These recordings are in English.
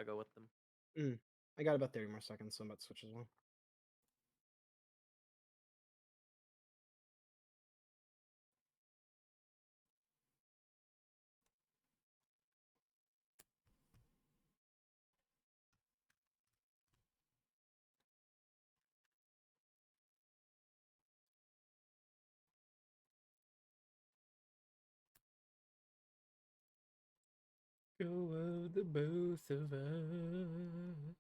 I'll go with them. I got about 30 more seconds, so I'm about to switch as well. Go of the both of us.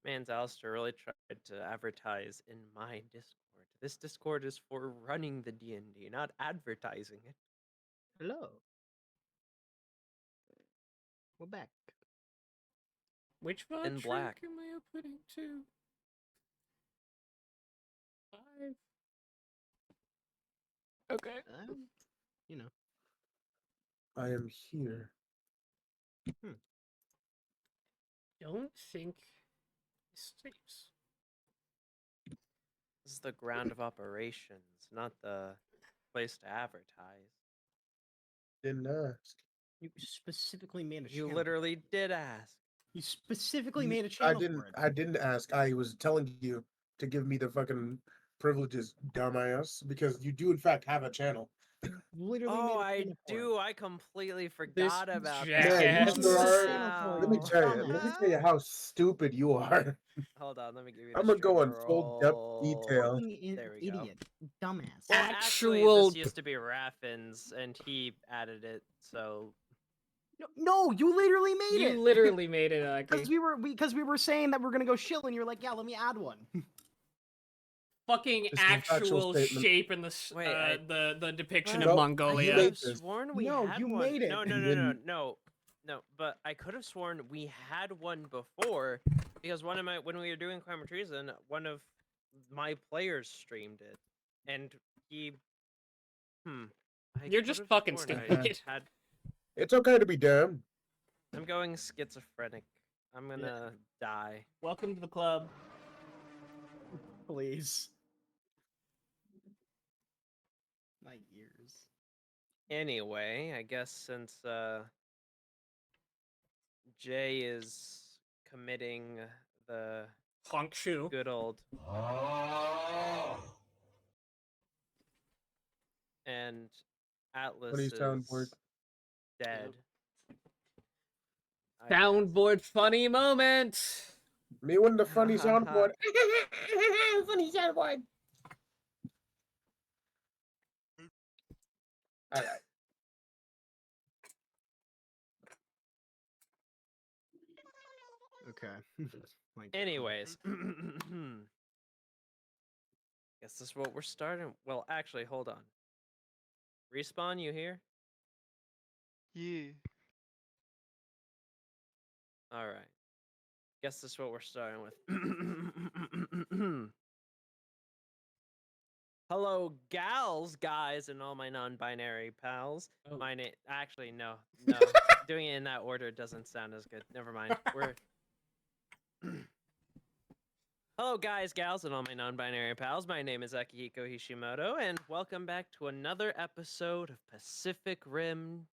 Man, Alistair really tried to advertise in my Discord. This Discord is for running the D&D, not advertising it. Hello. We're back. Which VOD In black. am I putting to? 5. Okay. You know. I am here. Don't think he sleeps. This is the ground of operations, not the place to advertise. Didn't ask. You specifically made a You channel. literally did ask. You specifically made a channel for it. I didn't ask. I was telling you to give me the fucking privileges, dumbass, because you do in fact have a channel. Literally Oh, made a I channel for do. it. I completely forgot about jackass. that. Man, you Yes. sure are. Wow. Let me tell you how stupid you are. Hold on, let me give you. I'm gonna go in full depth detail. Fucking There we go. idiot. Dumbass. Well, actually, Actual this used to be Raffin's, and he added it. So No, you literally made it. You literally made it, Aki. Because we were saying that we're gonna go chill, and you're like, yeah, let me add one. Fucking This is a factual actual statement. shape in the Wait, the depiction Nope, of you I Mongolia. could made have this. sworn we No, had you one. made it. No, You no, no, no, didn't. no. But I could have sworn we had one before because when we were doing Crime or Treason, one of my players streamed it, and he. I You're just could've fucking sworn I stupid. had- It's okay to be dumb. I'm going schizophrenic. I'm gonna die. Welcome to the club. Please. My ears. Anyway, I guess since Jay is committing the Honk shoe. good old and Atlas Funny is soundboard. dead. I guess. Soundboard funny moment. Me when the funny soundboard. Funny soundboard. Alright. Okay. My God. Anyways, guess this is what we're starting. Well, actually, hold on. Respawn, you here? Yeah. All right. Guess this is what we're starting with. Hello, gals, guys, and all my non-binary pals. Oh. My name. Actually, no. Doing it in that order doesn't sound as good. Never mind. We're. Hello, guys, gals, and all my non-binary pals. My name is Akihiko Hishimoto, and welcome back to another episode of Pacific Rim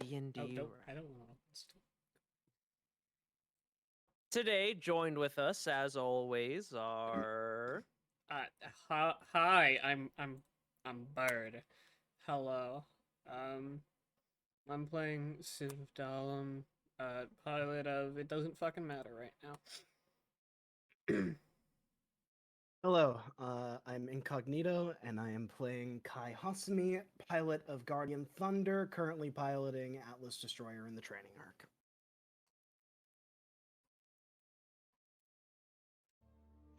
D&D. I don't know. Today, joined with us, as always, are. Hi, I'm Bird. Hello. I'm playing Civ Dalem, pilot of It Doesn't Fucking Matter right now. Hello, I'm Incognito, and I am playing Kai Hasumi, pilot of Guardian Thunder, currently piloting Atlas Destroyer in the training arc.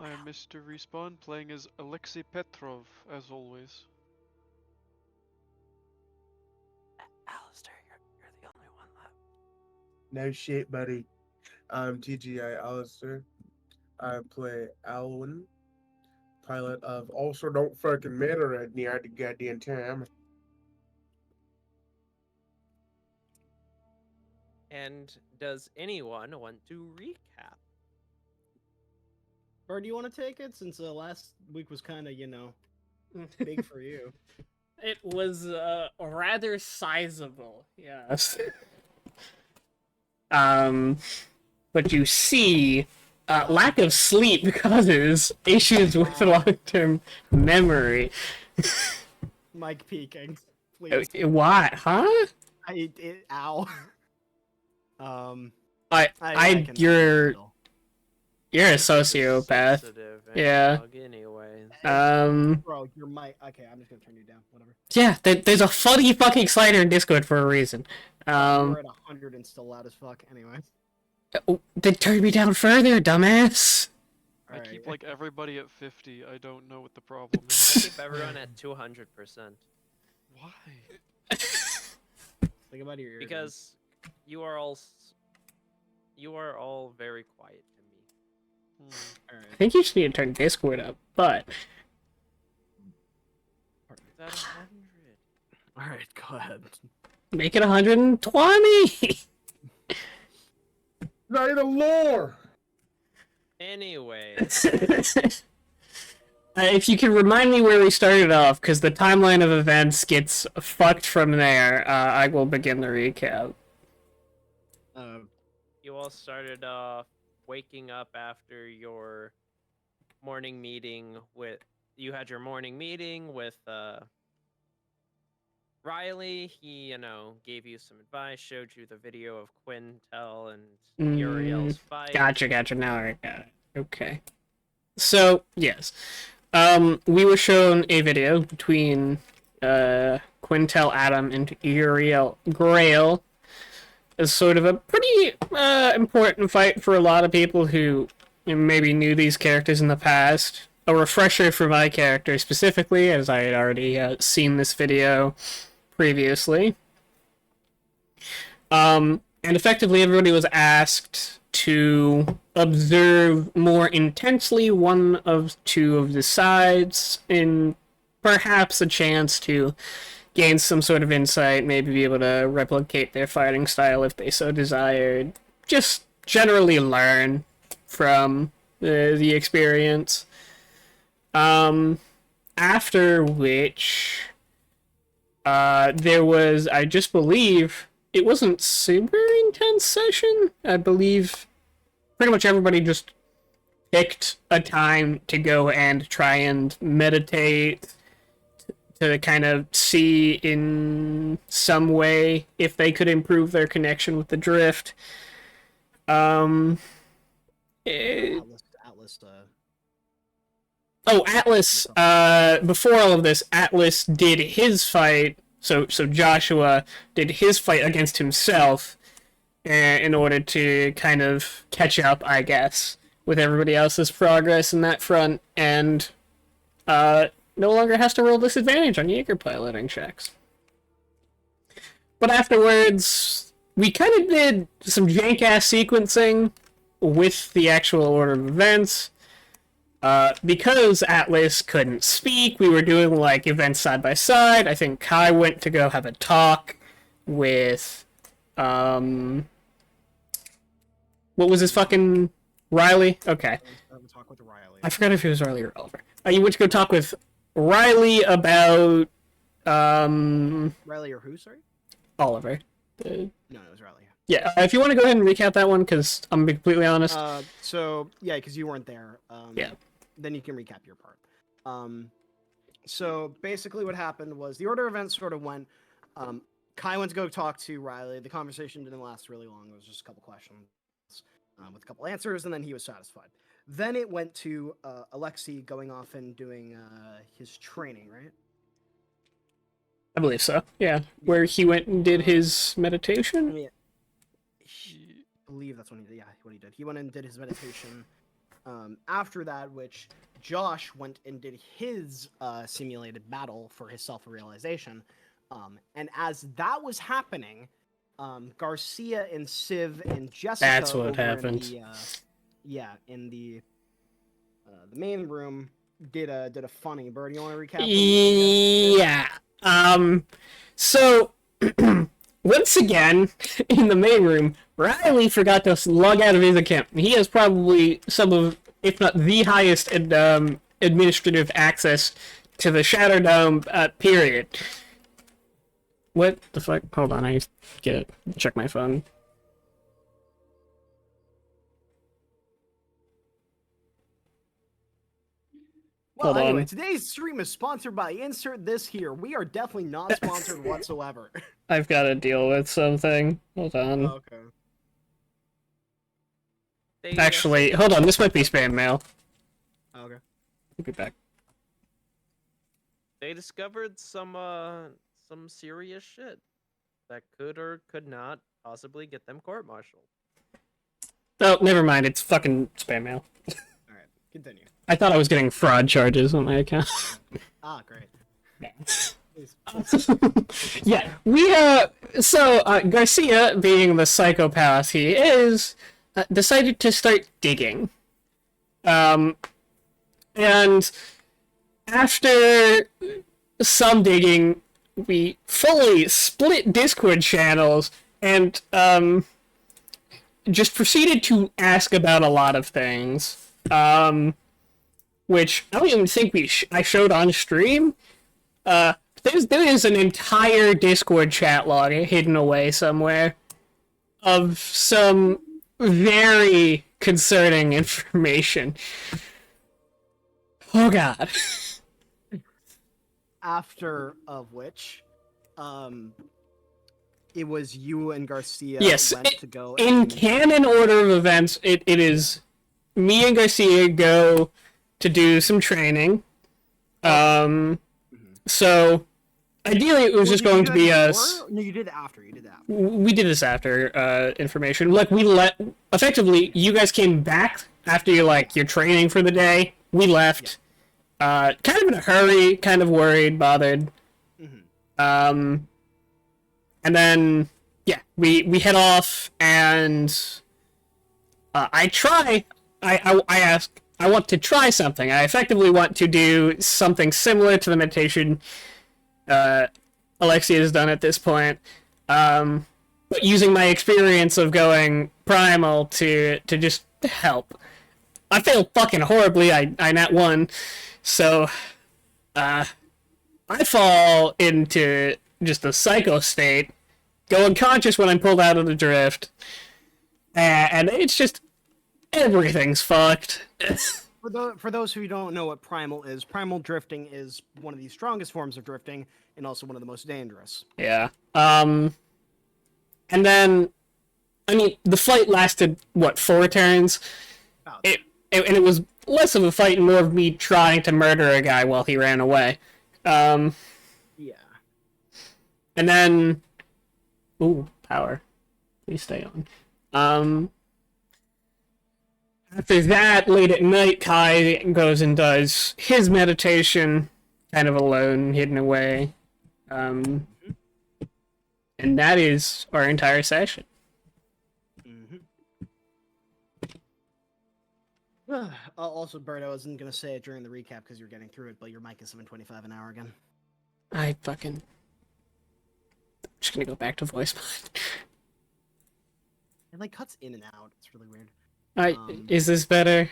I am Mr. Respawn, playing as Alexei Petrov, as always. Alistair, you're the only one left. No shit, buddy. I'm TGI Alistair. I play Alwyn, pilot of Also Don't Fucking Matter at the goddamn time. And does anyone want to recap? Bird, do you want to take it, since last week was kind of, big for you? It was rather sizable, yes. but you see lack of sleep causes issues with long-term memory. Mike peeking. Please. What? Huh? Ow. I can you're handle. you're a This is sociopath. sensitive Yeah. analog Anyway. Bro, your mic. Okay, I'm just gonna turn you down. Whatever. Yeah, there's a funny fucking slider in Discord for a reason. You're at 100 and still loud as fuck. Anyway. Then turn me down further, dumbass. I Alright. keep like everybody at 50. I don't know what the problem I is. keep everyone at 200%. Why? Think about your ear. Because you are all very quiet to me. Alright. I think you just need to turn Discord up, but Is that 100? Alright, go ahead. make it 120. Not even lore. Anyway, If you can remind me where we started off, because the timeline of events gets fucked from there, I will begin the recap. you all started off waking up after your morning meeting with. You had your morning meeting with Riley. He, gave you some advice, showed you the video of Quintel and Uriel's fight. Gotcha. Now I got it. Okay. So, yes. We were shown a video between Quintel Adam and Uriel Grail as sort of a pretty important fight for a lot of people who maybe knew these characters in the past. A refresher for my character specifically, as I had already seen this video previously. And effectively everybody was asked to observe more intensely one of two of the sides, in perhaps a chance to gain some sort of insight, maybe be able to replicate their fighting style if they so desired. Just generally learn from the experience. After which, there was, I just believe, it wasn't super intense session. I believe pretty much everybody just picked a time to go and try and meditate, to kind of see in some way if they could improve their connection with the drift. Atlas. Atlas. Before all of this, Atlas did his fight. So Joshua did his fight against himself in order to kind of catch up, I guess, with everybody else's progress in that front, and no longer has to roll disadvantage on Jaeger piloting checks. But afterwards, we kind of did some jank-ass sequencing with the actual order of events. Because Atlas couldn't speak, we were doing, like, events side by side. I think Kai went to go have a talk with, what was his fucking... Riley? Okay. Talk with Riley. I forgot if it was Riley or Oliver. You went to go talk with Riley about, Riley or who, sorry? Oliver. No, it was Riley. Yeah, if you want to go ahead and recap that one, because I'm being completely honest. Yeah, because you weren't there. Yeah. Then you can recap your part. So basically what happened was the order of events sort of went, Kai went to go talk to Riley. The conversation didn't last really long. It was just a couple questions with a couple answers, and then he was satisfied. Then it went to Alexei going off and doing his training, right? I believe so. Yeah, where he went and did his meditation. Yeah. I believe that's what he did. Yeah, what he did. He went and did his meditation. After that, which Josh went and did his simulated battle for his self-realization. And as that was happening, Garcia and Civ and Jessica. That's what over happened. In the main room did a funny. Bird, you want to recap? Yeah. So once again, in the main room, Riley forgot to log out of his account. He has probably some of, if not the highest administrative access to the Shadow Dome, period. What the fuck? Hold on, I check my phone. Well, Hold anyway, on. today's stream is sponsored by Insert This Here. We are definitely not sponsored whatsoever. I've got to deal with something. Hold on. Okay. They, Actually, hold on. This might be spam mail. Okay. We'll be back. they discovered some serious shit that could or could not possibly get them court-martialed. Oh, never mind. It's fucking spam mail. All right. Continue. I thought I was getting fraud charges on my account. Ah, great. Please. Yeah, so Garcia, being the psychopath he is, decided to start digging. And after some digging, we fully split Discord channels and just proceeded to ask about a lot of things. Which I don't even think I showed on stream. There is an entire Discord chat log hidden away somewhere of some very concerning information. Oh god. After of which, it was you and Garcia Yes, went to go In and- canon order of events, it is me and Garcia go to do some training. So ideally it was just Did you going do to be that us. before? No, you did it after. You did that. We did this after information. Like effectively, you guys came back after your training for the day. We left, kind of in a hurry, kind of worried, bothered. And then we head off, and I ask. I want to try something. I effectively want to do something similar to the meditation Alexia has done at this point, but using my experience of going primal to just help. I failed fucking horribly. I nat 1, so I fall into just a psycho state, go unconscious when I'm pulled out of the drift, and it's just everything's fucked. For those who don't know what primal drifting is one of the strongest forms of drifting and also one of the most dangerous. Yeah. And then, I mean, the fight lasted, 4 turns? About And it was less of a fight and more of me trying to murder a guy while he ran away. Yeah. And then... Ooh, power. Please stay on. After that, late at night, Kai goes and does his meditation, kind of alone, hidden away. And that is our entire session. Also, Bert, I wasn't gonna say it during the recap because you're getting through it, but your mic is 725 an hour again. I'm just gonna go back to voice It cuts in and out. It's really weird. mod. Is this better?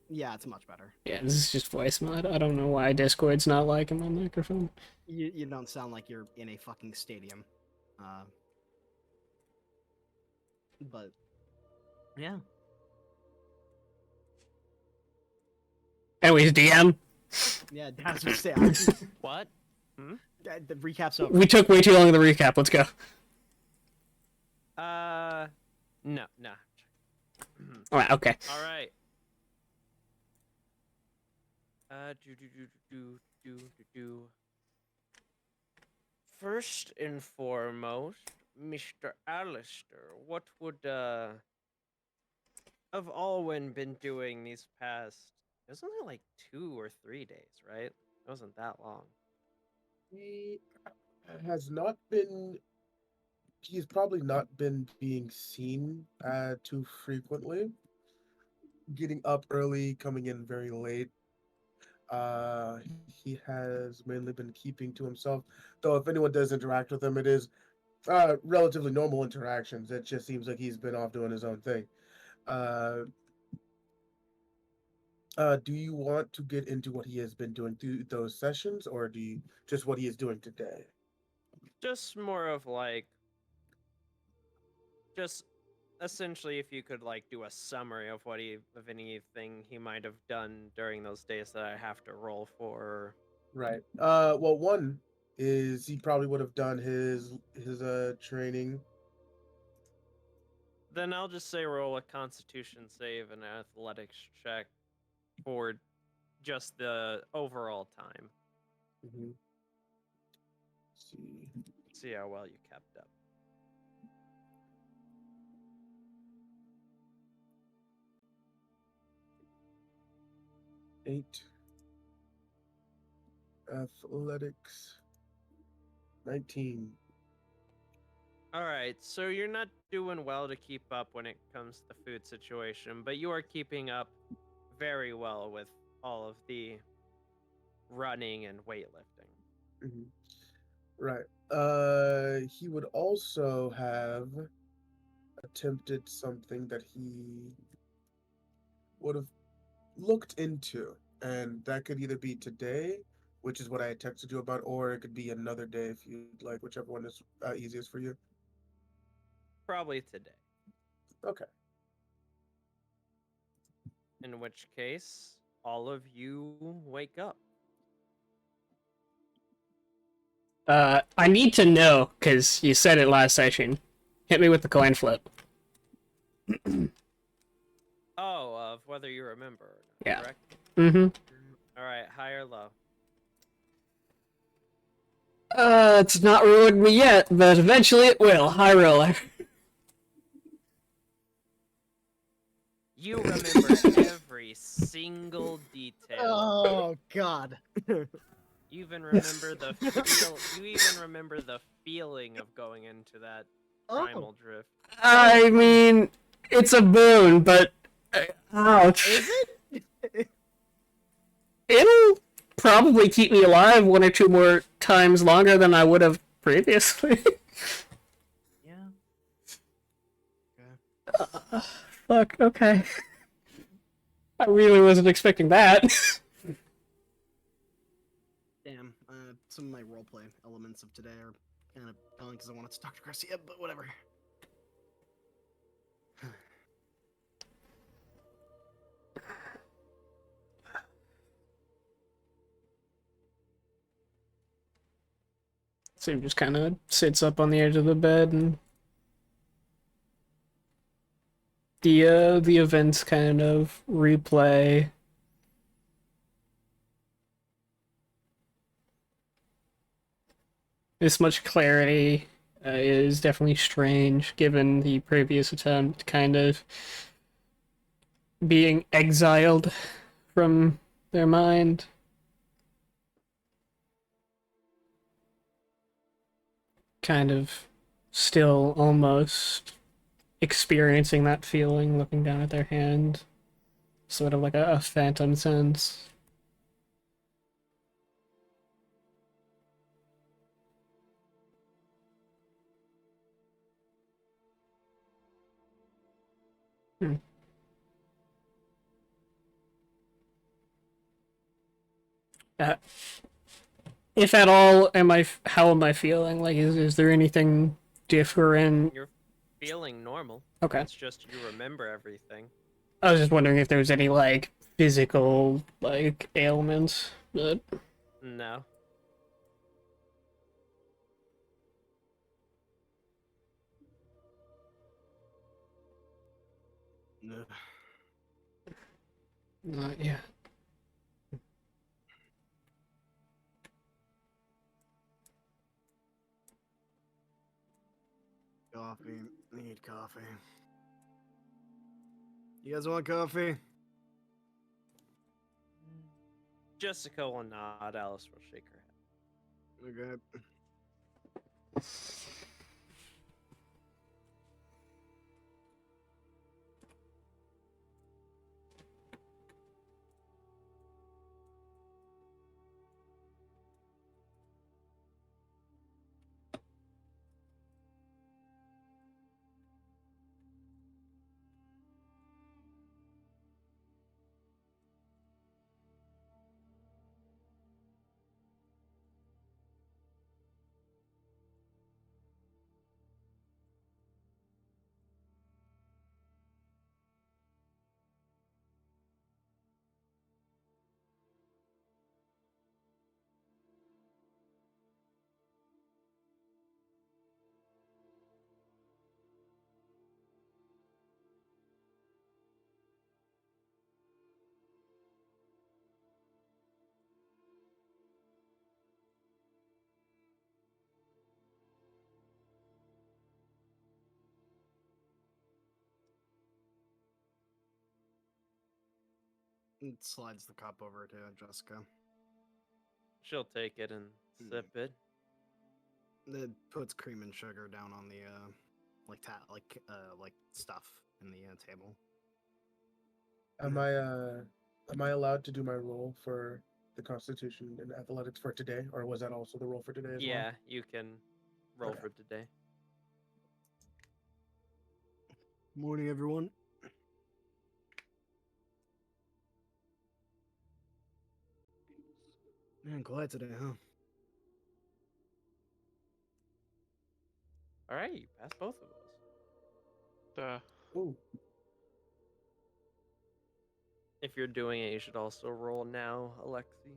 Yeah, it's much better. Yeah, this is just voice mod. I don't know why Discord's not liking my microphone. You don't sound like you're in a fucking stadium. But yeah. Anyways, DM, Yeah, that's what say. What? The recap's over. we took way too long in the recap. Let's go. No. Alright, okay. All right. First and foremost, Mr. Alistair, what would have Alwyn been doing these past? It was only 2 or 3 days, right? It wasn't that long. He has not been. He's probably not been being seen too frequently. Getting up early, coming in very late. He has mainly been keeping to himself. Though if anyone does interact with him, it is relatively normal interactions. It just seems like he's been off doing his own thing. Do you want to get into what he has been doing through those sessions, or do you just what he is doing today? Just more of just essentially, if you could like do a summary of what of anything he might have done during those days that I have to roll for. Right. Well, one is he probably would have done his training. Then I'll just say roll a Constitution save and an athletics check for just the overall time. Mm-hmm. See. See how well you kept up. Eight. Athletics. 19. All right, so you're not doing well to keep up when it comes to the food situation, but you are keeping up very well with all of the running and weightlifting. Mm-hmm. Right. He would also have attempted something that he would have looked into, and that could either be today, which is what I had texted you about, or it could be another day if you'd like, whichever one is easiest for you. Probably today. Okay. In which case, all of you wake up. I need to know, because you said it last session. Hit me with the coin flip. Oh, of whether you remember or not, Yeah. correct? Mm-hmm. All right, high or low? It's not ruined me yet, but eventually it will. High roller. You remember every single detail. Oh God. You even remember the feel. You even remember the feeling of going into that primal drift. I mean, it's a boon, but... ouch. Is it? It'll probably keep me alive one or two more times longer than I would have previously. Yeah. Fuck, okay. I really wasn't expecting that. Damn. Some of my roleplay elements of today are kind of telling because I wanted to talk to Garcia, but whatever. So he just kind of sits up on the edge of the bed and the events kind of replay. This much clarity is definitely strange, given the previous attempt kind of being exiled from their mind. Kind of still almost experiencing that feeling, looking down at their hand. Sort of like a phantom sense. Uh, if at all, how am I feeling? Like, is there anything different? You're feeling normal. Okay. It's just you remember everything. I was just wondering if there was any, like, physical, like, ailments, but... No. No. Not yet. Coffee. Need coffee. You guys want coffee? Jessica will nod. Alice will shake her head. Okay. It slides the cup over to Jessica. She'll take it and Mm. sip it. It puts cream and sugar down on the like stuff in the table. Am I allowed to do my roll for the Constitution and Athletics for today, or was that also the roll for today as well? Yeah, you can roll Okay. for today. Morning, everyone. Man, quiet today, huh? All right, you passed both of those. Ooh. If you're doing it, you should also roll now, Alexi.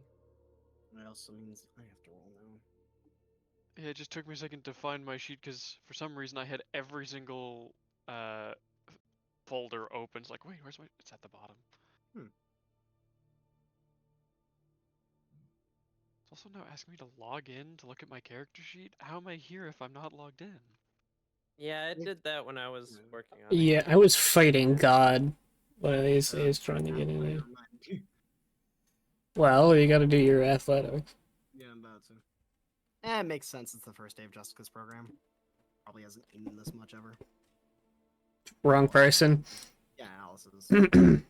That also means I have to roll now. Yeah, it just took me a second to find my sheet because for some reason I had every single folder open. It's like, wait, where's my? It's at the bottom. Hmm. It's also now asking me to log in to look at my character sheet. How am I here if I'm not logged in? Yeah, it Yeah. did that when I was Yeah. working on it. Yeah, I was fighting God. But he's Uh, trying to get in there. Never mind. Well, you gotta do your athletics. Yeah, I'm about to. It makes sense. It's the first day of Jessica's program. Probably hasn't eaten this much ever. Wrong person. Yeah, Alice's. That's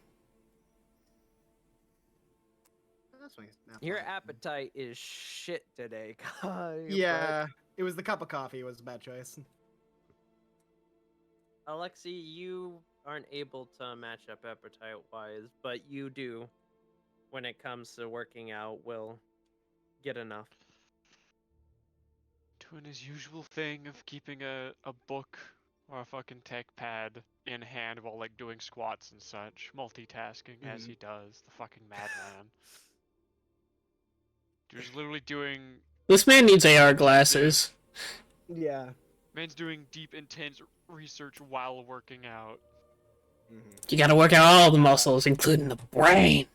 my Your athletic. appetite is shit today, Kai. Yeah, it was the cup of coffee. It was a bad choice. But, Alexi, you aren't able to match up appetite-wise, but you do, when it comes to working out, will get enough. Doing his usual thing of keeping a book or a fucking tech pad in hand while like doing squats and such, multitasking as he does. The fucking madman. Dude's literally doing. This man needs AR glasses. Yeah. Man's doing deep, intense research while working out. You gotta work out all the muscles, including the brain.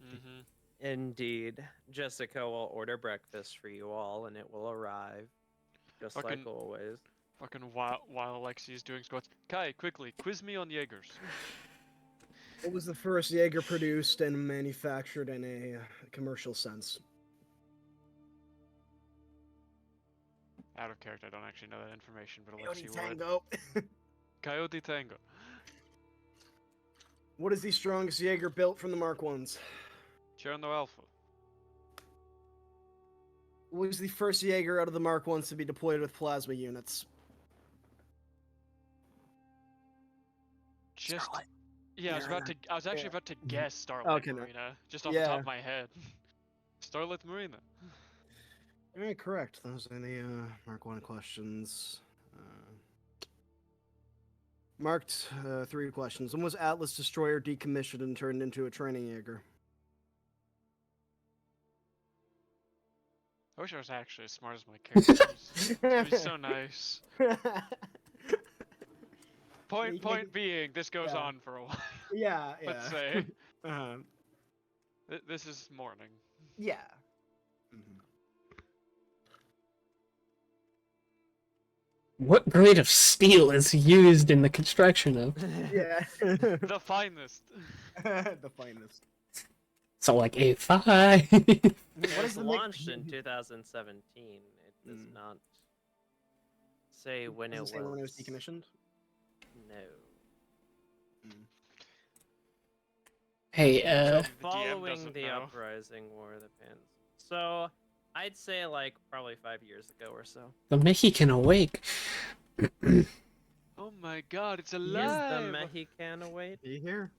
Mm-hmm. Indeed. Jessica will order breakfast for you all, and it will arrive, just like Fucking- always. Fucking while Alexi is doing squats. Kai, quickly, quiz me on Jaegers. What was the first Jaeger produced and manufactured in a commercial sense? Out of character, I don't actually know that information, but Coyote Alexi would. Tango. Coyote Tango. What is the strongest Jaeger built from the Mark Ones? Cherno Alpha. What was the first Jaeger out of the Mark Ones to be deployed with plasma units? Just. Starlight. Yeah, I was actually Yeah. about to guess Starlight Okay, no. Marina, just off the top Yeah. of my head. Starlight Marina. All right, correct. Those are the Mark 1 questions. Marked 3 questions. When was Atlas Destroyer decommissioned and turned into a training Jaeger? I wish I was actually as smart as my characters. It'd be so nice. Point being, this goes Yeah. on for a while. Yeah, yeah. Let's say. Uh-huh. This is morning. Yeah. What grade of steel is used in the construction of? Yeah. The finest. The finest. So like A5. It What was is the launched in 2017. It does Mm. not say when Does it it say was. when it was decommissioned? No. Hey, The DM Following doesn't the know. uprising war of the pins. So, I'd say like probably 5 years ago or so. the Mexican awake. Oh my god, it's Is the alive! Mexican await? Are you here?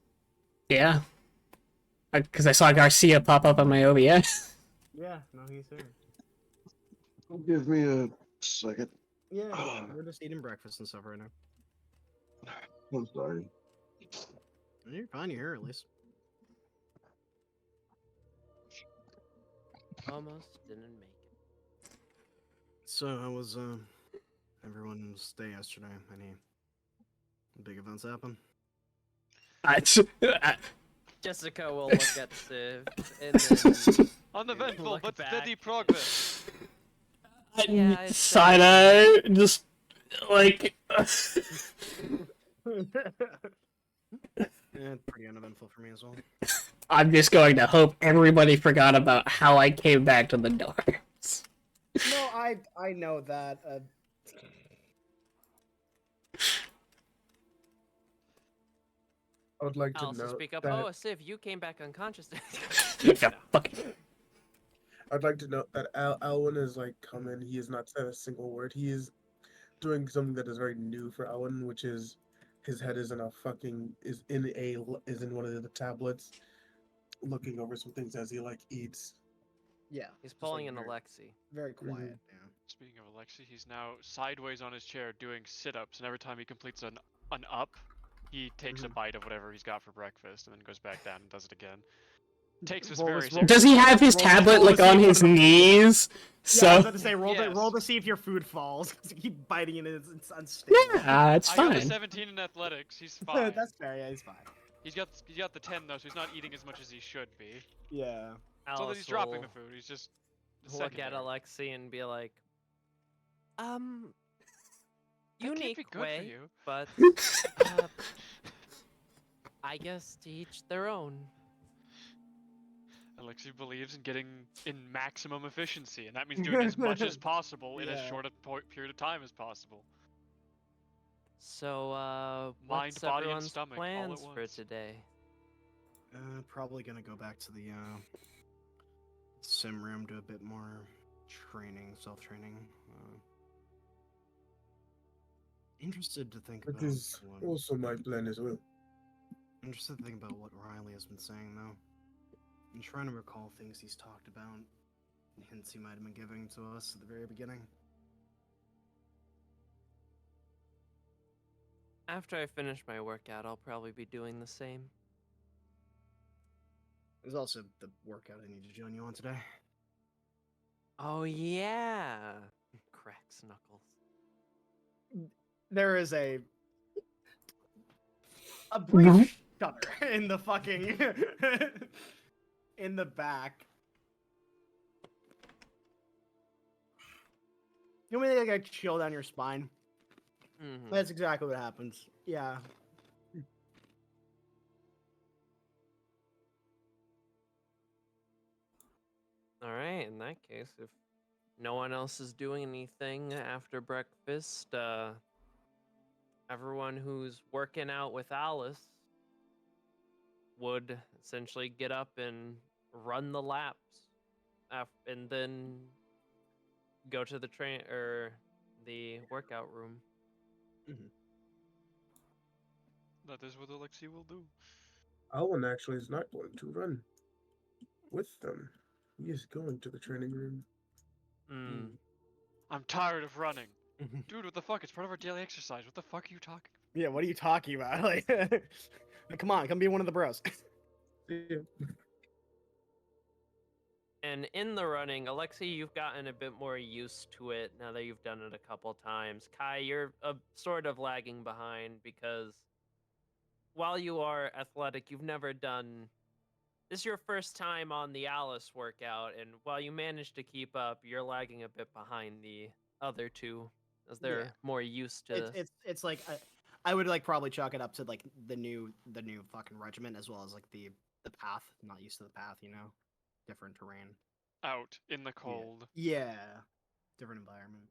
Yeah. Because I saw Garcia pop up on my OBS. Yeah, no, he's here. Give me a second. Yeah, we're just eating breakfast and stuff right now. I'm sorry. You're fine, you're here at least. Almost didn't make it. So, how was everyone's day yesterday? Any big events happen? Jessica will look at Civ and then Uneventful Look but back. steady progress. Yeah, I'd say- Side eye, just like. Yeah, pretty uneventful for me as well. I'm just going to hope everybody forgot about how I came back to the dorms. No, I know that. I would like to Alice will note speak up. that Oh, Civ, you came back unconscious. Yeah, fuck it. I'd like to note that Alwyn is like come in. He has not said a single word. He is doing something that is very new for Alwyn, which is his head is in a fucking is in one of the tablets, looking over some things as he like eats. Yeah. He's just, like, pulling an very, Alexi. very quiet. Yeah. Speaking of Alexi, he's now sideways on his chair doing sit-ups, and every time he completes an up, he takes a bite of whatever he's got for breakfast, and then goes back down and does it again. Takes this Roll very this- seriously. Does he have his Roll- tablet roll like to see on if his one of the- knees? Yeah, I So was about to say roll Yes. to see if your food falls. 'Cause you keep biting it, it's unstable. yeah, it's I got a fine. 17 in athletics. He's fine. That's fair. Yeah, he's fine. He's got the 10 though, so he's not eating as much as he should be. Yeah. So that Alice he's dropping will the food. He's just look at secondary. Alexi and be like, That can't unique be good way, for you. but I guess to each their own. Alexi believes in getting in maximum efficiency, and that means doing as much as possible in as Yeah. short a period of time as possible. So, Mind, what's body, and everyone's stomach all at plans for once. today? Probably gonna go back to the sim room, do a bit more training, self-training. Interested to think Which about. is also my plan as well. Interested to think about what Riley has been saying, though. I'm trying to recall things he's talked about, hints he might have been giving to us at the very beginning. After I finish my workout, I'll probably be doing the same. There's also the workout I need to join you on today. Oh yeah, cracks knuckles. There is a brief shudder in the fucking in the back. You want me to like chill down your spine? Mhm. That's exactly what happens. Yeah. All right. In that case, if no one else is doing anything after breakfast, everyone who's working out with Alice would essentially get up and run the laps, and then go to the train or the workout room. That is what Alexi will do. Alwyn actually is not going to run with them. He is going to the training room. Mm. I'm tired of running. Dude, what the fuck? It's part of our daily exercise. What the fuck are you talking Yeah, what are you talking about? Like, come on, come be one of the bros. Yeah. And in the running, Alexi, you've gotten a bit more used to it now that you've done it a couple times. Kai, you're sort of lagging behind because while you are athletic, you've never done. This is your first time on the Alice workout, and while you managed to keep up, you're lagging a bit behind the other two as they're Yeah. more used to. It's like I would like probably chalk it up to like the new fucking regiment as well as like the path. I'm not used to the path, you know, different terrain. Out in the cold. Yeah, different environment.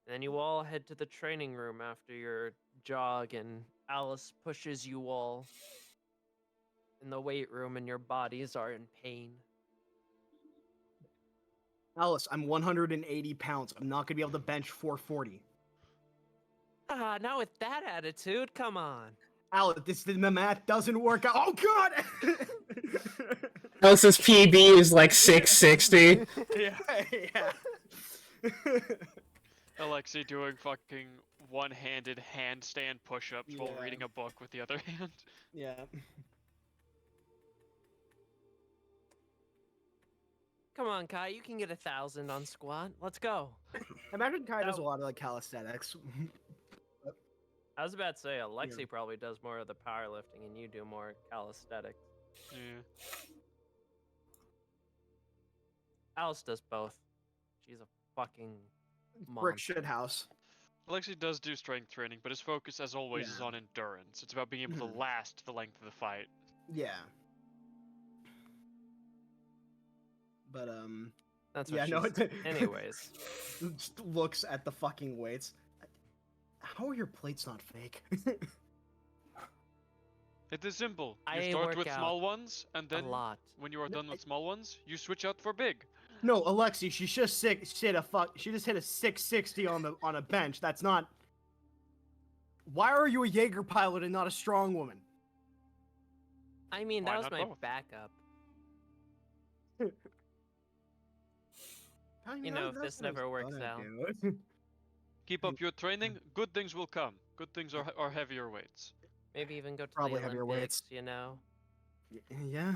And then you all head to the training room after your jog, and Alice pushes you all in the weight room, and your bodies are in pain. Alice, I'm 180 pounds. I'm not gonna be able to bench 440. Ah, not with that attitude. Come on. Alice, the math doesn't work out. Oh God! Alice's PB is like 660. yeah, yeah. Alexi doing fucking one-handed handstand push-ups while Yeah. reading a book with the other hand. Yeah. Come on, Kai. You can get 1,000 on squat. Let's go. Imagine Kai does a That- lot of like calisthenics. I was about to say, Alexi probably does more of the powerlifting, and you do more calisthenics. Yeah. Alice does both. She's a fucking Brick monster. shit house. Alexei does do strength training, but his focus, as always, is Yeah. on endurance. It's about being able to Mhm. last the length of the fight. Yeah. But That's yeah, what no. she's. Anyways, Just looks at the fucking weights. How are your plates not fake? It is simple. You I start work with out small ones, and a then lot. when you are No, done with small ones, you switch out for big. No, Alexi, she just she just hit a 660 on a bench. That's not. Why are you a Jaeger pilot and not a strong woman? I mean, Why that was not my both? backup. I mean, You know, if that's this what I was never works gonna out. do. Keep up your training. Good things will come. Good things are heavier weights. Maybe even go to Probably the heavier Olympics. weights. You know. Yeah.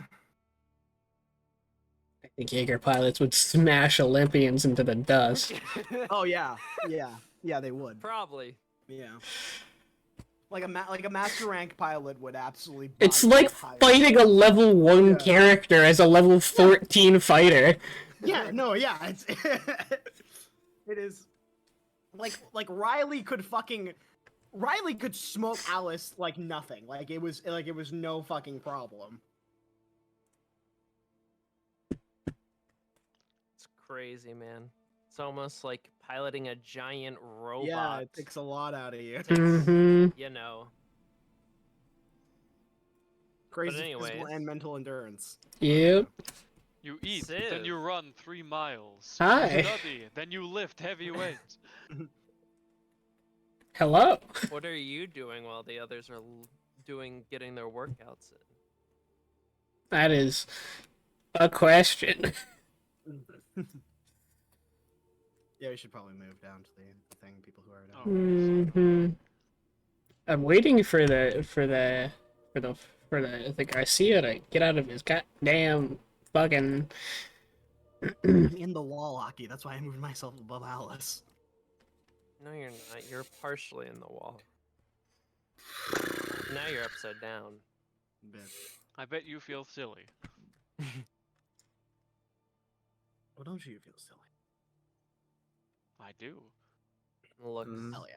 I think Jaeger pilots would smash Olympians into the dust. Oh yeah. Yeah, they would. Probably. Yeah. Like a master rank pilot would absolutely. It's body like a pilot. fighting a level 1 Yeah. character as a level 14 fighter. Yeah. No. Yeah. It's. It is. Like Riley could smoke Alice like nothing. Like it was no fucking problem. It's crazy, man. It's almost like piloting a giant robot. Yeah, it takes a lot out of you. Takes, Mm-hmm. you know. Crazy anyways. physical and mental endurance. Yep. You eat, Civ. then you run 3 miles. Hi. You study, then you lift heavy weights. Hello. What are you doing while the others are getting their workouts in? That is a question. Yeah, we should probably move down to the thing. People who are down. Oh. Mm-hmm. I'm waiting for the Garcia to get out of his goddamn fucking. I'm in the wall, Aki. That's why I moved myself above Alice. No, you're not. You're partially in the wall. Now you're upside down. I bet you feel silly. Well, don't you feel silly? I do. Looks. Hell yeah.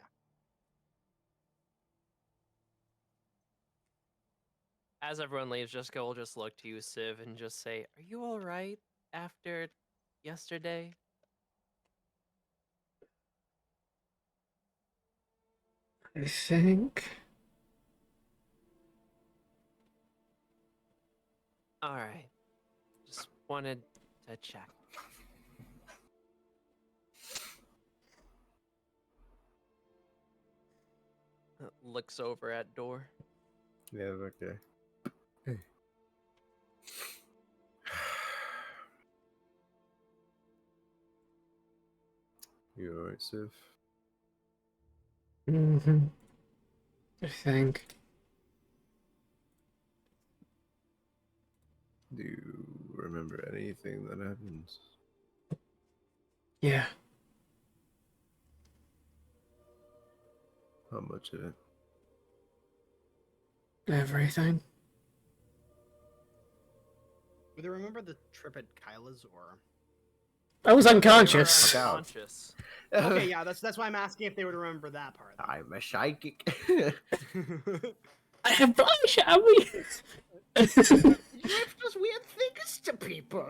As everyone leaves, Jessica will just look to you, Civ, and just say, "Are you all right after yesterday?" I think. All right. Just wanted to check. Looks over at door. Yeah, okay. You alright, Sif? Mm-hmm. I think. Do you remember anything that happened? Yeah. How much of it? Everything. Do they remember the trip at Kyla's or? I was They were unconscious. Fuck out. unconscious. Okay, yeah, that's why I'm asking if they would remember that part. I'm a psychic. I have blush on me. You have just weird things to people.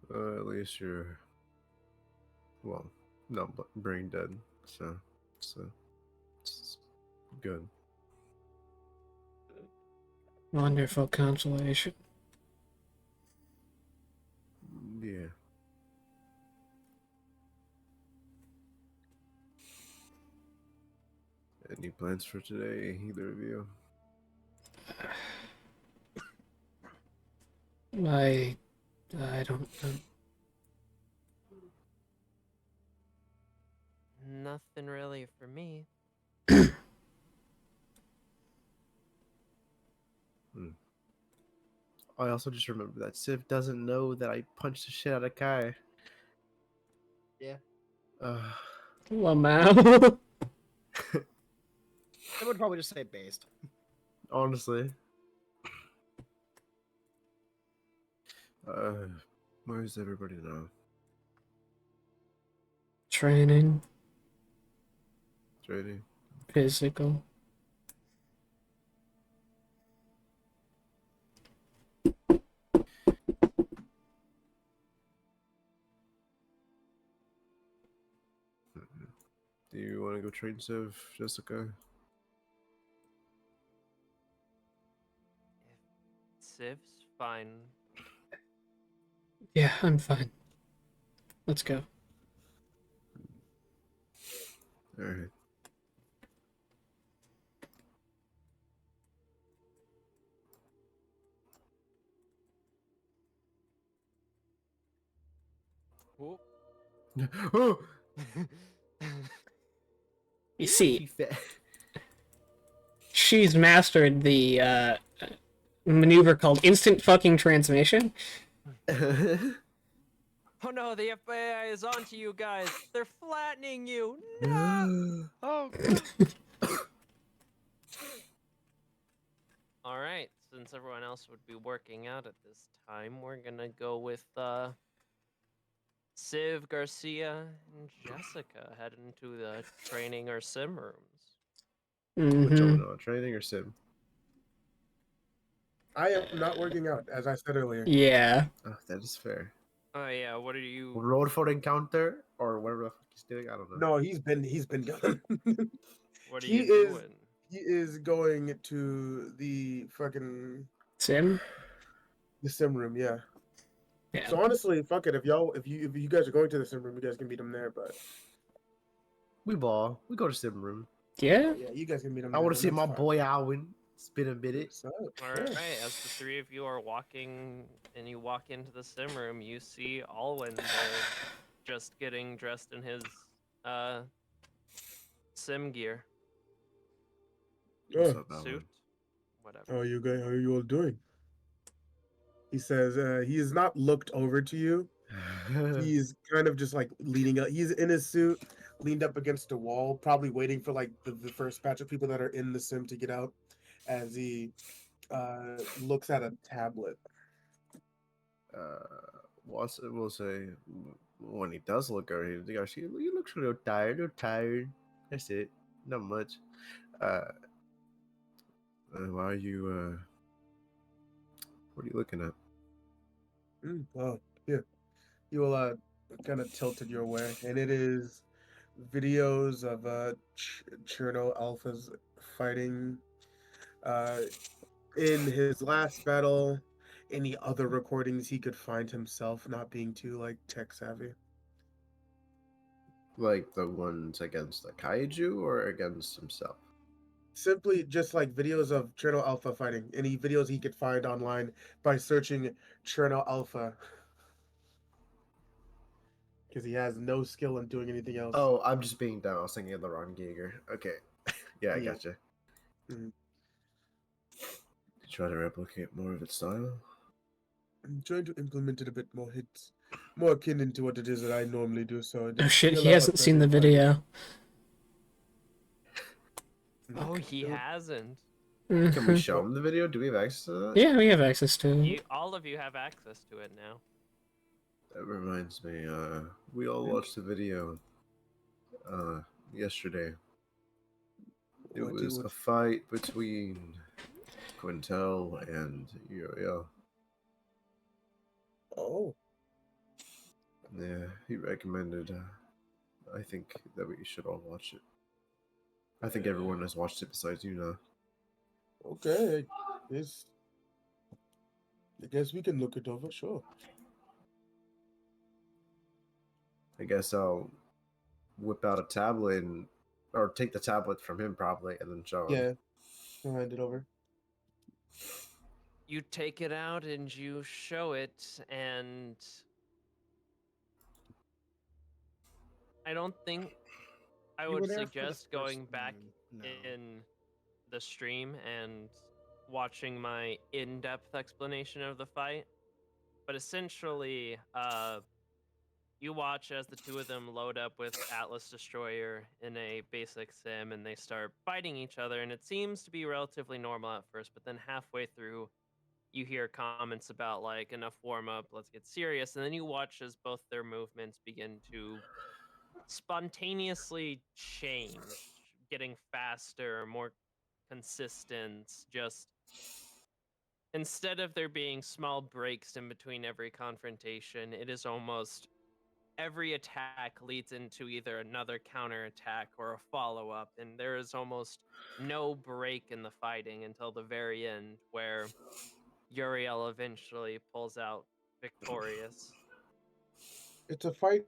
At least you're, well, not brain dead, so it's good. Wonderful consolation. Yeah. Any plans for today, either of you? I don't know. Nothing really for me. I also just remember that Civ doesn't know that I punched the shit out of Kai. Yeah. Lamau. I would probably just say based. Honestly. Uh, where's everybody now? Training, Training. physical. Do you want to go train Civ, Jessica? Civ's fine. Yeah, I'm fine. Let's go. All right. Whoop. Oh, You see, She fit. she's mastered the maneuver called instant fucking transmission. Oh no, the FBI is onto you guys. They're flattening you. No. Oh, All right, since everyone else would be working out at this time, we're gonna go with Civ, Garcia, and Jessica heading to the training or sim rooms. Which Mm-hmm. one? Training or Sim? I am not working out, as I said earlier. Yeah. Oh, that is fair. Oh yeah, what are you? Road for encounter or whatever the fuck he's doing. I don't know. No, he's been gone. What are he you is doing? he is going to the fucking Sim? the sim room. Yeah. Yeah. So honestly, fuck it. If you guys are going to the sim room, you guys can meet him there. But We ball. We go to Sim room. Yeah? yeah, you guys can meet him. I there, want to then see that's my fine. boy Alwyn. It's been a minute. So, All yeah. right, as the three of you are walking and you walk into the sim room, you see Alwyn there, just getting dressed in his sim gear, What's Oh, up, Alwyn? suit, whatever. how are you all doing? He says he has not looked over to you. He's kind of just like leaning up. He's in his suit, leaned up against a wall, probably waiting for like the first batch of people that are in the sim to get out as he looks at a tablet. We'll say when he does look over here, he goes, "You look a little tired. You're tired. That's it. Not much." Why are you? What are you looking at? Well, here. You will kind of tilted your way, and it is videos of Cherno Alpha's fighting in his last battle, any other recordings he could find himself, not being too like tech savvy. Like the ones against the kaiju or against himself? Simply just like videos of Cherno Alpha fighting, any videos he could find online by searching Cherno Alpha. Because he has no skill in doing anything else. Oh, I'm just being dumb. I was thinking of the wrong Jaeger. Okay. Yeah, I Yeah. gotcha. Mhm. Try to replicate more of its style. I'm trying to implement it a bit more hits, more akin into what it is that I normally do. So Oh shit, be a he lot hasn't seen the better if I- video. Oh, he hasn't. Can we Mhm. show him the video? Do we have access to that? Yeah, we have access to it. You, all of you have access to it now. That reminds me, we all watched the video yesterday. It What was would- a fight between Quintel and Uriel. Oh, Yeah, he recommended. I think that we should all watch it. I think everyone has watched it besides you now. okay. Yes. I guess we can look it over. Sure. I guess I'll whip out a tablet or take the tablet from him probably and then show him. Yeah. I'll hand it over. You take it out and you show it, and I don't think I You would were there for the suggest first going back one. No. in the stream and watching my in-depth explanation of the fight. But essentially, you watch as the two of them load up with Atlas Destroyer in a basic sim, and they start fighting each other, and it seems to be relatively normal at first, but then halfway through, you hear comments about like enough warm up, let's get serious, and then you watch as both their movements begin to spontaneously change, getting faster, more consistent, just instead of there being small breaks in between every confrontation, it is almost every attack leads into either another counterattack or a follow-up, and there is almost no break in the fighting until the very end where Uriel eventually pulls out victorious. It's a fight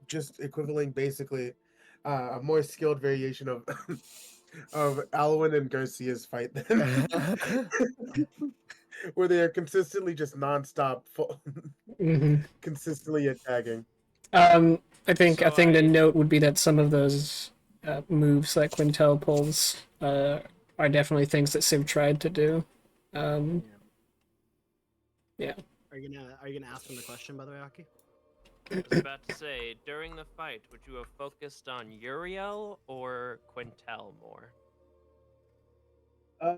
just equivalent, basically, a more skilled variation of of Alwyn and Garcia's fight, then, where they are consistently just nonstop, Hmm. consistently attacking. I think So the note would be that some of those moves that Quintel pulls are definitely things that Civ tried to do. Yeah. Are you gonna ask him the question, by the way, Aki? I was about to say, during the fight, would you have focused on Uriel or Quintel more? Uh,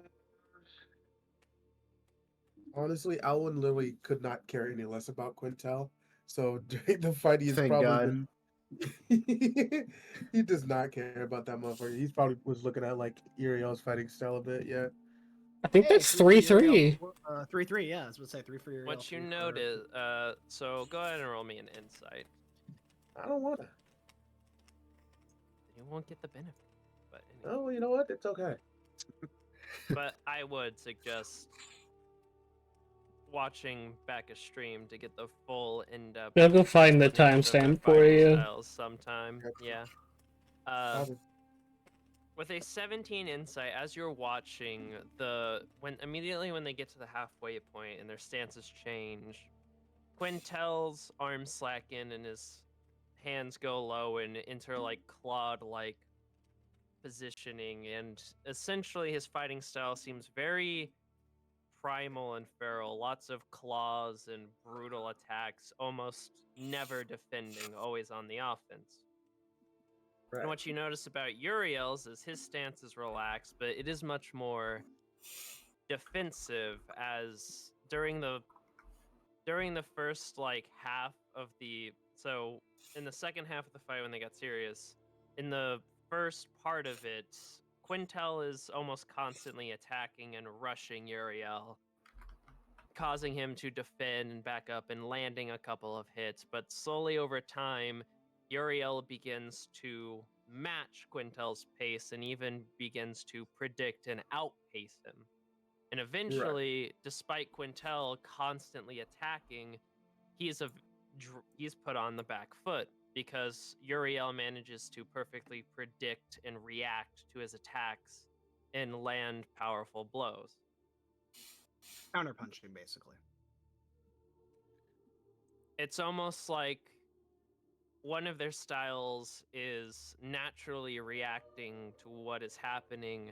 Honestly, Alwyn literally could not care any less about Quintel. So during the fight, he's Thank probably God. been. He does not care about that motherfucker. He's probably was looking at like Uriel's fighting style a bit. Yeah. I think that's 3-3. 3-3. Yeah, I was gonna say 3 for Uriel. What you 3 for- notice, so go ahead and roll me an insight. I don't want to. You won't get the benefit, but Oh, well, you know what? It's okay. but I would suggest watching back a stream to get the full in-depth. I'll go find the explanation of timestamp their for fighting you. styles sometime. Gotcha. Yeah. Probably. With a 17 insight, as you're watching when they get to the halfway point and their stances change, Quintel's arms slacken and his hands go low and enter like clawed-like positioning, and essentially his fighting style seems very primal and feral. Lots of claws and brutal attacks, almost never defending, always on the offense. Right. And what you notice about Uriel's is his stance is relaxed, but it is much more defensive, as during the first like half of in the second half of the fight when they got serious, in the first part of it, Quintel is almost constantly attacking and rushing Uriel, causing him to defend and back up and landing a couple of hits, but slowly over time, Uriel begins to match Quintel's pace and even begins to predict and outpace him. And eventually, despite Quintel constantly attacking, he's put on the back foot because Uriel manages to perfectly predict and react to his attacks and land powerful blows. Counterpunching, basically. It's almost like one of their styles is naturally reacting to what is happening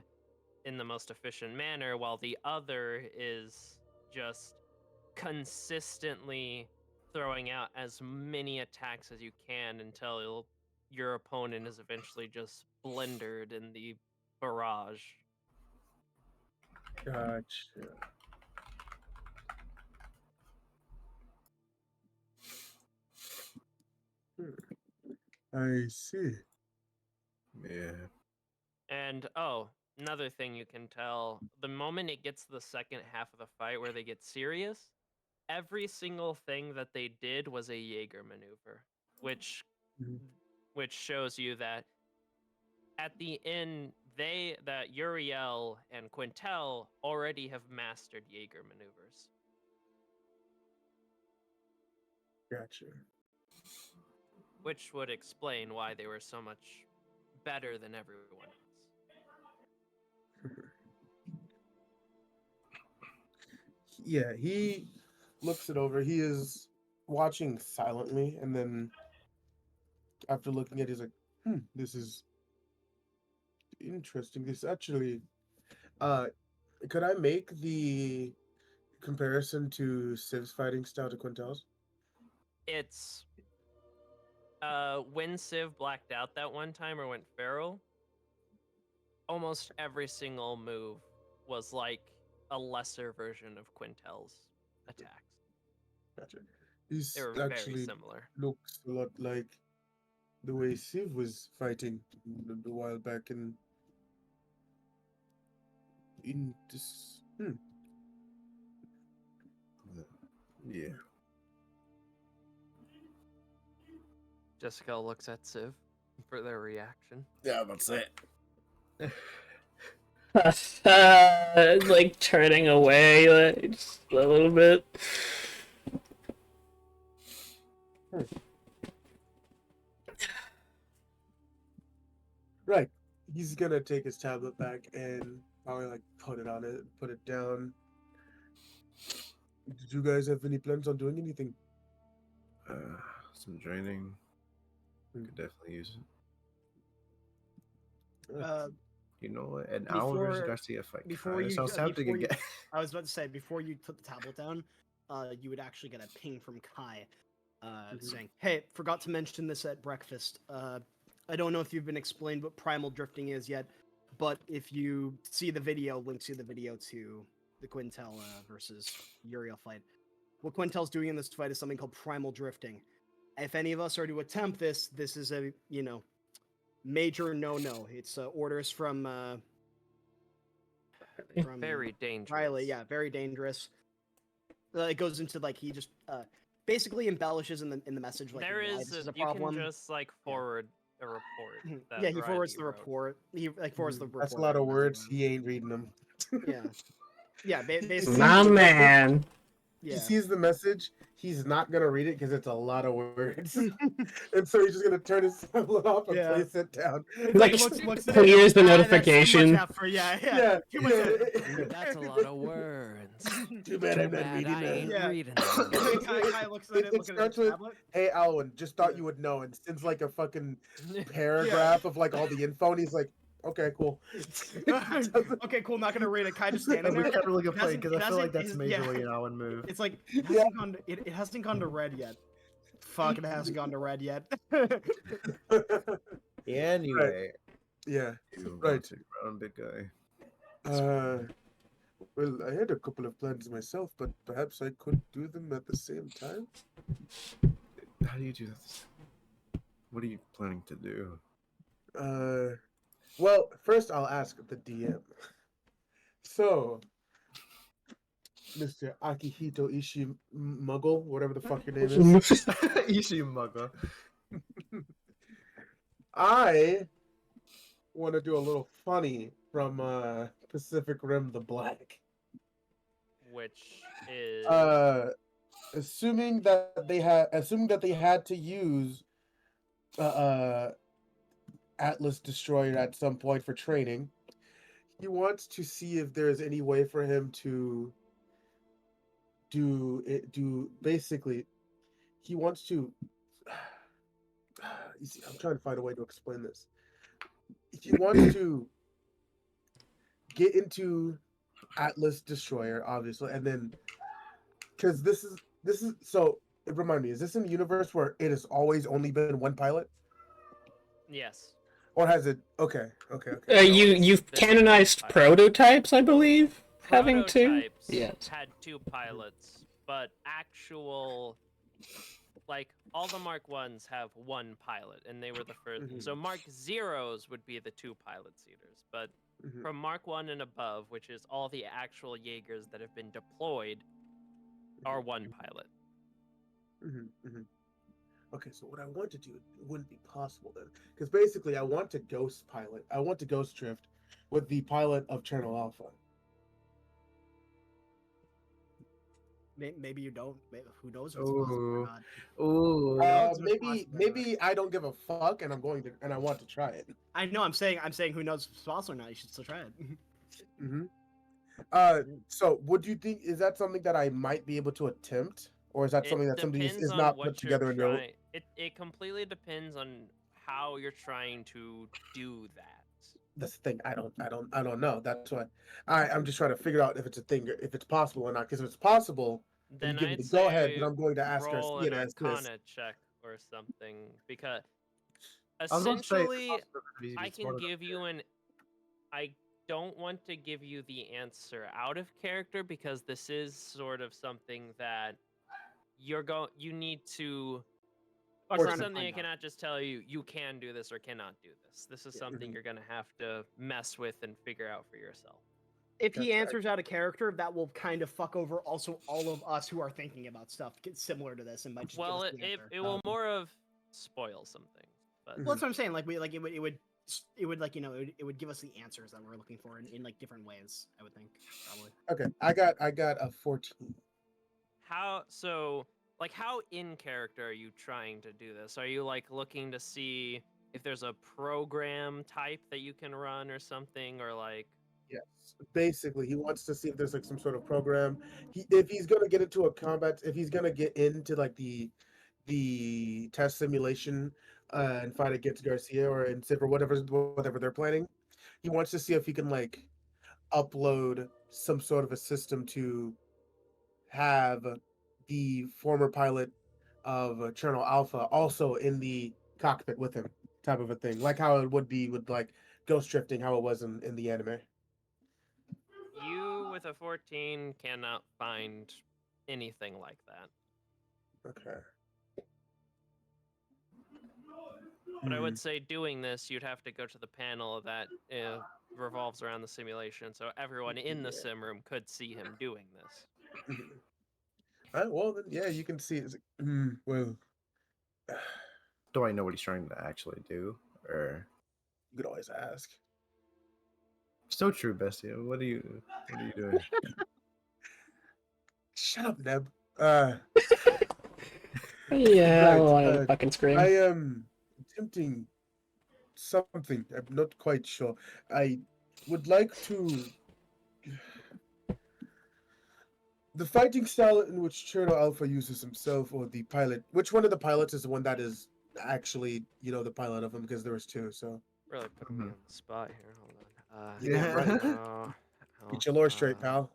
in the most efficient manner, while the other is just consistently throwing out as many attacks as you can until your opponent is eventually just blendered in the barrage. Gotcha. I see. Yeah. And another thing you can tell, the moment it gets to the second half of the fight where they get serious, every single thing that they did was a Jaeger maneuver, which Mhm. shows you that at the end that Uriel and Quintel already have mastered Jaeger maneuvers. Gotcha. Which would explain why they were so much better than everyone else. Yeah, he looks it over. He is watching silently, and then after looking at it, he's like, this is interesting. This actually, uh, could I make the comparison to Civ's fighting style to Quintel's? It's when Civ blacked out that one time or went feral, almost every single move was like a lesser version of Quintel's attacks. Gotcha. This They were very actually similar. looks a lot like the way Civ was fighting a while back in this. Yeah. Jessica looks at Civ for their reaction. Yeah, that's it. Like turning away, like, just a little bit. Right. He's gonna take his tablet back and probably like put it down. Did you guys have any plans on doing anything? Some training. Could definitely use it. You know what? An hour versus before- Garcia fight. before Kinda you sounds d- tempting before you- again. I was about to say, before you put the tablet down, you would actually get a ping from Kai saying, "Hey, forgot to mention this at breakfast. I don't know if you've been explained what primal drifting is yet, but if you see the video, links to the video to the Quintel versus Uriel fight. What Quintel's doing in this fight is something called primal drifting. If any of us are to attempt this, this is a, major no-no. It's orders from Very dangerous. Riley, yeah, very dangerous. It goes into like he just basically embellishes in the message like There why is this is a you problem. can just like forward a report. That Yeah, he forwards Riley the wrote. report. He like forwards the report. That's a lot that of Riley words. wrote. He ain't reading them. Yeah, basically. My man. Yeah. He sees the message. He's not gonna read it because it's a lot of words, and so he's just gonna turn his tablet off and Yeah. place it down. Like, looks at it, clears the "Ah, that's too much notification." effort." Yeah. Yeah, Too much effort. yeah. That's a lot of words. Too bad I'm not Bad reading I that. ain't Yeah. reading And them. then Kai looks at It it, looking at starts his with, tablet. "Hey, Alwyn, just thought Yeah. you would know," and sends like a fucking paragraph of like all the info, and he's like, "Okay, cool." Okay, cool. Not gonna read it. Kai just standing That'd be there. kind of like a It fight because I hasn't- feel like it that's hasn't- yeah. majorly an Allen move. It's like it hasn't gone to red yet. Fuck, it hasn't gone to red yet. Anyway, Yeah. you Right. want to round big guy. Well, I had a couple of plans myself, but perhaps I could do them at the same time. How do you do this? What are you planning to do? Well, first I'll ask the DM. So, Mr. Akihito Muggle, whatever the fuck your name is, Ishimaga. I want to do a little funny from Pacific Rim: The Black. Which is Assuming that they had to use Atlas Destroyer at some point for training, he wants to see if there's any way for him to basically he wants to you see, I'm trying to find a way to explain this. He wants to get into Atlas Destroyer, obviously, and then because this is so remind me, is this in the universe where it has always only been one pilot? yes. Or has it okay. You've canonized pilot. prototypes, I believe, having two. Prototypes Yes. had 2 pilots, but actual like all the Mark 1s have 1 pilot, and they were the first. Mhm. So Mark 0s would be the 2 pilot seaters, but Mhm. from Mark 1 and above, which is all the actual Jaegers that have been deployed, are 1 pilot. Okay, so what I want to do, it wouldn't be possible then, because basically I want to ghost drift with the pilot of Channel Alpha. Maybe you don't. Who knows if it's possible or Ooh. not? Ooh. knows what's possible or not? Maybe I don't give a fuck, and I want to try it. I know. I'm saying who knows if it's possible or not. You should still try it. So would you think, is that something that I might be able to attempt, or is that something that somebody depends is on not what put together in your? It completely depends on how you're trying to do that. That's the thing. I don't know. That's why I'm just trying to figure out if it's a thing, if it's possible or not. Because if it's possible, Then you give me I'd the go ahead, say then I'm going to ask her. roll You an know, ask this. Arcana check or something, because I was about to say, essentially it's I can give you an don't want to give you the answer out of character because this is sort of something that you need to. Fuck This around is and something I find out. cannot just tell you you can do this or cannot do this. This is Yeah. something you're gonna have to mess with and figure out for yourself. If he Gotcha. answers out of character, that will kind of fuck over also all of us who are thinking about stuff similar to this and might just Well, give us it, the it answer. it will more of spoil some things, but Well, that's what I'm saying. Like it would like it would give us the answers that we're looking for in like different ways. I would think probably. Okay, I got a 14. how in character are you trying to do this? Are you like looking to see if there's a program type that you can run or something, or like Yes, basically, he wants to see if there's like some sort of program. If he's gonna get into a combat, if he's gonna get into like the test simulation and fight against Garcia or in Civ or whatever they're planning, he wants to see if he can like upload some sort of a system to have the former pilot of Cherno Alpha also in the cockpit with him, type of a thing, like how it would be with like ghost drifting, how it was in the anime. you with a 14 cannot find anything like that. Okay. But I would say doing this, you'd have to go to the panel that revolves around the simulation, so everyone in the Yeah. sim room could see him doing this. Well, then, yeah, you can see. It's like, well, Do I know what he's trying to actually do? Or you could always ask. so true, Bestia. What are you doing? Shut up, Neb. Yeah, I Right. wanted to fucking scream. I am attempting something. I'm not quite sure. I would like to. The fighting style in which Cherno Alpha uses himself, or the pilot. Which one of the pilots is the one that is actually, the pilot of him? Because there was two. So Really putting me Mhm. on the spot here. Hold on. Yeah, right. Oh, Get your lore straight, pal.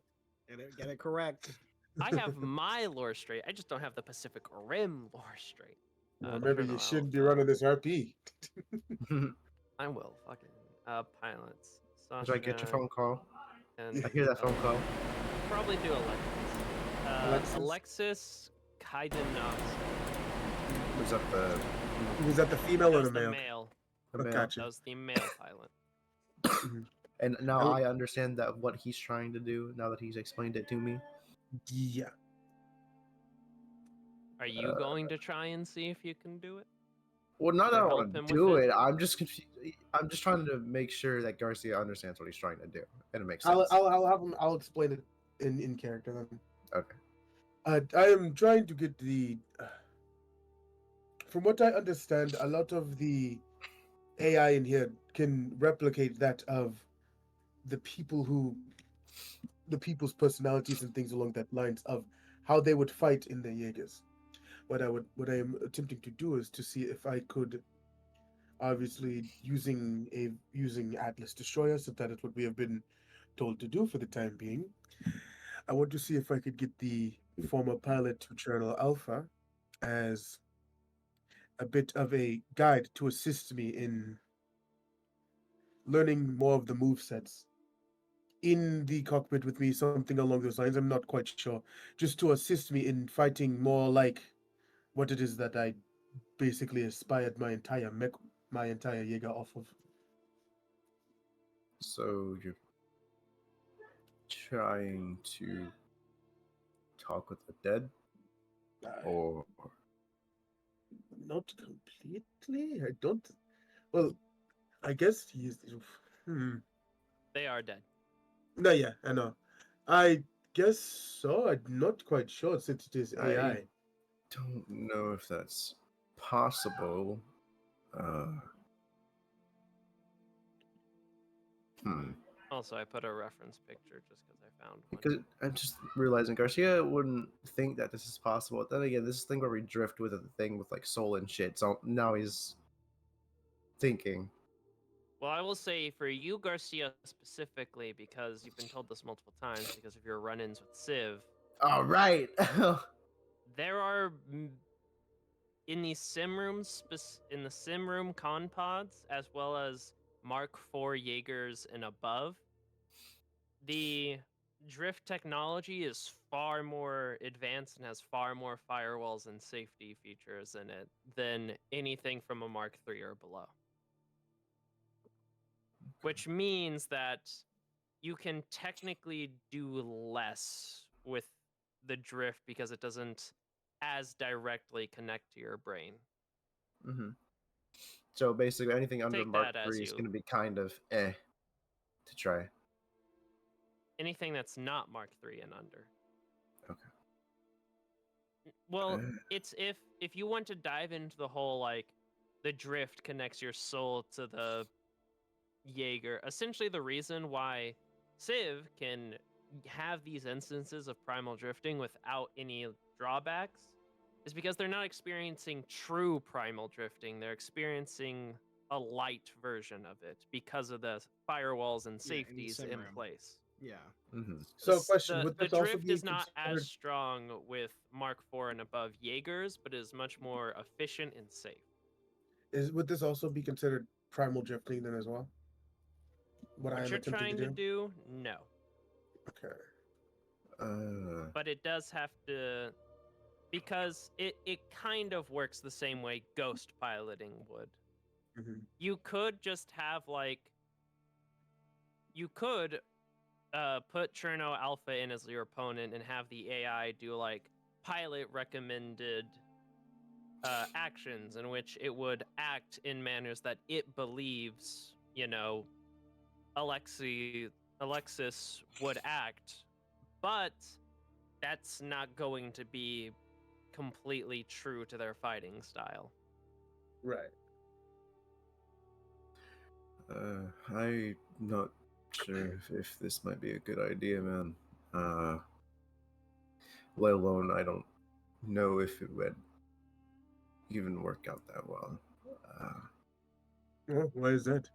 Get it correct. I have my lore straight. I just don't have the Pacific Rim lore straight. Well, maybe you Cherno shouldn't be Alpha. running this RP. I will. Fucking pilots. Do I get your Sasha phone call? and I hear that phone call. probably do Alexis. Alexis Kaidenovs. Was that the Was that the female That or was the the male? male. the male? Gotcha. That was the male pilot. And now Oh. I understand that what he's trying to do. Now that he's explained it to me. Yeah. Are you going to try and see if you can do it? Well, not that Or I help want to him do with it. it? I'm just confused. I'm just trying to make sure that Garcia understands what he's trying to do, and it makes I'll sense. I'll have him. I'll explain it in character then. Okay. I am trying to get the. From what I understand, a lot of the AI in here can replicate that of the people's personalities and things along that lines of how they would fight in the Jaegers. What I am attempting to do is to see if I could, obviously using Atlas Destroyer, so that is what we have been told to do for the time being. I want to see if I could get the former pilot to Journal Alpha as a bit of a guide to assist me in learning more of the move sets in the cockpit with me, something along those lines. I'm not quite sure. Just to assist me in fighting more like what it is that I basically aspired my entire Jaeger off of. So you're trying to talk with the dead, or Not completely. I don't. Well, I guess he's. They are dead. No, yeah, I know. I guess so. I'm not quite sure since it is AI. I don't know if that's possible. Hmm. Also, I put a reference picture just because I found one. Because I'm just realizing Garcia wouldn't think that this is possible. Then again, this is the thing where we drift with the thing with like soul and shit. So now he's thinking. Well, I will say for you, Garcia, specifically, because you've been told this multiple times because of your run-ins with Civ, All right. there are in the sim rooms, in the sim room con pods, as well as Mark IV Jaegers and above, the drift technology is far more advanced and has far more firewalls and safety features in it than anything from a Mark III or below. Which means that you can technically do less with the drift because it doesn't as directly connect to your brain. Hmm. So basically, anything under Take Mark that as III is you. going to be kind of to try. Anything that's not Mark III and under. Okay. Well, Uh, it's if you want to dive into the whole like the drift connects your soul to the Jaeger. Essentially, the reason why Civ can have these instances of primal drifting without any drawbacks is because they're not experiencing true primal drifting. They're experiencing a light version of it because of the firewalls and Yeah, in safeties sim in room. place. Yeah. mhm. So, question: would The this also drift be is not as considered? strong with Mark IV and above Jaegers, but is much more efficient and safe. Would this also be considered primal drifting then as well? What I What am you're attempting to trying to do? do, no. Okay. But it does have to, because it kind of works the same way ghost piloting would. Hmm. You could just have like, you could put Cherno Alpha in as your opponent and have the AI do like pilot recommended actions in which it would act in manners that it believes, Alexis would act, but that's not going to be completely true to their fighting style. Right. I'm not sure if this might be a good idea, man. Let alone I don't know if it would even work out that well. Well, why is that?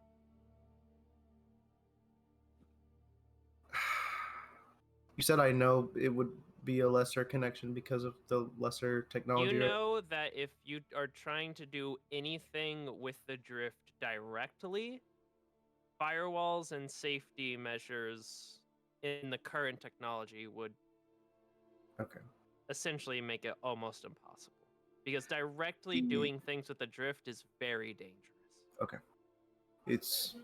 You said I know it would be a lesser connection because of the lesser technology, You right? know that if you are trying to do anything with the drift directly, firewalls and safety measures in the current technology would Okay. essentially make it almost impossible. Because directly The- doing things with the drift is very dangerous. Okay. It's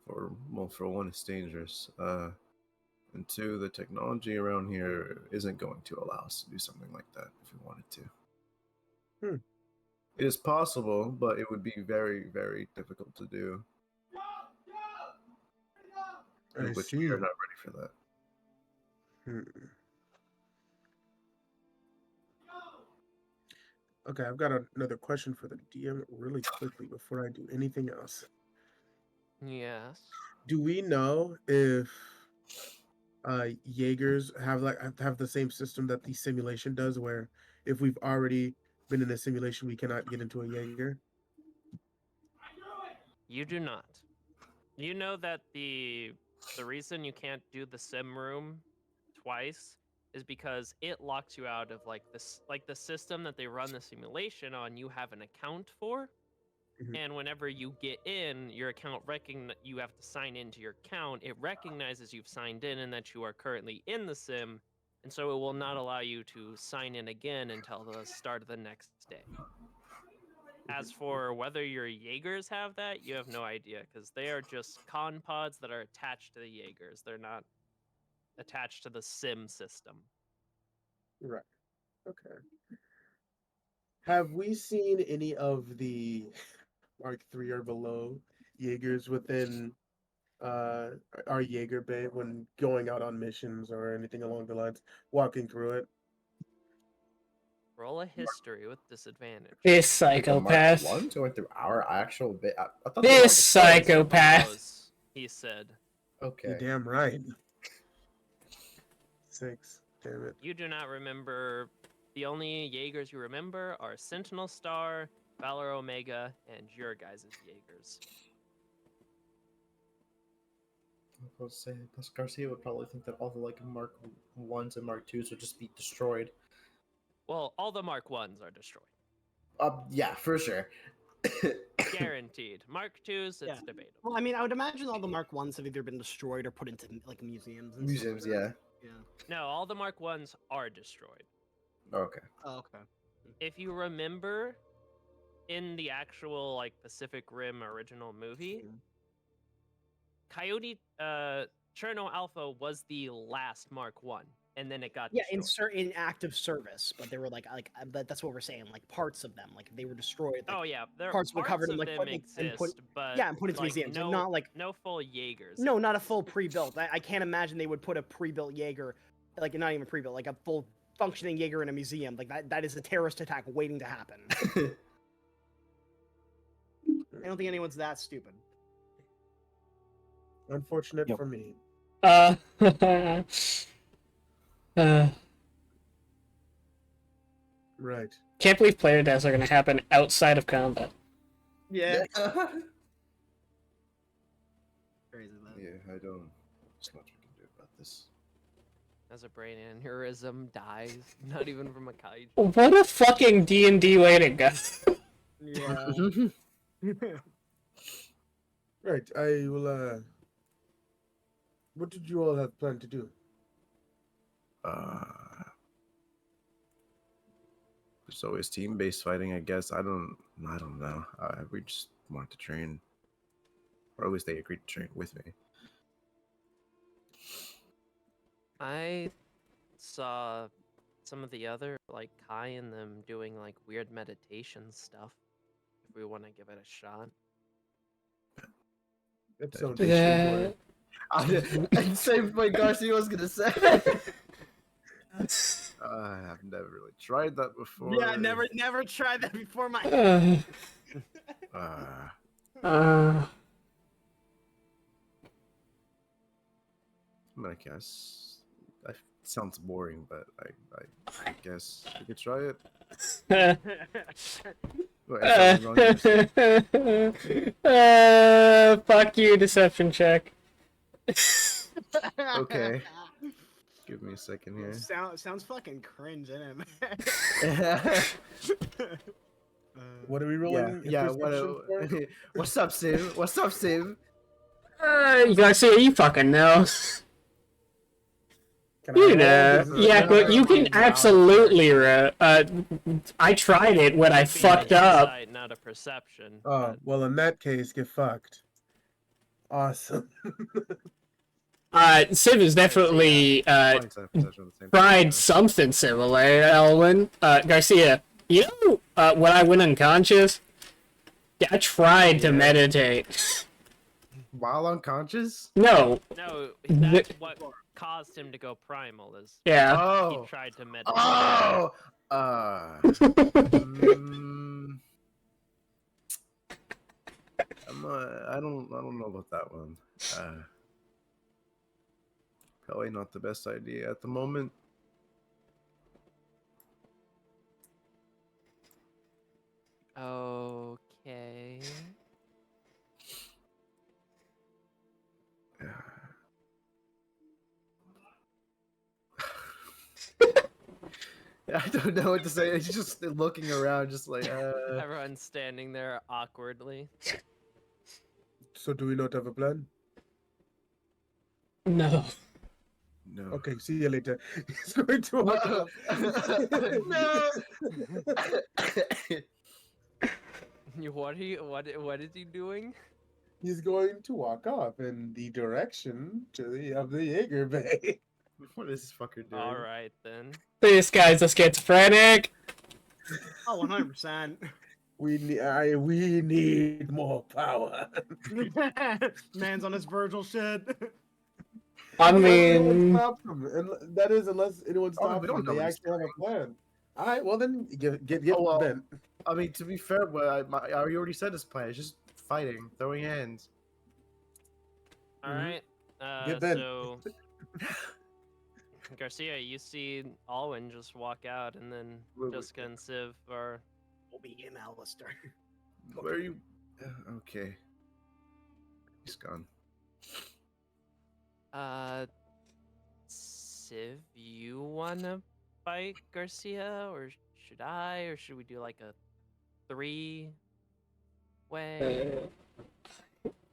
for one, it's dangerous. And two, the technology around here isn't going to allow us to do something like that if we wanted to. Hmm. It is possible, but it would be very, very difficult to do. I Which we see. are not ready for that. Hmm. Okay, I've got another question for the DM really quickly before I do anything else. Yes. Do we know if Jaegers have the same system that the simulation does, where if we've already been in a simulation, we cannot get into a Jaeger? You do not. You know that the reason you can't do the sim room twice is because it locks you out of like this, like the system that they run the simulation on. You have an account for, Mhm. and whenever you get in, your account you have to sign into your account. It recognizes you've signed in and that you are currently in the sim, and so it will not allow you to sign in again until the start of the next day. As for whether your Jaegers have that, you have no idea because they are just con pods that are attached to the Jaegers. They're not attached to the sim system. Right. Okay. Have we seen any of the Mark III or below Jaegers within our Jaeger Bay when going out on missions or anything along the lines, walking through it? Roll a history with disadvantage. This Wait, the Mark psychopath. Ones going through our actual bit. I thought This they were on the psychopath. Belows, he said. Okay. You're damn right. 6. Damn it. You do not remember. The only Jaegers you remember are Sentinel Star, Valor Omega, and your guys' Jaegers. I was saying, plus Garcia would probably think that all the like Mark Ones and Mark Twos would just be destroyed. Well, all the Mark 1s are destroyed. Yeah, for sure. Guaranteed. Mark IIs, it's Yeah. debatable. Well, I mean, I would imagine all the Mark Ones have either been destroyed or put into like museums. And stuff Museums, like that. yeah. Yeah. No, all the Mark I's are destroyed. Okay. Oh, okay. If you remember, in the actual like Pacific Rim original movie, Mhm. Coyote Cherno Alpha was the last Mark One, and then it got Yeah, destroyed. in active service, but they were that's what we're saying. Like parts of them, like they were destroyed. Like, Oh yeah, there parts were covered in, of like, them put- and exist, put- but yeah, and put into like, museums, no, and not like no full Jaegers. no, not a full pre-built. I can't imagine they would put a pre-built Jaeger, like not even pre-built, like a full functioning Jaeger in a museum. Like that is a terrorist attack waiting to happen. I don't think anyone's that stupid. Unfortunate Yep. for me. uh, Right. can't believe player deaths are gonna happen outside of combat. Yeah. Crazy man. Yeah, I don't. There's much we can do about this. As a brain aneurysm dies, not even from a kaiju. What a fucking D&D way to go. Yeah. Right. I will. What did you all have planned to do? There's always team-based fighting, I guess. I don't know. We just wanted to train, or at least they agreed to train with me. I saw some of the other like Kai and them doing like weird meditation stuff. If we want to give it a shot. That sounds Yeah. I saved what Garcia was gonna say. I've never really tried that before. Yeah, never tried that before. My I mean, I guess. It sounds boring, but I guess we could try it. Wait, is that wrong? Fuck you, deception check. Okay. Give me a second here. Sounds fucking cringe, isn't it? What are we rolling? Yeah. perception for? What's up, Sim? What's up, Sim? You gotta see, you fucking know. Can You I roll know. this? Yeah, but you can absolutely, I tried it when I It'd be fucked an up. insight, not a perception. Oh, but well, in that case, get fucked. Awesome. Civ is definitely, Fine side perception at the same time, tried yeah. something similar, Elwin. Garcia, you know, when I went unconscious, yeah, I tried to Yeah. meditate. While unconscious? No, no, that's what caused him to go primal. Is yeah. he Oh. tried to meditate. Oh. I don't know about that one. Probably not the best idea at the moment. Okay. I don't know what to say. He's just looking around, just like, Everyone's standing there awkwardly. So, do we not have a plan? No. No. Okay, see you later. He's going to walk No. off. No. What is he doing? He's going to walk off in the direction of the Jaeger Bay. What is this fucker doing? All right then. This guy's a schizophrenic. Oh, 100%. We need more power. Man's on his Virgil shit. I Unless anyone mean, stops them. And that is, unless anyone Oh, stops we don't them, know they he's actually have a plan. All right, well then, get Oh, well. bent. I mean, to be fair, but I already said his plan. It's just fighting, throwing hands. All right. Get bent. So Garcia, you see Alwyn just walk out, and then Wait. Jessica and Civ are. We'll be him, Alistair. Where are you? Okay. He's gone. Civ, you wanna fight Garcia, or should I, or should we do like a 3 Way.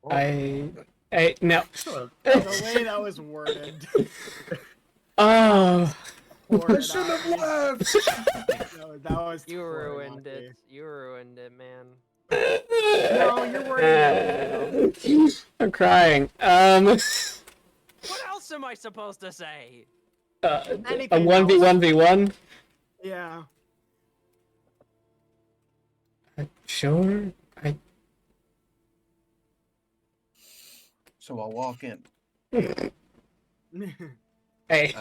I no. The way that was worded. Oh. Poured Shouldn't out. have left. No, that was You poured ruined out, it. You ruined it, man. No, you're worried. I'm crying. What else am I supposed to say? A Anything 1v1v1? Yeah. Sure. So I'll walk in. Hey.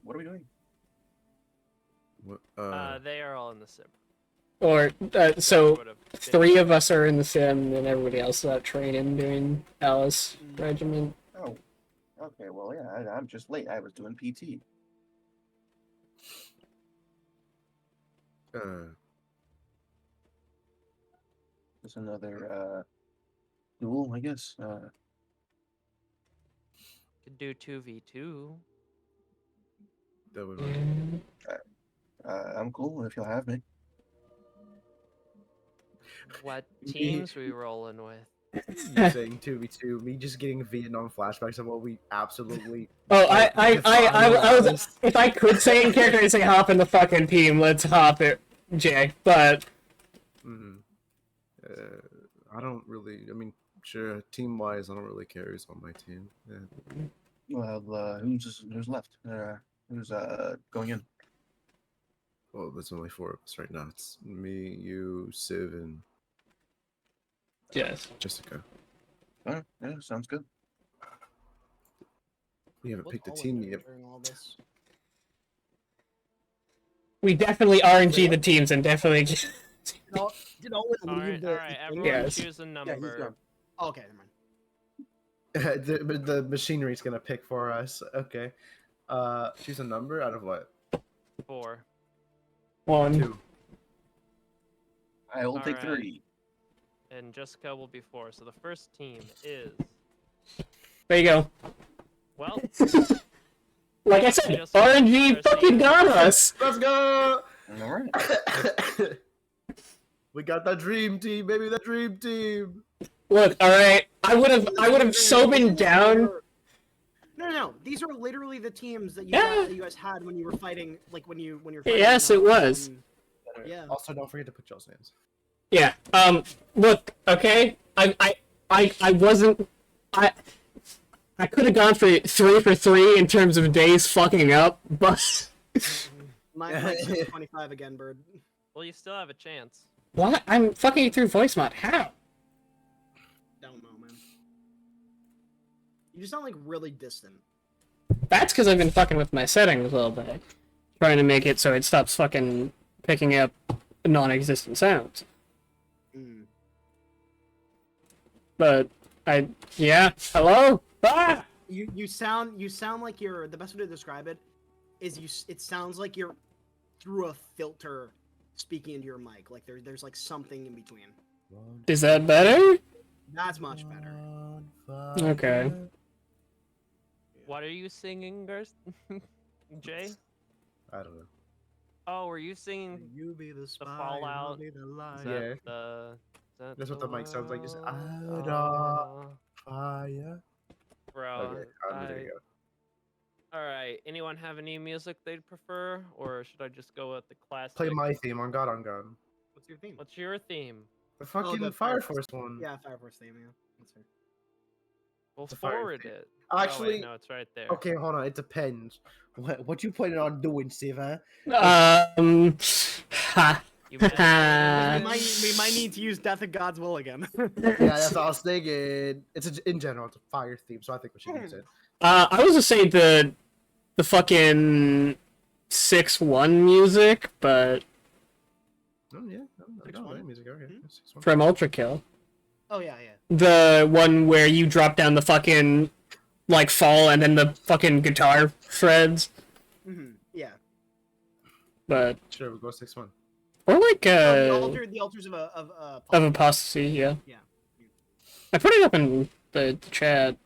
What are we doing? What, They are all in the sim. Or, so, Would've been 3 of us are in the sim, and everybody else is out training doing Alice Regiment. Oh, okay. Well, yeah, I'm just late. I was doing PT. Just another duel, I guess. Could do 2v2. that would work. I'm cool if you'll have me. What teams we rolling with? You saying 2v2, me just getting Vietnam flashbacks of what we absolutely. Oh, I was, if I could say in character, I'd say hop in the fucking team, let's hop it, Jay, but... I don't really. I mean, sure, team-wise, I don't really care who's on my team. Yeah. Well, who's left? Who's going in? Well, there's only 4 of us right now. It's me, you, Civ, and Yes. Jessica. Oh, yeah, sounds good. We haven't picked a team yet. During all this. We definitely RNG the teams and definitely... Did Owen Alright, leave the everyone Yes. choose a Yeah, he's number. gone. Okay, never mind. the machinery's gonna pick for us. Okay. Choose a number out of what? 4. 1. 2. I will take Alright. 3. And Jessica will be 4. So the first team is... There you go. Well, Like I said, Just- RNG just fucking saying. got us! Let's go! All right. We got the dream team, baby, the dream team. Look, alright, I would've so been down... No. These are literally the teams that Yeah. you guys had when you were fighting, like when you're fighting. Yes, it was. Yeah. Also, don't forget to put y'all's names. Yeah, look, okay? I wasn't... I could have gone for 3 for 3 in terms of days fucking up, but... Mine's 25 again, Bird. well, you still have a chance. What? I'm fucking through voice mod. How? Don't know, man. You just sound like really distant. That's because I've been fucking with my settings a little bit. Trying to make it so it stops fucking picking up non-existent sounds. But, yeah, hello? Ah! You sound like you're, the best way to describe it is it sounds like you're through a filter speaking into your mic. Like there's like something in between. Is that better? That's much better. Okay. What are you singing, Jay? I don't know. Oh, were you singing You be the spy, Fallout. I'll be the light. is that Yeah. That's what the mic sounds like, just, Fire. Bro, Okay, there you go. Alright, anyone have any music they'd prefer? Or should I just go with the classic? Play my theme on God on God. What's your theme? What's your theme? The fucking the Fire Fire Force one. Yeah, Fire Force theme. Yeah. That's fair. We'll The fire forward theme. it. Actually- oh, wait, no, it's right there. Okay, hold on. It depends. What you planning on doing, Steve? Huh? Ha. You We better- might need to use Death of God's Will again. Yeah, that's all I was thinking. In general, it's a fire theme, so I think we should use it. I was gonna say the fucking 6-1 music, but Oh yeah, I got 6-1? that music. Okay, Mhm. 6-1. from Ultra Kill. Oh yeah. The one where you drop down the fucking, like, fall and then the fucking guitar shreds. Yeah. But, Sure, we'll go 6-1. or like, The altars of of apostasy, yeah. Yeah. I put it up in the chat.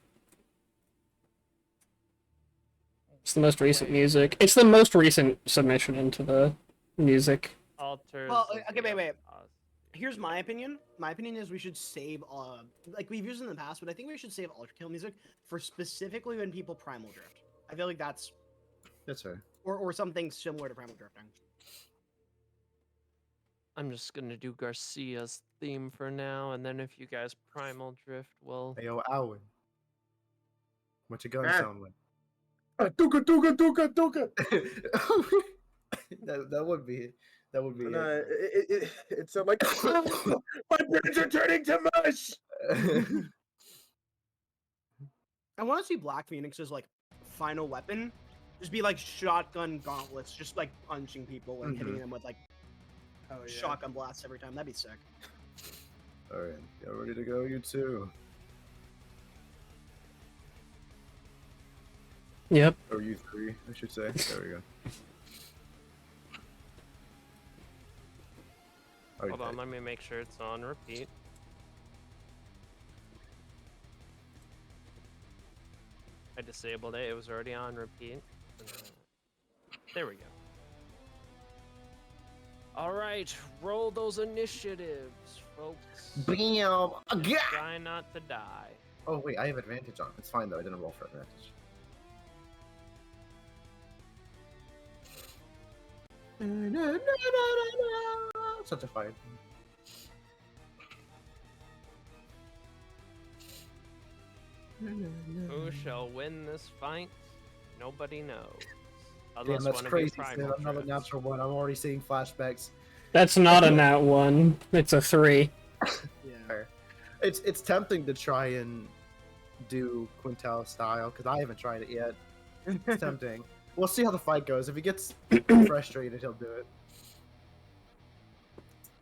It's the most recent music. It's the most recent submission into the music. Altars Well, of okay, the wait. Apostasy. Here's my opinion. My opinion is we should save, like we've used in the past, but I think we should save Ultra Kill music for specifically when people primal drift. I feel like that's fair. or something similar to primal drifting. I'm just gonna do Garcia's theme for now, and then if you guys primal drift, well, Hey, yo, Alwyn. What your gun Ah. sound like? Tuka, tuka, tuka, tuka. that would be it. That would be And, it. it's like my brains are turning to mush. I want to see Black Phoenix's like final weapon just be like shotgun gauntlets, just like punching people and hitting them with like shotgun blasts every time. That'd be sick. All right, get ready to go, you two. Yep. Or you three, I should say. There we go. hold on, let me make sure it's on repeat. I disabled it, it was already on repeat. There we go. Alright, roll those initiatives, folks. Bam! Try not to die. Oh wait, I have advantage on it. It's fine though. I didn't roll for advantage. Such a fight. Who shall win this fight? Nobody knows. Damn, Unless that's one of crazy. you Sam. primal Another drifts. natural one. I'm already seeing flashbacks. That's not a nat 1. It's a 3. Yeah. It's tempting to try and do Quintel style because I haven't tried it yet. It's tempting. We'll see how the fight goes. If he gets frustrated, he'll do it.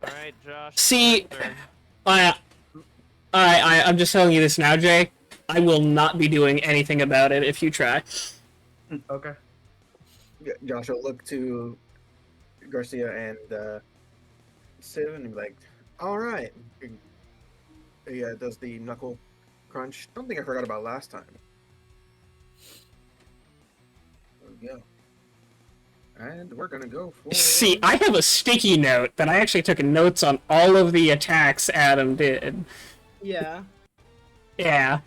Alright, Josh. See, your turn. I'm just telling you this now, Jay. I will not be doing anything about it if you try. Okay. Yeah, Josh will look to Garcia and Civ and be like, all right. He does the knuckle crunch. Something I forgot about last time. There we go. And we're gonna go for... See, I have a sticky note that I actually took notes on all of the attacks Adam did. Yeah. Yeah.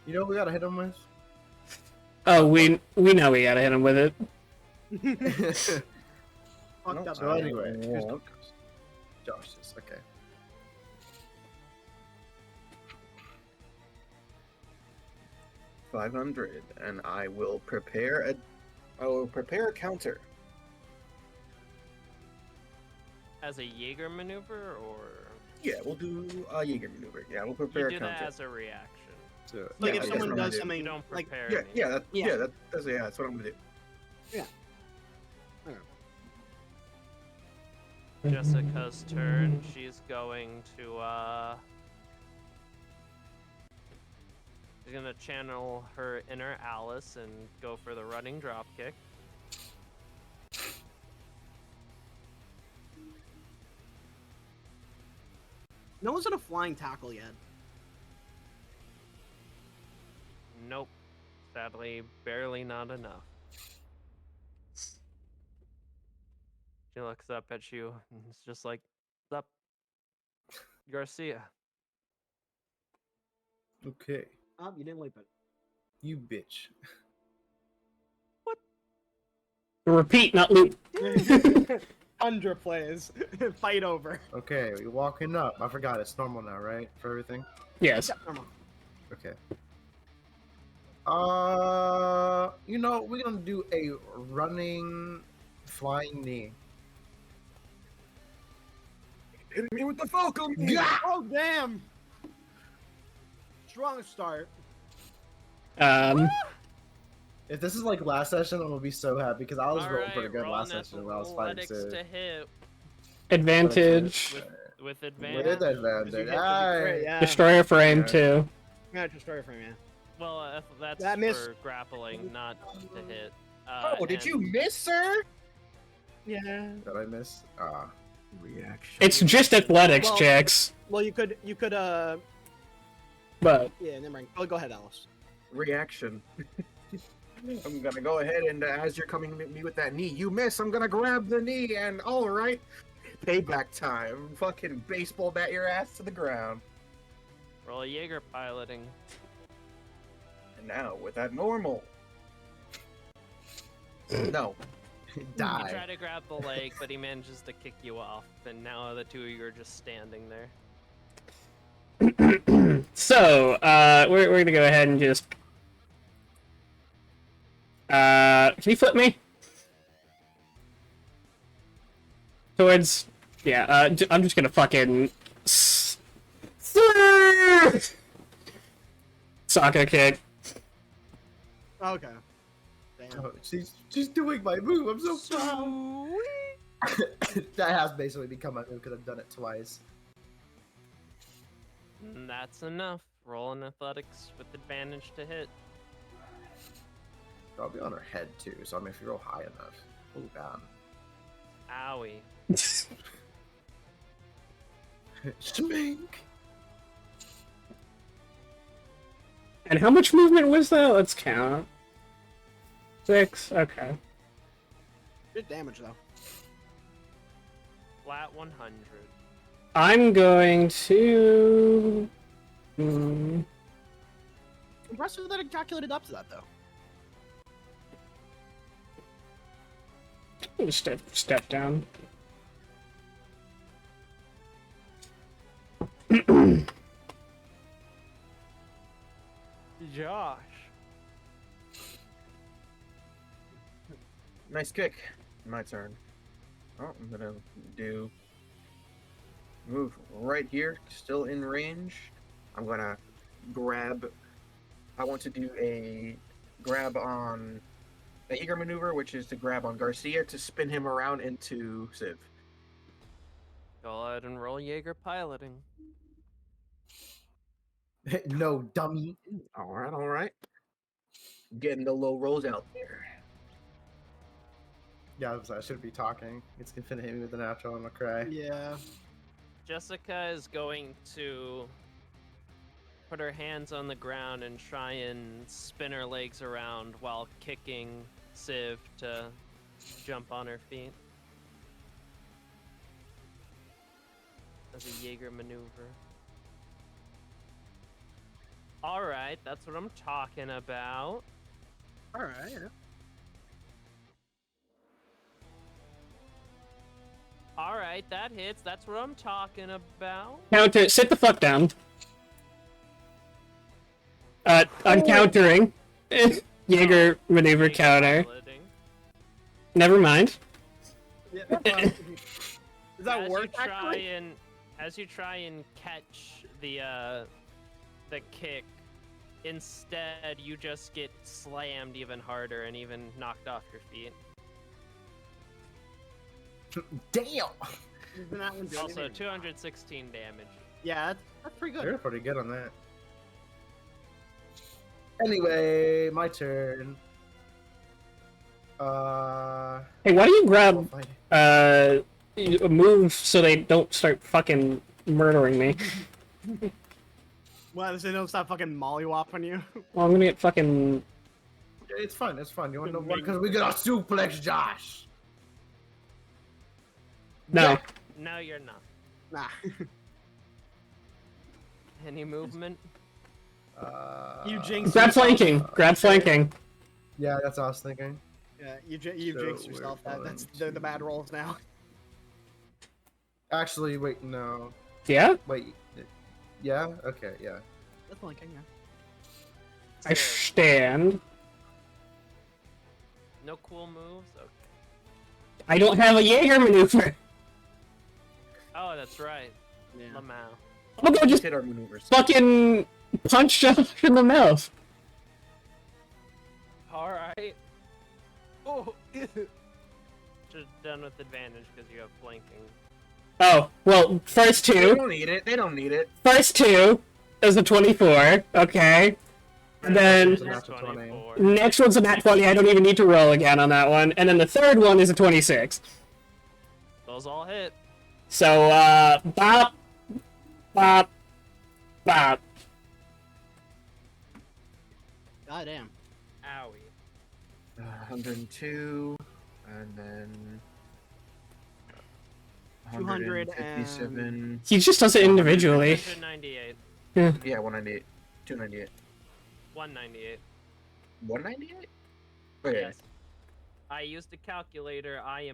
You know what we gotta hit him with? Oh, we know we gotta hit him with it. Fucked up. So anyway, here's Walk. Josh's. Okay. $500, and I will prepare a counter. As a Jaeger maneuver, or Yeah, we'll do a Jaeger maneuver. Yeah, we'll you prepare a do that counter. as a reaction? So, Like Yeah, if I someone guess does you something You don't like prepare. Yeah, any. yeah, that's Yeah. that's what I'm gonna do. Jessica's turn. She's going to she's gonna channel her inner Alice and go for the running drop kick. No one's in a flying tackle yet. Nope. Sadly, barely not enough. She looks up at you and it's just like, "What's up, Garcia?" okay, Oh, you didn't leap you bitch. Repeat, not loop. it. 100 plays. Fight over. Okay, we walking up. I forgot it's normal now, right? For everything? Yes. Yeah, normal. Okay. You know, we're gonna do a running flying knee. Hit me with the Falcon! Oh, damn! Strong start. If this is like last session, I'm gonna be so happy because I was rolling pretty Alright, good roll last an session when I was fighting athletics Sid. to hit Advantage. with With advantage. advantage. Great, Alright. yeah. Destroyer frame Yeah. too. Yeah, destroyer frame, yeah. Well, that's That missed. for grappling, not to hit. Oh, did you and- miss, sir? Yeah. Did I miss? Reaction. It's just athletics Well- checks, Well, you could, but yeah, never mind. Oh, go ahead, Alice. Reaction. I'm gonna go ahead and as you're coming at me with that knee, you miss. I'm gonna grab the knee and all right, payback time. Fucking baseball bat your ass to the ground. Roll Jaeger piloting. And now with that normal. No. You Die. try to grab the leg, but he manages to kick you off, and now the two of you are just standing there. So, we're gonna go ahead and just... can you flip me? Towards... Yeah, I'm just gonna fucking... Soccer kick. Okay. Damn. Oh, she's doing my move. I'm so proud. That has basically become my move because I've done it twice. That's enough. Roll an athletics with advantage to hit. Probably on her head too, so I mean, if you roll high enough. Oh god. Owie. Schmink! And how much movement was that? Let's count. 6. Okay. Good damage though. Flat 100. I'm going to... Impressive that it calculated up to that though. Just step down. Josh. Nice kick. My turn. Oh, I'm gonna do move right here, still in range. I'm gonna grab. I want to do a grab on a Jaeger maneuver, which is to grab on Garcia to spin him around into Civ. Go ahead and roll Jaeger piloting. No, dummy. All right, all right. Getting the low rolls out there. Yeah, I shouldn't be talking. It's gonna hit me with the natural. I'm gonna cry. Yeah. Jessica is going to put her hands on the ground and try and spin her legs around while kicking Civ to jump on her feet. As a Jaeger maneuver. Alright, that's what I'm talking about. All right. Yeah. Alright, that hits. That's what I'm talking about. Counter. Sit the fuck down. I'm countering. Jaeger maneuver Jaeger counter. piloting. Never mind. Yeah. That's fine. Does that As work? you try Actually? and as you try and catch the kick, instead you just get slammed even harder and even knocked off your feet. Damn. You've been out and doing Also, anything. 216 damage. Yeah, that's pretty good. You're pretty good on that. Anyway, my turn. Hey, why do you grab fight. a move so they don't start fucking murdering me? Well, they don't stop fucking mollywopping you. Well, I'm gonna get fucking... It's fun. It's fun. You want to know Good what? meme. Because we got a suplex, Josh. No. No, you're not. Nah. Any movement? You jinxed Grab yourself. flanking. Grab flanking. Yeah, that's what I was thinking. Yeah, you So jinxed we're yourself. That's going the bad rolls now. Actually, wait, no. Yeah? Wait. Yeah? Okay, yeah. That's flanking, yeah. I stand. No cool moves? Okay. I don't have a Jaeger maneuver. Oh, that's right. Yeah. Lamau. I'm gonna go just Hit our maneuvers. fucking punch Josh in the mouth. Alright. Oh, just done with advantage because you have flanking. Oh, well, first They two. don't need it. They don't need it. First two is a 24. Okay. And then It's a natural 20. 24. next one's a nat 20. I don't even need to roll again on that one. And then the third one is a 26. Those all hit. So, bop, bop, bop. God damn. Owie. 102, and then 157. He just does it individually. 198. Yeah, 198. 298. 198. 198? Okay. Yes. I used a calculator. I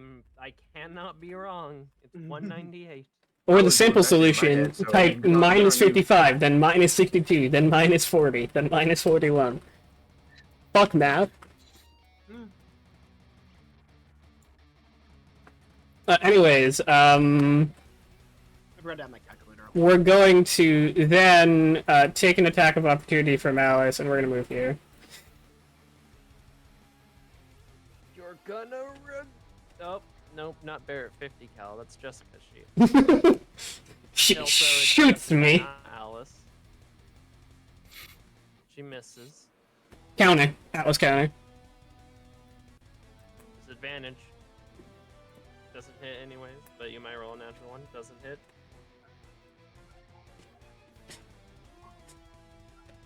cannot be wrong. It's 198. Or I the was doing simple that in my solution, head, so type good on minus you. 55, then minus 62, then minus 40, then minus 41. Fuck math. Anyways, I read out my calculator. we're going to then take an attack of opportunity from Alice, and we're gonna move here. You're gonna run. Oh, nope, not Barrett 50 cal. That's Jessica. She Also, it's shoots Jessica, me. not Alice. She misses. Counter. Atlas counter. Disadvantage. Doesn't hit anyways, but you might roll a natural one. Doesn't hit.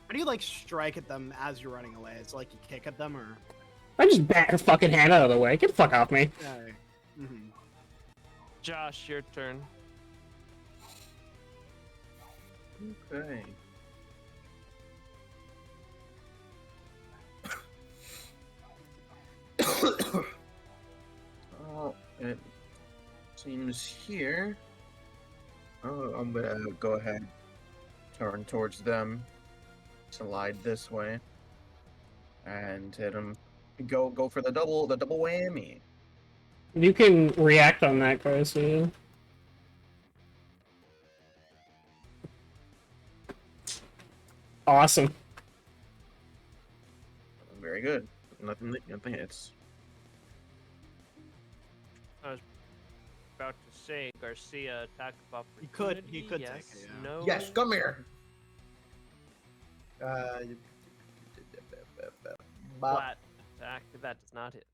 How do you like strike at them as you're running away? Is it like you kick at them or? I just bat her fucking hand out of the way. Get the fuck off me. Josh, your turn. Okay. It seems here. Oh, I'm gonna go ahead, turn towards them, slide this way, and hit them. Go for the double whammy. You can react on that, Garcia. Awesome. Very good. Nothing hits. I was about to say Garcia attack of He opportunity. could yes, take it, yeah. no. Yes, come here. Flat attack. That does not hit.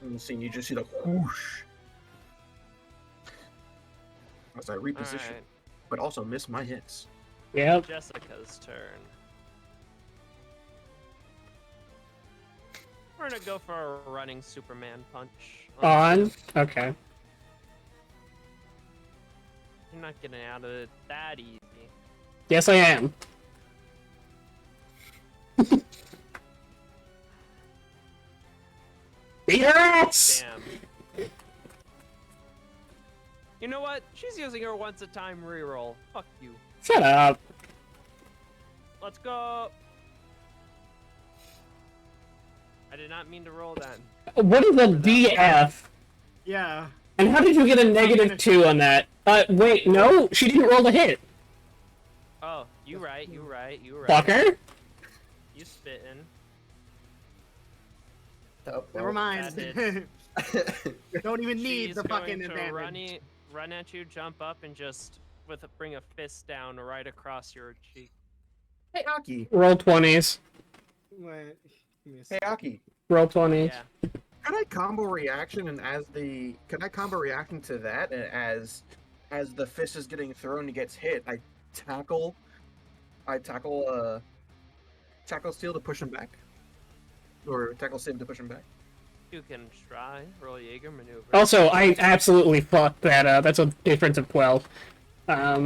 And see, you just see the whoosh as I reposition, Alright, but also miss my hits. Yep. Jessica's turn. We're gonna go for a running Superman punch. On. Okay. You're not getting out of it that easy. Yes, I am. Beat her ass! Damn. You know what? She's using her once a time reroll. Fuck you. Shut up. Let's go. I did not mean to roll then. What is a DF? Yeah. And how did you get a -2 on that? Wait, no, she didn't roll the hit. Oh, you right. Fucker. You spittin'. Never mind. That hits. Don't even need She's the fucking going to advantage. run at you, jump up, and just bring a fist down right across your cheek. Hey, Aki. Roll 20s. Wait, give me a Hey, Aki. Roll 20s. Yeah. Can I combo reaction and can I combo reaction to that and as the fist is getting thrown and gets hit, I tackle Steel to push him back, or tackle Sim to push him back. You can try. Roll Jaeger maneuver. Also, I absolutely fucked that up. That's a difference of 12. Yeah.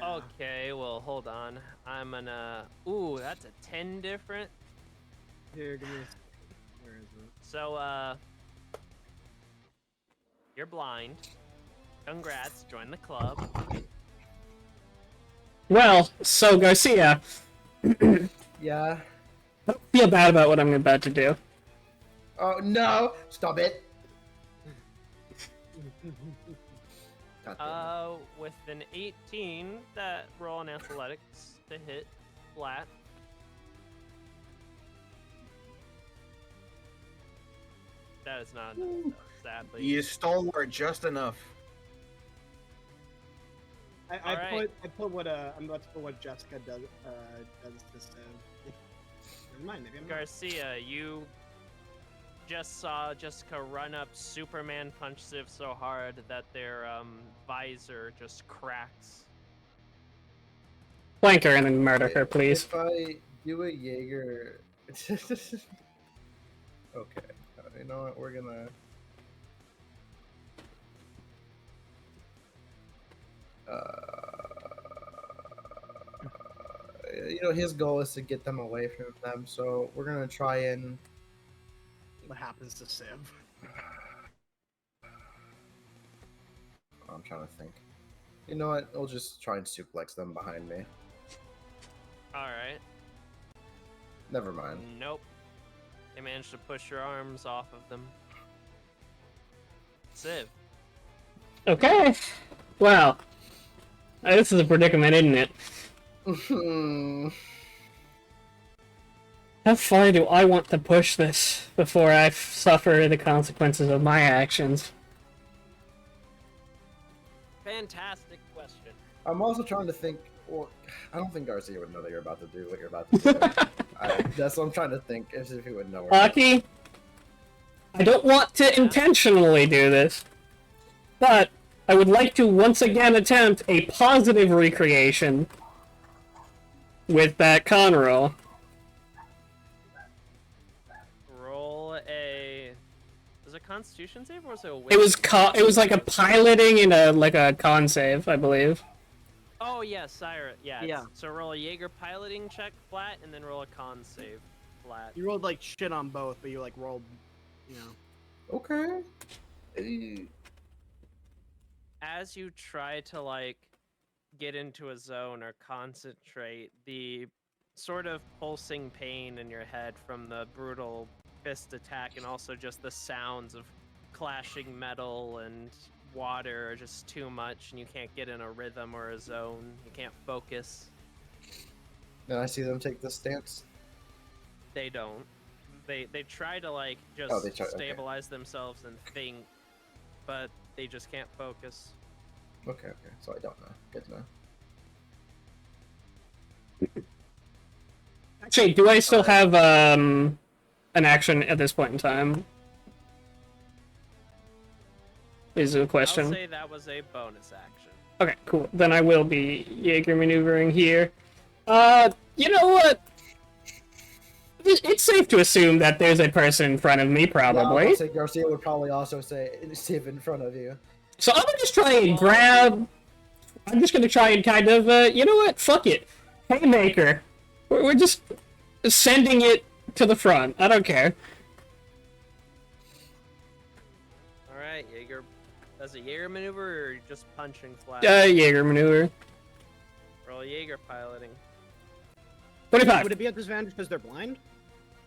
Okay, well, hold on. I'm gonna... Ooh, that's a 10 different. Here, give me where is it? So, you're blind. Congrats, join the club. Well, so Garcia, Yeah. don't feel bad about what I'm about to do. Oh no! Stop it. God damn it. With an 18, that roll in athletics to hit flat. That is not enough, sadly. You stalwart just enough. I Alright. put what I'm about to put what Jessica does this never mind, maybe I'm not. Garcia, you just saw Jessica run up Superman punch Civ so hard that their visor just cracks. Flank her and then murder her, please. If I do a Jaeger. Okay. You know what? We're gonna. His goal is to get them away from them, so we're gonna try and. What happens to Civ? I'm trying to think. You know what? We'll just try and suplex them behind me. All right. Never mind. Nope. They managed to push your arms off of them. Civ. Okay. Well, this is a predicament, isn't it? How far do I want to push this before I suffer the consequences of my actions? Fantastic question. I'm also trying to think. Well, I don't think Garcia would know that you're about to do what you're about to do. That's what I'm trying to think, as if he would know. Aki, I don't want to intentionally do this, but I would like to once again attempt a positive recreation with that con roll. Roll a. Was it a Constitution save or was it a? It was like a piloting and a con save, I believe. Oh yeah, Syra. Yeah. Yeah. So roll a Jaeger piloting check flat, and then roll a con save flat. You rolled like shit on both, but you like rolled, you know. Okay. As you try to like get into a zone or concentrate, the sort of pulsing pain in your head from the brutal fist attack and also just the sounds of clashing metal and water are just too much, and you can't get in a rhythm or a zone. You can't focus. Then I see them take this stance. They don't. They try to like just Okay. stabilize themselves and think, but they just can't focus. Okay. So I don't know. Good to know. Actually, do I still have an action at this point in time? Is the question. I'll say that was a bonus action. Okay, cool. Then I will be Jaeger maneuvering here. You know what? It's safe to assume that there's a person in front of me, probably. Yeah, I was gonna say Garcia would probably also say Civ in front of you. So I'm gonna just try and grab. I'm just gonna try and kind of, you know what? Fuck it. Haymaker. We're just sending it to the front. I don't care. Alright, Jaeger. Does a Jaeger maneuver or are you just punching flat? Jaeger maneuver. Roll Jaeger piloting. 25. Would it be at disadvantage because they're blind?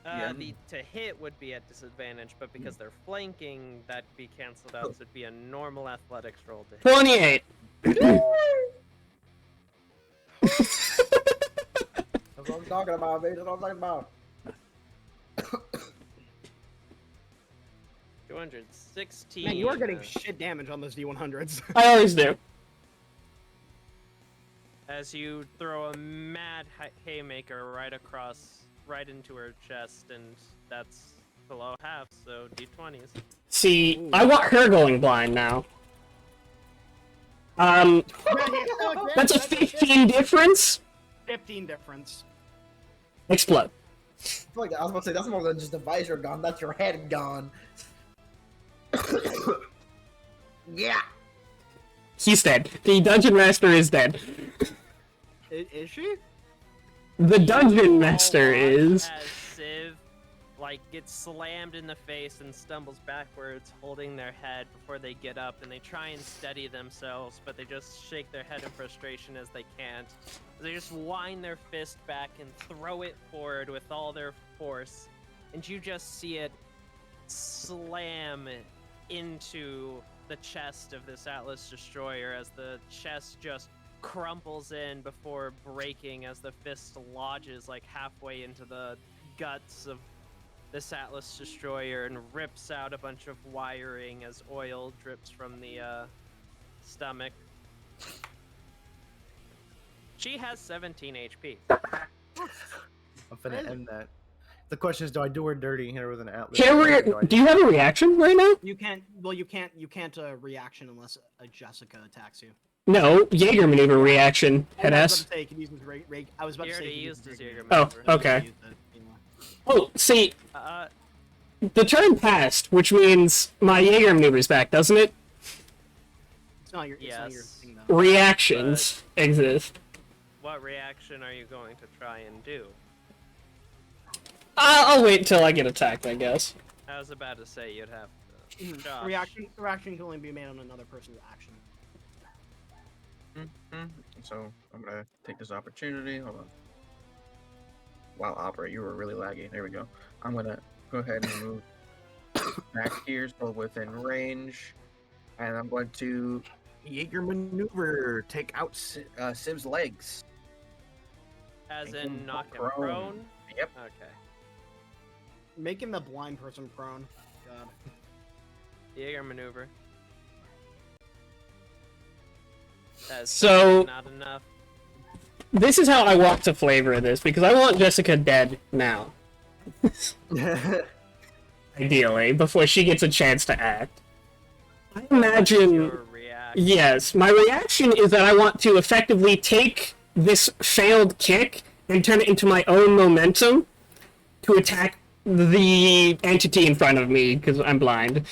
The to hit would be at disadvantage, but because they're flanking, that'd be canceled out, so it'd be a normal athletics roll to hit. 28. That's what I'm talking about, baby. That's what I'm talking about. 216. Man, you are getting shit damage on those D100s. I always do. As you throw a mad haymaker right into her chest, and that's below half, so D20s. See, I want her going blind now. That's a 15 difference. 15 difference. Explode. I was about to say, that's more than just the visor gone, that's your head gone. Yeah! He's dead. The Dungeon Master is dead. Is she? The Dungeon Master is. As Civ, gets slammed in the face and stumbles backwards, holding their head before they get up, and they try and steady themselves, but they just shake their head in frustration as they can't. They just wind their fist back and throw it forward with all their force, and you just see it slam into the chest of this Atlas Destroyer as the chest just crumples in before breaking as the fist lodges halfway into the guts of this Atlas Destroyer and rips out a bunch of wiring as oil drips from the stomach. She has 17 HP. I'm finna end that. The question is, do I do her dirty here with an Atlas? Do you have a reaction right now? You can't. Well, you can't reaction unless a Jessica attacks you. No, Jaeger maneuver reaction. Head I was ass. about to say, can use his I was about He to say. already he can used his Jaeger Jaeger Oh, maneuver. okay. Oh, see, the turn passed, which means my Jaeger maneuver's back, doesn't it? It's not your Yes. thing though. Reactions exist. What reaction are you going to try and do? I'll wait till I get attacked, I guess. I was about to say you'd have to. Josh. Reaction can only be made on another person's action. So I'm gonna take this opportunity. Hold on. Wow, Opera, you were really laggy. There we go. I'm gonna go ahead and move back here, so within range, and I'm going to Jaeger maneuver, take out Siv's legs. As Make him in knock him prone. prone? Yep. Okay. Making the blind person prone. God. Jaeger maneuver. That's So- not enough. This is how I want to flavor this, because I want Jessica dead now. Ideally, before she gets a chance to act. I imagine... Your reaction. Yes, my reaction is that I want to effectively take this failed kick and turn it into my own momentum to attack the entity in front of me, because I'm blind.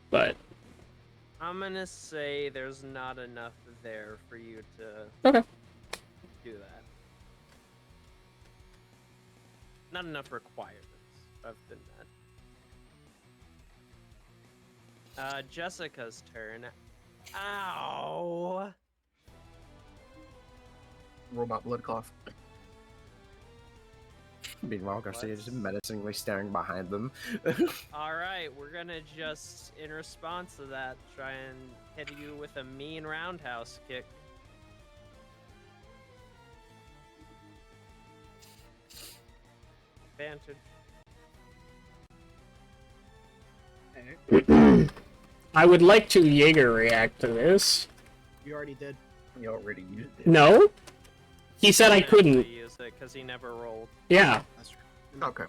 But, I'm gonna say there's not enough there for you to okay. do that. Not enough requirements other than that. Jessica's turn. Ow! Robot blood cloth. Meanwhile, Garcia just menacingly staring behind them. Alright, we're gonna just, in response to that, try and hit you with a mean roundhouse kick. Advantage. I would like to Jaeger react to this. You already did. You already used it. No? He said I He couldn't. use it because he never rolled. Yeah. That's true. Okay.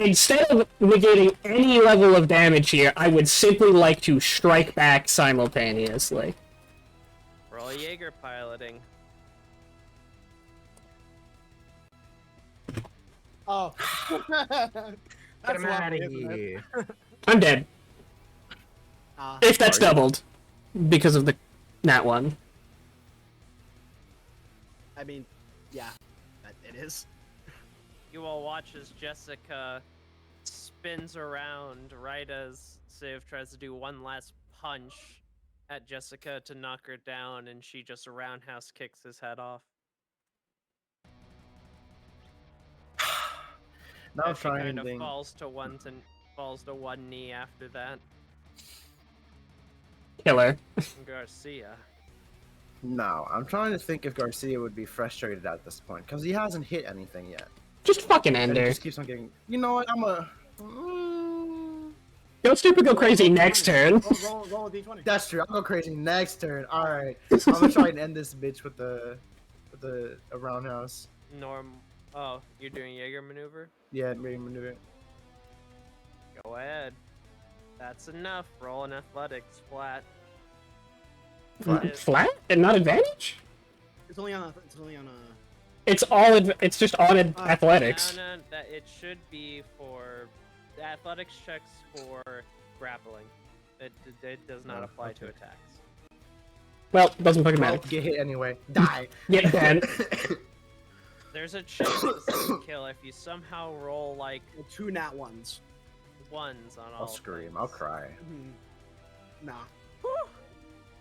Instead of negating any level of damage here, I would simply like to strike back simultaneously. Roll Jaeger piloting. Oh. Get That's him out of lovely, isn't it? here. I'm dead. If that's Are you? doubled. Because of the nat one. I mean, yeah, it is. You will watch as Jessica spins around right as Civ tries to do one last punch at Jessica to knock her down, and she just roundhouse kicks his head off. Now I'm As she kind of trying to falls to one knee after that. Killer. Garcia. No, I'm trying to think if Garcia would be frustrated at this point, because he hasn't hit anything yet. Just fucking end And he her. just keeps on getting... You know what, I'm a... Go stupid, go crazy next turn. Roll a d20. That's true, I'll go crazy next turn. Alright, I'm gonna try and end this bitch with the a roundhouse. Oh, you're doing Jaeger maneuver? Yeah, maybe maneuver. Go ahead. That's enough. Roll an athletics flat. Flat and not advantage? It's only on a. It's just on athletics. No, it should be for the athletics checks for grappling. It does not Oh, apply to okay. attacks. Well, doesn't fucking Well, matter. get hit anyway. Die. Get banned. There's a chance this doesn't kill if you somehow roll like 2 nat ones. ones on all. I'll scream, I'll things. cry. Nah. Whew.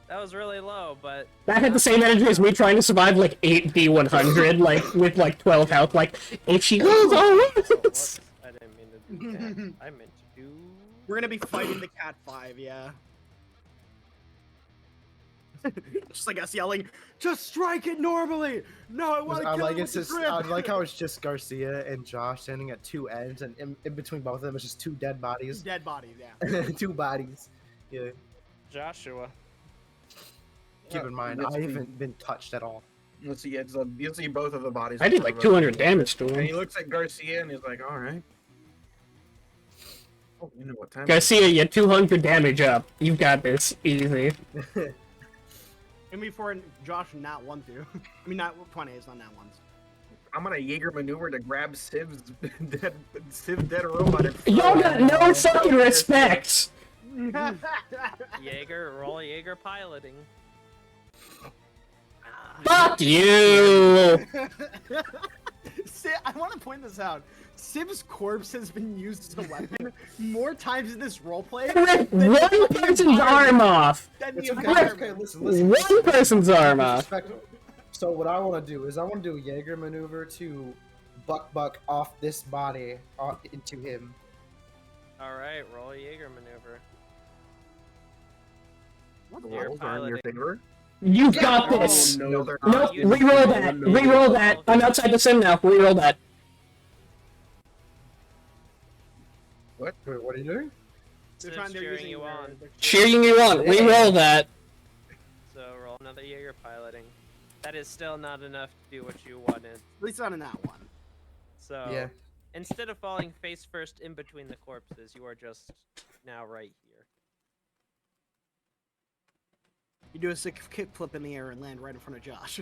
That was really low, but That had the same energy as me trying to survive like 8d100, like with like 12 health. Like, if she goes all Oh, right. whoops. I didn't mean to do that. I meant to do. We're gonna be fighting the Cat 5, yeah. Just like us yelling, just strike it normally! No, I want to I kill like it it's with just the grip! I like how it's just Garcia and Josh standing at two ends, and in between both of them is just two dead bodies. Dead bodies, yeah. Two bodies. Yeah. Joshua. Keep in mind, let's I see. haven't been touched at all. Let's see. You'll see both of the bodies. I did like 200 damage to And he him. looks at Garcia and he's like, "All right." Oh, you know what time? Garcia, you're 200 damage up. You've got this. Easy. And before Josh not one to. I mean, not 20. It's not nat ones. I'm gonna Jaeger maneuver to grab Civ's dead robot. And throw Y'all it got at no him. fucking respect. Jaeger, roll Jaeger piloting. Fuck you. I want to point this out. Civ's corpse has been used as a weapon more times in this roleplay Rip one person's arm off. than It's the okay. environment. Okay, listen. One person's arm off. So what I want to do is I want to do a Jaeger maneuver to buck off this body into him. Alright, roll a Jaeger maneuver. The rolls are in your favor. You got this. No, they're Nope, not. reroll that. Reroll that. I'm outside the sim now. Reroll that. What? Wait, what are you doing? They're Civ's cheering using you on. Cheering you on. Reroll that. So roll another Jaeger piloting. That is still not enough to do what you wanted. At least not in that one. So Yeah. instead of falling face first in between the corpses, you are just now right here. You do a sick kick flip in the air and land right in front of Josh.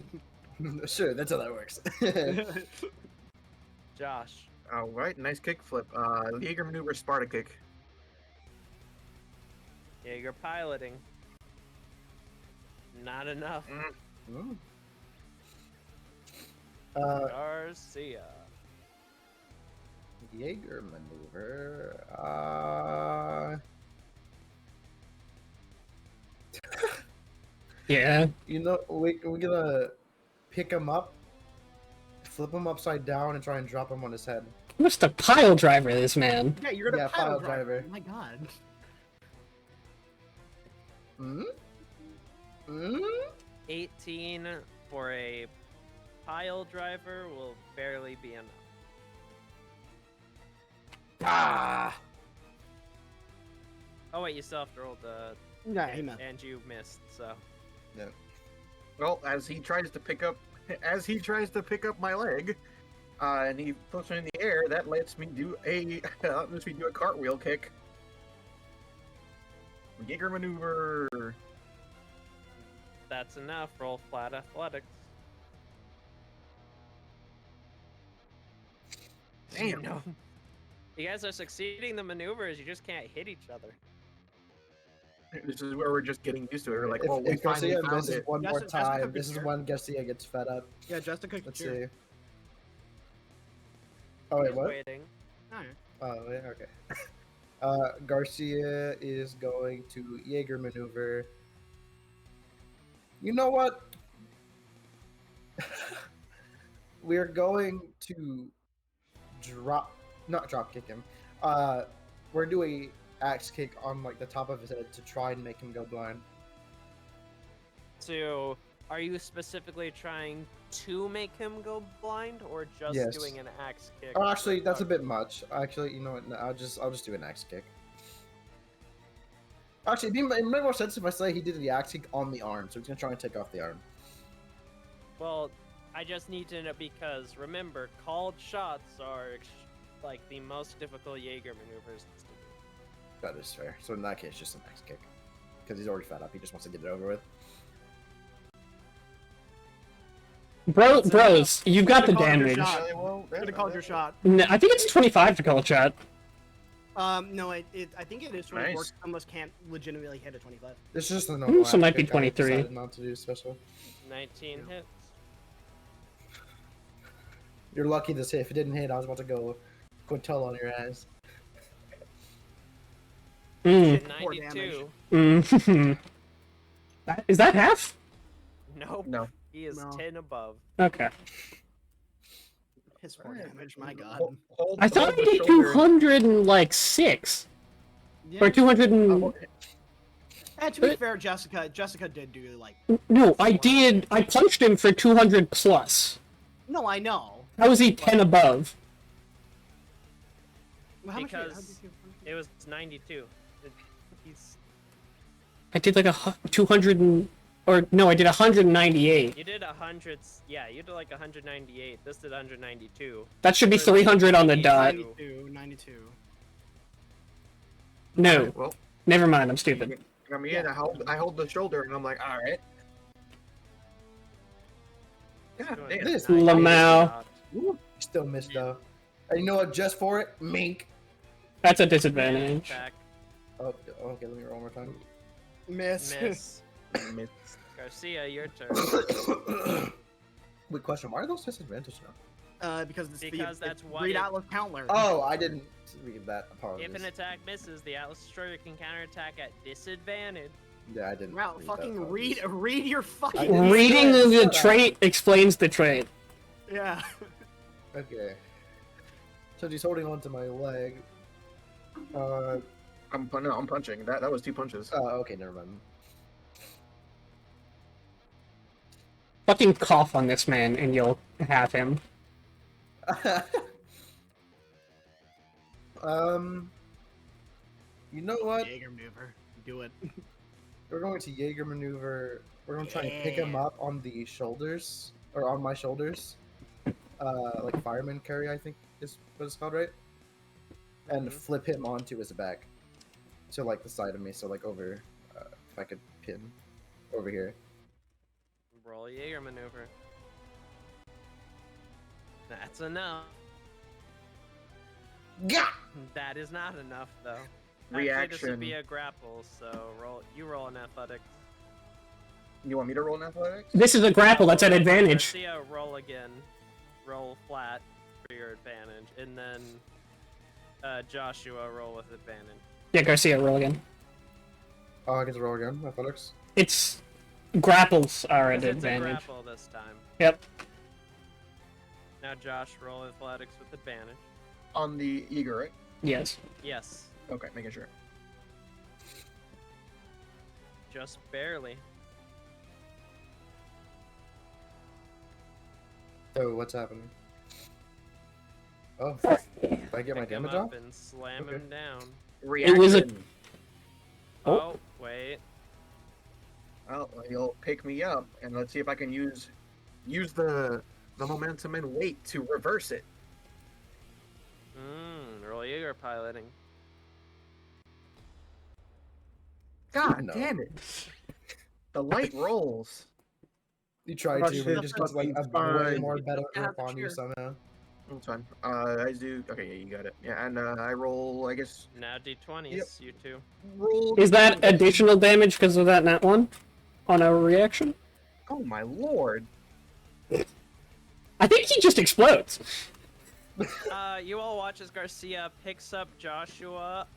Sure, that's how that works. Josh, All right, nice kick flip. Jaeger maneuver, Sparta kick. Jaeger piloting. Not enough. Mm. Garcia. Jaeger maneuver. Yeah. You know, we're gonna pick him up, flip him upside down, and try and drop him on his head. What's the pile driver, this man? Yeah, you're gonna Yeah, pile pile driver. driver. Oh my god. Hmm? Hmm? 18 for a pile driver will barely be enough. Ah! Oh wait, you still have to roll the Yeah, he missed. and you missed, so Well, as he tries to pick up my leg, and he flips it in the air, that lets me do a cartwheel kick. Jaeger maneuver. that's enough. Roll flat athletics. Damn. No. You guys are succeeding the maneuvers, you just can't hit each other. This is where we're just getting used to it. We're like, oh, we If finally Garcia found misses it. one more Jessica time, could this is cheer. when Garcia gets fed up. Yeah, Jessica. Let's cheer. see. Oh wait, He's what? waiting. Alright. Oh, yeah, okay. Garcia is going to Jaeger maneuver. You know what? We're going to not drop kick him. We're doing axe kick on like the top of his head to try and make him go blind. So, are you specifically trying to make him go blind, or just Yes. doing an axe kick? Oh, actually, that's a bit much. Actually, you know what? No, I'll just do an axe kick. Actually, it made more sense if I say he did the axe kick on the arm, so he's gonna try and take off the arm. Well, I just need to know because remember, called shots are like the most difficult Jaeger maneuvers to do. That is fair. So in that case, just an axe kick, because he's already fed up. He just wants to get it over with. Bros, you've got the Call it your damage. shot. Yeah, well, I'm gonna call it your shot. I think it's 25 to call a shot. No, I think it is 24. Nice. Unless can't legitimately hit a 25. This is just a normal. So it might axe be kick. I 23. decided not to do special. 19 hits. You're lucky this hit. If it didn't hit, I was about to go Quintel on your ass. Mm. Poor damage. 92. Mm. Is that half? Nope. No. He is No. 10 above. Okay. His 4 damage. My god. I thought I the did shoulder. 206 Yeah. or 200. And... And to be fair, Jessica did do like. No, I did. I punched him for 200 plus. No, I know. How is he 10 above? Well, how much Because did you it was 92. He's I did like 200 or no, I did 198. you did 100. Yeah, you did like 198. This did 192. That should be 300 on the dot. 92. No, Well, never mind. I'm stupid. I mean, I hold the shoulder, and I'm like, all right. God Doing damn. This nice Lamau. shot. Ooh, still missed though. And you know what? Just for it, mink. That's a Advantage disadvantage. attack. Oh, okay. Let me roll one more time. Miss. Miss. Miss. Garcia, your turn. Wait, question. Why are those disadvantages now? Because it's Because the that's what Read it- Atlas Counter. Oh, I didn't read that. Apologies. If an attack misses, the Atlas Destroyer can counterattack at disadvantage. Yeah, I didn't. Wow, read fucking that, read your I fucking. didn't Reading say it, the shut up. trait explains the trait. Yeah. Okay. So he's holding on to my leg. I'm punching. That was 2 punches. Okay, never mind. Fucking cough on this man and you'll have him. You know what? Jaeger maneuver. Do it. We're going to Jaeger maneuver. We're going to try and pick him Yeah. up on the shoulders, or on my shoulders. Like fireman carry, I think is what it's called, right? And Mhm. flip him onto his back. To like the side of me, so like over, if I could pin over here. Roll a Jaeger maneuver. That's enough. Gah! That is not enough, though. Actually, this Reaction. would be a grapple, so roll an athletics. You want me to roll an athletics? This is a grapple, that's an advantage. Garcia, roll again. Roll flat for your advantage, and then Joshua, roll with advantage. Yeah, Garcia, roll again. Oh, I get to roll again. Athletics. It's grapples are an 'Cause it's a advantage. grapple this time. Yep. Now, Josh, roll athletics with advantage. On the Jaeger, right? Yes. Yes, Okay, making sure. just barely. So what's happening? Oh, if I get my Pick him damage up off? and slam Okay. him down. Reaction. was a- Oh. Oh, wait. Well, you'll pick me up, and let's see if I can use the momentum and weight to reverse it. Roll Jaeger piloting. God No. damn it! The light rolls. You tried Crush to, but you it. just got like a way Fine. more better Yeah, grip on you sure. somehow. That's fine. I do. Okay, yeah, you got it. Yeah, and I roll. I guess Now D20s, Yep. you two. roll. Is that additional damage because of that nat one? On a reaction? Oh my lord! I think he just explodes. You all watch as Garcia picks up Joshua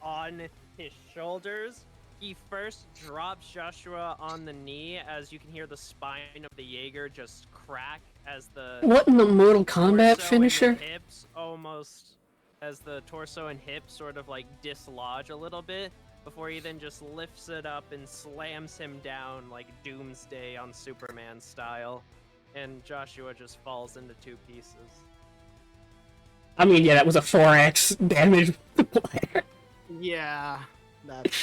on his shoulders. He first drops Joshua on the knee as you can hear the spine of the Jaeger just crack as the What in the Mortal Kombat torso finisher? and the hips almost as the torso and hips sort of like dislodge a little bit before he then just lifts it up and slams him down like Doomsday on Superman style, and Joshua just falls into 2 pieces. I mean, yeah, that was a 4x damage multiplier. Yeah. That's.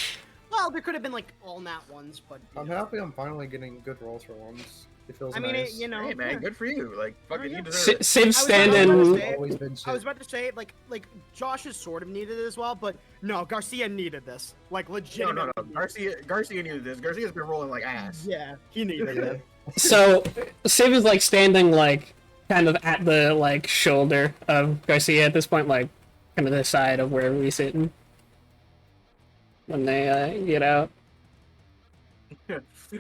Well, there could have been like all nat ones, but. I'm happy I'm finally getting good rolls for once. It feels I mean, nice. you know. Hey man, good for you. Like fucking, you yeah. deserve it. Civ about to standing. say- Always been I was shit. about to say, like Josh has sort of needed it as well, but no, Garcia needed this. Like, No, legitimately. no, no. Garcia needed this. Garcia's been rolling like ass. Yeah, he needed it. So Civ is like standing like kind of at the like shoulder of Garcia at this point, like kind of the side of where we sitting when they get out.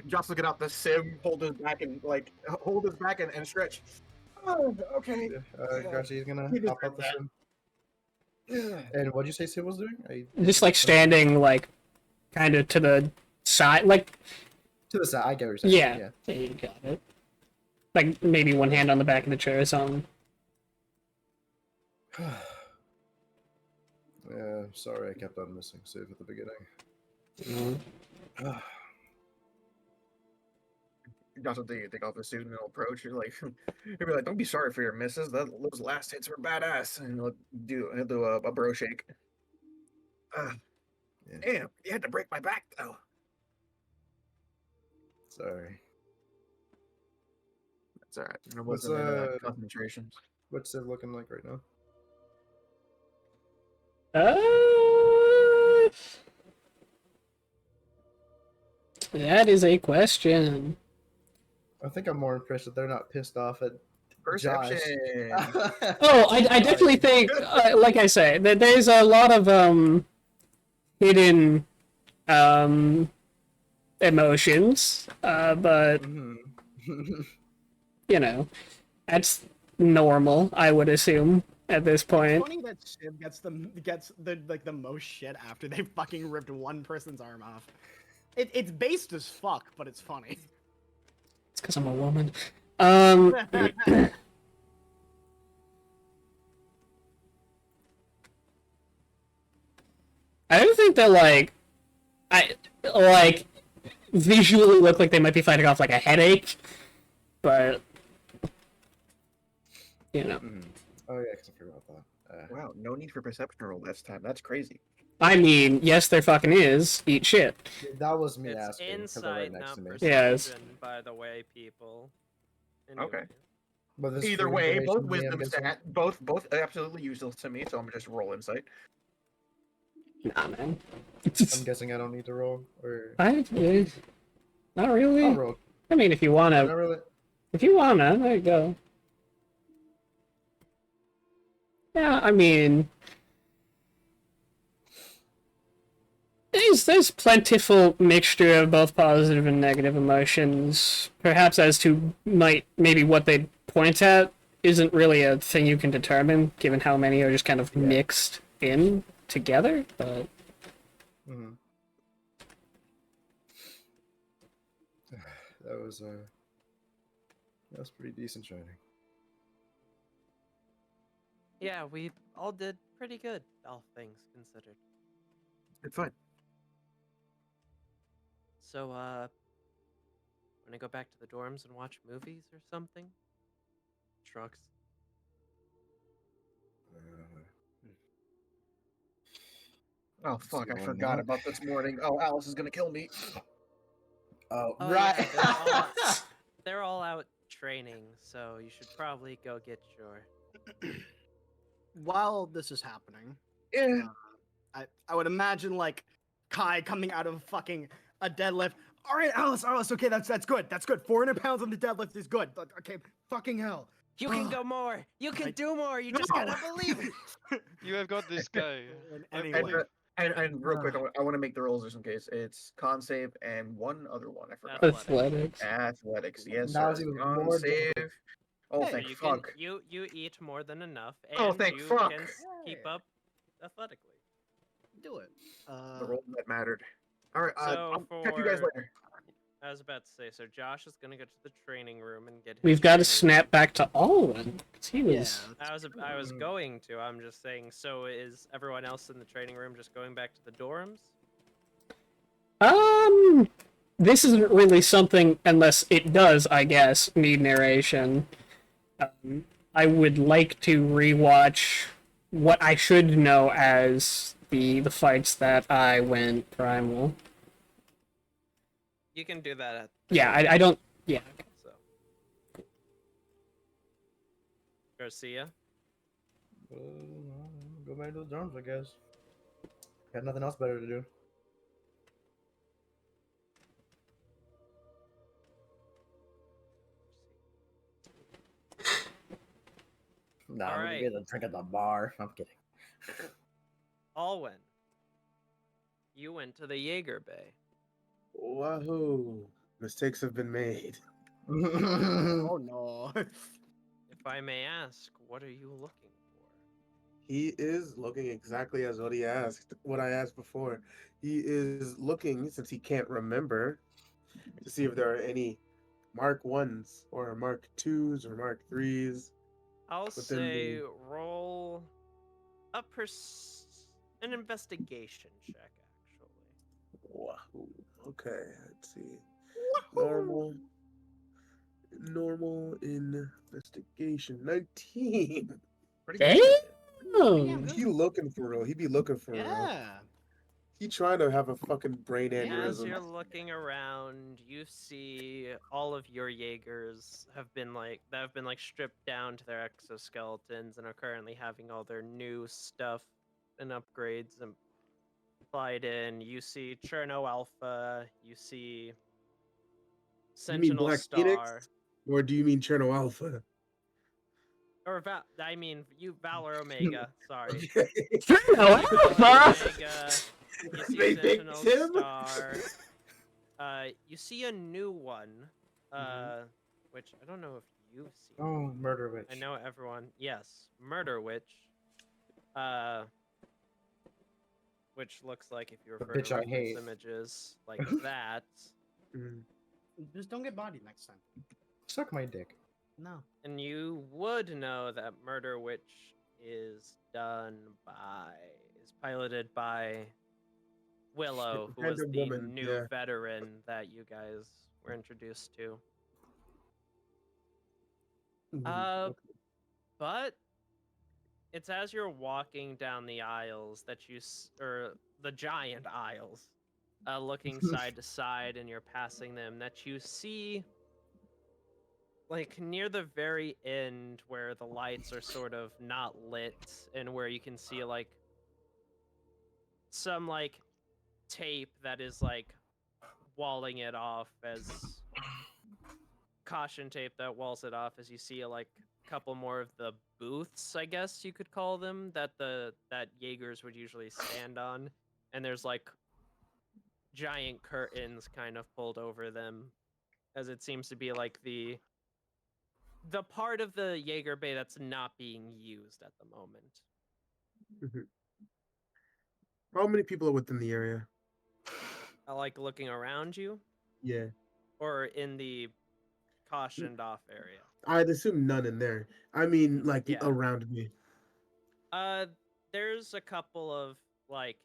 Josh will get out the sim, hold his back and stretch. Oh, okay. Garcia's gonna He hop out the deserved sim. And what'd you say Sid was doing? Just like standing like kind of to the side, like To the side, I get what you're saying. yeah, you got it. Like maybe one hand on the back of the chair or something. Yeah, sorry I kept on missing save at the beginning. Josh will take off his suit and he'll approach. You're like, he'll be like, "Don't be sorry for your misses. Those last hits were badass." And he'll do a bro shake. Yeah. Damn, you had to break my back though. Sorry. That's alright. It What's, wasn't in concentration. What's Civ looking like right now? That is a question. I think I'm more impressed that they're not pissed off at Josh. Perception. Oh, I definitely think, like I say, that there's a lot of hidden emotions, but Mhm. you know, that's normal, I would assume at this It's point. funny that Shiv gets the most shit after they fucking ripped one person's arm off. It's based as fuck, but it's funny. It's because I'm a woman. Um, I don't think they're like visually look like they might be fighting off like a headache, but you know. Oh yeah, 'cause I forgot about that. Wow, no need for perception roll this time. That's crazy. I mean, yes, there fucking is. Eat shit. That was me It's asking because they're right insight, next not to me. Yes. perception, by the way, people. Okay. But this Either free way, both information to me, I'm wisdom guessing. stat, both absolutely useless to me. So I'm gonna just roll insight. Nah, man. I'm guessing I don't need to roll, or Not really. I'll roll. I mean, if you Not wanna, really. there you go. Yeah, I mean, there's plentiful mixture of both positive and negative emotions. Perhaps as to maybe what they point at isn't really a thing you can determine, given how many are just kind of mixed in together. But Mhm. That was pretty decent training. Yeah, we all did pretty good, all things considered. It's fine. So, wanna go back to the dorms and watch movies or something? Trucks. Oh What's fuck! I going forgot on? about this morning. Oh, Alice is gonna kill me. Oh, Oh, right. yeah, they're all out training, so you should probably go get your. While this is happening, Yeah. I would imagine like Kai coming out of fucking a deadlift. All right, Alice, okay, that's good. That's good. 400 pounds on the deadlift is good. Okay, fucking hell. You can go more. You can I- do more. You just No! gotta believe it. You have got this guy. I Anyway. believe. And real quick, I want to make the rolls just in case. It's con save and one other one. I forgot. athletics. Athletics. Yes, Now sir. it's even Con more save. difficult. Oh, Hey, thank you fuck. Can, you eat more than enough, and Oh, thank you fuck. can keep up athletically. Do it. The roll that mattered. All right. So I'll catch you guys for- later. I was about to say, so Josh is gonna go to the training room and get. His We've got to training. snap back to Alwyn. 'Cause he Yeah. was. I was going to. I'm just saying. So is everyone else in the training room just going back to the dorms? This isn't really something, unless it does, I guess, need narration. I would like to rewatch what I should know as the fights that I went primal. You can do that at. Yeah, I don't. Yeah. So. Garcia. Go back to the drums, I guess. Got nothing else better to do. Nah, All I'm right. gonna get a drink at the bar. I'm kidding. Alwyn. You went to the Jaeger Bay. Wahoo! Mistakes have been made. Oh no. If I may ask, what are you looking for? He is looking exactly as what I asked before. He is looking, since he can't remember, to see if there are any Mark 1s or Mark 2s or Mark 3s. I'll Within say the- roll an investigation check, actually. Wahoo. Okay, let's see. Normal investigation. 19. Pretty Damn! good. He looking for real. He be looking for real. Yeah. He trying to have a fucking brain As aneurysm. you're looking around, you see all of your Jaegers have been stripped down to their exoskeletons and are currently having all their new stuff and upgrades and applied in. You see Cherno Alpha, you see You mean Sentinel Black Star. Phoenix? Or do you mean Cherno Alpha? Or I mean, you Valor Omega. Sorry. No, Valor Alpha! Omega. You see They picked Sentinel him? Star. You see a new one. Mhm. Which I don't know if you've seen. Oh, Murder Witch. I know everyone. Yes, Murder Witch. Which looks like, if you The refer bitch to I reference hate. images, like that. Mhm. Just don't get bodied next time. Suck my dick. No. And you would know that Murder Witch is piloted by Willow, who was Random the woman, new yeah. veteran that you guys were introduced to. Mhm. But it's as you're walking down the aisles that or the giant aisles, looking side to side, and you're passing them, that you see, like, near the very end where the lights are sort of not lit, and where you can see, like, some, like, tape that is, like, walling it off as caution tape that walls it off, as you see, like, a couple more of the booths, I guess you could call them, that Jaegers would usually stand on, and there's, like, giant curtains kind of pulled over them, as it seems to be, like, the part of the Jaeger Bay that's not being used at the moment. Mhm. How many people are within the area? I like looking around you, Yeah. or in the cautioned off area. I'd assume none in there. I mean, like, Yeah. around me. There's a couple of, like,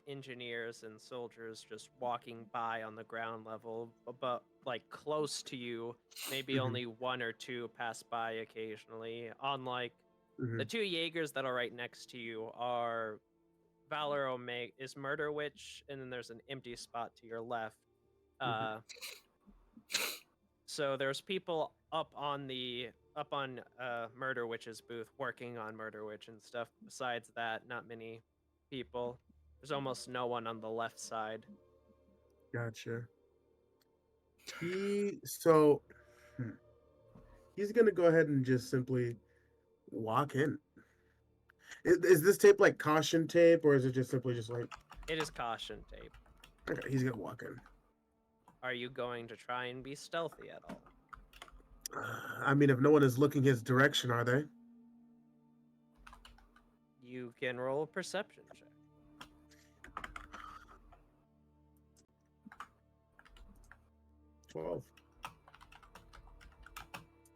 engineers and soldiers just walking by on the ground level, but, like, close to you, maybe Mhm. only one or two pass by occasionally. On, like, the Mhm. two Jaegers that are right next to you are Valor Omega is Murder Witch, and then there's an empty spot to your left. So there's people up on Murder Witch's booth working on Murder Witch and stuff. Besides that, not many people. There's almost no one on the left side. Gotcha. He's gonna go ahead and just simply walk in. Is this tape like caution tape, or is it just simply just like, It is caution tape. okay, he's gonna walk in? Are you going to try and be stealthy at all? I mean, if no one is looking his direction, are they? You can roll a perception check. 12.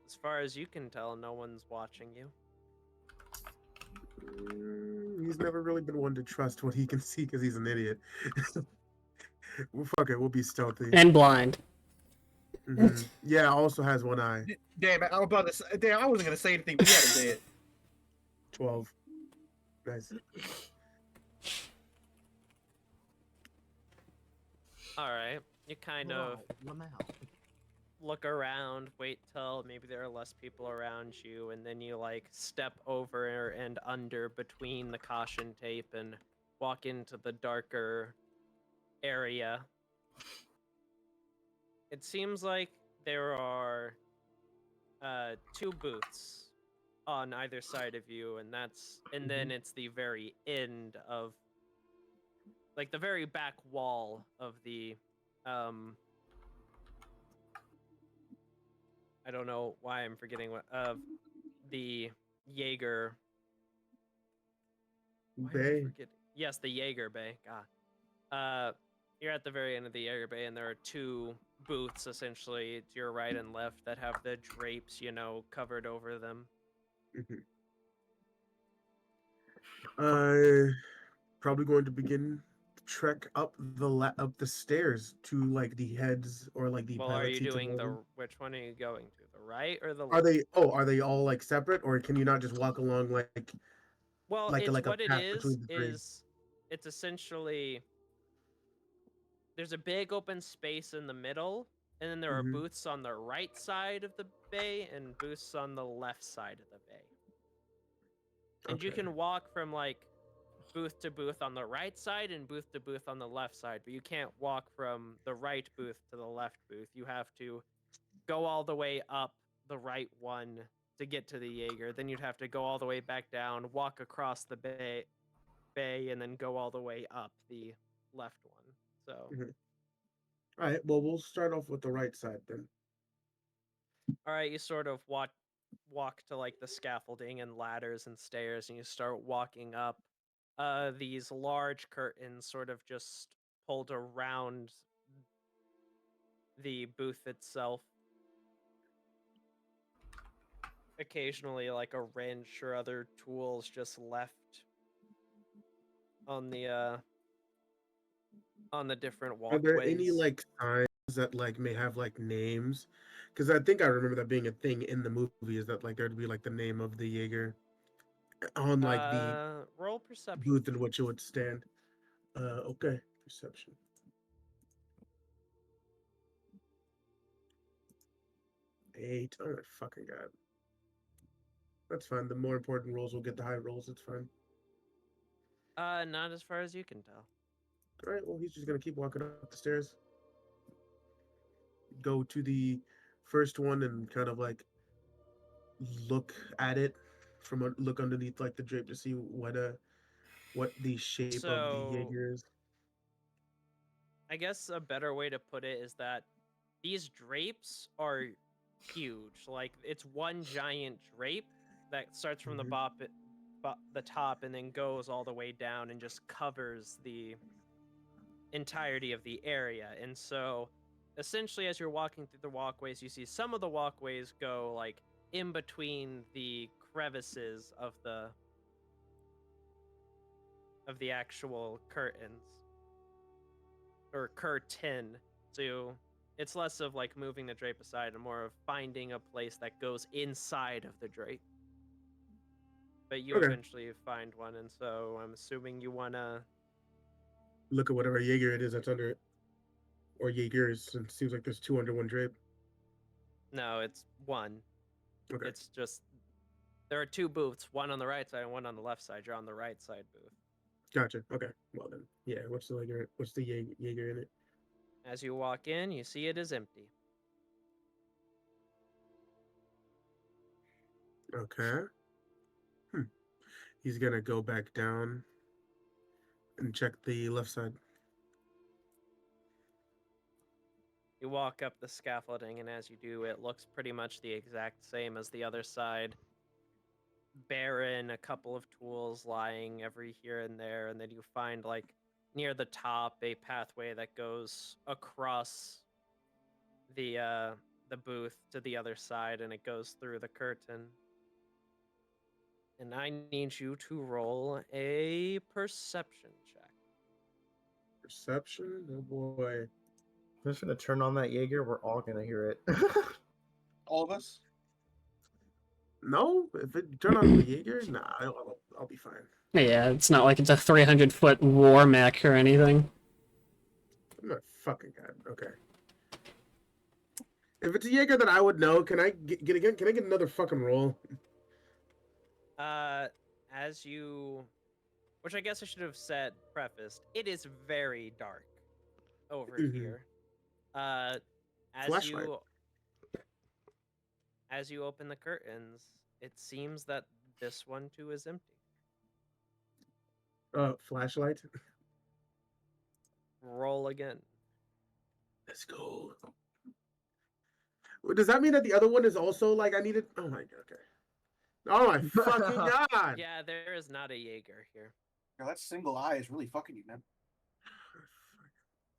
As far as you can tell, no one's watching you. He's never really been one to trust what he can see because he's an idiot. Well, fuck it, we'll be stealthy. And blind. Mhm. Yeah, also has one eye. Damn, I was about to say, damn, I wasn't gonna say anything, but he had a bit. 12. Nice. All right. You kind of look around, wait till maybe there are less people around you, and then you, like, step over and under between the caution tape and walk into the darker area. It seems like there are two booths on either side of you, and then it's the very end of, like, the very back wall of the I don't know why I'm forgetting of the Jaeger. Why am I Bay. forgetting? Yes, the Jaeger Bay. God. You're at the very end of the Jaeger Bay, and there are two booths essentially to your right and left that have the drapes, covered over them. Probably going to begin to trek up the stairs to like the heads or like the Well, pilot are you seats doing above them. which one are you going to? The right or the Are left? they all like separate, or can you not just walk along like Well, like it's a what it path between the three? it's essentially, there's a big open space in the middle, and then there are Mhm. booths on the right side of the bay and booths on the left side of the bay. And you Okay. can walk from, like, booth to booth on the right side and booth to booth on the left side, but you can't walk from the right booth to the left booth. You have to go all the way up the right one to get to the Jaeger. Then you'd have to go all the way back down, walk across the bay, and then go all the way up the left one. So, Mhm. All right. Well, we'll start off with the right side then. all right, you sort of walk to like the scaffolding and ladders and stairs, and you start walking up. These large curtains sort of just pulled around the booth itself. Occasionally, like a wrench or other tools just left on the different Are there any walkways. like signs that like may have like names? Because I think I remember that being a thing in the movie. Is that like there'd be like the name of the Jaeger on like the Roll perception. booth in which it would stand? Okay, perception. 8. Oh my fucking god. That's fine. The more important rolls will get the high rolls. It's fine. Not as far as you can tell. All right. Well, he's just gonna keep walking up the stairs. Go to the first one and kind of like look at it from look underneath like the drape to see what the shape of the So, Jaeger is. I guess a better way to put it is that these drapes are huge. Like it's one giant drape that starts from Mhm. the top and then goes all the way down and just covers the entirety of the area. And so essentially as you're walking through the walkways, you see some of the walkways go like in between the crevices of the actual curtains or curtain. So it's less of like moving the drape aside and more of finding a place that goes inside of the drape. But you Okay. eventually find one, and so I'm assuming you wanna. Look at whatever Jaeger it is that's under it, or Jaegers. It seems like there's 2 under one drape. No, it's one. Okay. It's just there are two booths, one on the right side and one on the left side. You're on the right side booth. Gotcha. Okay. Well then, yeah. What's the Jaeger? What's the Jaeger in it? As you walk in, you see it is empty. Okay. He's gonna go back down and check the left side. You walk up the scaffolding, and as you do, it looks pretty much the exact same as the other side. Barren, a couple of tools lying every here and there, and then you find like near the top a pathway that goes across the booth to the other side, and it goes through the curtain. And I need you to roll a perception check. Perception. Oh boy. I'm just gonna turn on that Jaeger. We're all gonna hear it. All of us? No, if it turn on the Jaeger, nah, I'll be fine. Yeah, it's not like it's a 300-foot war mech or anything. I'm not fucking god. Okay. If it's a Jaeger that I would know, can I get again? Can I get another fucking roll? As you, which I guess I should have said prefaced, it is very dark over Mhm. here. As Flashlight. as you open the curtains, it seems that this one too is empty. Flashlight. Roll again. Let's go. Does that mean that the other one is also like I needed? Oh my god. Okay. Oh my fucking god. Yeah, there is not a Jaeger here. Yeah, that single eye is really fucking you, man.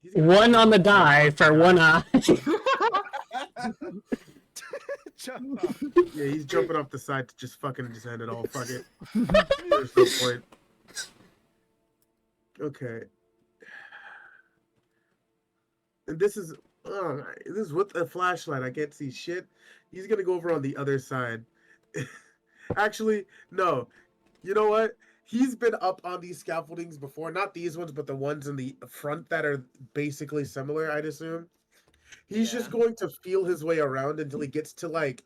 He's gonna One on the fucking die jump for off one the eye. Jump off. Yeah, he's jumping off the side to just fucking just end it all. Fuck it. There's no point. Okay. And this is with a flashlight. I can't see shit. He's gonna go over on the other side. Actually, no. You know what? He's been up on these scaffoldings before. Not these ones, but the ones in the front that are basically similar, I'd assume. He's just Yeah. going to feel his way around until he gets to like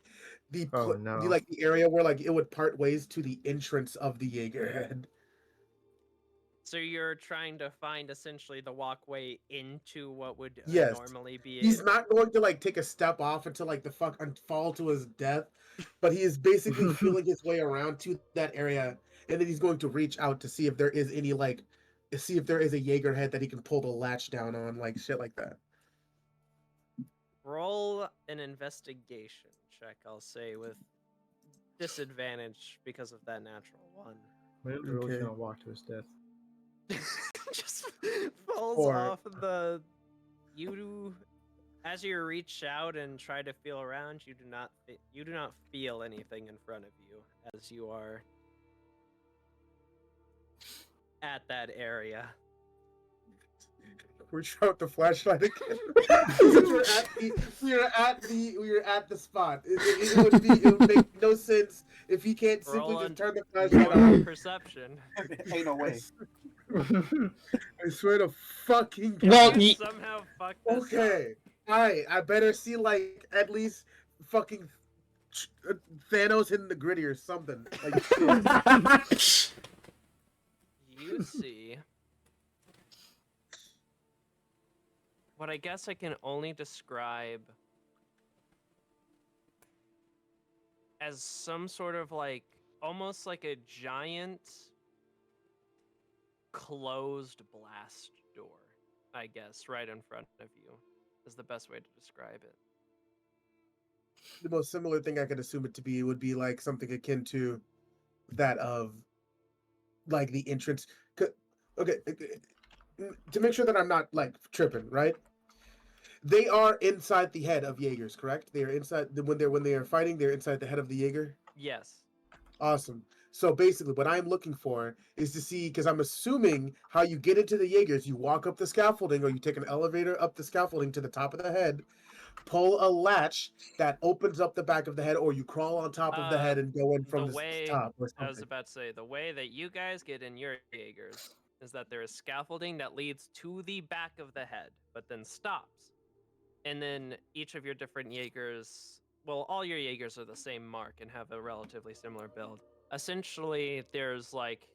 the Oh, no. the area where like it would part ways to the entrance of the Jaeger head. So you're trying to find essentially the walkway into what would Yes. normally be. He's not going to like take a step off until like the fuck and fall to his death, but he is basically feeling his way around to that area, and then he's going to reach out to see if there is any like, see if there is a Jaeger head that he can pull the latch down on, like shit like that. Roll an investigation check, I'll say, with disadvantage because of that natural one. Man's really Okay. gonna walk to his death. Just falls 4. off the. You, as you reach out and try to feel around, you do not feel anything in front of you as you are at that area. Reach out the flashlight again. We're at the spot. It would make no sense if he can't simply Roll just turn the on flashlight your on. perception. Ain't no way. I swear to fucking God. Well, You somehow fuck this up. Okay. Alright, I better see like at least fucking Thanos hitting the gritty or something. Like shit. You see what I guess I can only describe as some sort of like almost like a giant closed blast door, I guess, right in front of you is the best way to describe it. The most similar thing I could assume it to be would be like something akin to that of like the entrance. Okay, to make sure that I'm not like tripping, right? They are inside the head of Jaegers, correct? They are inside when they are fighting. They're inside the head of the Jaeger. Yes. Awesome. So basically, what I'm looking for is to see, because I'm assuming how you get into the Jaegers, you walk up the scaffolding, or you take an elevator up the scaffolding to the top of the head, pull a latch that opens up the back of the head, or you crawl on top of the head and go in from the top or I was something. about to say, the way that you guys get in your Jaegers is that there is scaffolding that leads to the back of the head, but then stops. And then each of your different Jaegers, well, all your Jaegers are the same mark and have a relatively similar build. Essentially, there's like,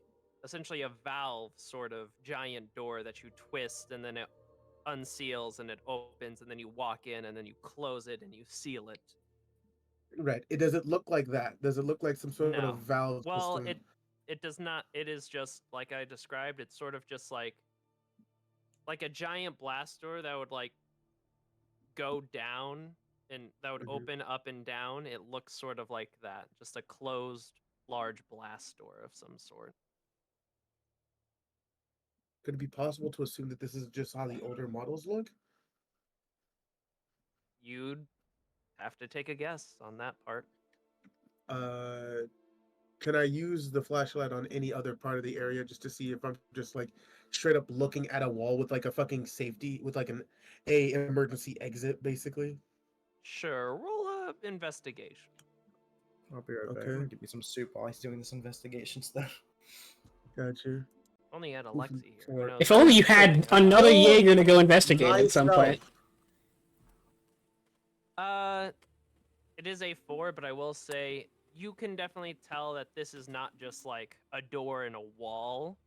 a valve sort of giant door that you twist and then it unseals and it opens and then you walk in and then you close it and you seal it. Right. Does it look like that? Does it look like some sort No. of valve Well, system? it does not. It is just like I described. It's sort of just like a giant blast door that would like go down and that would open up and down. It looks sort of like that, just a closed large blast door of some sort. Could it be possible to assume that this is just how the older models look? You'd have to take a guess on that part. Can I use the flashlight on any other part of the area just to see if I'm just like straight up looking at a wall with like a fucking safety with like a emergency exit basically? Sure, roll a investigation. I'll be right back. Okay. I'm gonna give you some soup while he's doing this investigation stuff. Gotcha. Only had Alexi here. Who Four. knows If what only you he's doing. had another Oh, Jaeger to go investigate at some point. It is a 4, but I will say you can definitely tell that this is not just like a door in a wall,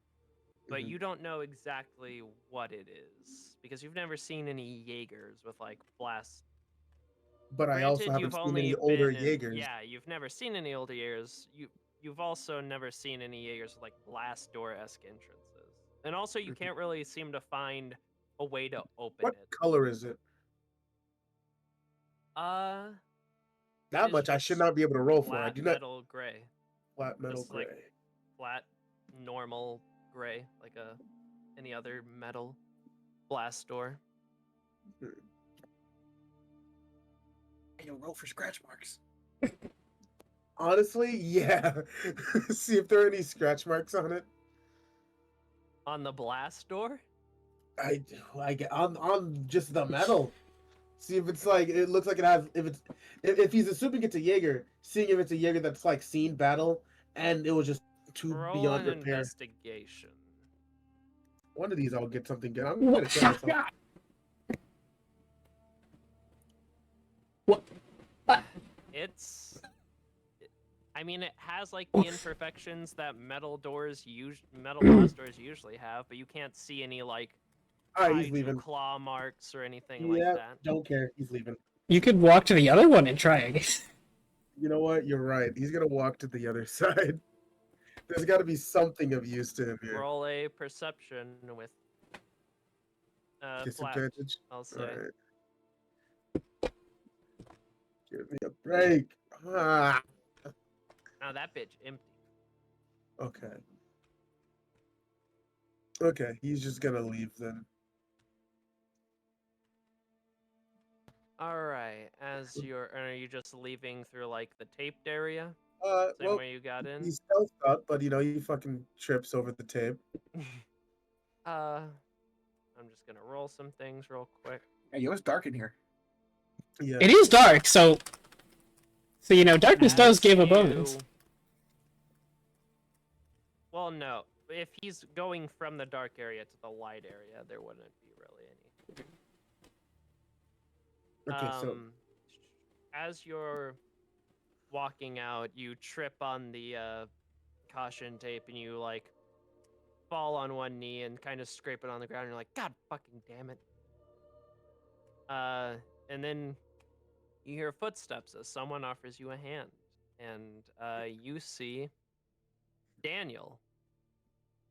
but you don't know exactly what it is because you've never seen any Jaegers with like blast. But I also Granted, haven't seen any older been in- Jaegers. Yeah, you've never seen any older Jaegers. You've also never seen any Jaegers with like blast door-esque entrances, and also you can't really seem to find a way to open What it. color is it? That is much I should just not be able to roll for. I flat do not metal gray. flat metal Just gray. like flat, normal gray, like any other metal blast door. Hey, yo, roll for scratch marks. Honestly, yeah. See if there are any scratch marks on it. On the blast door? I get on just the metal. See if it's like it looks like it has if he's assuming it's a Jaeger, seeing if it's a Jaeger that's like seen battle and it was just too Roll beyond an repair. investigation. One of these I'll get something good. I'm gonna kill myself. What? It's I mean, it has like the imperfections that metal blast doors usually have, but you can't see any like Alright, he's kaiju leaving. claw marks or anything like Yeah, that. don't care. He's leaving. You could walk to the other one and try, I guess. You know what? You're right. He's gonna walk to the other side. There's got to be something of use to him here. Roll a perception with flat, Disadvantage. I'll say. Alright. Give me a break. Ah. Now that bitch empty. Okay. Okay, he's just gonna leave then. All right. Are you just leaving through like the taped area? Same Well, way you got in. he's stealthed up, but you know, he fucking trips over the tape. I'm just gonna roll some things real quick. Hey, yo, it's dark in here. Yeah. It is dark, so you know, darkness does As give a you- bonus. Well, no. If he's going from the dark area to the light area, there wouldn't be really any. Okay, so As you're walking out, you trip on the caution tape and you like fall on one knee and kind of scrape it on the ground. And you're like, God fucking damn it. And then you hear footsteps as someone offers you a hand, and you see Daniel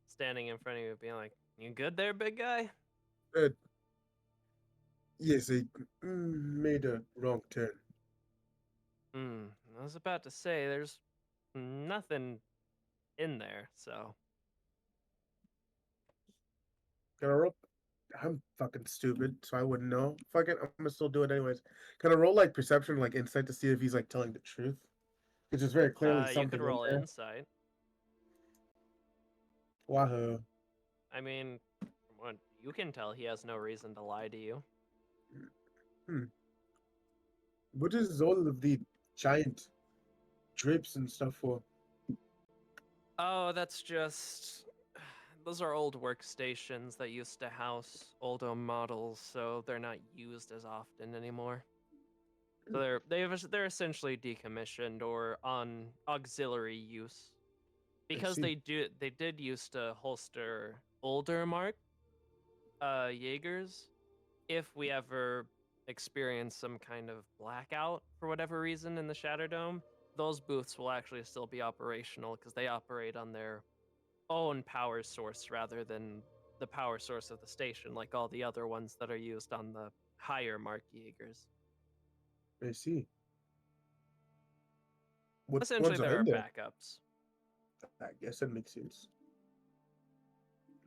standing in front of you, being like, "You good there, big guy?" yes, I made a wrong turn. I was about to say, there's nothing in there, so. Can I roll? I'm fucking stupid, so I wouldn't know. Fuck it, I'm gonna still do it anyways. Can I roll like perception, like insight, to see if he's like telling the truth? Which is very clearly something. You could roll in there. insight. Wahoo. I mean, from what you can tell, he has no reason to lie to you. What is all of the giant drapes and stuff for? Oh, that's just. Those are old workstations that used to house older models, so they're not used as often anymore. So they're essentially decommissioned or on auxiliary use. Because see. they did used to holster older Jaegers. If we ever experience some kind of blackout for whatever reason in the Shadow Dome, those booths will actually still be operational because they operate on their own power source rather than the power source of the station, like all the other ones that are used on the higher mark Jaegers. I see. What Essentially, ones there are are in there? backups. I guess that makes sense.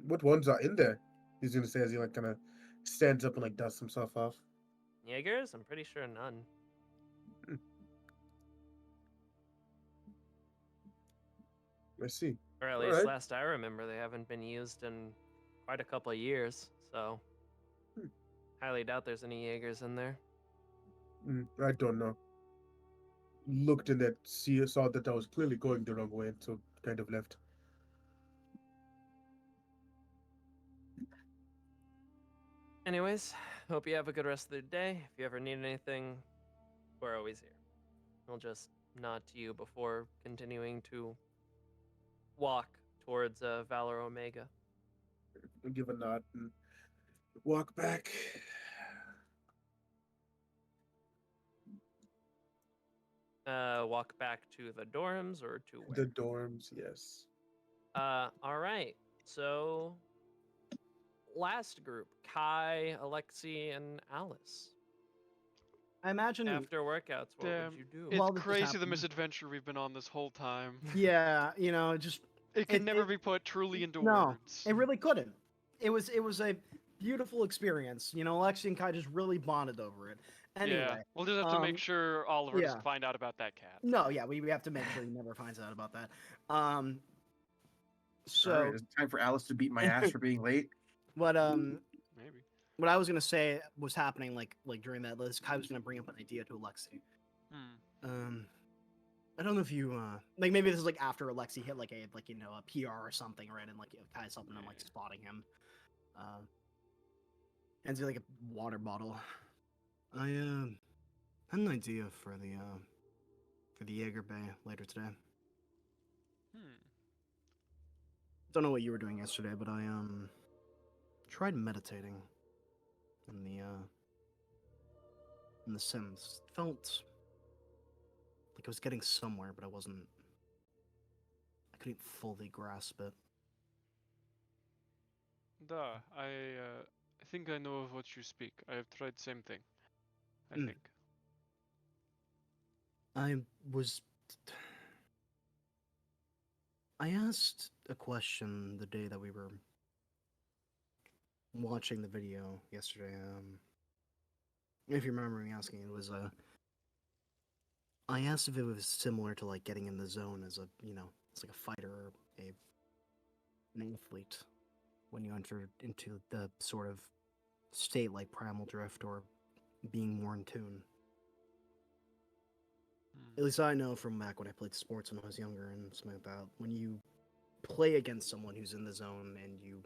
What ones are in there? He's gonna say as he like kind of stands up and like dusts himself off. Jaegers? I'm pretty sure none. I see. Or at All least right. last I remember, they haven't been used in quite a couple of years, so highly doubt there's any Jaegers in there. I don't know. Looked in that, saw that I was clearly going the wrong way, and so kind of left. Anyways, hope you have a good rest of the day. If you ever need anything, we're always here. I'll just nod to you before continuing to walk towards Valor Omega. I'll give a nod and walk back. Walk back to the dorms or to where? The dorms, yes. All right. So, last group: Kai, Alexi, and Alice. I imagine. After workouts, what Damn, would you do? it's While this is crazy the happening- misadventure we've been on this whole time. Yeah, you know, just It can It- never it- be put truly into no, words. it really couldn't. It was a beautiful experience. You know, Alexi and Kai just really bonded over it. Anyway, Yeah, we'll just have to make sure Oliver yeah. doesn't find out about that cat. no, yeah, we have to make sure he never finds out about that. So All right, it's time for Alice to beat my ass for being late. what Maybe. what I was gonna say was happening like during that list, Kai was gonna bring up an idea to Alexi. I don't know if you like maybe this is like after Alexi hit like a PR or something, right? And like Kai's helping him like spotting him. Hands you like a water bottle. I had an idea for the Jaeger Bay later today. Don't know what you were doing yesterday, but I tried meditating in the Sims. Felt like I was getting somewhere, but I couldn't fully grasp it. I think I know of what you speak. I have tried same thing. I Mm. think. I asked a question the day that we were watching the video yesterday. If you remember me asking, it was I asked if it was similar to like getting in the zone as it's like a fighter or an athlete when you enter into the sort of state like primal drift or being more in tune. At least I know from back when I played sports when I was younger and something like that. When you play against someone who's in the zone and you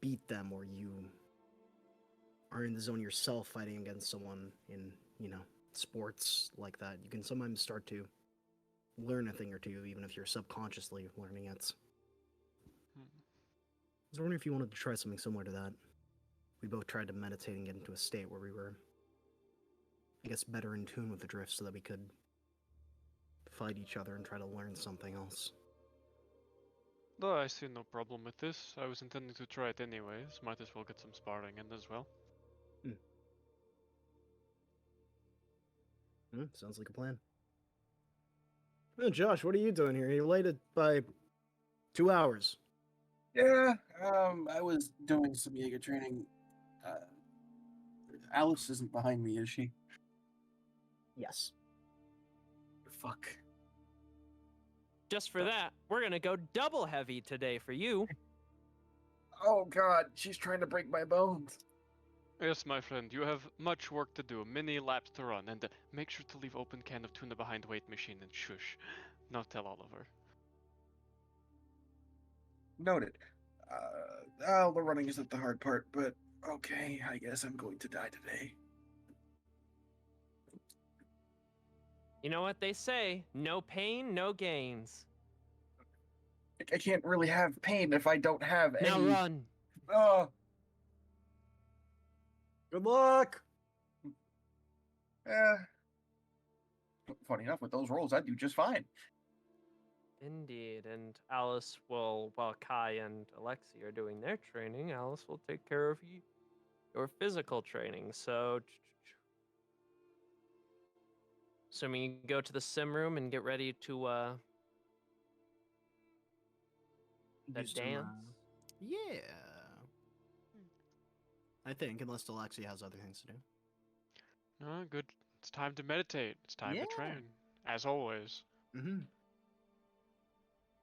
beat them, or you are in the zone yourself fighting against someone in, sports like that, you can sometimes start to learn a thing or two, even if you're subconsciously learning it. I was wondering if you wanted to try something similar to that. We both tried to meditate and get into a state where we were, I guess, better in tune with the drift so that we could fight each other and try to learn something else. No, I see no problem with this. I was intending to try it anyways. Might as well get some sparring in as well. Sounds like a plan. Oh, Josh, what are you doing here? You're late by 2 hours. Yeah, I was doing some Jaeger training. Alice isn't behind me, is she? Yes. Fuck. Just for that, we're gonna go double heavy today for you. Oh god, she's trying to break my bones. Yes, my friend, you have much work to do, many laps to run, and make sure to leave open can of tuna behind weight machine and shush. Now tell Oliver. Noted. The running isn't the hard part, but okay, I guess I'm going to die today. You know what they say? No pain, no gains. I can't really have pain if I don't have Now any. run. Oh. Good luck! Funny enough, with those rolls, I do just fine. Indeed, and Alice will, while Kai and Alexi are doing their training, Alice will take care of your physical training. So, assuming you go to the sim room and get ready to Do some, dance. Yeah. I think, unless Alexi has other things to do. Oh, good. It's time to meditate. It's time to train. As always. Mm-hmm.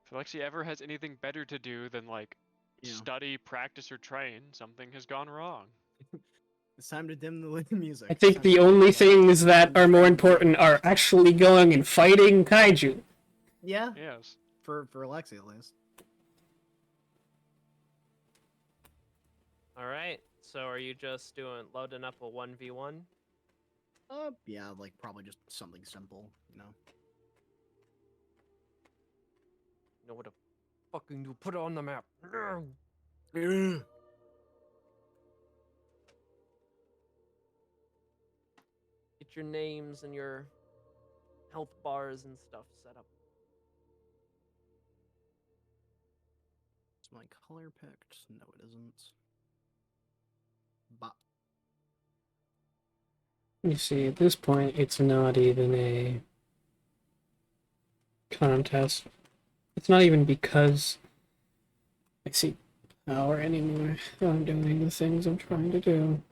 If Alexi ever has anything better to do than, like, study, practice, or train, something has gone wrong. It's time to dim the music. I think the only things that are more important are actually going and fighting kaiju. Yeah. Yes. For Alexi, at least. All right. So, are you just loading up a 1v1? Yeah, like probably just something simple, You know what to fucking do? Put it on the map. Get your names and your health bars and stuff set up. Is my color picked? No, it isn't. But You see, at this point, it's not even a contest. It's not even because I see power anymore. I'm doing the things I'm trying to do.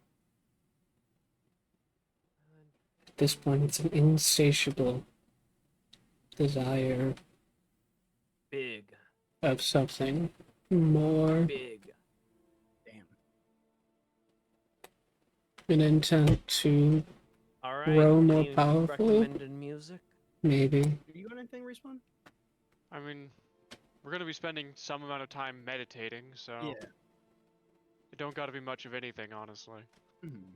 At this point, it's an insatiable desire Big. of something more. Big. damn. An intent to All right. grow more any powerfully. Recommended music? Maybe. Are you got anything, Respawn? I mean, we're gonna be spending some amount of time meditating, so Yeah. it don't gotta be much of anything, honestly. Mm-hmm.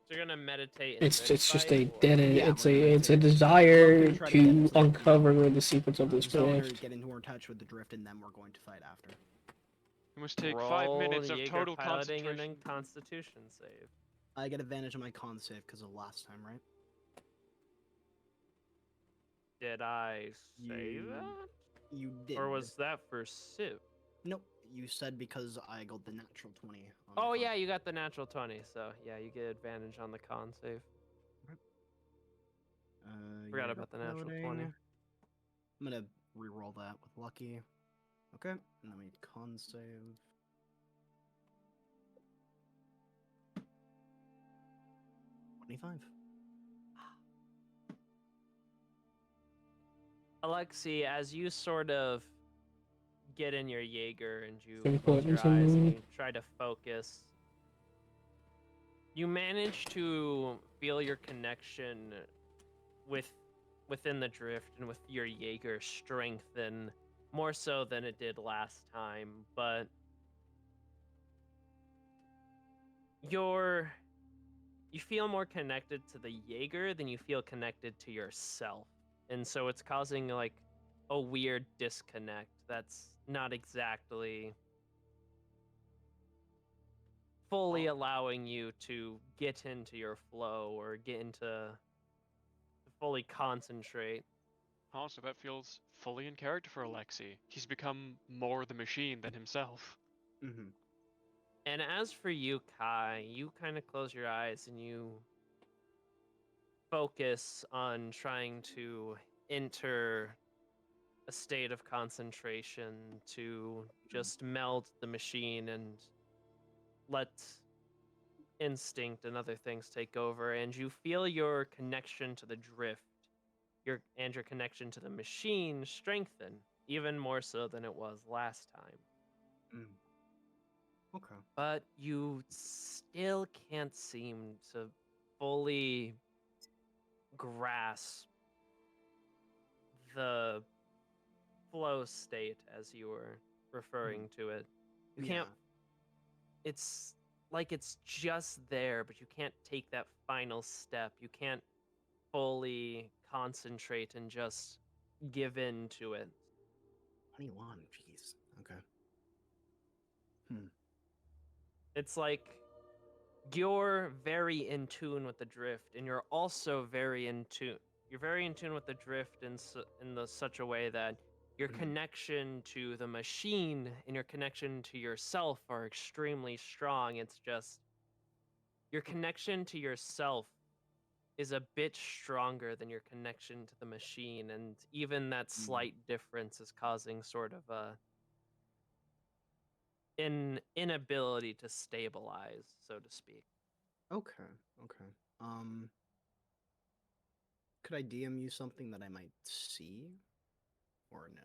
So you're gonna meditate. And It's then just fight, a or- dead Yeah, it's we're a gonna it's a take- desire we're gonna try to get to into the, uncover the secrets of this zone or drift. get into more touch with the drift, and then we're going to fight after. You must take roll 5 minutes of Jaeger total piloting and concentration. then Constitution save. I get advantage on my con save because of last time, right? Did I say You- that? You did. Or was that for Civ? Nope. You said because I got the natural 20. On Oh the yeah, con. you got the natural 20, so yeah, you get advantage on the con save. Forgot Jaeger about the natural 20. piloting. I'm gonna re-roll that with lucky. Okay, and then we con save. $25. Alexi, as you sort of get in your Jaeger and you Very close your important to eyes and me. you try to focus, you manage to feel your connection within the drift and with your Jaeger strengthen more so than it did last time, but you feel more connected to the Jaeger than you feel connected to yourself. And so it's causing like a weird disconnect that's not exactly fully allowing you to get into your flow or get into to fully concentrate. Also, that feels fully in character for Alexi. He's become more the machine than himself. Mm-hmm. And as for you, Kai, you kind of close your eyes and you focus on trying to enter a state of concentration to just meld the machine and let instinct and other things take over, and you feel your connection to the drift your connection to the machine strengthen even more so than it was last time. Okay. But you still can't seem to fully grasp the flow state as you were referring to it. You can't. It's like it's just there, but you can't take that final step. You can't fully concentrate and just give in to it. 21. Jeez. Okay. It's like you're very in tune with the drift, and you're also very in tune. You're very in tune with the drift in such a way that your connection to the machine and your connection to yourself are extremely strong. It's just your connection to yourself is a bit stronger than your connection to the machine, and even that slight difference is causing sort of a inability to stabilize, so to speak. Okay. Okay. Could I DM you something that I might see, or no?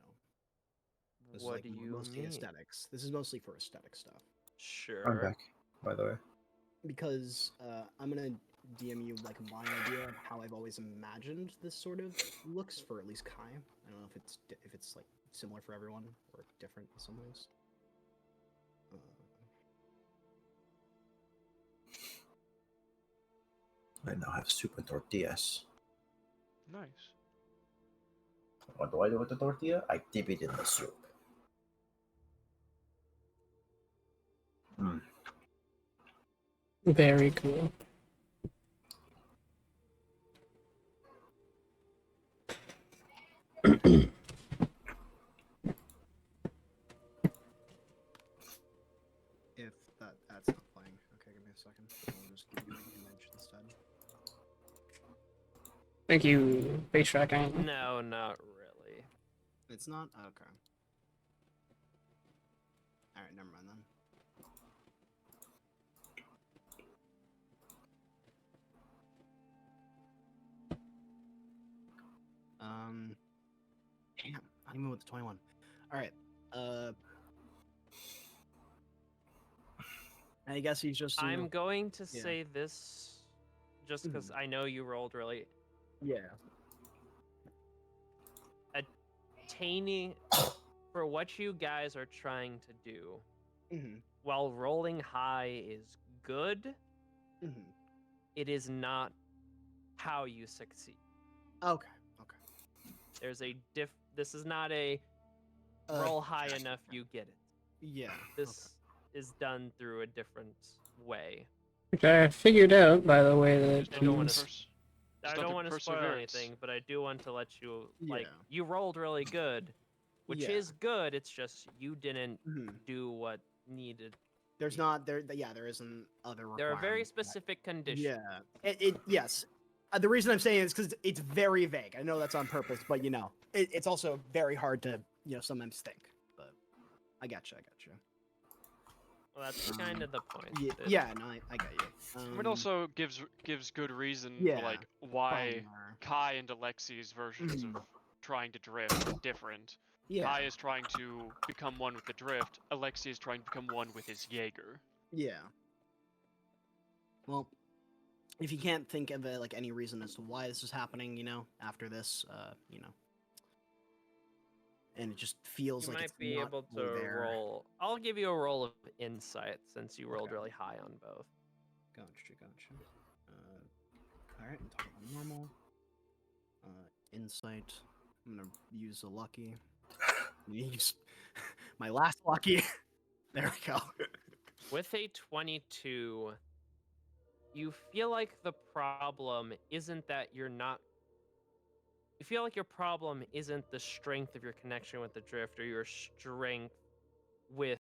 This What is do like you mostly mean? aesthetics. This is mostly for aesthetic stuff. I'm Sure. back, by the way. Because I'm gonna DM you like my idea of how I've always imagined this sort of looks for at least Kai. I don't know if it's like similar for everyone or different in some ways. I now have soup and tortillas. Nice. What do I do with the tortilla? I dip it in the soup. Very cool. If that's not playing, okay, give me a second. I'll just give you an image instead. Thank you, face tracking. No, not really. It's not okay. All right, never mind then. Damn, not even with the 21. All right, I guess he's just. I'm going to yeah. say this just because I know you rolled really Yeah. attaining for what you guys are trying to do. Mm-hmm. While rolling high is good, Mm-hmm. it is not how you succeed. Okay. Okay. There's a This is not a Uh, roll high enough, you get it. Yeah. This is done through a different way. Which I figured out, by the way, that Just I don't wanna he's... pers- I Just don't under want to spoil perseverance. anything, but I do want to let you like Yeah. you rolled really good, which Yeah. is good. It's just you didn't Mhm. do what needed. There's Yeah. not there. Yeah, there isn't other. There are very requirements that- specific conditions. Yeah. It yes. The reason I'm saying it is because it's very vague. I know that's on purpose, but it's also very hard to sometimes think. But I gotcha. Well, that's kind of the point. Yeah. that- Yeah. No, I get you. It also gives good reason yeah, for like why bummer. Kai and Alexi's versions Mhm. of trying to drift are different. Yeah. Kai is trying to become one with the drift. Alexi is trying to become one with his Jaeger. Yeah. Well, if you can't think of like any reason as to why this is happening, after this, and it just feels You like might it's be not able to really there. roll. I'll give you a roll of insight since you rolled Okay. really high on both. Gotcha. All right, I'm talking about normal. Insight. I'm gonna use a lucky. Use my last lucky. There we go. With a 22, you feel like the problem isn't that you're not. You feel like your problem isn't the strength of your connection with the drift or your strength with.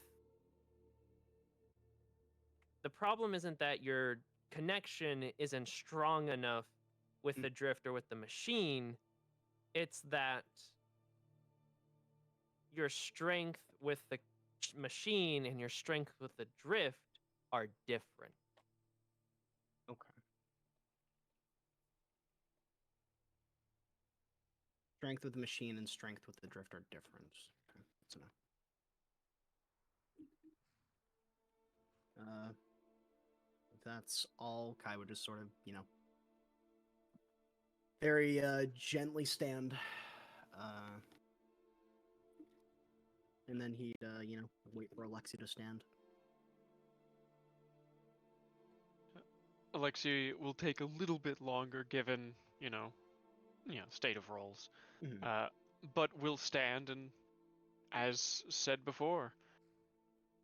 The problem isn't that your connection isn't strong enough with the drift or with the machine. It's that your strength with the machine and your strength with the drift are different. Okay. Strength with the machine and strength with the drift are different. Okay, that's enough. If that's all, Kai would just sort of, very gently stand, and then he'd, wait for Alexi to stand. Alexi will take a little bit longer given, state of roles. Mhm. But will stand and, as said before,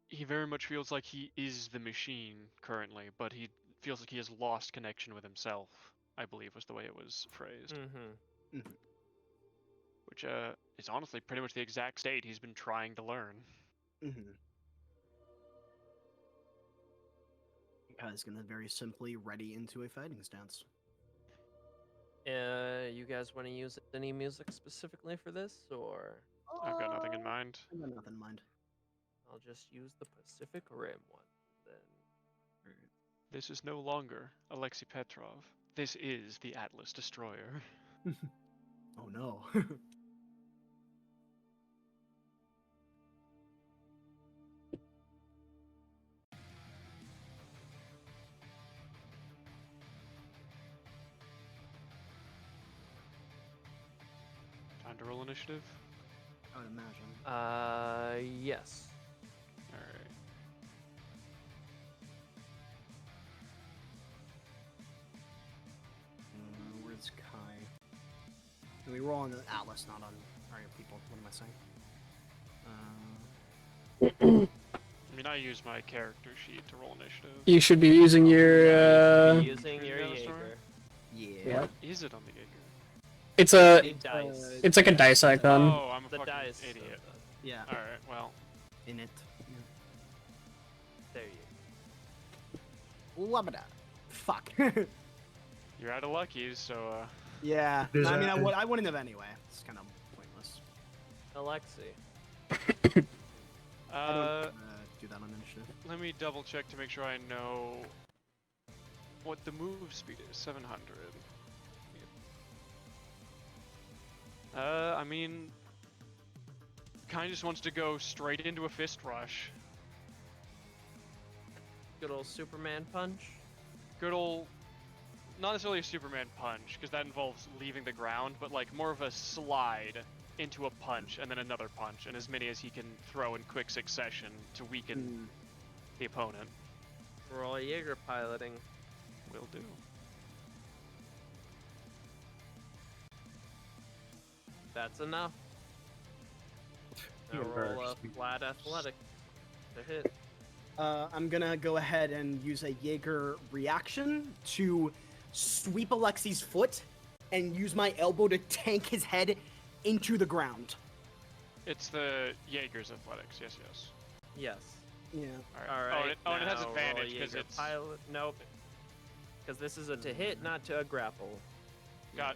he very much feels like he is the machine currently, but he feels like he has lost connection with himself, I believe was the way it was phrased. Mm-hmm. Which is honestly pretty much the exact state he's been trying to learn. Mm-hmm. Kai's gonna very simply ready into a fighting stance. You guys want to use any music specifically for this, or I've got nothing in mind. I got nothing in mind. I'll just use the Pacific Rim one then. This is no longer Alexei Petrov. This is the Atlas Destroyer. Oh no. Time to roll initiative? I would imagine. Yes. Alright. Where's Kai? Can we roll on the Atlas, not on our people? What am I saying? I mean, I use my character sheet to roll initiative. You should be using your, Using your Dinosaur? Jaeger. Yeah. Yeah. Is it on the Jaeger? It's a... The dice. It's like a dice icon. Oh, I'm a The fucking dice. idiot. Yeah. Alright, well. In it. There you Labada. Fuck. You're out of luckies, so yeah. There's I mean, a- I wouldn't have anyway. It's kind of pointless. Alexi. I don't do that on initiative. let me double check to make sure I know what the move speed is. 700. I mean, kind of just wants to go straight into a fist rush. Good old Superman punch. Good old, not necessarily a Superman punch, because that involves leaving the ground, but like more of a slide into a punch and then another punch, and as many as he can throw in quick succession to weaken the opponent. Roll Jaeger piloting. Will do. That's enough. Now You roll a embarrassed me. flat athletic to hit. I'm gonna go ahead and use a Jaeger reaction to sweep Alexi's foot and use my elbow to tank his head into the ground. It's the Jaeger's athletics. Yes, yes. Yes. Yeah. All right. All right. Oh, and it has now roll advantage because Jaeger it's. pilot. Nope. Because this is a to hit, not to a grapple.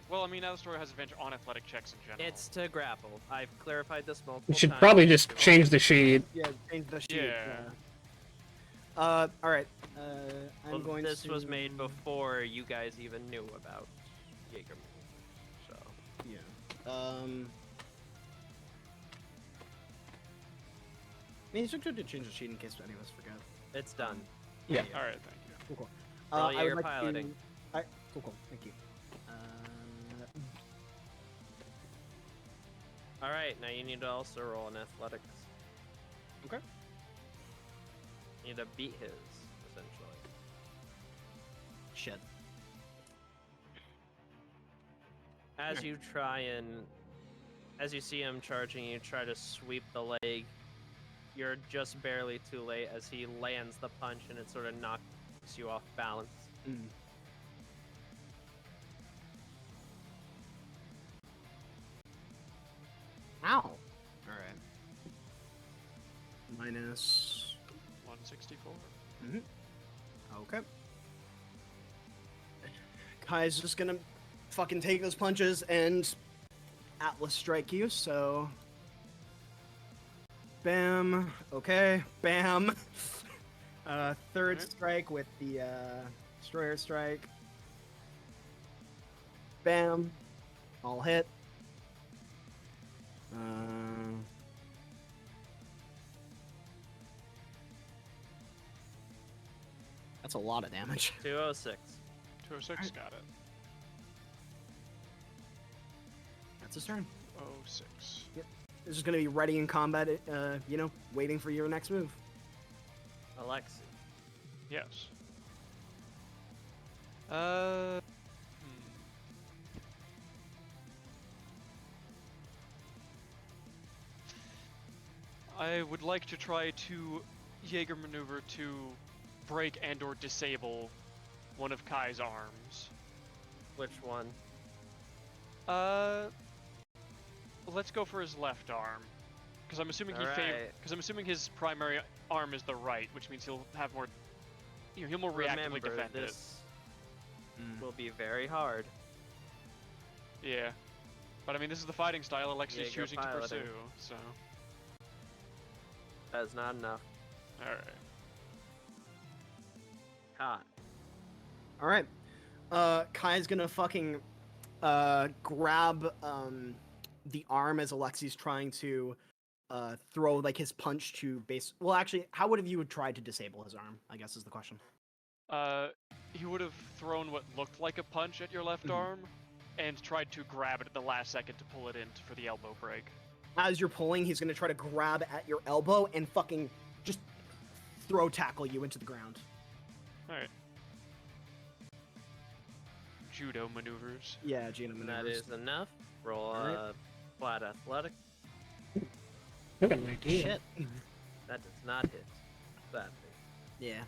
Well, I mean, Alastor has advantage on athletic checks in general. It's to grapple. I've clarified this multiple You should times. probably just change the sheet. Yeah, change the sheet. Yeah. All right. I'm Well, going this to. was made before you guys even knew about Jaeger. So Yeah. I mean, it's good to change the sheet in case any of us forget. it's done. Yeah. All right, thank you. Cool. Roll I Jaeger would like piloting. To... Cool. Thank you. All right. Now you need to also roll an athletics. Okay. You need to beat his, essentially. Shit. As you try and, as you see him charging, you try to sweep the leg. You're just barely too late as he lands the punch and it sort of knocks you off balance. Mm. Ow. All right. Minus. 164. Okay. Kai's just gonna fucking take those punches and Atlas strike you, so. Bam. Okay. Bam. Third Alright. strike with the Destroyer strike. Bam. All hit. That's a lot of damage. 206. 206, got it. That's his turn. 06. This is gonna be ready in combat, waiting for your next move. Alexi. Yes. Hmm. I would like to try to Jaeger maneuver to break and or disable one of Kai's arms. Which one? Let's go for his left arm, because I'm assuming Alright. because I'm assuming his primary arm is the right, which means he'll have more, he'll more reactively Remember, defend it. this will be very hard. Yeah, but I mean, this is the fighting style Alexi's Jaeger choosing to piloting. pursue, so That is not enough. all right. Hot. All right. Kai's gonna fucking grab the arm as Alexi's trying to throw like his punch to base. Well, actually, how would have you tried to disable his arm? I guess is the question. He would have thrown what looked like a punch at your left Mhm. arm, and tried to grab it at the last second to pull it in for the elbow break. As you're pulling, he's gonna try to grab at your elbow and fucking just throw tackle you into the ground. All right. Judo maneuvers. Yeah, Gina And that maneuvers. is enough. Roll Alright. a flat athletic. Look at my idea. Shit. That does not hit. Sadly. Yeah.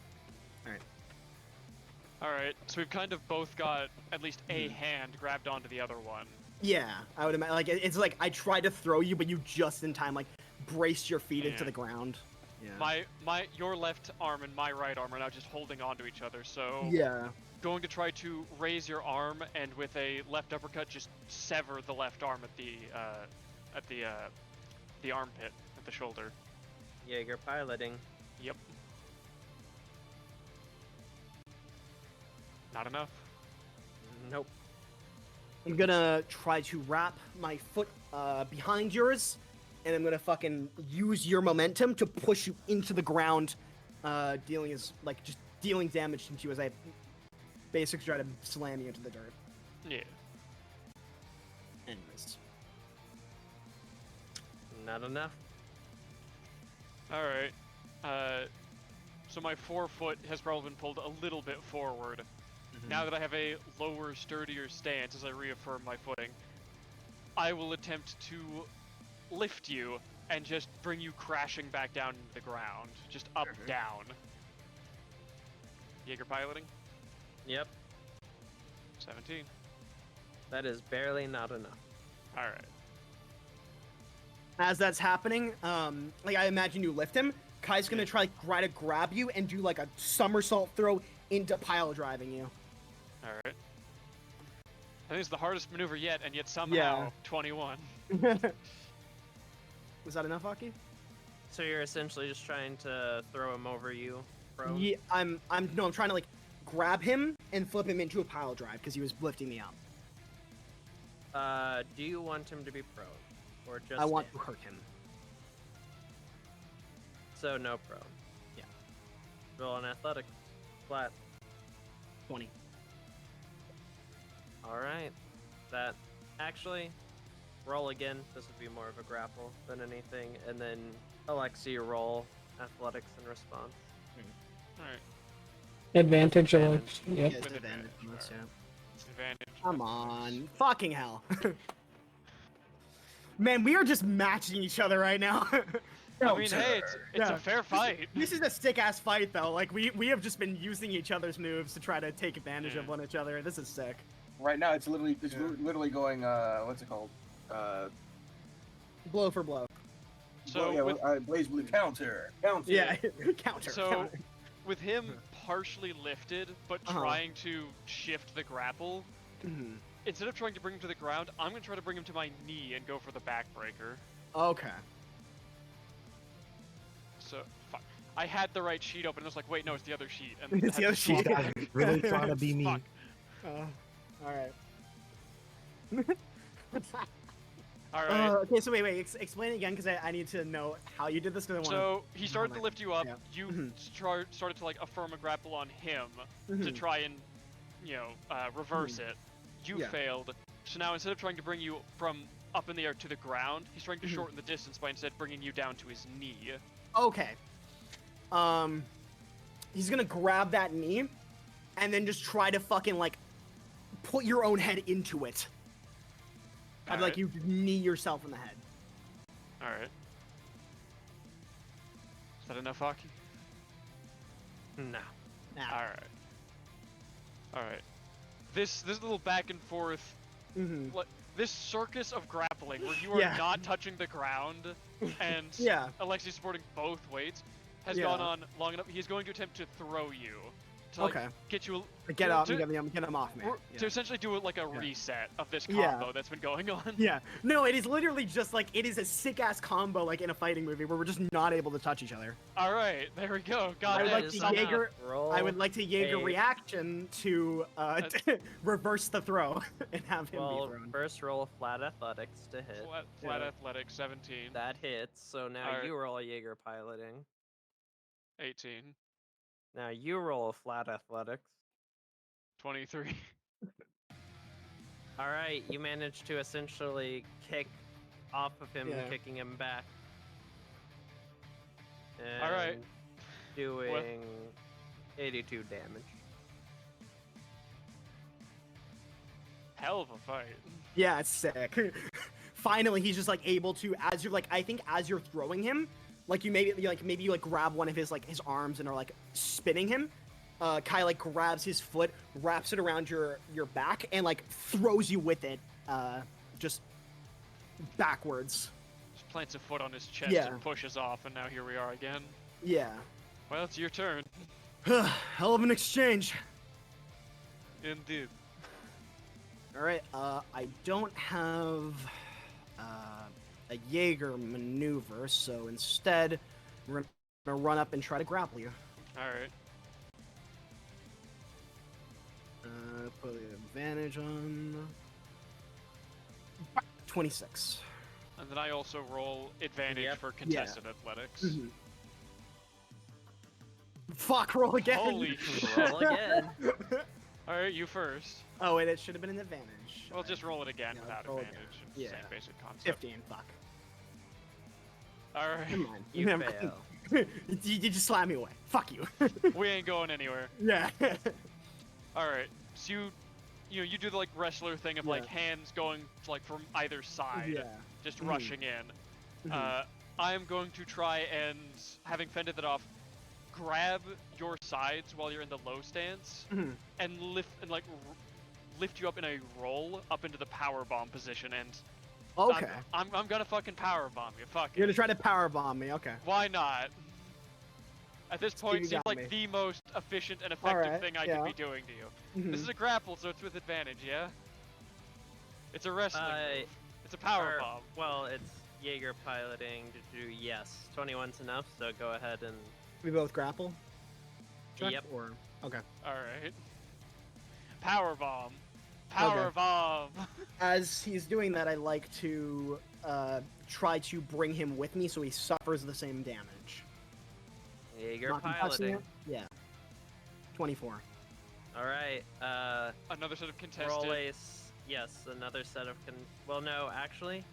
All right, so we've kind of both got at least a hand grabbed onto the other one. Yeah, I would imagine. Like it's like I tried to throw you, but you just in time like braced your feet into Yeah. the ground. Yeah. Your left arm and my right arm are now just holding onto each other. So Yeah. going to try to raise your arm and with a left uppercut just sever the left arm at the armpit at the shoulder. Jaeger piloting. Yep. Not enough. Nope. I'm gonna try to wrap my foot behind yours, and I'm gonna fucking use your momentum to push you into the ground, dealing damage into you as I basically try to slam you into the dirt. Yeah. Anyways. Not enough. All right. So my forefoot has probably been pulled a little bit forward. Now that I have a lower, sturdier stance as I reaffirm my footing, I will attempt to lift you and just bring you crashing back down into the ground. Just up, down. Jaeger piloting? Yep, 17. that is barely not enough. Alright. As that's happening, like I imagine you lift him. Kai's gonna try to grab you and do like a somersault throw into pile driving you. Alright. I think it's the hardest maneuver yet, and yet somehow 21. Was that enough, Aki? So you're essentially just trying to throw him over you, prone? Yeah, I'm trying to like grab him and flip him into a pile drive because he was lifting me up. Do you want him to be prone, or just? I want stand? to hurt him. So no prone. Yeah. Roll an athletic, flat. 20. All right. That actually, roll again. This would be more of a grapple than anything, and then Alexi roll athletics in response. Alright. Advantage, Advantage. Alex. Yep. Yes, With advantage. advantage, Yeah. Advantage. Come on. Fucking hell. Man, we are just matching each other right now. I mean, hey, it's Yeah. a fair fight. This is a sick ass fight though. Like we have just been using each other's moves to try to take advantage of Yeah. one each other. This is sick. Right now, it's literally going. What's it called? Blow for blow. So yeah, with, Blaze Blue counter. Yeah, counter. so counter. with him partially lifted, but Uh-huh. trying to shift the grapple, Mhm. instead of trying to bring him to the ground, I'm gonna try to bring him to my knee and go for the backbreaker. Okay. So, fuck. I had the right sheet open, and I was like, wait, no, it's the other sheet. And It's had the other to swap sheet. back. Really trying to be me. Fuck. All right. Alright. Okay, so wait, explain it again because I need to know how you did this. Cause I want So he started to my- lift you up. yeah. You Mhm. started to like affirm a grapple on him to Mhm. try and, reverse it. You Yeah. failed. So now instead of trying to bring you from up in the air to the ground, he's trying to Mhm. shorten the distance by instead bringing you down to his knee. Okay. He's gonna grab that knee, and then just try to fucking like put your own head into it. I'd like Alright. you knee yourself in the head. All right. Is that enough, Aki? No. Nah. All right. All right. This little back and forth, Mm-hmm. this circus of grappling where you are Yeah. not touching the ground, and Yeah. Alexi supporting both weights, has Yeah. gone on long enough. He's going to attempt to throw you, to like, Okay. get you Get well, up. to- Get him off me. to Yeah. essentially do like a Yeah. reset of this Yeah. combo that's been going on. Yeah. No, it is literally just like it is a sick ass combo like in a fighting movie where we're just not able to touch each other. All right, there we go. God, I would that like is to somehow- Jaeger- Roll. I would like to Jaeger a- reaction to reverse the throw and have him Well, be thrown. first roll a flat athletics to hit. flat Yeah. athletics 17, That hits. So now Alright. you roll a Jaeger piloting. 18, Now you roll a flat athletics. 23. All right, you managed to essentially kick off of him, Yeah. kicking him back. All right. And doing 82 damage. Hell of a fight. Yeah, it's sick. Finally, he's just like able to, as you're like, I think as you're throwing him, like maybe you grab one of his like his arms and are like spinning him. Kai like grabs his foot, wraps it around your back, and like throws you with it, just backwards. Just plants a foot on his chest Yeah. and pushes off, and now here we are again. Yeah. Well, it's your turn. Hell of an exchange. Indeed. All right. I don't have a Jaeger maneuver, so instead, we're gonna run up and try to grapple you. Alright. Put the advantage on 26. And then I also roll advantage Yep. for contested athletics. Fuck, roll again. Holy Roll again. Alright, you first. Oh wait, it should have been an advantage. Well, just roll it again Yeah, without roll again. advantage. Yeah. Same basic concept. 15. Fuck. Alright. Come on. You Never- fail. you just slam me away. Fuck you. We ain't going anywhere. Yeah. Alright, so you you do the like wrestler thing of like hands going like from either side, just rushing in. I am going to try and, having fended that off, grab your sides while you're in the low stance and lift you up in a roll up into the power bomb position, and Okay. I'm gonna fucking power bomb you. Fuck it. You're gonna try to power bomb me. Okay. Why not? At this point, You it seems got like me. the most efficient and effective thing I could be doing to you. Mhm. This is a grapple, so it's with advantage, yeah? It's a wrestling move. It's a power bomb. Well, it's Jaeger piloting to do yes. 21's enough, so go ahead and. We both grapple. Check, Yep. Or okay. Alright. Power bomb. Power bomb. As he's doing that, I like to try to bring him with me so he suffers the same damage. Jaeger Not concussing piloting. it? Yeah. 24. All right. Another set of contested. Roll yes, another set of well, no, actually,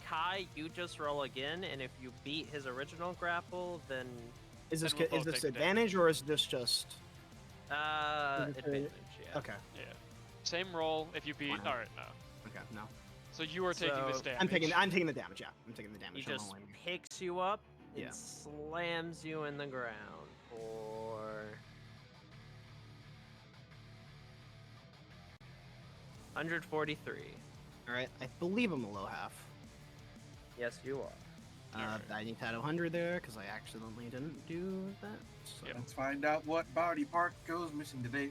Kai, you just roll again, and if you beat his original grapple, then Is this Then we'll both this take advantage or is this just? advantage. Yeah. Okay. Yeah. Same roll if you beat. Wow. Alright, no. Okay. No. So you are taking this So- damage. I'm taking the damage. Yeah. I'm taking the damage. He I'm just rolling. picks you up and Yeah. slams you in the ground for 143. All right. I believe I'm a low half. Yes, you are. Alright. I need to add 100 there because I accidentally didn't do that. So. Yep. Let's find out what body part goes missing today.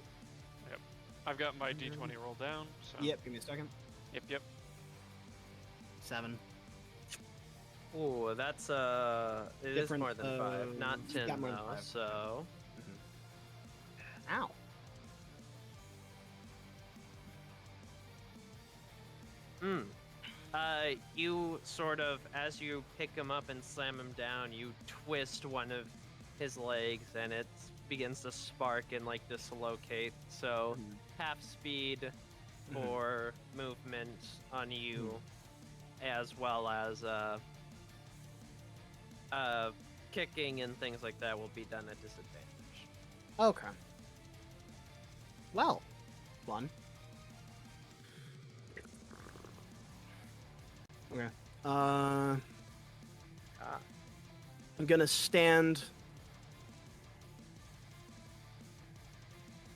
I've got my d20 rolled down. So. Yep. Give me a second. Yep. 7. Ooh, that's it is Different, more than 5, not he's 10 got more than though. 5. So Ow. you sort of, as you pick him up and slam him down, you twist one of his legs, and it begins to spark and like dislocate. So half speed for movement on you, as well as kicking and things like that will be done at disadvantage. Okay. Well, fun. Okay. I'm gonna stand.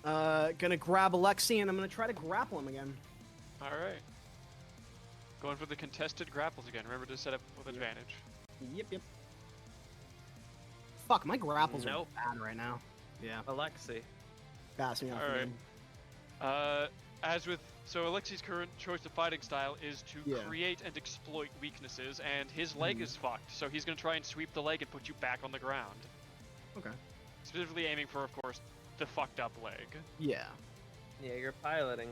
Gonna grab Alexi and I'm gonna try to grapple him again. Alright. Going for the contested grapples again. Remember to set up with advantage. Yep. Fuck, my grapples Nope. are bad right now. Yeah. Alexi. Passing out. Alright. As with Alexi's current choice of fighting style is to Yeah. create and exploit weaknesses, and his leg is fucked, so he's gonna try and sweep the leg and put you back on the ground. Okay. Specifically aiming for, of course, the fucked up leg. Yeah. Yeah, you're piloting.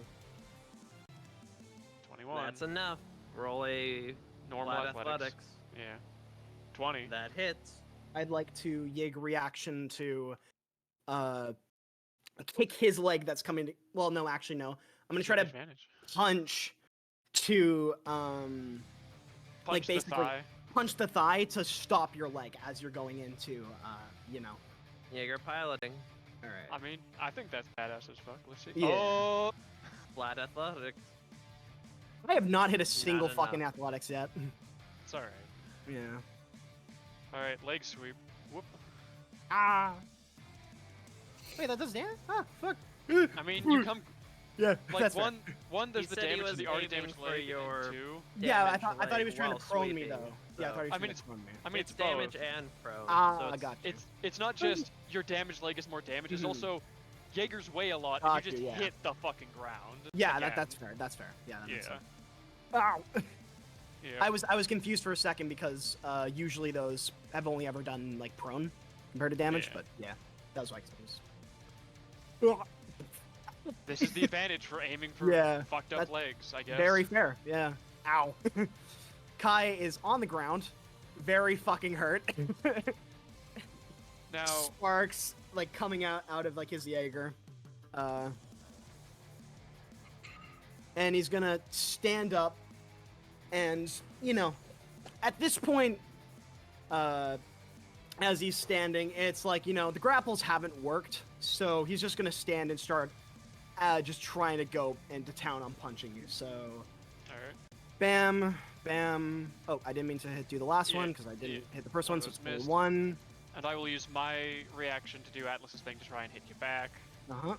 21. That's enough. Roll a Normal flat athletics. Yeah. 20. That hits. I'd like to Jaeger reaction to kick his leg that's coming to, well, no, actually no. I'm gonna try to Advantage. punch to Punch like the basically thigh. punch the thigh to stop your leg as you're going into Yeah, you're piloting. All right. I mean, I think that's badass as fuck. Let's see. Yeah. Oh! Flat athletics. I have not hit a single enough. fucking athletics yet. It's alright. Yeah. Alright, leg sweep. Whoop. Ah. Wait, that does damage? Ah, fuck. I mean, you come Yeah, like that's fair. one. There's He the said he damage to was the already aiming damaged for leg, your- and two. Yeah, I damage thought he was leg trying to while prone me sweeping, though. Yeah, I so- thought he was I mean, trying it's- to prone me. I mean, It's it's both. damage and prone. Ah, so I it's, got you. It's not just your damaged leg is more damage. It's Mhm. also Jaeger's weigh a lot, Got and you you, just yeah. hit the fucking ground. Yeah, again. that's fair. That's fair. Yeah, that makes Yeah. sense. Ow. Yeah. I was confused for a second because usually those have only ever done like prone compared to damage, Yeah. but yeah, that was like it was. This is the advantage for aiming for Yeah, fucked up that's legs, I guess. Very fair. Yeah. Ow. Kai is on the ground, very fucking hurt. Now, Sparks like coming out of like his Jaeger, and he's gonna stand up, and at this point, as he's standing, it's like the grapples haven't worked, so he's just gonna stand and start just trying to go into town on punching you. So, Alright. bam, bam. Oh, I didn't mean to do the last Yeah, one because I didn't yeah. hit the first One one, of so those it's only missed. one. And I will use my reaction to do Atlas's thing to try and hit you back. Uh-huh.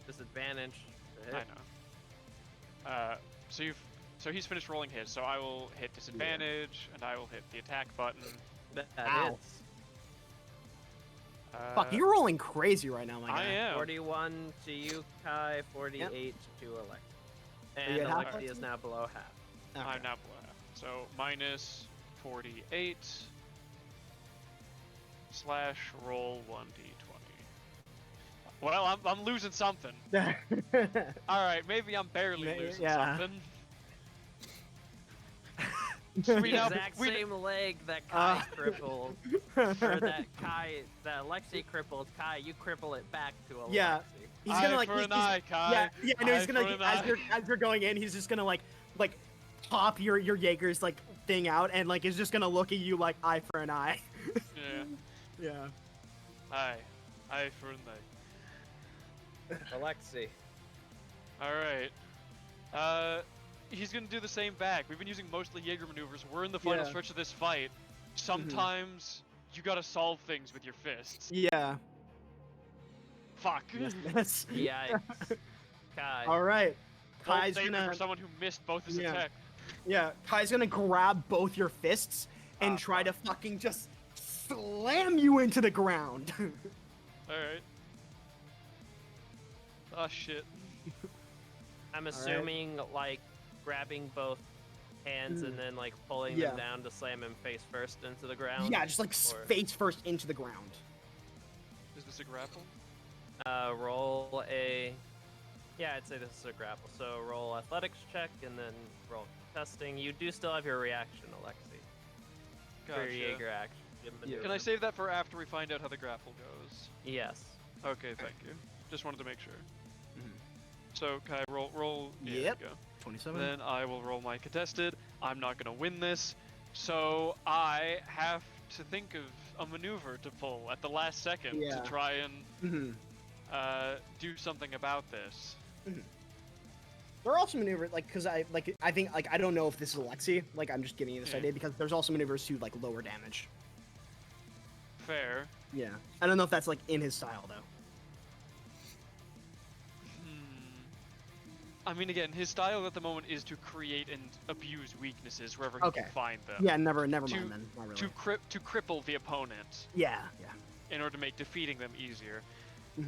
Disadvantage. to I hit. know. So he's finished rolling his, so I will hit disadvantage, and I will hit the attack button. That Ow. hits. Fuck, you're rolling crazy right now, my guy. I am. 41 to you, Kai. 48 to Alex. you And at half, Alexi Alexi? is now below half. Okay. I'm now below half. So minus 48 slash roll 1d20. Well, I'm losing something. All right, maybe I'm barely losing yeah. something. The We now- exact we- same leg that Kai crippled, or that Alexi crippled. Kai, you cripple it back to Alexi. Yeah. He's Eye gonna like for he's, an eye, Kai. yeah, I know he's Eye gonna for like, an eye. as you're going in, he's just gonna like pop your Jaeger's like thing out and like is just gonna look at you like eye for an eye. Yeah. Yeah. Eye for an eye. Alexi. All right. He's gonna do the same back. We've been using mostly Jaeger maneuvers. We're in the final Yeah. stretch of this fight. Sometimes you gotta solve things with your fists. Yeah. Fuck. That's Yikes. Kai. all right. Bold Kai's statement gonna for someone who missed both his Yeah. attacks. Kai's gonna grab both your fists and try to fucking just slam you into the ground. All right. Oh shit. I'm right. assuming like grabbing both hands and then like pulling Yeah. them down to slam him face first into the ground. Yeah, just like Or- face first into the ground. Is this a grapple? Roll a. Yeah, I'd say this is a grapple. So roll athletics check and then roll testing. You do still have your reaction, Alexi. For Gotcha. your Jaeger action. your maneuver. Can I save that for after we find out how the grapple goes? Yes. Okay, thank you. Just wanted to make sure. Mhm. So, Kai, roll. Yeah, there Yep. you go. 27. Then I will roll my contested. I'm not gonna win this, so I have to think of a maneuver to pull at the last second Yeah. to try and Mhm. do something about this. There are also maneuvers like because I think like I don't know if this is Alexi. Like I'm just giving you this Yeah. idea because there's also maneuvers to like lower damage. Fair. Yeah. I don't know if that's like in his style though. I mean, again, his style at the moment is to create and abuse weaknesses wherever he Okay. can find them. Yeah. Never mind To- then. Not really. To cripple the opponent Yeah. in order to make defeating them easier. Yeah.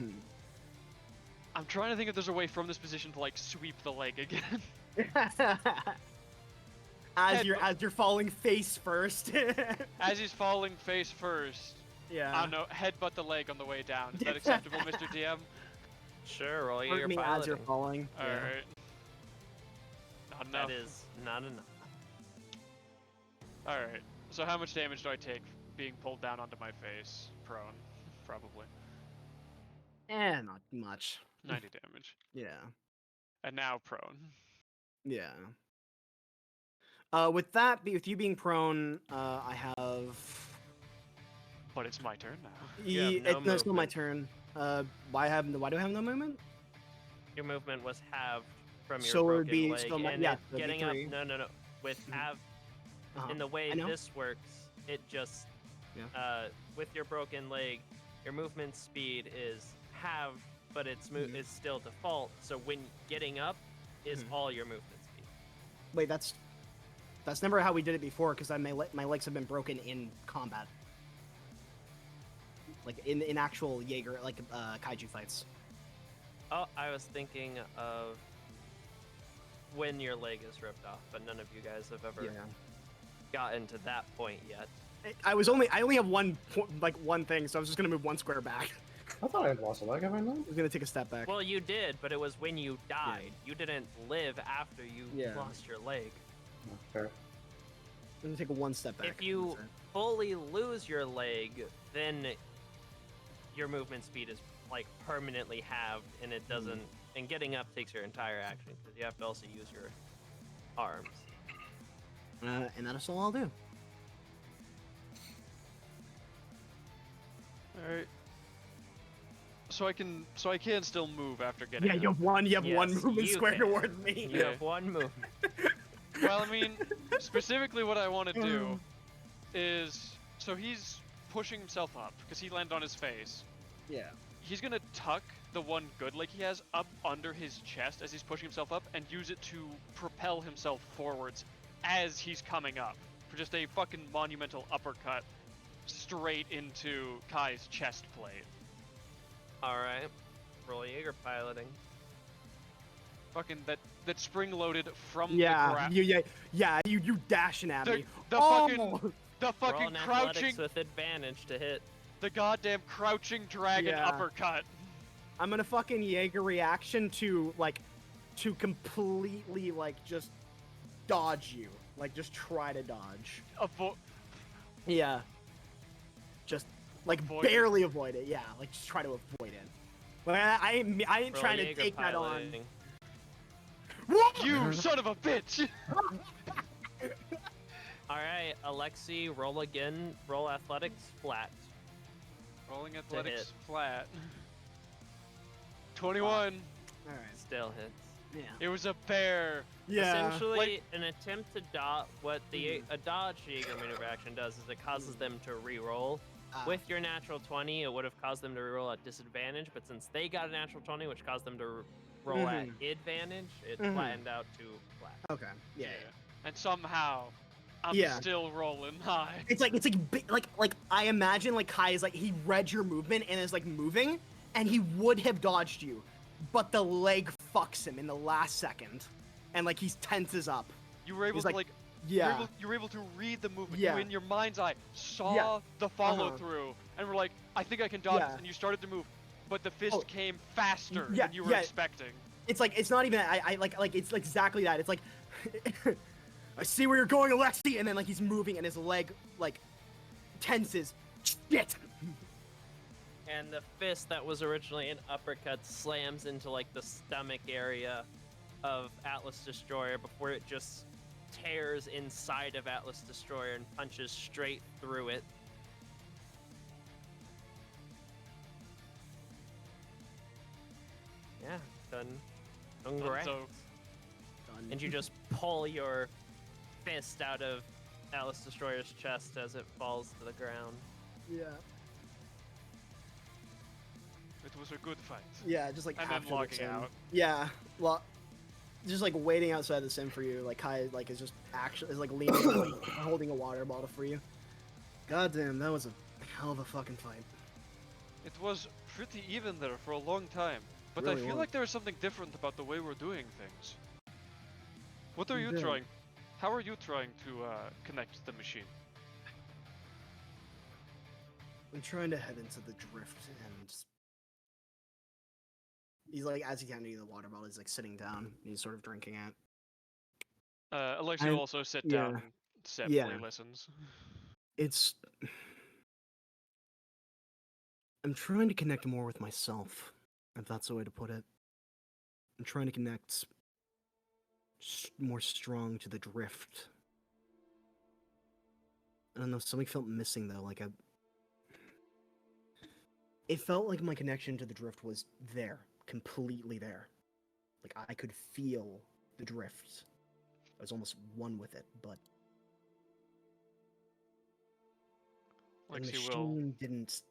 I'm trying to think if there's a way from this position to like sweep the leg again. as you're falling face first. As he's falling face first. yeah. I don't know, headbutt the leg on the way down. Is that acceptable, Mr. DM? Sure, roll Hurt your me as you're piloting. falling. Yeah. Alright. Not enough. That is not enough. Alright. So how much damage do I take being pulled down onto my face? Prone. Probably. Not much. 90 damage. Yeah. And now prone. Yeah. With you being prone, I have. But it's my turn now. You have no No, it's not my movement. turn. Why do I have no movement? Your movement was halved from your So it would broken be leg, still my- and yeah, it- so it'd be getting up. three. No. With Mhm. half, Uh-huh. in the way I know. this works, it just Yeah. with your broken leg, your movement speed is halved, but it's Mhm. it's still default. So when getting up is Mhm. all your movement speed. Wait, that's never how we did it before because my legs have been broken in combat. Like in actual Jaeger kaiju fights. Oh, I was thinking of when your leg is ripped off, but none of you guys have ever gotten to that point yet. I only have one thing, so I was just gonna move one square back. I thought I had lost a leg, have I not? I was gonna take a step back. Well, you did, but it was when you died. You didn't live after you Yeah. lost your leg. Oh, fair. I'm gonna take a one step back. If you fully lose your leg, then your movement speed is like permanently halved, and it doesn't. And getting up takes your entire action because you have to also use your arms. And that's all I'll do. Alright. So I can still move after getting Yeah, up. you have one Yes, movement you square can. towards me. You Yeah. have one movement. Well, I mean, specifically what I want to do is, so he's pushing himself up because he landed on his face. Yeah. He's gonna tuck the one good leg he has up under his chest as he's pushing himself up and use it to propel himself forwards as he's coming up for just a fucking monumental uppercut straight into Kai's chest plate. All right. Roll Jaeger piloting. Fucking that spring loaded from Yeah, the ground. you dashing at me. The Almost. the Roll fucking an athletics crouching, with advantage to hit. the goddamn crouching dragon Yeah. uppercut. I'm gonna fucking Jaeger reaction to completely just dodge you, just try to dodge. Yeah. Just Avoid it. barely avoid it. Yeah, just try to avoid it. But I ain't Roll trying to Jaeger take that on. piloting. You son of a bitch! All right, Alexi, roll again. Roll athletics flat. Rolling hit. athletics flat. 21. All right. Still hits. Yeah. It was a bear. Yeah. Essentially, an attempt to dodge. What a dodge Jaeger maneuver action does is it causes them to re-roll. With your natural 20, it would have caused them to re-roll at disadvantage, but since they got a natural 20, which caused them to roll at advantage, it flattened out to flat. Okay. Yeah. And somehow, I'm Yeah. still rolling high. It's like I imagine Kai is he read your movement and is moving, and he would have dodged you, but the leg fucks him in the last second, and he tenses up. You were able He's to like, yeah. you were able to read the movement. Yeah. You in your mind's eye saw the follow through, and were like, I think I can dodge this, and you started to move, but the fist came faster than you were expecting. It's it's not even it's exactly that. It's I see where you're going, Alexi, and then he's moving and his leg tenses. Shit. And the fist that was originally an uppercut slams into the stomach area of Atlas Destroyer before it just tears inside of Atlas Destroyer and punches straight through it. Yeah, done. Congrats. So- Done. And you just pull your fist out of Atlas Destroyer's chest as it falls to the ground. Yeah. It was a good fight. Yeah, just And then after the logging sim. out. Yeah, well, just waiting outside the sim for you. Kai is just actually leaning, holding a water bottle for you. Goddamn, that was a hell of a fucking fight. It was pretty even there for a long time, but Really I feel was. like there is something different about the way we're doing things. What are you Yeah. trying? How are you trying to connect the machine? I'm trying to head into the drift, and he's as he's handing you the water bottle, he's sitting down. And he's sort of drinking it. Alexia I'm- will also sit yeah. down and separately Yeah. listens. It's. I'm trying to connect more with myself, if that's the way to put it. I'm trying to connect more strong to the drift. I don't know, something felt missing though. It felt like my connection to the drift was there, completely there. I could feel the drift. I was almost one with it, but the Alexia will. machine didn't.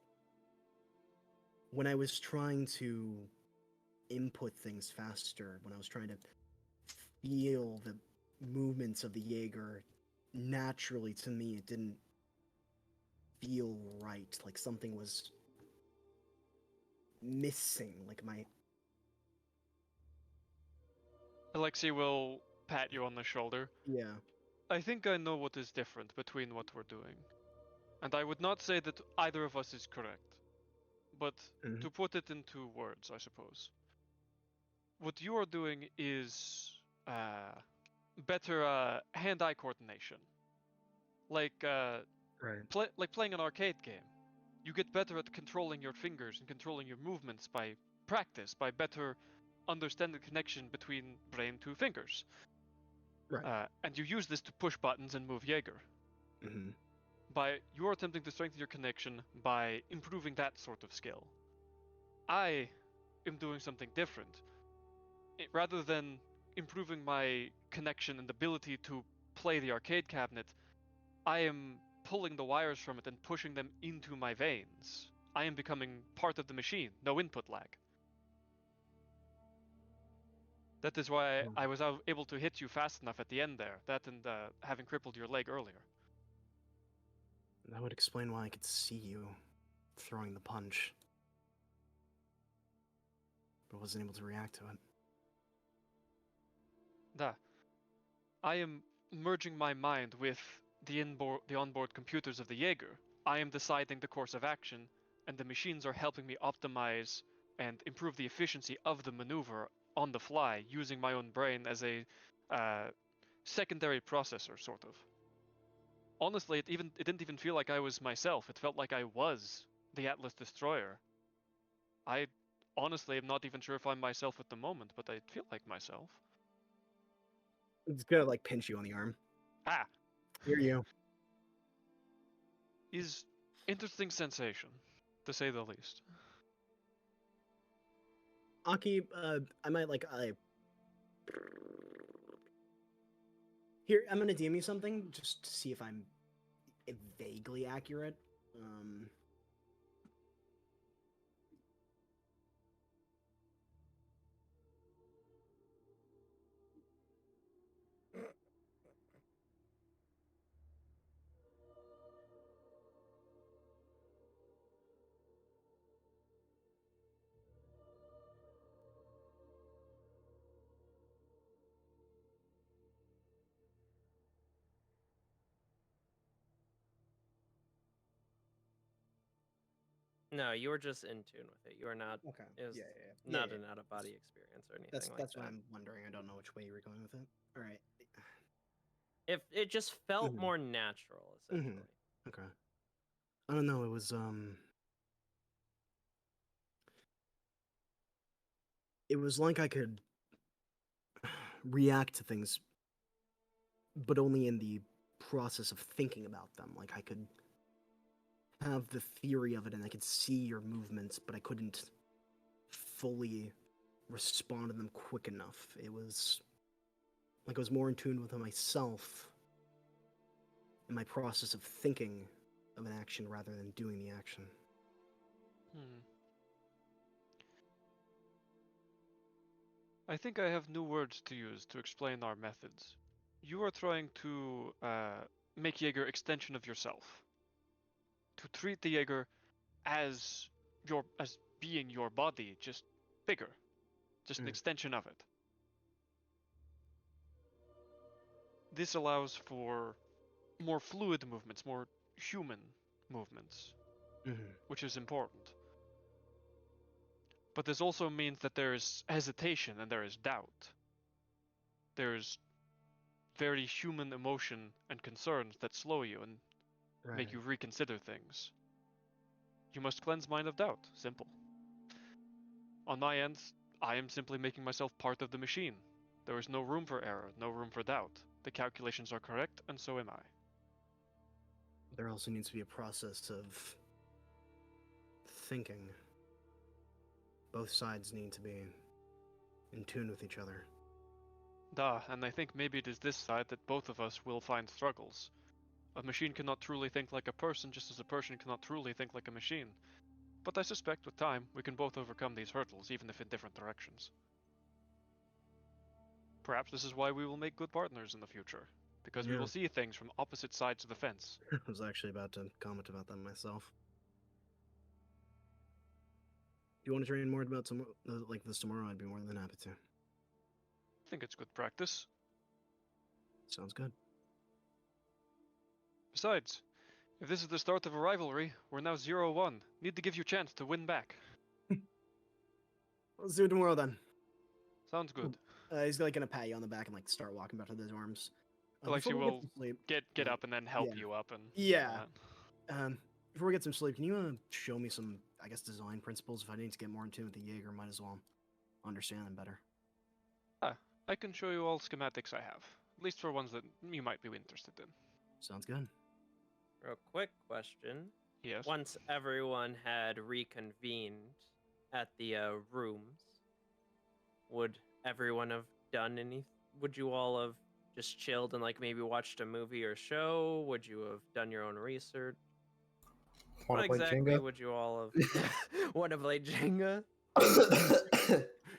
When I was trying to input things faster, when I was trying to feel the movements of the Jaeger, naturally to me it didn't feel right. Something was missing. Alexia will pat you on the shoulder. Yeah. I think I know what is different between what we're doing. And I would not say that either of us is correct. But to put it into words, I suppose. What you are doing is better hand-eye coordination. Like Right. like playing an arcade game. You get better at controlling your fingers and controlling your movements by practice, by better understanding the connection between brain to fingers. Right. And you use this to push buttons and move Jaeger. Mm-hmm. You're attempting to strengthen your connection by improving that sort of skill. I am doing something different. Rather than improving my connection and ability to play the arcade cabinet, I am pulling the wires from it and pushing them into my veins. I am becoming part of the machine, no input lag. That is why I was able to hit you fast enough at the end there. That and having crippled your leg earlier. That would explain why I could see you throwing the punch, but wasn't able to react to it. I am merging my mind with the onboard computers of the Jaeger. I am deciding the course of action, and the machines are helping me optimize and improve the efficiency of the maneuver on the fly, using my own brain as a secondary processor, sort of. Honestly, it didn't even feel like I was myself. It felt like I was the Atlas Destroyer. I honestly am not even sure if I'm myself at the moment, but I feel like myself. It's gonna like pinch you on the arm. Ah, Hear you. is interesting sensation, to say the least. Aki, I might like here. I'm gonna DM you something just to see if I'm vaguely accurate. No, you were just in tune with it. You were not. Okay. It was Yeah. not Yeah. an out of body experience or anything That's like that's that. what I'm wondering. I don't know which way you were going with it. All right. If it just felt Mhm. more natural, essentially. Okay. I don't know. It was It was like I could react to things, but only in the process of thinking about them. Like I could have the theory of it and I could see your movements, but I couldn't fully respond to them quick enough. It was like I was more in tune with myself in my process of thinking of an action rather than doing the action. I think I have new words to use to explain our methods. You are trying to make Jaeger extension of yourself. To treat the Jaeger as being your body, just bigger, just an extension of it. This allows for more fluid movements, more human movements, which is important. But this also means that there is hesitation and there is doubt. There's very human emotion and concerns that slow you and make you reconsider things. You must cleanse mind of doubt. Simple. On my end, I am simply making myself part of the machine. There is no room for error, no room for doubt. The calculations are correct, and so am I. There also needs to be a process of thinking. Both sides need to be in tune with each other. And I think maybe it is this side that both of us will find struggles. A machine cannot truly think like a person, just as a person cannot truly think like a machine. But I suspect with time, we can both overcome these hurdles, even if in different directions. Perhaps this is why we will make good partners in the future, because we will see things from opposite sides of the fence. I was actually about to comment about that myself. If you want to train more about like this tomorrow, I'd be more than happy to. I think it's good practice. Sounds good. Besides, if this is the start of a rivalry, we're now 0-1. Need to give you a chance to win back. Let's do it tomorrow then. Sounds good. He's like gonna pat you on the back and like start walking back to the dorms. Alexi will get up and then help you up and before we get some sleep, can you show me some, I guess, design principles? If I need to get more in tune with the Jaeger, might as well understand them better. I can show you all schematics I have, at least for ones that you might be interested in. Sounds good. Real quick question. Yes. Once everyone had reconvened, at the rooms, would everyone have done any? Would you all have just chilled and like maybe watched a movie or show? Would you have done your own research? Want What to play exactly Jenga? would you all have want to play Jenga?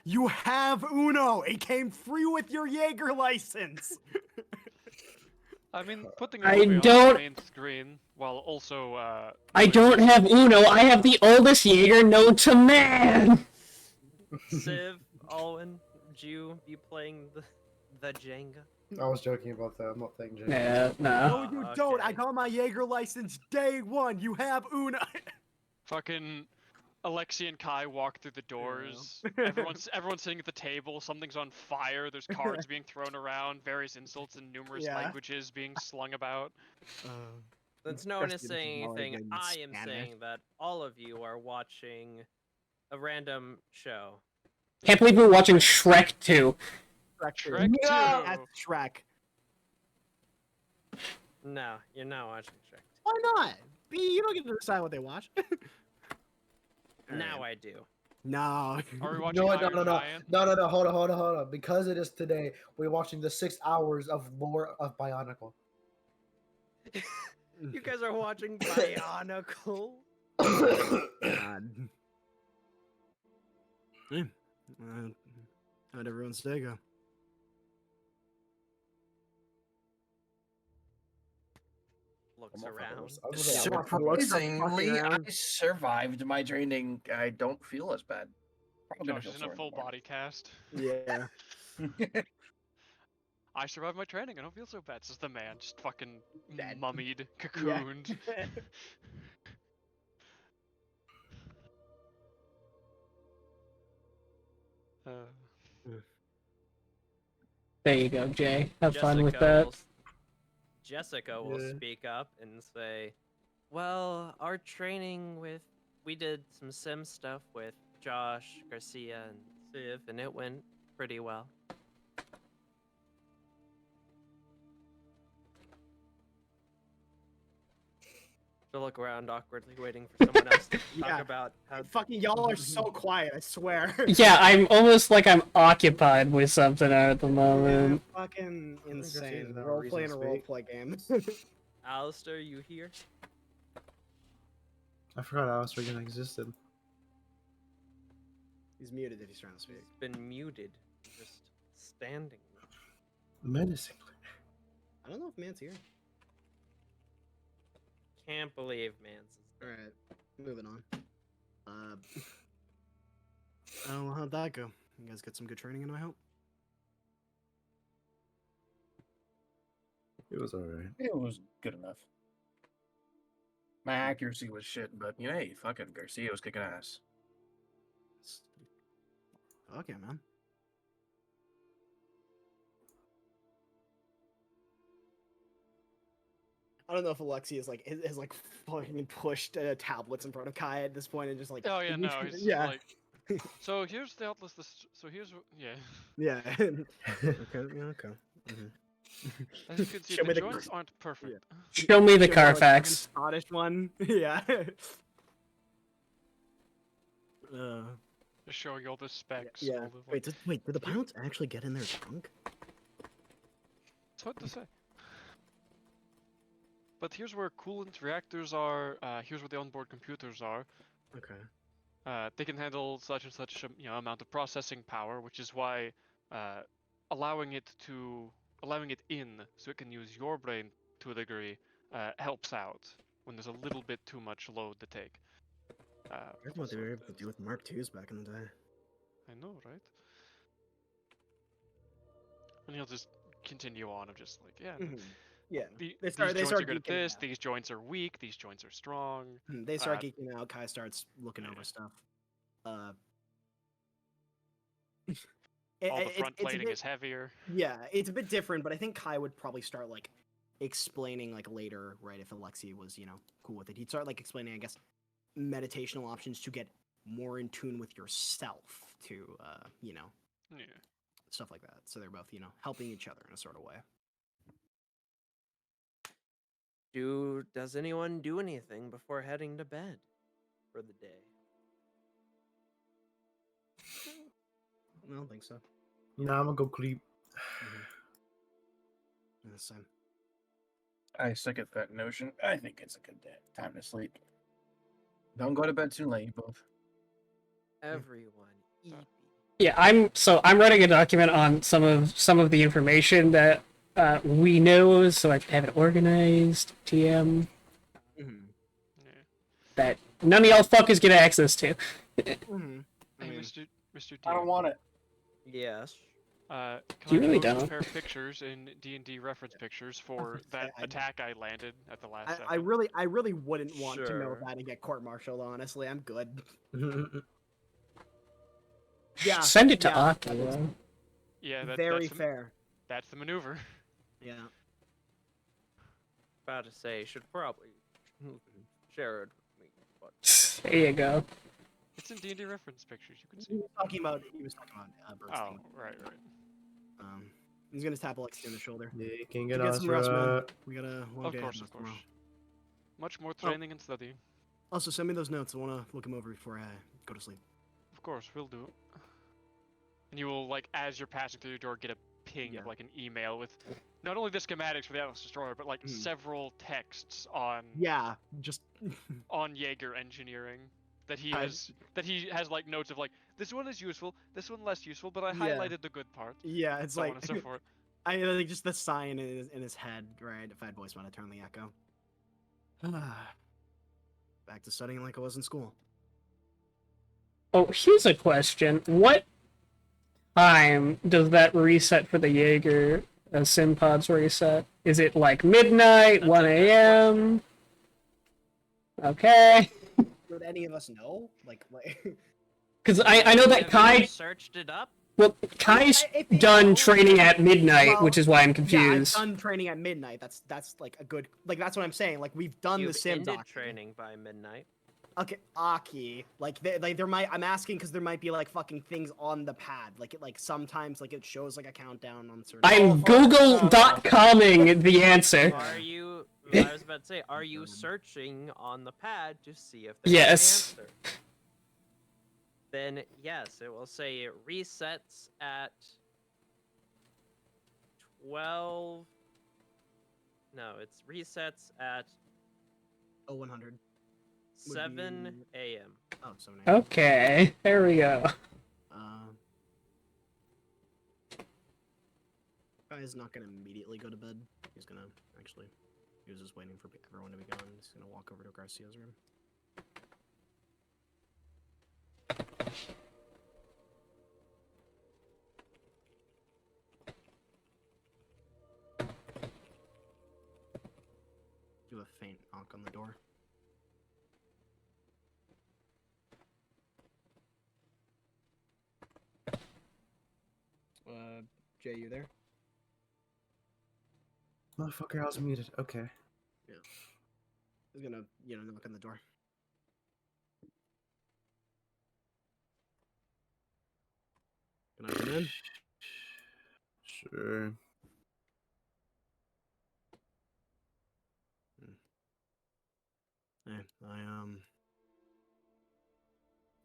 You have Uno. It came free with your Jaeger license. I mean, putting a I movie on don't- the main screen while also I doing don't this- have Uno. I have the oldest Jaeger known to man. Civ, Alwyn, would you be playing the Jenga? I was joking about that. I'm not playing Jenga. Yeah, no. No, you don't. I Okay. got my Jaeger license day one. You have Uno. Fucking Alexi and Kai walk through the doors. Everyone's sitting at the table. Something's on fire. There's cards being thrown around. Various insults in numerous Yeah. languages being slung about. Since no one is Christy saying doesn't know anything, anything I am Spanish. saying that all of you are watching a random show. Can't believe we're watching Shrek 2. Shrek No, 2. that's Shrek. No, you're not watching Shrek. Why not? B, you don't get to decide what they watch. Now I do. No. Are we watching No, Iron no. Giant? No. Hold on. Because it is today, we're watching the 6 hours of lore of Bionicle. You guys are watching Bionicle. God. How'd everyone's day go? Looks I'm off around. hours. I was gonna say, I'm off hours. Surprisingly, I around. survived my training. I don't feel as bad. Probably gonna Josh feel is in a sore full tomorrow. body cast. Yeah. I survived my training. I don't feel so bad. Says the man, just fucking Dead. mummied, Yeah. cocooned. There you go, Jay. Have fun with that. Jessica will Yeah. speak up and say, "Well, our training we did some sim stuff with Josh, Garcia, and Civ, and it went pretty well." She'll look around awkwardly, waiting for someone else to talk Yeah. about how. Fucking y'all are so quiet, I swear. Yeah, I'm almost like I'm occupied with something at the moment. Fucking Garcia's insane. not Role reason playing to a speak. role play game. Alistair, you here? I forgot Alistair even existed. He's muted if he's trying to speak. He's been muted, just standing. Menacingly. I don't know if Man's here. Can't believe Mans is All right, moving on. I don't know how'd that go. You guys get some good training in, I hope. It was alright. It was good enough. My accuracy was shit, but hey, fucking Garcia was kicking ass. Okay, man. I don't know if Alexi is like has like fucking pushed tablets in front of Kai at this point and just like. Oh yeah, no, he's yeah. like. So here's the Atlas. So here's yeah. Yeah. Okay. Yeah. Okay. As you can see, Show me the the joints aren't perfect. Show me the Show me, like, fucking Carfax. Scottish one. Yeah. Just showing you all the specs. Yeah. all the, like, Wait. Did the pilots actually get in their trunk? It's hard to say. But here's where coolant reactors are. Here's where the onboard computers are. Okay. They can handle such and such amount of processing power, which is why allowing it in so it can use your brain to a degree helps out when there's a little bit too much load to take. That's what they were able to do with Mark IIs back in the day. I know, right? And he'll just continue on of just like, yeah. Yeah. These They start joints are good at geeking this. out. These joints are weak. These joints are strong. They start Uh, geeking out. Kai starts looking over stuff. All the front plating is heavier. Yeah, it's a bit different, but I think Kai would probably start like explaining like later, right? If Alexi was, cool with it, he'd start like explaining, I guess, meditational options to get more in tune with yourself, to Yeah. stuff like that. So they're both, helping each other in a sort of way. Does anyone do anything before heading to bed for the day? I don't think so. You know, I'm gonna go creep. This time. I second that notion. I think it's a good time to sleep. Don't go to bed too late, you both. Everyone, eat. Yeah, I'm writing a document on some of the information that we know, so I can have it organized. TM Mm-hmm. that none of y'all fuckers get access to. Mm-hmm. Hey, mean, Mr. D. I don't want it. Yes. Can You I really borrow a don't. pair of pictures in D&D reference pictures for that attack I landed at the last second? I really wouldn't want to know Sure. that and get court-martialed. Honestly, I'm good. Yeah. Send it to yeah, Aki. though. Yeah, Very fair. That's the maneuver. Yeah. About to say, should probably share it with me. But There you go. It's in D&D reference pictures. You can He see. was talking about Bernstein. Oh, right. He's gonna tap Alexi on the shoulder. Yeah, you can You get get some rest, man. Asura. We got a long Of day course, ahead of of us tomorrow. course. Much more training and study. Also, send me those notes. I want to look them over before I go to sleep. Of course, we'll do. And you will, like, as you're passing through your door, get a ping of, like, an email with not only the schematics for the Atlas Destroyer, but, like, several texts on Yeah, just on Jaeger engineering that he I- has like notes of like this one is useful, this one less useful, but I Yeah. highlighted the good part. yeah. It's So like on and so forth. I like just the sign in his head, right? If I had voice, when I turn the echo. Back to studying like I was in school. Oh, here's a question. What time does that reset for the Jaeger sim pods reset? Is it like midnight, That's 1 a good a.m.? Okay. Would any of us know? Like Because I know that have Kai... you searched it up? Well, Kai's if they done know- training at midnight, Well, which is why I'm yeah, I've confused. done training at midnight. That's like a good that's what I'm saying. Like we've done You've the sim ended doc. training by midnight. Okay, Aki. Like there might. I'm asking because there might be like fucking things on the pad. Like sometimes like it shows like a countdown on certain. I'm Google.comming the answer. Are you? I was about to say, are you searching on the pad to see if there's Yes. an answer? Then yes, it will say it resets at 12. No, it resets at 0100. 7 a.m. Oh, 7 a.m. Okay, there we go. Guy's not gonna immediately go to bed. He's gonna actually. He was just waiting for everyone to be gone. He's gonna walk over to Garcia's room. Do a faint knock on the door. Jay, you there? Motherfucker, I was muted. Okay. He's gonna, knock on the door. Can I come in? Sure. Hey, I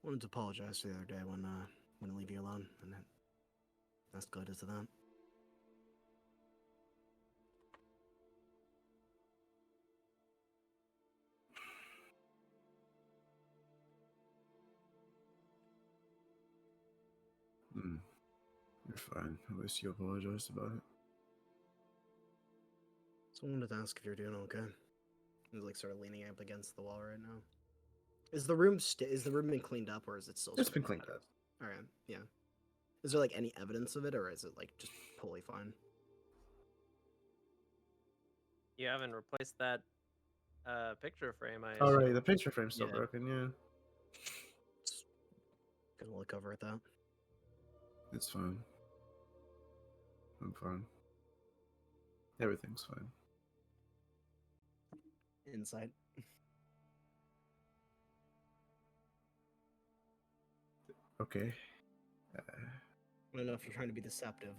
wanted to apologize the other day when wouldn't leave you alone, and that's good as to that. You're fine. At least you apologized about it. So I wanted to ask if you're doing okay. He's like sort of leaning up against the wall right now. Is the room been cleaned up, or is it still? It's sort been of cleaned bad? up. All right, yeah. Is there like any evidence of it, or is it like just totally fine? You haven't replaced that picture frame, I All right, assume. the picture frame's still Yeah. broken. Yeah. Gonna look over at that. It's fine. I'm fine. Everything's fine. Insight. Okay. I don't know if you're trying to be deceptive.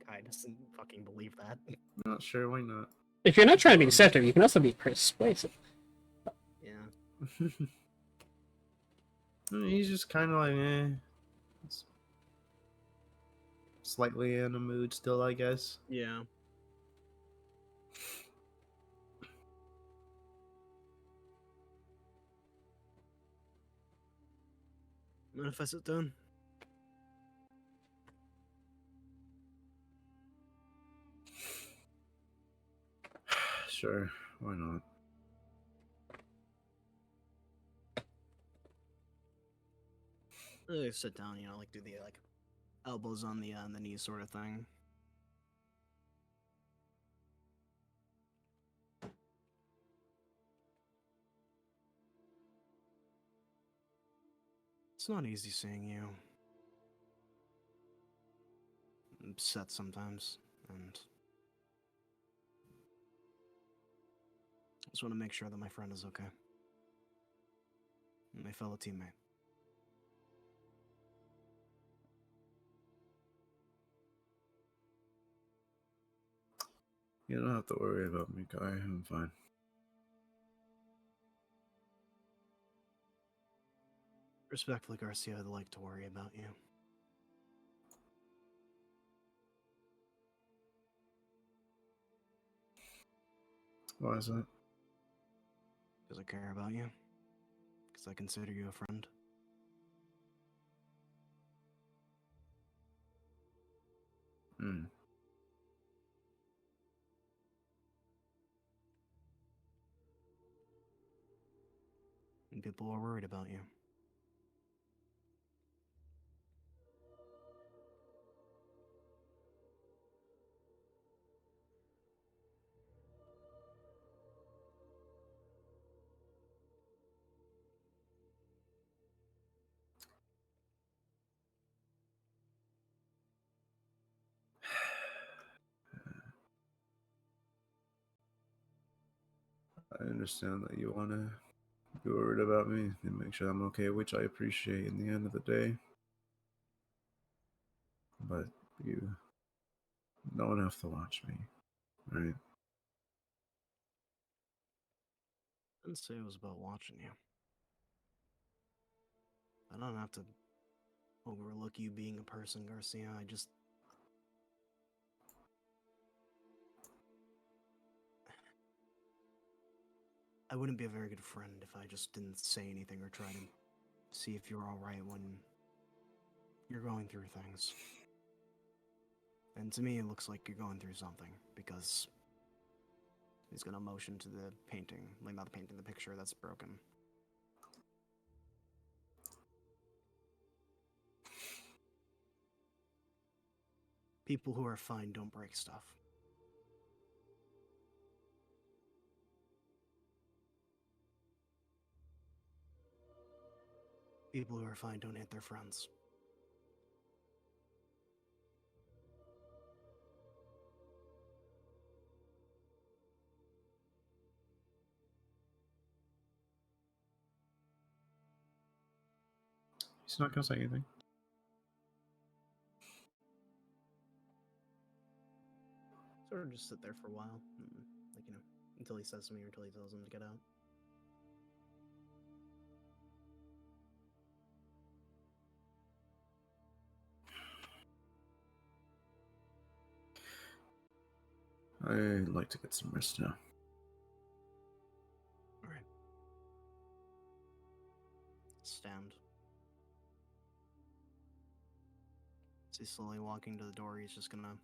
I just didn't fucking believe that. Not sure. Why not? If you're not trying to be deceptive, you can also be persuasive. Yeah. He's just kind of like, eh. slightly in a mood still, I guess. Yeah. Mind if I sit down? Sure, why not? I sit down, like do the like elbows on the knees sort of thing. It's not easy seeing you. I'm upset sometimes, and I just want to make sure that my friend is okay. And my fellow teammate. You don't have to worry about me, Guy. I'm fine. Respectfully, Garcia, I'd like to worry about you. Why is that? Because I care about you. Because I consider you a friend. Hmm. And people are worried about you. I understand that you want to be worried about me and make sure I'm okay, which I appreciate in the end of the day. But you don't have to watch me, right? I didn't say it was about watching you. I don't have to overlook you being a person, Garcia. I wouldn't be a very good friend if I just didn't say anything or try to see if you're alright when you're going through things. And to me, it looks like you're going through something, because he's gonna motion to the painting. Like, not the painting, the picture that's broken. People who are fine don't break stuff. People who are fine don't hit their friends. He's not gonna say anything. Sort of just sit there for a while. Like, until he says something or until he tells him to get out. I'd like to get some rest now. Alright. Stand. As he's slowly walking to the door, he's just gonna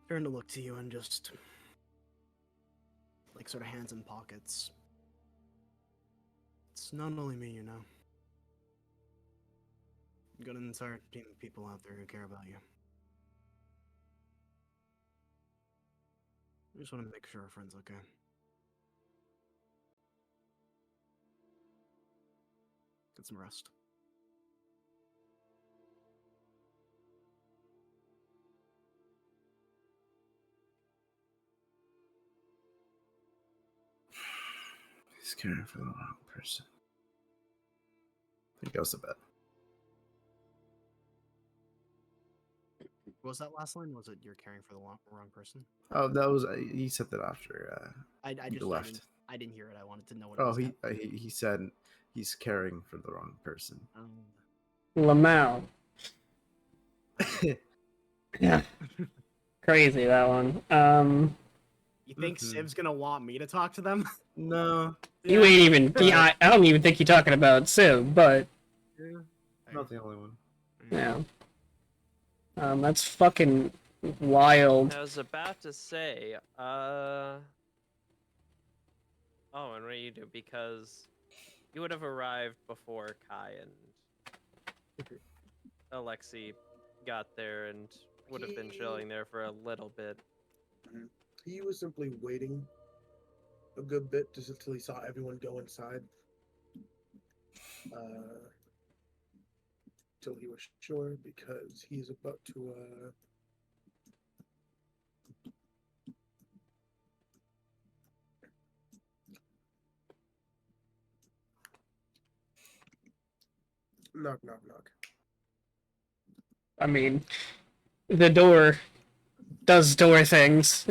turn to look to you and just, like, sort of hands in pockets. It's not only me, You've got an entire team of people out there who care about you. I just want to make sure our friend's okay. Get some rest. He's caring for the wrong person. He goes to bed. What was that last line? Was it you're caring for the wrong person? Oh, that was he said that after I you just left. I didn't hear it. I wanted to know what it Oh, was. he said he's caring for the wrong person. Lamau. Yeah. Crazy, that one. You think Mhm. Civ's gonna want me to talk to them? No, You ain't even. Yeah, I don't even think you're talking about Civ, but not the only one. yeah. That's fucking wild. I was about to say, oh, and what do you do? Because you would have arrived before Kai and Alexi got there and would have been chilling there for a little bit. He was simply waiting a good bit just until he saw everyone go inside. Till he was sure, because he's about to knock knock knock. I mean, the door does door things.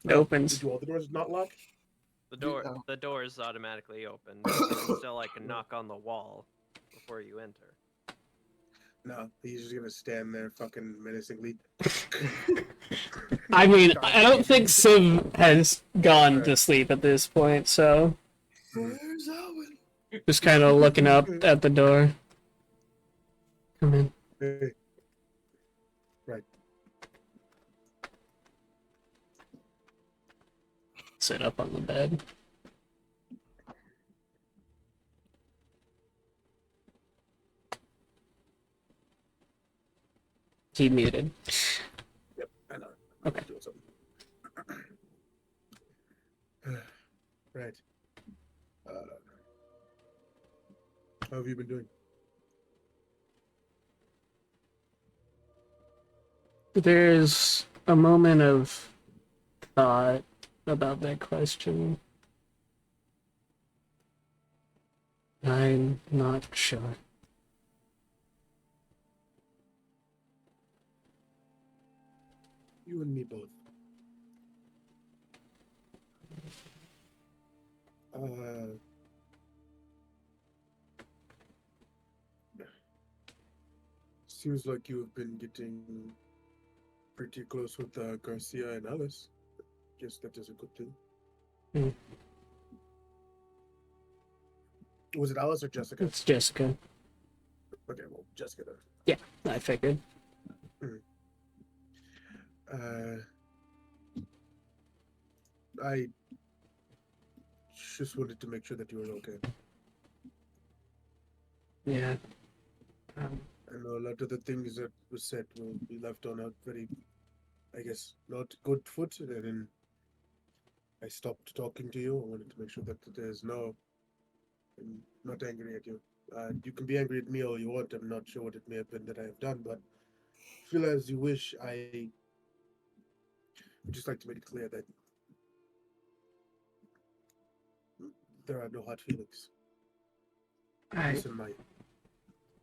It opens. Do all the doors not lock? The door is automatically open. There's still like a knock on the wall before you enter. No, he's just gonna stand there fucking menacingly. I mean, I don't think Civ has gone to sleep at this point, so Where's Owen? just kind of looking up at the door. Come in. Hey. Right. Sit up on the bed. He muted. Yep, I know. Okay. Doing something. Right. How have you been doing? There's a moment of thought about that question. I'm not sure. You and me both. Seems like you have been getting pretty close with Garcia and Alice. Guess that is a good thing. Hmm. Was it Alice or Jessica? It's Jessica. Okay, well, Jessica then. Yeah, I figured. I just wanted to make sure that you were okay. Yeah. I know a lot of the things that was said will be left on a very, I guess, not good foot. And then I stopped talking to you. I wanted to make sure that there's no. I'm not angry at you. You can be angry at me all you want. I'm not sure what it may have been that I have done, but feel as you wish. I would just like to make it clear that there are no hard feelings. Listen, my.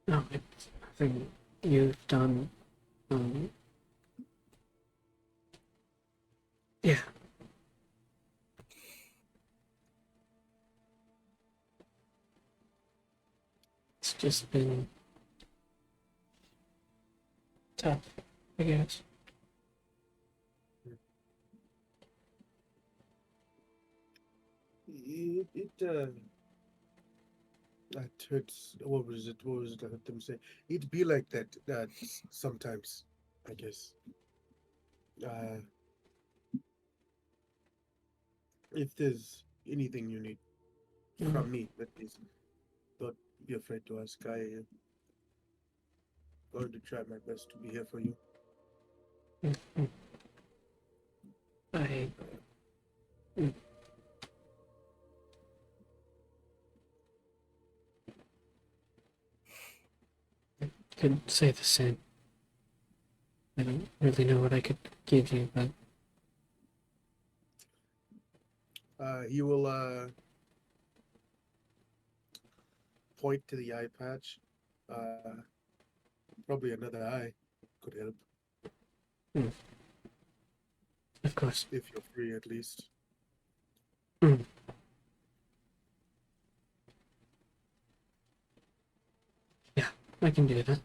No, it's nothing you've done. Yeah. It's just been tough, I guess. That hurts. What was it? What was it I heard them say? It'd be like that sometimes, I guess. If there's anything you need from me, at least, don't be afraid to ask. I am going to try my best to be here for you. I could say the same. I don't really know what I could give you, but He will point to the eye patch. Probably another eye could help. of course. If you're free, at least. Yeah, I can do that.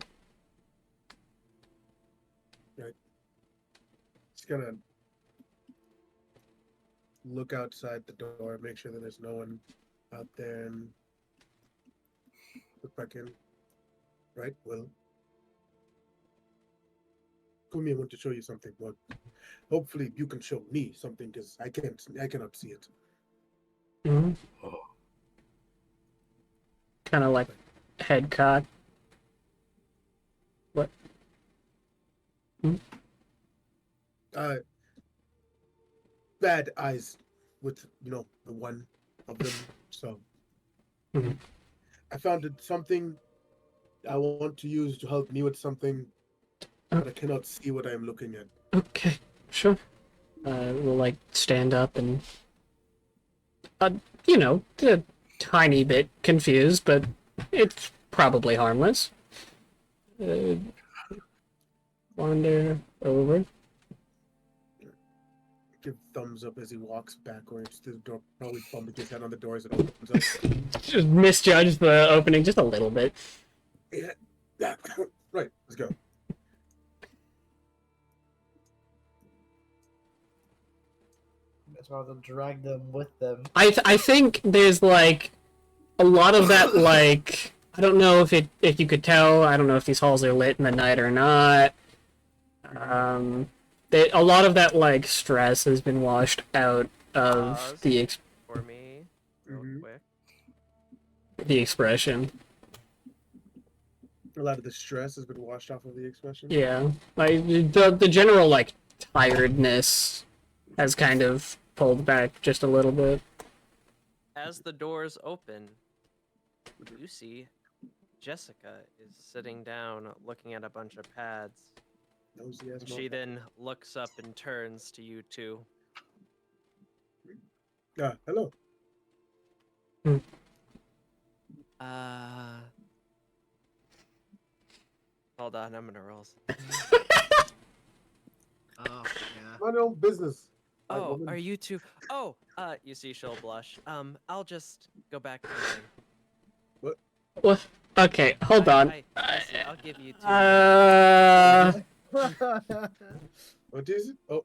gonna look outside the door, make sure that there's no one out there, and look back in. Right, Will? Come here, I want to show you something. Well, hopefully you can show me something because I cannot see it. Mhm. Kind of like head cock. What? Bad eyes with the one of them. So Mhm. I found something I want to use to help me with something, but I cannot see what I am looking at. Okay, sure. We'll like stand up and, a tiny bit confused, but it's probably harmless. Wander over. Give thumbs up as he walks backwards to the door, probably bumping his head on the door as it opens up. Just misjudged the opening just a little bit. Yeah. Right, let's go. That's why they'll drag them with them. I think there's like a lot of that like I don't know if you could tell. I don't know if these halls are lit in the night or not. A lot of that like stress has been washed out of Pause for me, real quick. the expression. A lot of the stress has been washed off of the expression. Yeah, like the general like tiredness has kind of pulled back just a little bit. As the doors open, you see Jessica is sitting down looking at a bunch of pads. Nosy ass She then looks up and turns to you two. Hello. Hold on, I'm gonna roll. Oh, yeah. My own business. Oh, are you two? Oh, you see she'll blush. I'll just go back to mine. What? Okay, hold on. I'll give you two. What is it? Oh,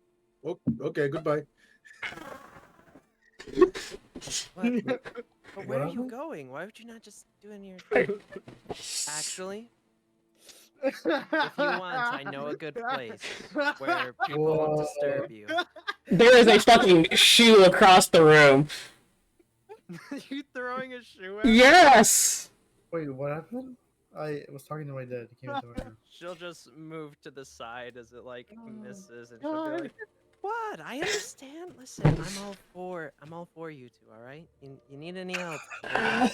okay, goodbye. What? But where are you going? Why would you not just do it in your... Actually, if you want, I know a good place where people won't disturb you. There is a fucking shoe across the room. You throwing a shoe at Yes! Wait, what happened? I was talking to my dad. He came into my room. She'll just move to the side as it like misses, and she'll be like, "What? I understand. Listen, I'm all for you two. All right? You need any help? I'm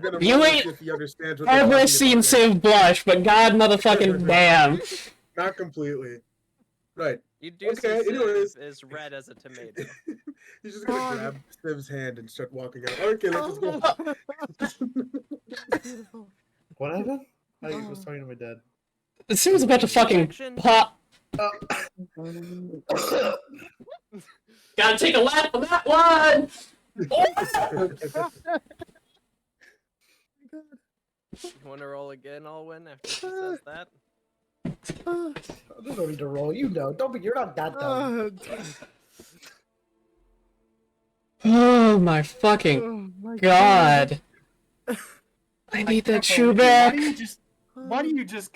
gonna You roll ain't if he understands what they're Ever talking seen about. Civ blush, but god motherfucking damn. Not completely. Right. You do Okay, see anyways. Civ is red as a tomato. He's just gonna grab Siv's hand and start walking out. Okay, let's just go. What happened? I was talking to my dad. Civ was about to fucking pop. Gotta take a lap on that one! You want to roll again, Alwyn, after she says that? There's no need to roll. You know. You're not that dumb. Oh my fucking god. I need that shoe back. Why do you just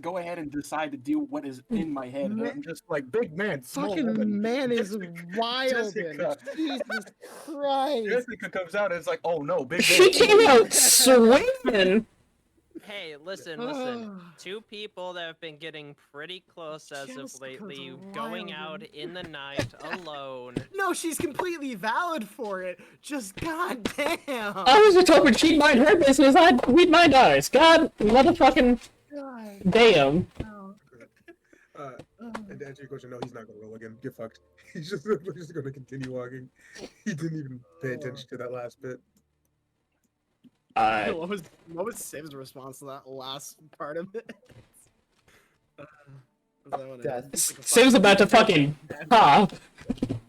go ahead and decide to do what is in my head? And I'm just like, big man, small Fucking woman. man is wild. Jessica. Jesus Christ. Jessica comes out and it's like, oh no, big man. She came out swinging. Hey, listen. Two people that have been getting pretty close as of Jessica's lately, going out in the night alone. No, she's completely valid for it. Just goddamn. I was just hoping she'd mind her business, we'd mind ours. God motherfucking damn. And to answer your question, no, he's not gonna roll again. Get fucked. He's just gonna continue walking. He didn't even pay attention to that last bit. What was Siv's response to that last part of it? Siv's about to fucking pop.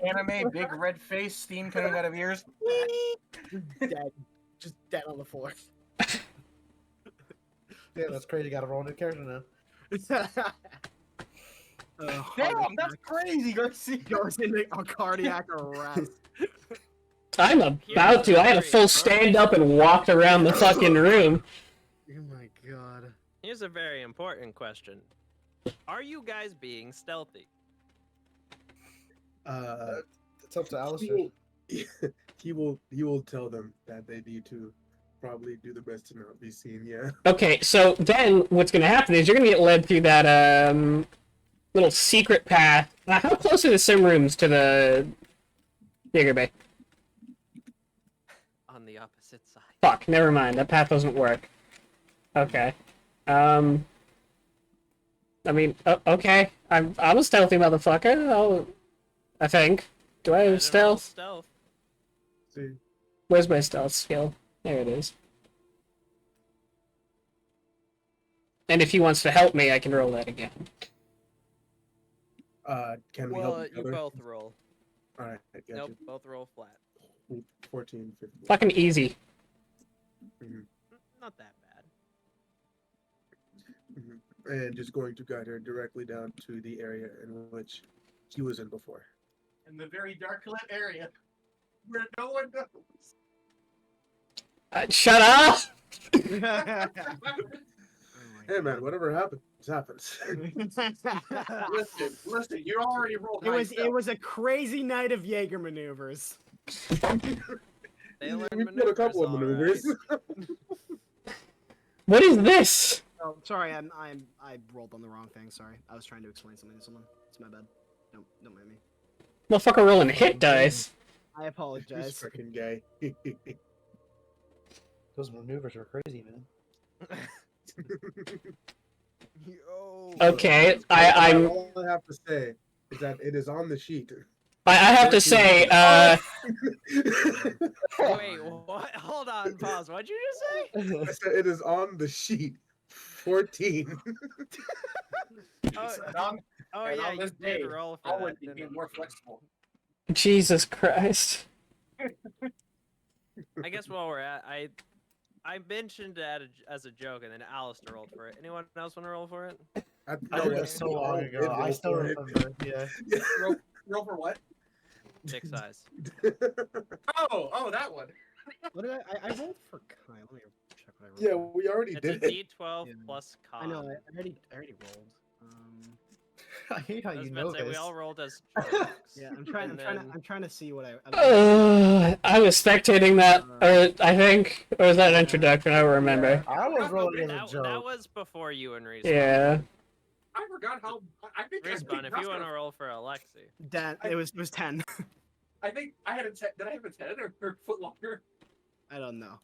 Anime, big red face, steam coming out of ears. Dead. Just dead on the floor. Yeah, that's crazy. Got to roll a new character now. Damn, that's crazy, Garcia. Goes into a cardiac arrest. I'm about to. I had a full stand up and walked around the fucking room. Oh my god. Here's a very important question. Are you guys being stealthy? It's up to Alistair. He will tell them that they need to probably do the best to not be seen. Yeah. Okay, so then what's gonna happen is you're gonna get led through that little secret path. How close are the sim rooms to the Jaeger Bay? On the opposite side. Fuck, never mind. That path doesn't work. Okay. I mean, okay. I'm a stealthy motherfucker. I think. Do I have stealth? Stealth. See. Where's my stealth skill? There it is. And if he wants to help me, I can roll that again. Can we Well, help each you other? both roll. All right, I got Nope, both roll flat. you. 14, 15. Fucking easy. Not that bad. And just going to guide her directly down to the area in which he was in before. In the very dark lit area where no one knows. Shut up! Hey man, whatever happens, happens. Listen, you already rolled. It was a crazy night of Jaeger maneuvers. They learn we did a couple of maneuvers, maneuvers. What is this? Oh, sorry, I rolled on the wrong thing. Sorry, I was trying to explain something to someone. It's my bad. Don't mind me. Motherfucker rolling hit dice. I This apologize. freaking guy. Those maneuvers were crazy, man. Yo. Okay, I'm. All I have to say is that it is on the sheet. I have to say, Wait, what? Hold on, pause. What'd you just say? I said it is on the sheet. 14. Oh And yeah, on you this did day, roll for Owen that. didn't became you? more flexible. Jesus Christ. I guess while we're at, I mentioned that as a joke, and then Alistair rolled for it. Anyone else want to roll for it? I did that so long ago. I still remember. Yeah. Roll for what? Dick size. Oh, that one. What did I rolled for Kyle? Let me check what I rolled. Yeah, for. we already It's a did it. D12 Yeah. plus con. I know. I already rolled. I hate how I was you about know to say, we this. all rolled as jokes. Yeah, I'm trying. And I'm trying to see what I. I was spectating that, or I think, or was that an introduction? I don't remember. I was rolling as a That joke. was before you and Respawn. Yeah. I forgot how. I think Respawn, if you want to roll for Alexi. Dan, it was 10. I think I had a 10. Did I have a 10 or a foot longer? I don't know.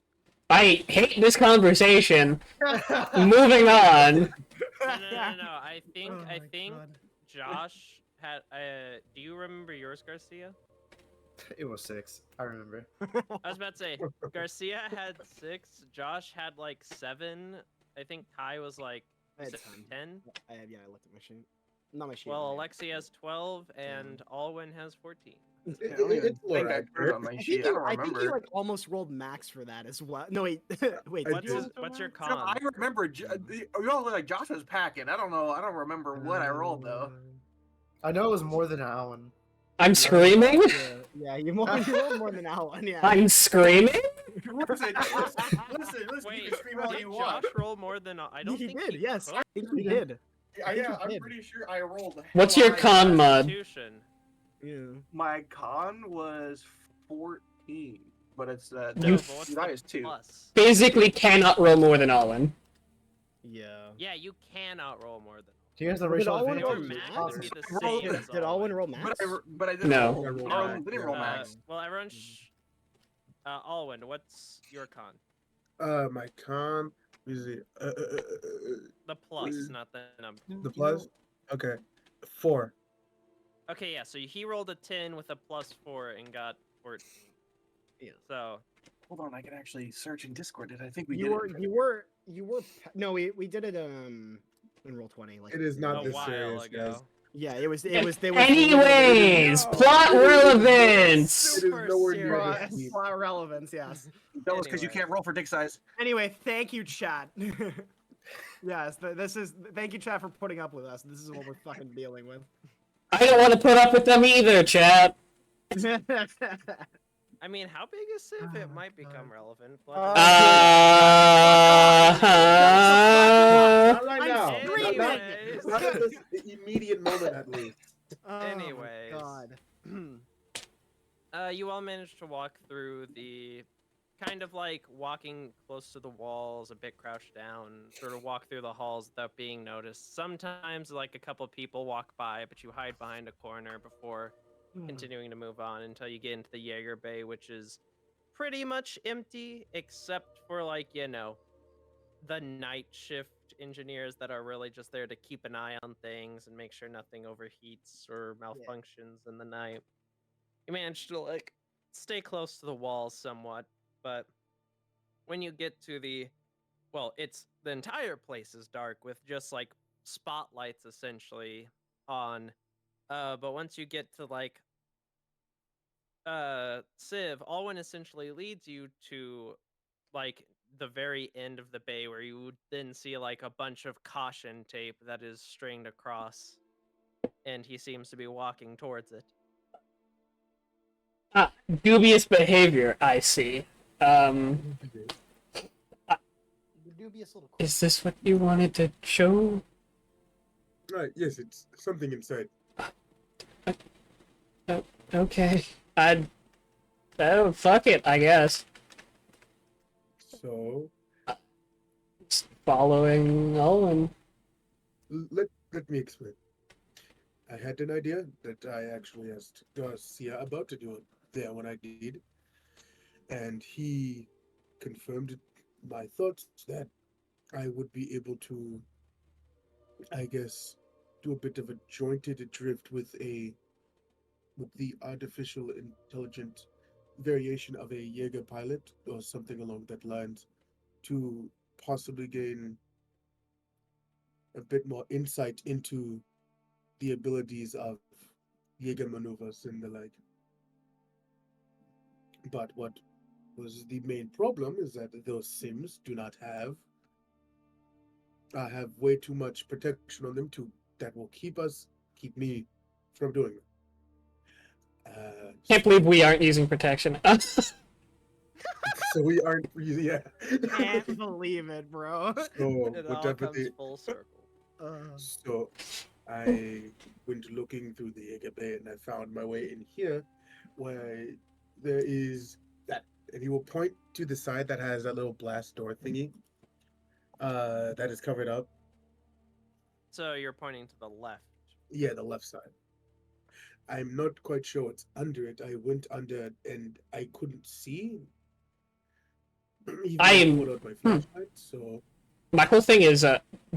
I hate this conversation. Moving on. No. I think Oh my God. Josh had. Do you remember yours, Garcia? It was 6. I remember. I was about to say Garcia had 6. Josh had like 7. I think Ty was like I had 10. I looked at my sheet. Not my sheet. Well, my- Alexi has 12, and Alwyn has 14. It's I think more I put it on accurate. my I sheet. think, I you, don't I think remember. you like almost rolled max for that as well. No wait, wait. I Did you did. roll What's your max? con? No, I remember. We all look like Josh was packing. I don't know. I don't remember what I rolled though. I know it was more than Alan. I'm screaming? Yeah, you rolled more than Alan. Yeah. I'm screaming? listen, you Wait, can scream all did you Josh want. roll more than I don't he think did. he Yes, could. I think he did. Yeah, I'm did. pretty sure I rolled. What's your high. con mod? Constitution. Yeah. My con was 14, but it's No, You but what's that the is 2. plus? Physically cannot roll more than Alwyn. Yeah. Yeah, you cannot roll more than. Here's the Did racial Alwyn Your advantage. roll max would be the Roll- same as Did Alwyn roll max? But I didn't. No. Roll, rolled I max, didn't roll yeah. max. Well, everyone. Alwyn, what's your con? My con is it The plus, not the number. the plus? Okay, 4. Okay, yeah. So he rolled a 10 with a +4 and got 14. Yeah. So Hold on, I can actually search in Discord. Did I think we You did were, it? you were. No, we did it in roll 20. Like It is not a this while serious, ago. guys. Yeah, it was. Anyways, plot relevance! Super nowhere near Plot, this deep. plot relevance, yes. That was because you Anyway. can't roll for dick size. Anyway, thank you, chat. Yes, this is. Thank you, chat, for putting up with us. This is what we're fucking dealing with. I don't want to put up with them either, chat. I mean, how big is Civ? It might become relevant. Uh, Not right I'm now. screaming! Not at this immediate moment, at least. Oh my Anyways. God. You all managed to walk through the kind of like walking close to the walls, a bit crouched down, sort of walk through the halls without being noticed. Sometimes, like, a couple people walk by, but you hide behind a corner before continuing to move on until you get into the Jaeger Bay, which is pretty much empty, except for, like, you know, the night shift engineers that are really just there to keep an eye on things and make sure nothing overheats or malfunctions in the night. You managed to, like, stay close to the walls somewhat, but when you get to it's the entire place is dark with just like spotlights essentially on. But once you get to like Civ, Alwyn essentially leads you to like the very end of the bay where you would then see like a bunch of caution tape that is stringed across, and he seems to be walking towards it. Dubious behavior, I see. Dubious little. Is this what you wanted to show? Yes, it's something inside. Okay. Oh, fuck it, I guess. So Just following Owen. let me explain. I had an idea that I actually asked Garcia about to do it there when I did, and he confirmed my thoughts that I would be able to, I guess, do a bit of a jointed drift with the artificial intelligent variation of a Jaeger pilot or something along that lines to possibly gain a bit more insight into the abilities of Jaeger maneuvers and the like. But what was the main problem is that those sims do not have way too much protection on them that will keep me from doing it. Can't believe we aren't using protection. So we aren't really, yeah. Can't believe it, bro. So It we're all definitely. comes full circle. So I went looking through the Jaeger Bay and I found my way in here, where there is that, and he will point to the side that has that little blast door thingy. That is covered up. So you're pointing to the left. Yeah, the left side. I'm not quite sure what's under it. I went under it and I couldn't see. Even though I pulled out my flashlight, so My whole thing is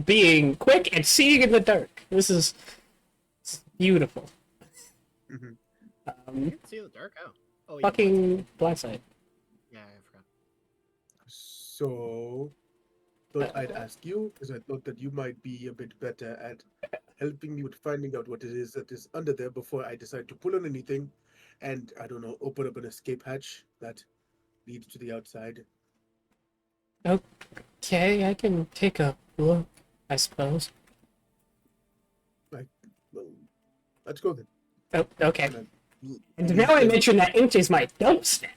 being quick and seeing in the dark. This is beautiful. mhm. You can see the dark. Oh, yeah. Fucking blindside. Yeah, I forgot. So thought I'd ask you because I thought that you might be a bit better at helping me with finding out what it is that is under there before I decide to pull on anything and, I don't know, open up an escape hatch that leads to the outside. Okay, I can take a look, I suppose. Well, let's go then. Oh, okay. And I- And now I mention that empties my dumpster.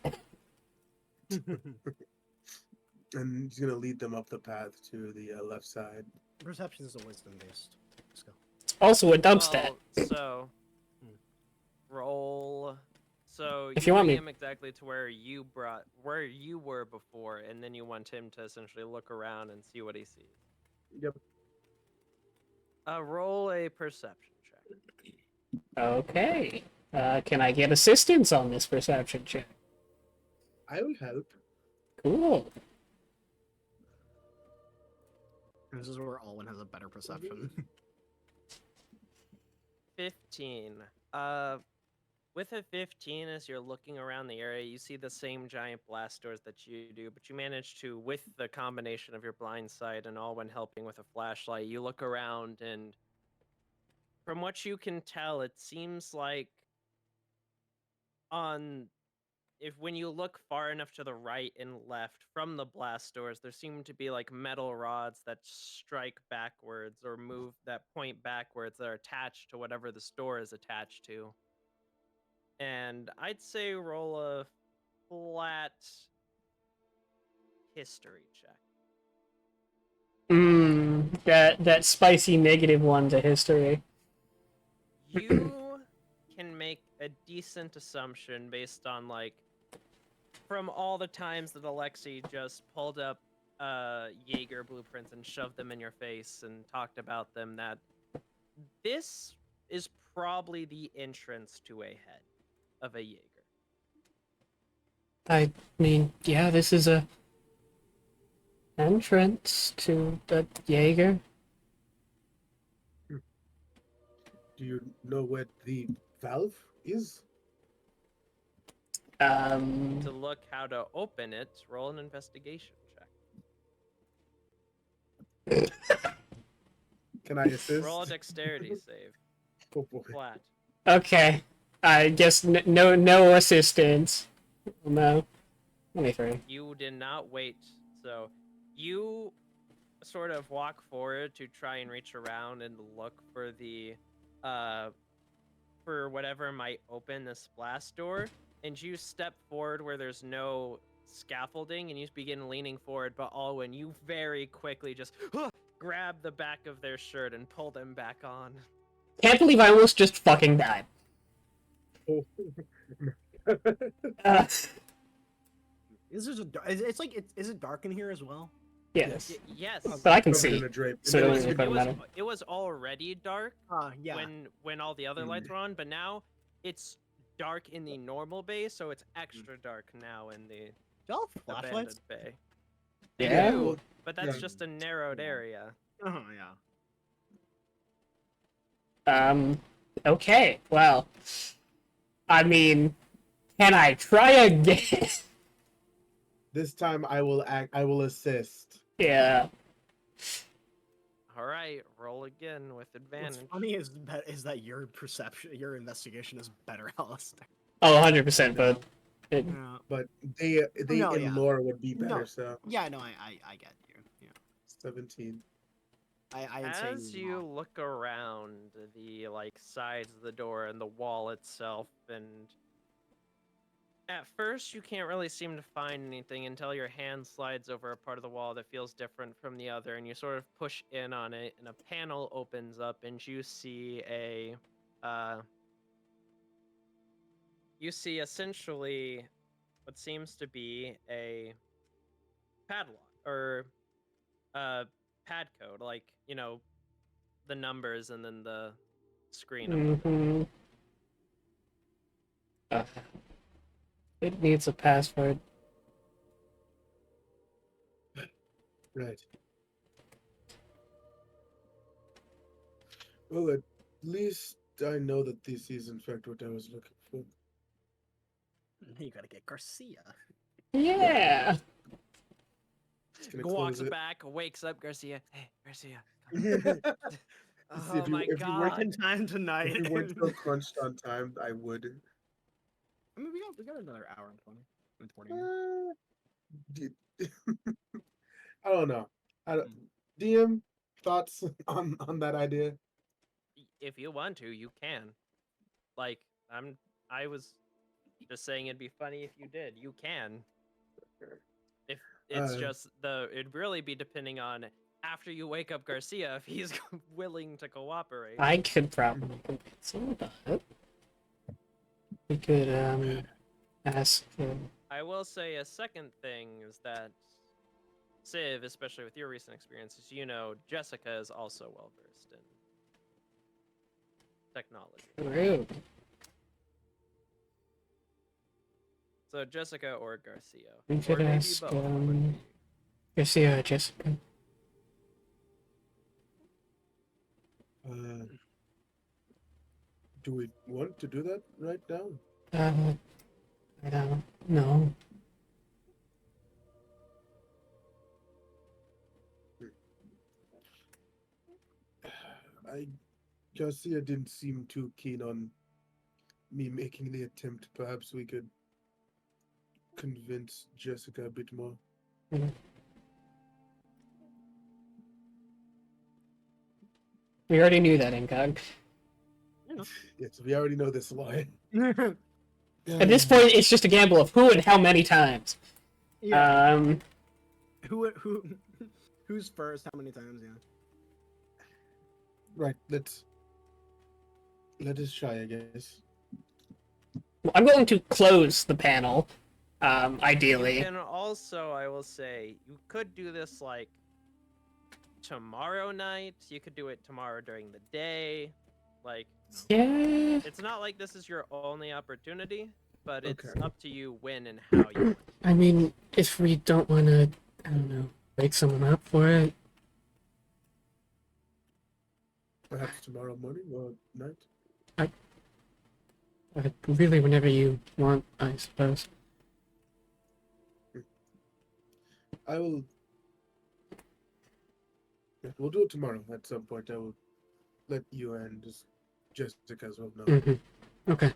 And he's gonna lead them up the path to the left side. Perception is a wisdom based. Let's go. It's also a dumpster. Well, so roll. So If you want bring me- him exactly to where you were before, and then you want him to essentially look around and see what he sees. Yep. Roll a perception check. Okay. Can I get assistance on this perception check? I will help. Cool. This is where Alwyn has a better perception. 15. With a 15, as you're looking around the area, you see the same giant blast doors that you do, but you manage to, with the combination of your blind sight and Alwyn helping with a flashlight, you look around, and from what you can tell, it seems like on if when you look far enough to the right and left from the blast doors, there seem to be like metal rods that strike backwards or move that point backwards that are attached to whatever the store is attached to. And I'd say roll a flat history check. That spicy negative one to history. You can make a decent assumption based on like from all the times that Alexei just pulled up Jaeger blueprints and shoved them in your face and talked about them that this is probably the entrance to a head of a Jaeger. I mean, yeah, this is a entrance to the Jaeger. Do you know where the valve is? To look how to open it, roll an investigation check. Can I assist? Roll a dexterity save. Oh boy. Flat. Okay, I guess no assistance. No, 23. You did not wait, so you sort of walk forward to try and reach around and look for the for whatever might open this blast door, and you step forward where there's no scaffolding and you begin leaning forward, but Alwyn, you very quickly just grab the back of their shirt and pull them back on. Can't believe I almost just fucking died. Is it dark in here as well? Yes, Yes. but I can Covered see. in a drape. So It it was, doesn't it, quite was, matter. it was already dark Yeah. when all the other lights were on, but now it's dark in the normal bay, so it's extra dark now in the Y'all have abandoned flashlights? bay. Yeah. You, but that's Yeah. just a narrowed area. Oh yeah. Okay. Well, I mean, can I try again? This time I will assist. Yeah. All right, roll again with advantage. What's funny is that your investigation is better, Alistair. Oh, 100%, but it, Yeah. But they No, in yeah. lore would be better, No. so Yeah, no, I get you. Yeah. 17. I'd say As you look around the like sides of the door and the wall itself, and at first you can't really seem to find anything until your hand slides over a part of the wall that feels different from the other, and you sort of push in on it, and a panel opens up, and you see essentially what seems to be a padlock or pad code, like, you know, the numbers and then the screen above it. mhm. It needs a password. Right. Well, at least I know that this is in fact what I was looking for. you gotta get Garcia. Yeah. Just gonna Walks close it. back, wakes up Garcia. Hey, Garcia. See, Oh my if you god. Working time tonight. If we weren't so crunched on time, I would. I mean, we got another hour and 20 minutes. I don't know. DM thoughts on that idea? If you want to, you can. Like, I was just saying it'd be funny if you did. You can. If it's just it'd really be depending on after you wake up Garcia if he's willing to cooperate. I could probably convince him, but we could ask him. I will say a second thing is that Civ, especially with your recent experiences, you know Jessica is also well versed in technology. Rude. So Jessica or Garcia. We Or could maybe ask both would be- Garcia or Jessica. Do we want to do that right now? I don't know. Garcia didn't seem too keen on me making the attempt. Perhaps we could convince Jessica a bit more. We already knew that, Incog. Yes, we already know this line. At this point, it's just a gamble of who and how many times. Yeah. Who's first? How many times? Yeah. Right. Let us try, I guess. Well, I'm going to close the panel, ideally. And also, I will say, you could do this like tomorrow night. You could do it tomorrow during the day. Like, Yeah. it's not like this is your only opportunity, but it's Okay. up to you when and how you want. I mean, if we don't want to, I don't know, wake someone up for it. Perhaps tomorrow morning or night. Really, whenever you want, I suppose. I will. Yeah, we'll do it tomorrow at some point. I will let you and Jessica as well know. Mm-hmm. Okay.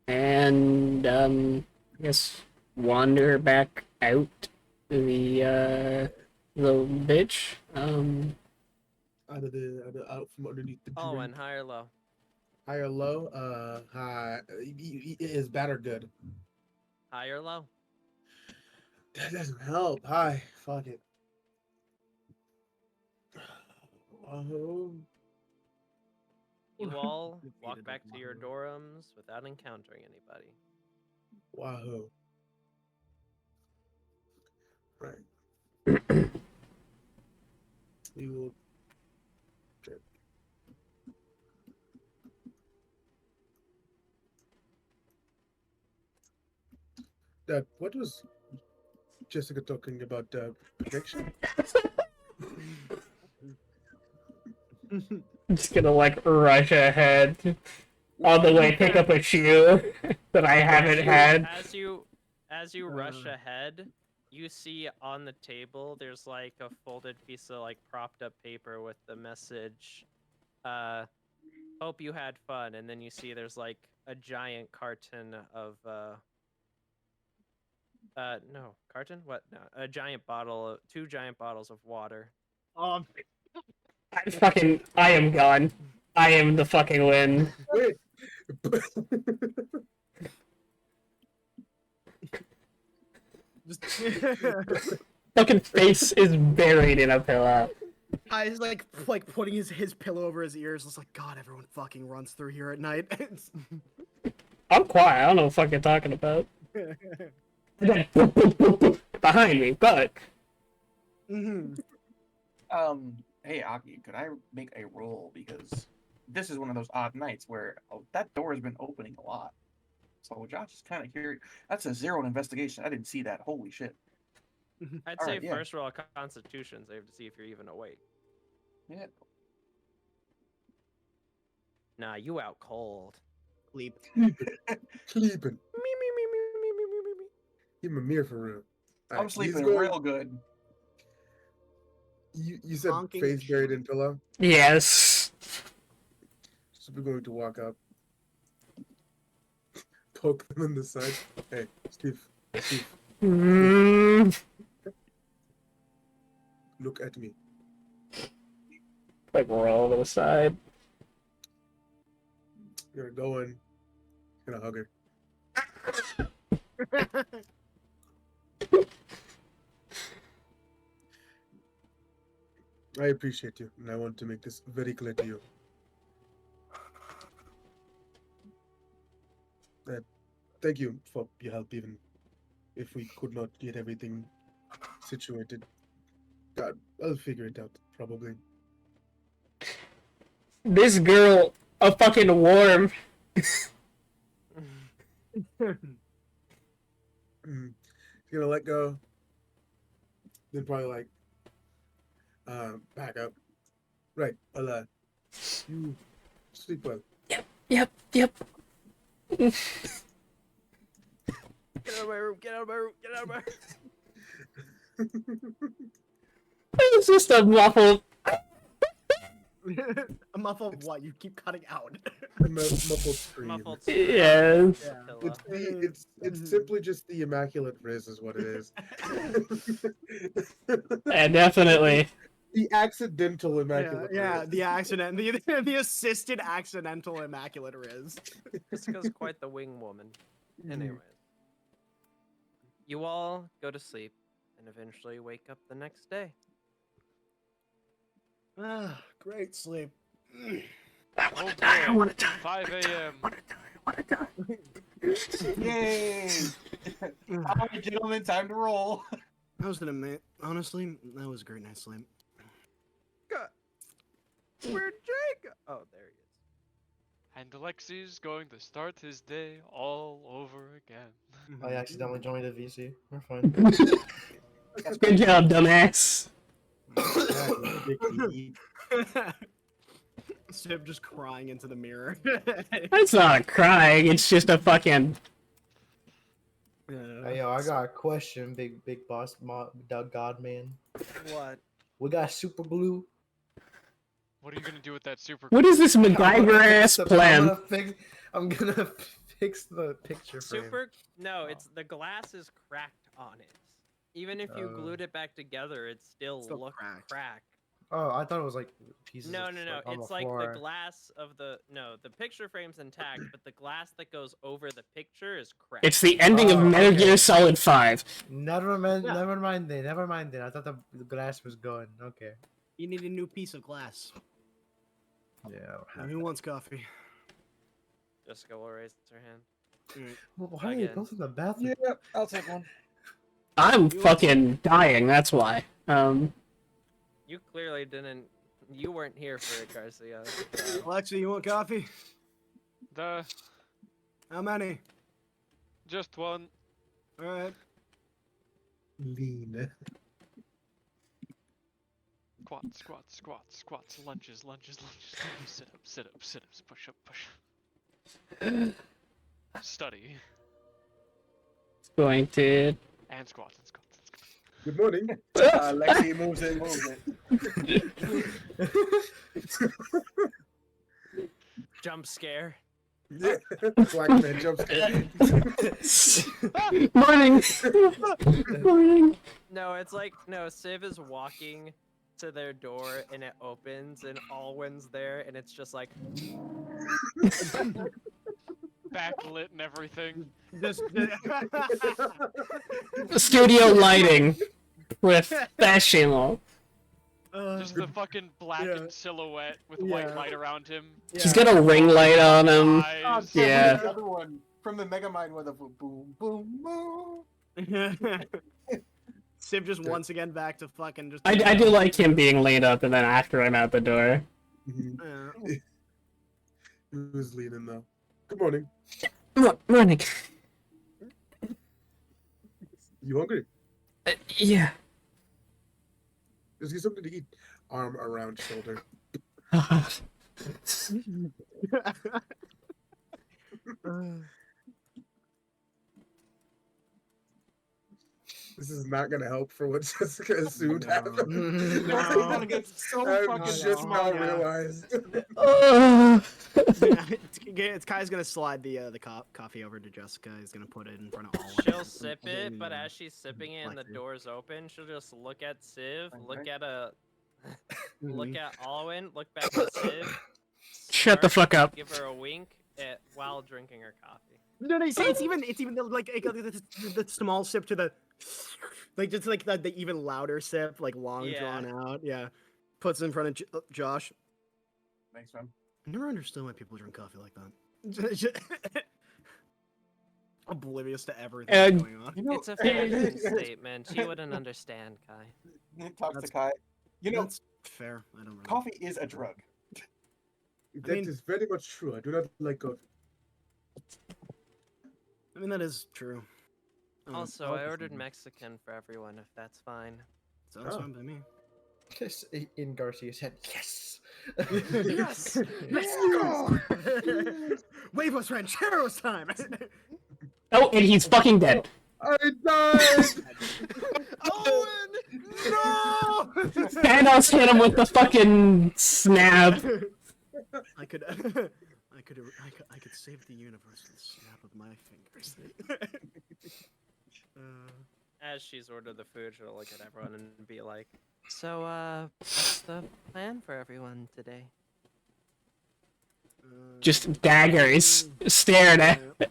And, I guess wander back out the bitch. Out from underneath the Oh, drink. and high or low. High or low? High. Is bad or good? High or low. That doesn't help. High. Fuck it. You all walk Defeated back to your Wahoo. dorms without encountering anybody. Wahoo. Right. We will. Okay. What was Jessica talking about? Protection? I'm just gonna, like, rush ahead. On the way, pick up a shoe that I haven't had. As you rush ahead, you see on the table there's like a folded piece of like propped up paper with the message, hope you had fun, and then you see there's like a giant carton of no, carton? What? No, a giant bottle, two giant bottles of water. I am gone. I am the fucking win. Wait. Fucking face is buried in a pillow. He's like putting his pillow over his ears. It's like, God, everyone fucking runs through here at night. I'm quiet. I don't know what the fuck you're talking about. And then boop, boop, boop, boop, behind me, but Hey Aki, could I make a roll, because this is one of those odd nights where that door has been opening a lot. So Josh is kind of curious. That's a 0 in investigation. I didn't see that. Holy shit. I'd All say right, yeah. first roll Constitution save to see if you're even awake. Yeah. Nah, you out cold. Sleep. Sleeping. Give him a mirror for real. I'm Alright, sleeping he's going- real good. You said Honking face buried shoe. in pillow? yes. So we're going to walk up. Poke them in the side. Hey, Steve. Steve, Mm, look at me. like roll to the side. You're gonna go in. Gonna hug her. I appreciate you, and I want to make this very clear to you. Thank you for your help, even if we could not get everything situated. God, I'll figure it out, probably. This girl, a fucking worm. He's gonna let go. Then probably like, back up. Right, well, you sleep well. Yep. Get out of my room! Get out of my room! Get out of my room! It's just a muffled. A muffled what? You keep cutting out. Muffled scream. Muffled Yeah. Yeah. It's simply just the immaculate Riz is what it is. Yeah, definitely. The accidental Yeah, immaculate yeah, Riz. the accident, the assisted accidental immaculate Riz. Jessica's quite the wing woman. Anyways, you all go to sleep and eventually wake up the next day. Ah, great sleep. Oh I boy, wanna die. 5 a.m. Yay! All right, gentlemen, time to roll. That was honestly, that was a great night's sleep. Where'd Jake? Oh, there he is. And Alexi's going to start his day all over again. I accidentally joined a VC. We're fine. Good job, dumbass. Sib just crying into the mirror. That's not crying. It's just a fucking. Hey, yo, I got a question, big boss, Doug Godman. What? We got super glue. What are you gonna do with that super? What is this MacGyver ass plan? I'm gonna fix the picture frame. Super? No, it's the glass is cracked on it. Even if you glued it back together, it still looked cracked. Oh, I thought it was like pieces. No, of, no, no. on It's the like floor. the glass of the the picture frame's intact, but the glass that goes over the picture is cracked. It's the ending of Metal Gear Solid 5. Never mind then. I thought the glass was gone. Okay. You need a new piece of glass. Yeah. I don't Now, have who that. wants coffee? Jessica will raise her hand. Well, why are you Again. both in the bathroom? Yeah, I'll take one. I'm fucking dying, that's why. You clearly didn't. You weren't here for it, Garcia. so- Alexa, you want coffee? The How many? just one. All right. Lean. Squats, lunges, sit ups, push up. Study Going to. and squats. Good morning. Lexi moves it. Jump scare. Yeah. Black man jump scare. Morning! Morning! No, it's like Civ is walking to their door and it opens and Alwyn's there and it's just like Backlit and everything. Just, Studio lighting with fashion. Just the fucking blackened silhouette with white light around him. She's got a ring light on him. Eyes. Yeah. The other one from the Megamind with a boom, boom, boom. Sib just once again back to fucking just. I do like him being laid up and then after I'm out the door. Who's leading though? Good morning. Morning. You hungry? Yeah. Let's get something to eat. Arm around shoulder. This is not gonna help for what Jessica assumed happened. Gonna get so I fucking just now smart. realized. It's Kai's gonna slide the coffee over to Jessica. He's gonna put it in front of all. she'll sip it, but as she's sipping it and the door's open, she'll just look at Civ, look at look at Alwyn, look back at Civ. Shut the smirk, fuck up. Give her a wink while drinking her coffee. No, see, it's even like the small sip to the, like just like the even louder sip, like long drawn out. Yeah, puts it in front of Josh. Thanks, man. I never understood why people drink coffee like that. Oblivious to everything that's going on. You know, It's a fashion statement. She wouldn't understand, Kai. talks to Kai. You know, That's fair. I don't really. coffee is a drug. That is very much true. I do not like coffee. I mean, that is true. Also, I ordered Mexican for everyone, if that's fine. Sounds fine by me. In Garcia's head, yes! Yes! Let's go! Huevos Rancheros time! Oh, and he's fucking dead. I died! Owen! No! Thanos hit him with the fucking snap. I could save the universe with a snap of my fingers. As she's ordered the food, she'll look at everyone and be like, "So, what's the plan for everyone today?" Just daggers staring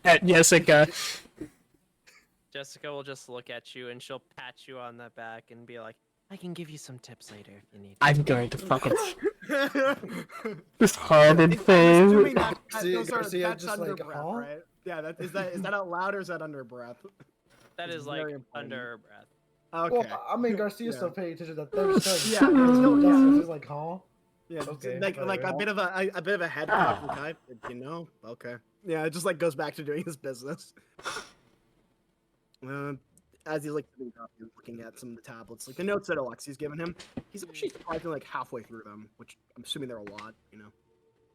at Jessica. Jessica will just look at you and she'll pat you on the back and be like, "I can give you some tips later if you need." I'm going to fucking this hardened I'm thing. assuming that's Garcia that's just under like, breath, huh? right? Yeah, is that out loud or is that under breath? That It's is like very important. under her breath. Okay. Well, I mean, Garcia's Yeah. still paying attention to 30 seconds. Yeah, no, still, yeah. She's like, huh? Yeah, Okay, like a whatever. bit of a head nod from Kai. You know, okay. Yeah, it just like goes back to doing his business. As he's like sitting down and looking at some of the tablets, like the notes that Alexi's given him, he's actually surprisingly like halfway through them, which I'm assuming they're a lot. You know.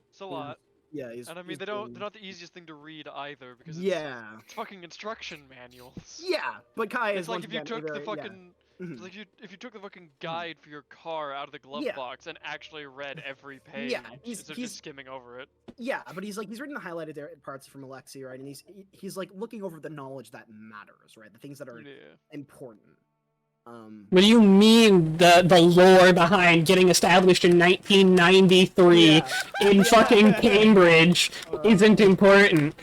It's a lot. Yeah, he's. And I mean, he's they're doing- not the easiest thing to read either because it's, Yeah. it's fucking instruction manuals. Yeah, but Kai is It's like once if you again took the either- yeah. fucking Mhm. like if you took the fucking guide for your car out of the glove Yeah. box and actually read every page he's- instead of he's- just skimming over it. Yeah, but he's reading the highlighted parts from Alexi, right? And he's like looking over the knowledge that matters, right? The things that are Yeah. important. What do you mean the lore behind getting established in 1993 Yeah. in fucking Cambridge isn't important?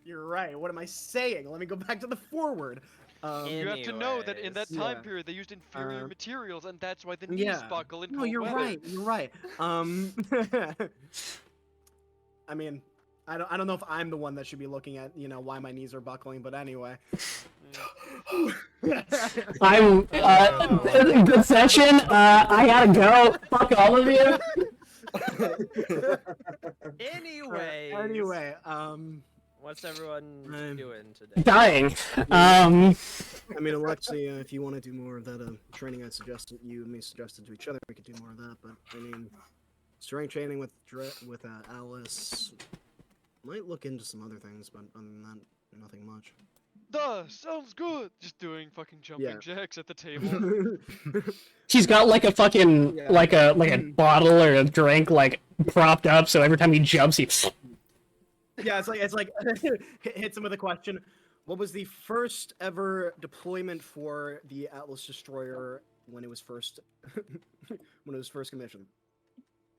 You're right. What am I saying? Let me go back to the forward. You have to know that in that Anyways, time yeah. period they used inferior materials, and that's why the knees Yeah. buckle in No, cold you're weather. right. You're right. I mean, I don't know if I'm the one that should be looking at, you know, why my knees are buckling, but anyway. I'm good session. I gotta go. Fuck all of you. Anyway, what's everyone doing today? Dying. I mean, Alexi, if you want to do more of that training, I suggested you and me suggested to each other we could do more of that. But I mean, strength training with Alice might look into some other things, but other than that, nothing much. Duh, sounds good. Just doing fucking jumping Yeah. jacks at the table. She's got like a fucking Yeah. like a bottle or a drink like propped up, so every time he jumps, he. Yeah, it's like hits him with a question. What was the first ever deployment for the Atlas destroyer when it was first commissioned?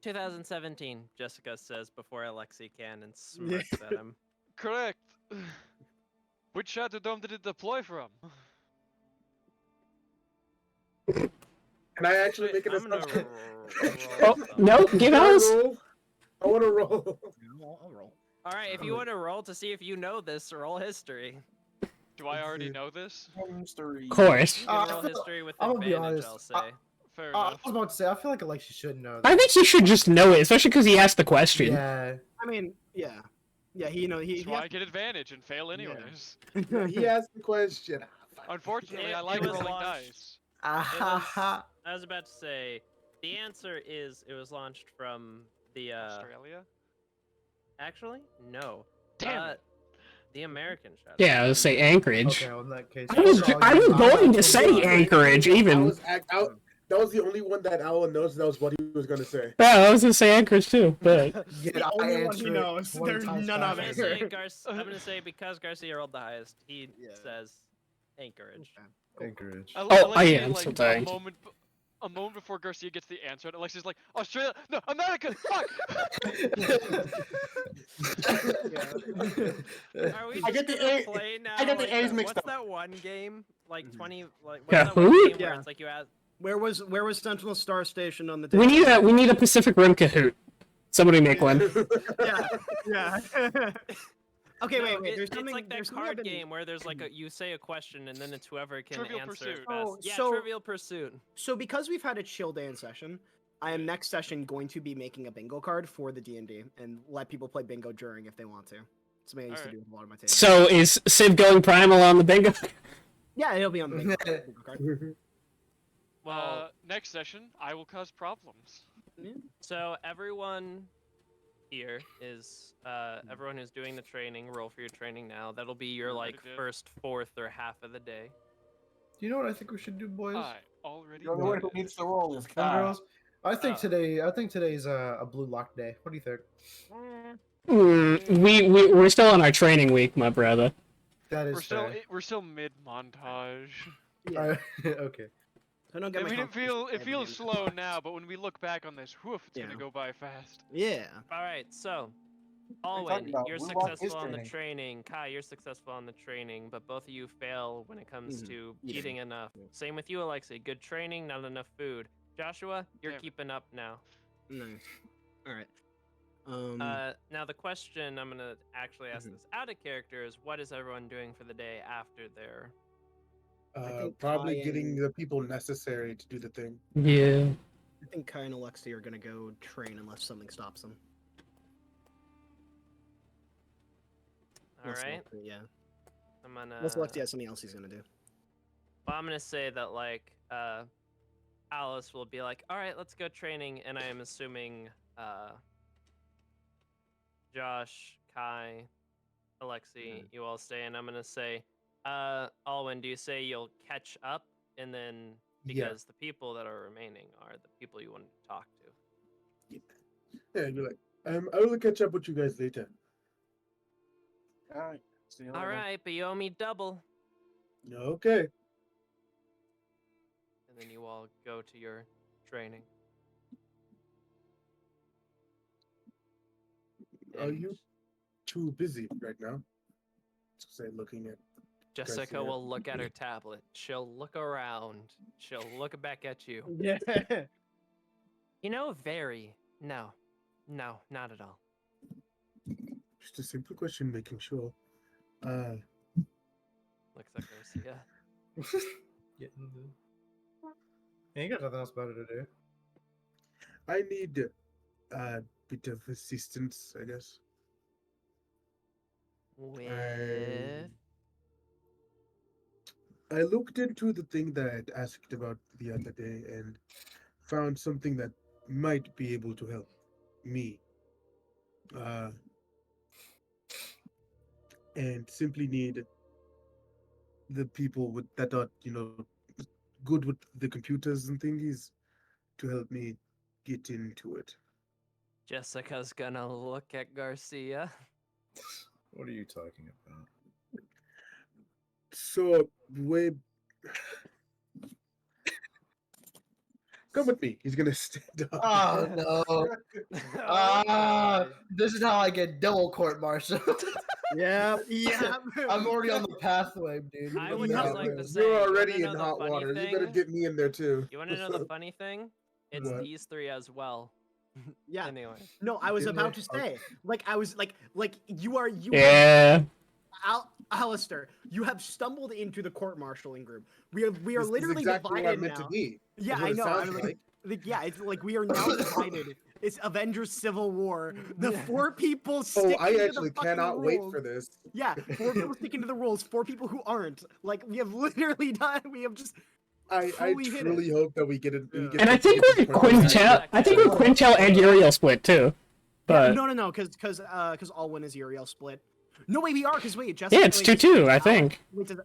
2017, Jessica says before Alexi can and smirks at him. Correct. Which Shadow Dome did it deploy from? Can I actually make an I'm gonna assumption? Oh no! Give us. I want to roll. I'll roll. All right, if you want to roll to see if you know this, roll history. Do I already know this? Of Of course. You can roll history with I'm gonna be advantage, honest, I'll say. Fair I enough. was about to say, I feel like Alexi should know. I think he should just know it, especially because he asked the question. Yeah. I mean, yeah, he That's why I get advantage and fail anyways. He asked the question. Unfortunately, It- I it like was rolling launched- dice. Ah, I was about to say, the answer is it was launched from the Australia? Actually, no. Damn it. The American Shadow. Yeah, I was say Anchorage. Okay, well, in that case, I was going to say Anchorage even. That was the only one that Alan knows. That was what he was gonna say. Yeah, I was gonna say Anchorage too, but The only one he knows. There's none of I'm gonna it. say I'm gonna say because Garcia rolled the highest, he says Anchorage. Anchorage. I see, am like, so dying. A moment before Garcia gets the answer, and Alexi's like, Australia, no, America, fuck! Are we I just get the gonna A- play now? I get the like, A's mixed what's up. that one game? Like 20, like what's Yeah, that one who? game where Yeah. it's like you ask? Where was Sentinel Star Station on the? we need a Pacific Rim Kahoot. Somebody make one. Yeah. Okay, No, wait. There's it's something. like that there's something I've card been- game where there's like you say a question and then it's whoever can Trivial answer Pursuit. it Oh, best. Yeah, so- Trivial Pursuit. So because we've had a chill day in session, I am next session going to be making a bingo card for the D&D and let people play bingo during if they want to. Something I used to Alright. do with a lot of my tables. So is Civ going primal on the bingo? Yeah, it'll be on the bingo card. Well, Next session, I will cause problems. so everyone here is everyone who's doing the training. Roll for your training now. That'll be your Already like did. first, fourth, or half of the day. Do you know what I think we should do, boys? I already already? The only one who needs to roll is Come, Kai. girls. I think Oh. today's a blue lock day. What do you think? We're still on our training week, my brother. That is We're still fair. we're still mid montage. Yeah. Okay. I don't get my It feels slow now, but when we look back on this, whoof, it's Yeah. gonna go by fast. Yeah. All right, so are you talking Alwyn, about? you're Blue Lock is successful on the training. training. Kai, you're successful on the training, but both of you fail when it comes Mhm. to Yeah. eating enough. Yeah. Same with you, Alexei. Good training, not enough food. Joshua, you're Damn. keeping up now. Nice. All right. Now the question I'm gonna actually ask Mhm. this out of character is, what is everyone doing for the day after their? think Probably Kai getting and- the people necessary to do the thing. Yeah. I think Kai and Alexi are gonna go train unless something stops them. All Unless right, Alexi- yeah. I'm gonna. Unless Alexi has something else he's gonna do. Well, I'm gonna say that like Alice will be like, all right, let's go training, and I am assuming Josh, Kai, Alexi, you all stay, and I'm gonna say, Alwyn, do you say you'll catch up, and then Yeah. because the people that are remaining are the people you want to talk to. Yeah, you're like, I will catch up with you guys later. All right. See you All later. right, but you owe me double, Okay. and then you all go to your training. Are And you too busy right now? Say, looking at. Jessica Garcia. will look at her tablet. She'll look around. She'll look back at you. Yeah. You know, very. No, not at all. Just a simple question, making sure. Looks at Garcia. Getting the... Yeah, you got nothing else better to do. I need a bit of assistance, I guess. With I looked into the thing that I'd asked about the other day and found something that might be able to help me. And simply need the people that are, good with the computers and thingies to help me get into it. Jessica's gonna look at Garcia. What are you talking about? So, come with me. He's gonna stand up. Oh no! This is how I get double court-martialed. Yeah. Yeah. I'm already on the pathway, dude. I would Yeah, just like to man. say, You're you wanna already know in the hot funny water. You better thing? get me in there too. You want to know the funny thing? It's What? these three as well. Yeah. Anyway, No, I was Didn't about they? to say, like, I was like you are Yeah. Alistair, you have stumbled into the court-martialing group. We are This is literally exactly what divided I'm meant now. to be. Yeah, That's what I it know. sounds I'm like. yeah, it's like we are now divided. It's Avengers Civil War. The 4 people Oh, sticking I to actually the fucking cannot wait rules. for this. Yeah, 4 people sticking to the rules, 4 people who aren't. Like, we have literally done. We have just. I fully hit truly it. hope that we get it. Yeah. And I think we're Quintel- Quintel. I think we're Quintel and Uriel split too. But No, because Alwyn is Uriel split. No, wait, we are because wait, Jessica. yeah, it's wait, 2-2, I Alice- think.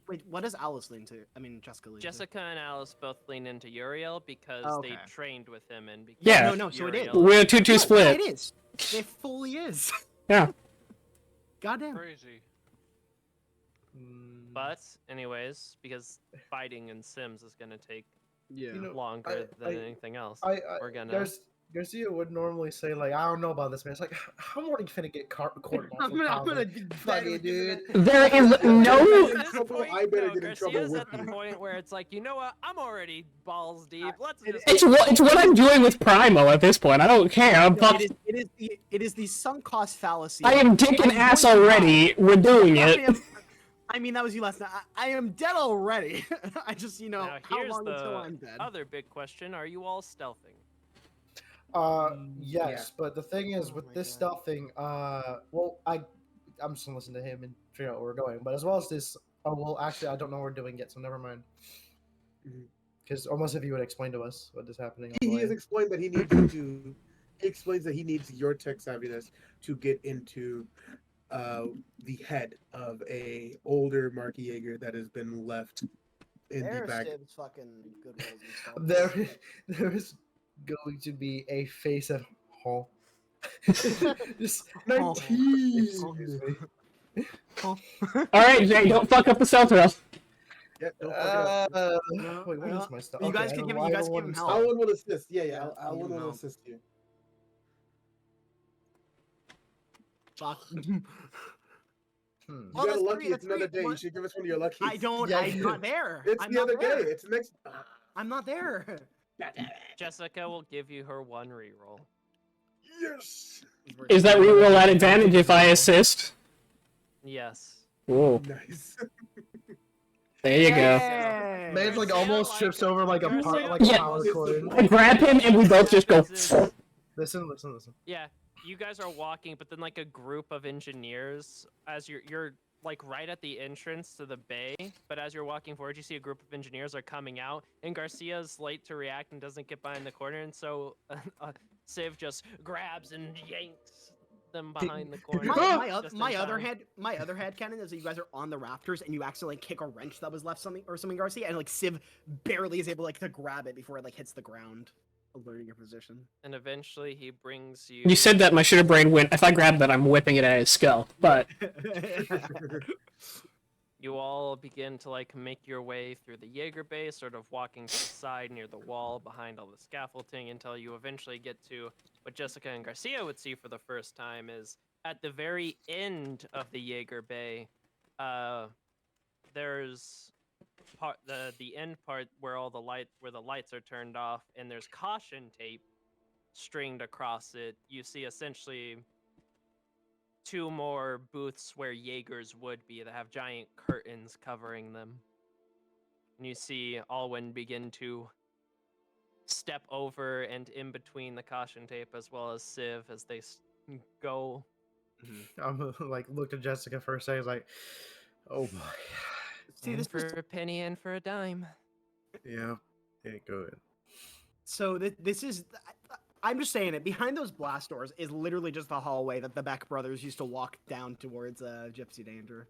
Wait, what does Alice lean to? I mean, Jessica lean to. Jessica and Alice both lean into Uriel because they Okay. trained with him and because Yeah. No, so it is. Uriel- We're a 2-2 Yeah, split. it is. It fully is. Yeah. Goddamn. Crazy. But anyways, because fighting in Sims is gonna take Yeah. You know, longer I- than I- anything else, I we're gonna. Garcia would normally say like, I don't know about this man. It's like, I'm already finna get court-martialed. I'm gonna be Fuck dead it, with dude. There is At no. this point, I better no, get in trouble Garcia's with at the you. point where it's like, you know what? I'm already balls deep. Let's just. It's what I'm doing with Primo at this point. I don't care. I'm No, fuck- it is the sunk cost fallacy. I am dick and I'm ass going to already. We're doing I it. am- I mean, that was you last night. I am dead already. I just, Now how here's long until the I'm dead? other big question: are you all stealthing? Yes, but the thing is Oh with my this God. stuffing, well, I'm just gonna listen to him and figure out where we're going. But as well as this, well, actually, I don't know what we're doing yet, so never mind. Mhm. Because almost if you would explain to us what is happening. on the He way. has explained that he needs to. He explains that he needs your tech savviness to get into the head of a older Mark Jaeger that has been left in the There's back. Sib's fucking good rolls installed. There is going to be a face at hall. Just 19. excuse me. All right, Jay, don't fuck up the stealth roll. Yeah, don't fuck it up. Wait, what is my stuff? You guys can give him help. Alan will assist. Yeah, Yeah, Alan give him will help. assist you. Fuck. Hmm. You Oh, got that's a lucky. three, It's that's another three. day. You What? should give us one of your luckies. I don't. Yeah, I'm yeah. not there. It's I'm the not other there. day. It's next. I'm not there. Jessica will give you her one reroll. Yes. Is that reroll at advantage if I assist? Yes. Whoa, Nice. there you go. Yay! Man's like Garcia, almost like- trips over like a Garcia like a Yeah. power cord. I grab him and we both just go. Listen. Yeah, you guys are walking, but then like a group of engineers, as you're like right at the entrance to the bay, but as you're walking forward, you see a group of engineers are coming out, and Garcia's late to react and doesn't get behind the corner, and so Civ just grabs and yanks them behind the corner. just in My other time. head canon is that you guys are on the rafters and you accidentally kick a wrench that was left something Garcia, and like Civ barely is able like to grab it before it like hits the ground, alerting your position. And eventually he brings you. You said that my shitter brain went. If I grab that, I'm whipping it at his skull. But You all begin to like make your way through the Jaeger base, sort of walking to the side near the wall behind all the scaffolding until you eventually get to what Jessica and Garcia would see for the first time is at the very end of the Jaeger bay. There's the end part where the lights are turned off, and there's caution tape stringed across it. You see essentially two more booths where Jaegers would be that have giant curtains covering them. And you see Alwyn begin to step over and in between the caution tape, as well as Civ, as they go. I'm like looked at Jessica for a second, like, oh boy. See, In this for was a penny and for a dime. Yeah. Yeah, go ahead. so. This is. I'm just saying it. Behind those blast doors is literally just the hallway that the Beck brothers used to walk down towards Gypsy Danger.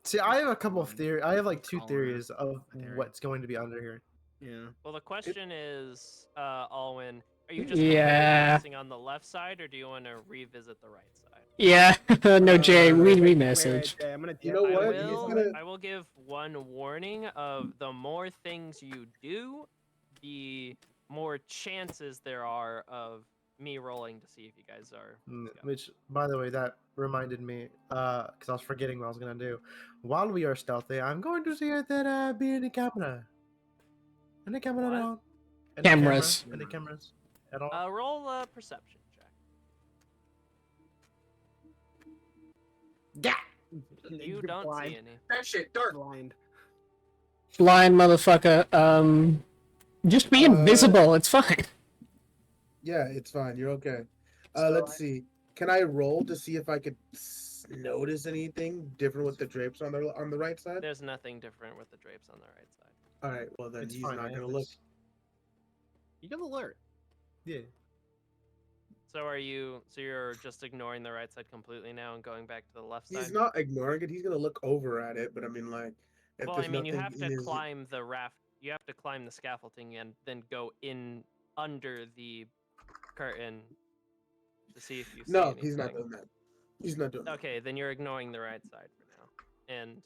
See, I have a couple of theories. I have like two Calling it theories of a theory. what's going to be under here. Yeah. Well, the question is, Alwyn, are you just Yeah. focusing on the left side, or do you want to revisit the right side? yeah, no, Jay, read me Wait, message. I'm gonna. You know I what? He's will, gonna- I will give one warning of the more things you do, the more chances there are of me rolling to see if you guys are. Which, by the way, that reminded me, because I was forgetting what I was gonna do. While we are stealthy, I'm going to see if that be any camera. Any camera What? at all? Any Cameras. Camera? Any cameras at all? Roll a perception check. Yeah. You don't see any. That shit dark. Blind. Blind motherfucker. Just be invisible. It's fine. Yeah, it's fine. You're okay. So Let's see. Can I roll to see if I could notice anything different with the drapes on the right side? There's nothing different with the drapes on the right side. All right. Well, then It's he's fine. not I have gonna look. this- You can alert. Yeah. So you're just ignoring the right side completely now and going back to the left side? He's not ignoring it. He's gonna look over at it. But I mean, like, if Well, there's I mean, you nothing have in to his- climb the raft. You have to climb the scaffolding and then go in under the curtain to see if you see No, anything. he's not doing that. He's not doing that. Okay, then you're ignoring the right side for now. And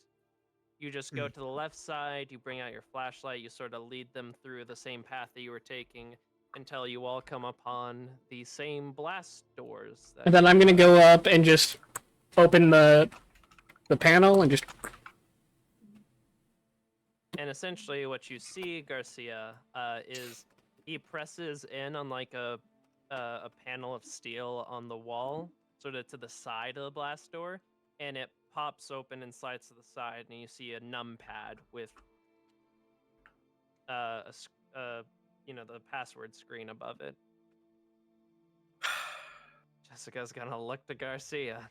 you just go to the left side, you bring out your flashlight, you sort of lead them through the same path that you were taking until you all come upon the same blast doors. And then I'm gonna go up and just open the panel and just. And essentially, what you see, Garcia, is he presses in on like a panel of steel on the wall, sort of to the side of the blast door, and it pops open and slides to the side, and you see a numpad with the password screen above it. Jessica's gonna look to Garcia.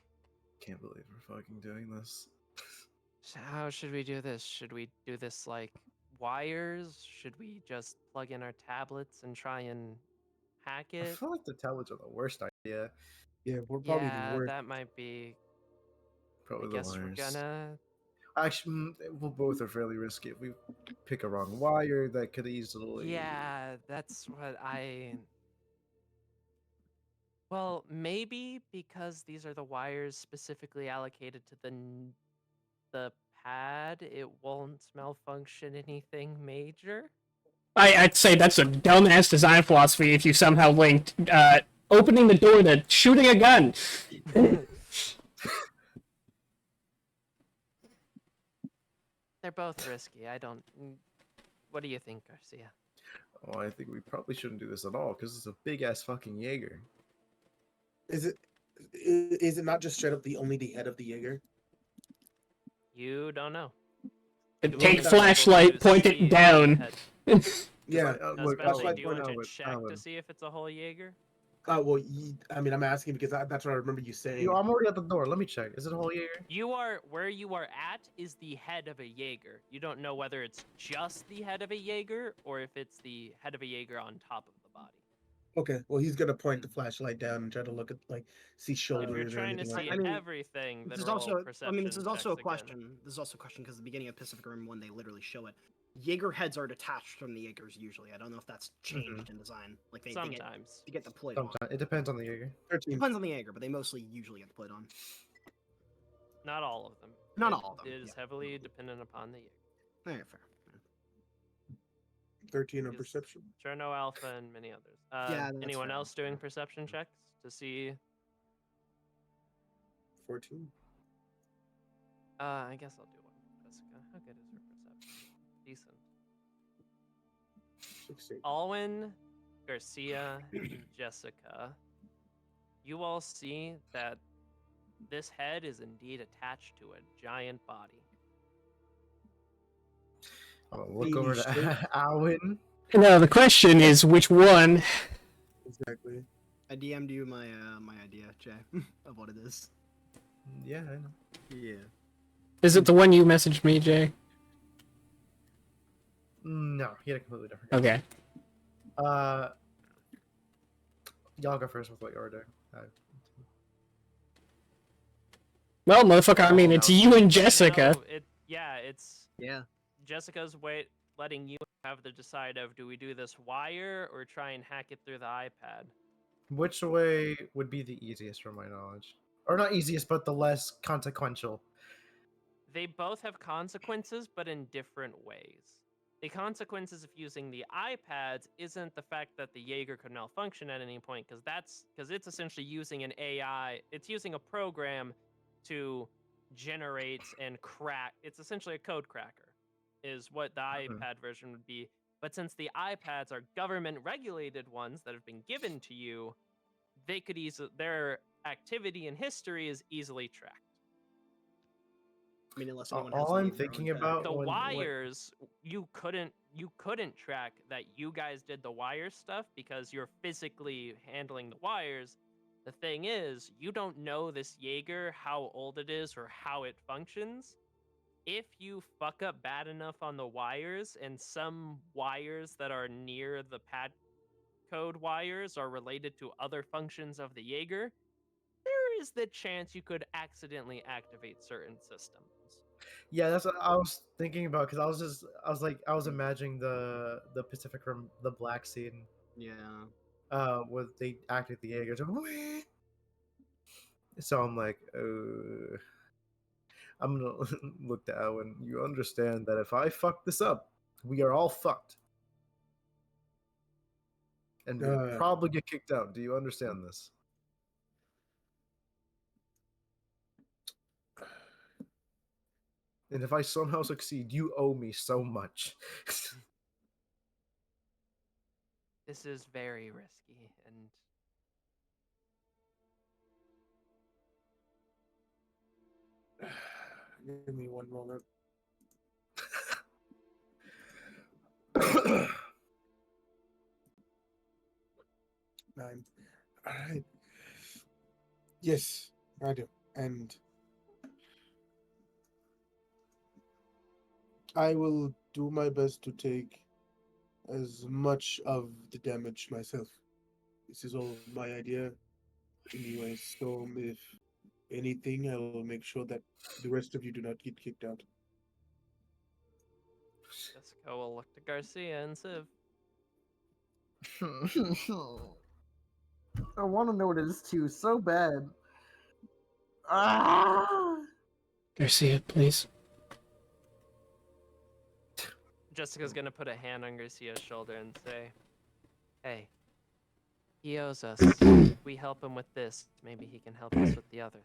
Can't believe we're fucking doing this. How should we do this? Should we do this like wires? Should we just plug in our tablets and try and hack I it? feel like the tablets are the worst idea. Yeah, we're probably Yeah, the worst. that might be. Probably I the guess we're wires. gonna. Actually, well, both are fairly risky. If we pick a wrong wire, that could easily. Yeah, that's what I. Well, maybe because these are the wires specifically allocated to the pad, it won't malfunction anything major. I'd say that's a dumbass design philosophy if you somehow linked opening the door to shooting a gun. They're both risky. I don't. What do you think, Garcia? Oh, I think we probably shouldn't do this at all because it's a big ass fucking Jaeger. Is it not just straight up the head of the Jaeger? You don't know. Take that's flashlight, point it down. Yeah. Look, Especially, Alan, do you want to Alan, check Alan. to see if it's a whole Jaeger? Well, I mean, I'm asking because that's what I remember you saying. Yo, I'm already at the door. Let me check. Is it a whole Jaeger? You are where you are at is the head of a Jaeger. You don't know whether it's just the head of a Jaeger or if it's the head of a Jaeger on top of the body. Okay, well, he's gonna point the flashlight down and try to look at see If shoulders you're or trying to anything see like that. everything, This then is roll also. perception This is also a checks again. question. This is also a question because at the beginning of Pacific Rim 1, they literally show it. Jaeger heads are detached from the Jaegers usually. I don't know if that's changed in design. Like they Sometimes. get deployed on. Sometimes it depends on the Jaeger. 13. Depends on the Jaeger, but they mostly usually get deployed on. Not all of them. Not all of them, It is yeah. heavily dependent upon the Jaeger. Yeah, fair. 13 on Yes. perception. Cherno Alpha and many others. Yeah, that's Anyone fair, else that's doing fair. perception checks to see? 14. I guess I'll do one for Jessica. How good is her perception? Decent. 16. Alwyn, Garcia, and Jessica, you all see that this head is indeed attached to a giant body. I'm gonna look over to Alwyn. No, the question is which one. Exactly. I DM'd you my my idea, Jay, of what it is. Yeah, I know. Yeah. Is it the one you messaged me, Jay? No, he had a completely different. Okay. Y'all go first with what you were doing. Well, motherfucker, I mean, it's you and Jessica. No, it's Yeah. Jessica's letting you have the decide of do we do this wire or try and hack it through the iPad. Which way would be the easiest from my knowledge? Or not easiest, but the less consequential. They both have consequences, but in different ways. The consequences of using the iPads isn't the fact that the Jaeger could malfunction at any point, because it's essentially using an AI. It's using a program to generate and crack. It's essentially a code cracker, is what the iPad version would be. But since the iPads are government-regulated ones that have been given to you, they could their activity and history is easily tracked. I mean, unless anyone has All I'm any of their thinking own about The when wires, you couldn't track that you guys did the wire stuff because you're physically handling the wires. The thing is, you don't know this Jaeger, how old it is or how it functions. If you fuck up bad enough on the wires and some wires that are near the pad code wires are related to other functions of the Jaeger, there is the chance you could accidentally activate certain systems. Yeah, that's what I was thinking about because I was imagining the Pacific Rim, the black scene, Yeah. where they activate the Jaegers. So I'm like, I'm gonna look to Owen. You understand that if I fuck this up, we are all fucked, and we'll probably get kicked out. Do you understand this? And if I somehow succeed, you owe me so much. This is very risky, and Give me one moment. 9. All right. Yes, I do. And I will do my best to take as much of the damage myself. This is all my idea. Anyway, so if anything, I will make sure that the rest of you do not get kicked out. Jessica will look to Garcia and Civ. I want to know what it is too, so bad. Ah! Garcia, please. Jessica's gonna put a hand on Garcia's shoulder and say, "Hey, he owes us. If we help him with this, maybe he can help us with the other thing."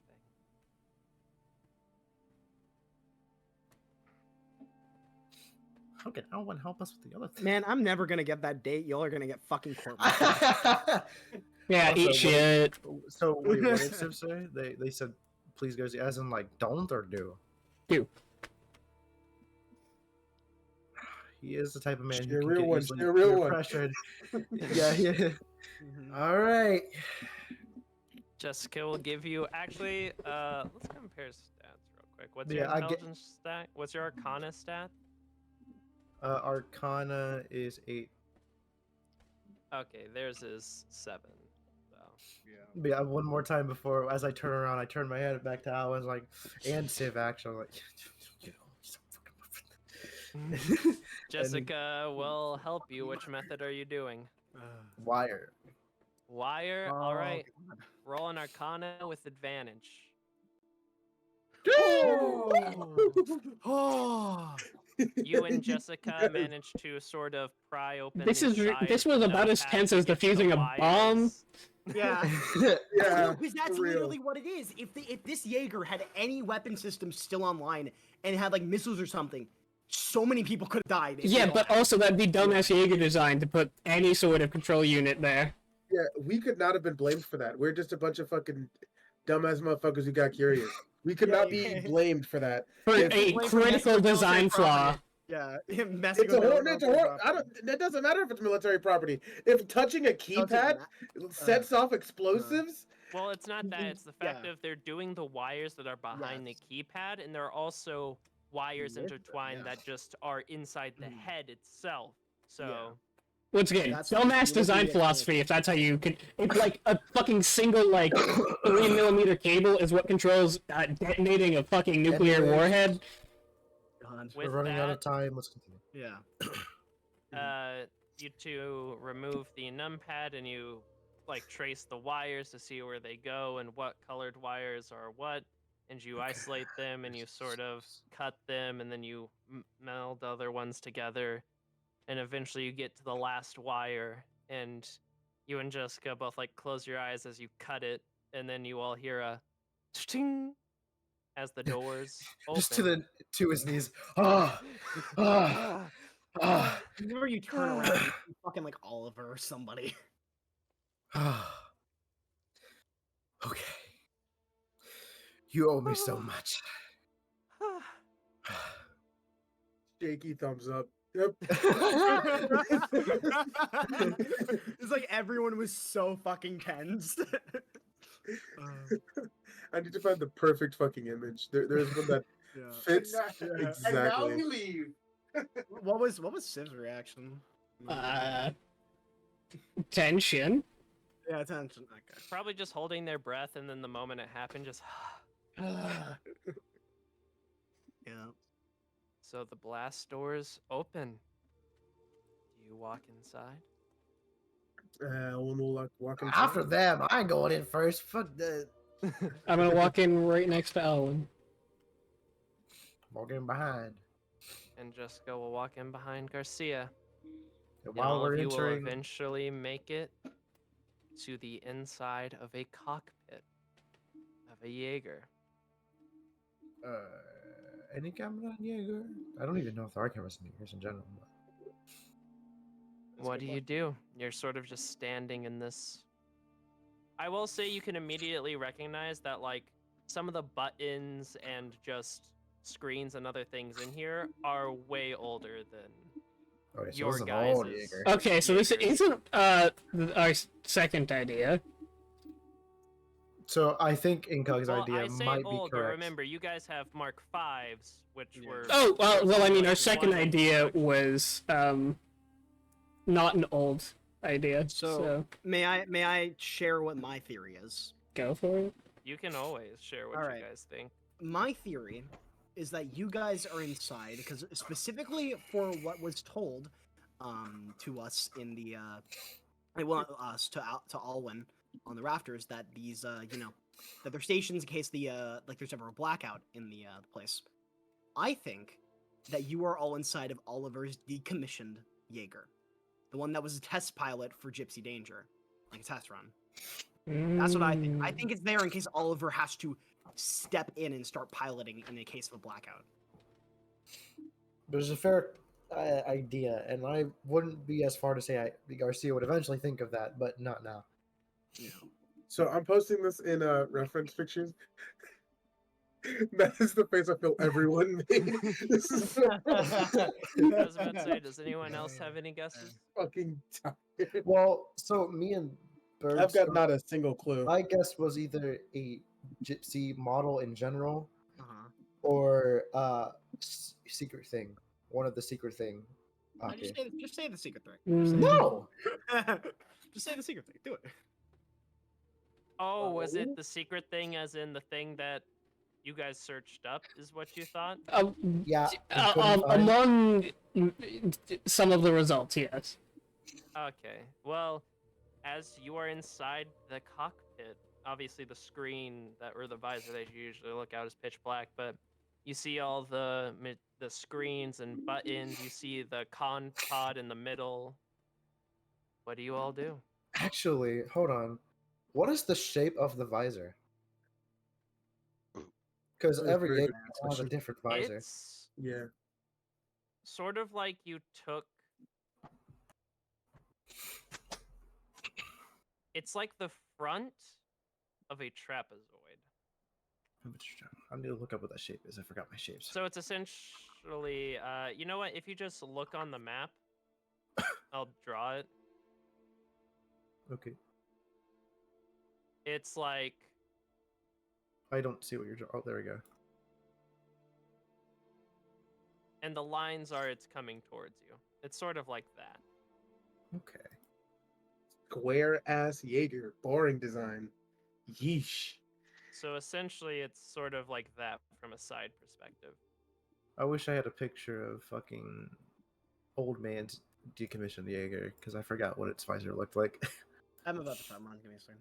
How can anyone help us with the other thing? Man, I'm never gonna get that date. Y'all are gonna get fucking court. Yeah, Also, eat what shit. So wait, what did Civ say? They said, please go, as in like don't or do? Do. He is the type of man Share who a can real get one, easily share a real peer one. pressured. Yeah. All right. Jessica will give you actually. Let's compare stats real quick. What's your Yeah, I get- intelligence stat? What's your Arcana stat? Arcana is 8. Okay, theirs is 7. So. But yeah, one more time before, as I turn around, I turn my head back to Alan, like, and Civ actually, like, you know, so fucking Jessica will help you. Which method are you doing? wire. Wire. Oh, All right. Roll an Arcana with advantage. Oh. You and Jessica managed to sort of pry open. This the is side this of was the about as notepad tense to as get to the defusing a bomb. wires. Yeah. Yeah, Because that's for real. literally what it is. If this Jaeger had any weapon system still online and had like missiles or something, so many people could have died. if Yeah, they all but had- also that'd be dumbass Jaeger design to put any sort of control unit there. Yeah, we could not have been blamed for that. We're just a bunch of fucking dumbass motherfuckers who got curious. We could Yeah, not yeah. be blamed for that. For If- a Blame for messing critical with military design flaw. property. Yeah, messing It's a with horn. military It's a horn. property. I don't. That doesn't matter if it's military property. If touching a Doesn't keypad ma- sets off explosives, Well, it's not that. It's the fact Yeah. of they're doing the wires that are behind Yes. the keypad, and there are also wires With them, intertwined yeah. that just are inside the head itself. So. Once again, That's dumbass literally design it. philosophy, if that's how you could... It's like a fucking single, like, 3mm cable is what controls detonating a fucking nuclear Anyways. warhead. God. We're With running out of that, time. Let's continue. Yeah. You two remove the numpad and you like trace the wires to see where they go and what colored wires are what, and you isolate them and you sort of cut them and then you meld other ones together, and eventually you get to the last wire, and you and Jessica both like close your eyes as you cut it, and then you all hear a ting as the doors open. Just to his knees. Ah, ah, ah, Whenever you turn around, you see fucking like Oliver or somebody. ah. Okay. You owe me so much. shaky thumbs up. Yep. It's like everyone was so fucking tense. I need to find the perfect fucking image. There's one that fits exactly. leave. What was Civ's reaction? Tension. Yeah, attention. Okay. Probably just holding their breath, and then the moment it happened, just. Yeah. So the blast doors open. Do you walk inside? One will walk inside. After them, I ain't going in first. Fuck that. I'm gonna walk in right next to Alan. Walking behind. And Jessica will walk in behind Garcia. And And while all we're of you will entering, eventually make it to the inside of a cockpit of a Jaeger. any camera on Jaeger? I don't even know if there are cameras in Jaegers in general. But... What do you do? You're sort of just standing in this. I will say you can immediately recognize that, like, some of the buttons and just screens and other things in here are way older than Okay, so your this is an old guys'. Jaeger. Okay, so this Jaegers. isn't our second idea. So I think Incog's Well, idea I say might old, be but correct. remember, you guys have Mark V's, which Yeah. were. Oh, well, I mean, our like second one and idea six. was not an old idea. So, So may I share what my theory is? go for it. You can always share what All you right. guys think. My theory is that you guys are inside because specifically for what was told to us in the they want us to Alwyn on the rafters that these that they're stations in case the like there's ever a blackout in the place. I think that you are all inside of Oliver's decommissioned Jaeger, the one that was a test pilot for Gypsy Danger, like a test run. That's what I think. I think it's there in case Oliver has to step in and start piloting in the case of a blackout. There's a fair idea, and I wouldn't be as far to say Garcia would eventually think of that, but not now. So I'm posting this in reference pictures. That is the face I feel everyone made. This is I was about to say, does anyone else have any guesses? fucking tired. Well, so me and Bird, I've got not a single clue. my guess was either a gypsy model in general, Uh-huh. or secret thing. One of the secret thing. Okay. Just say the secret thing. No. Just say the secret thing. Do it. Oh, was it the secret thing, as in the thing that you guys searched up, is what you thought? Yeah. we couldn't find- Among some of the results, yes. Okay. Well, as you are inside the cockpit, obviously the screen that or the visor that you usually look out is pitch black, but you see all the screens and buttons. You see the con pod in the middle. What do you all do? Actually, hold on. What is the shape of the visor? Because That's a every very game good has a question. different visor. It's Yeah. sort of like you took. It's like the front of a trapezoid. I need to look up what that shape is. I forgot my shapes. So it's essentially, you know what? If you just look on the map, I'll draw it. Okay. It's like I don't see what you're. Oh, there we go. and the lines are it's coming towards you. It's sort of like that. Okay. Square ass Jaeger. Boring design. Yeesh. So essentially, it's sort of like that from a side perspective. I wish I had a picture of fucking old man's decommissioned Jaeger because I forgot what its visor looked like. I'm about to find mine. Give me a second.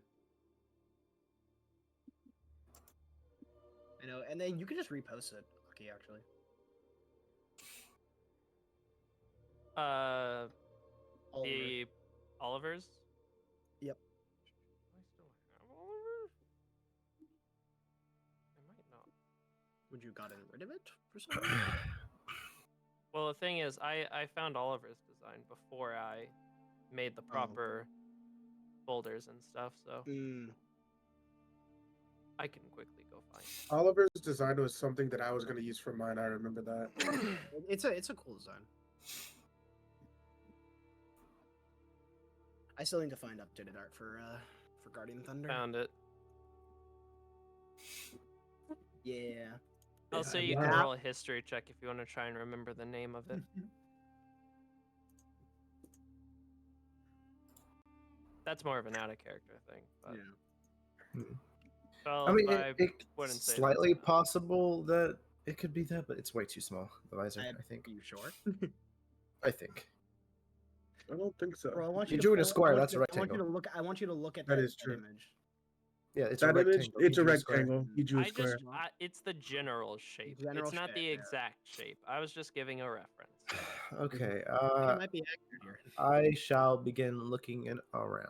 I know, and then you can just repost it. Okay, actually. Oliver. The Oliver's. Yep. Do I still have Oliver's? I might not. Would you gotten rid of it for some reason? Well, the thing is, I found Oliver's design before I made the proper folders and stuff, so I can quickly go find it. Oliver's design was something that I was going to use for mine. I remember that. It's a cool design. I still need to find updated art for Guardian Thunder. Found it. Yeah. I'll say you can roll a history check if you want to try and remember the name of it. That's more of an out of character thing. But Yeah. well, I mean, I it's wouldn't say slightly that's possible that it could be that, but it's way too small. The visor, I think. Are you sure? I think. I don't think so. Bro, I want You you drew it to a square, that's a I want you rectangle. to look. I want you to look at That that, is true. image. Yeah, it's That a image, rectangle. it's You a drew square. rectangle. You drew I square. just, it's the general shape. General it's not shape, the yeah. exact shape. I was just giving a reference. Okay. I think it might be accurate here. I shall begin looking around.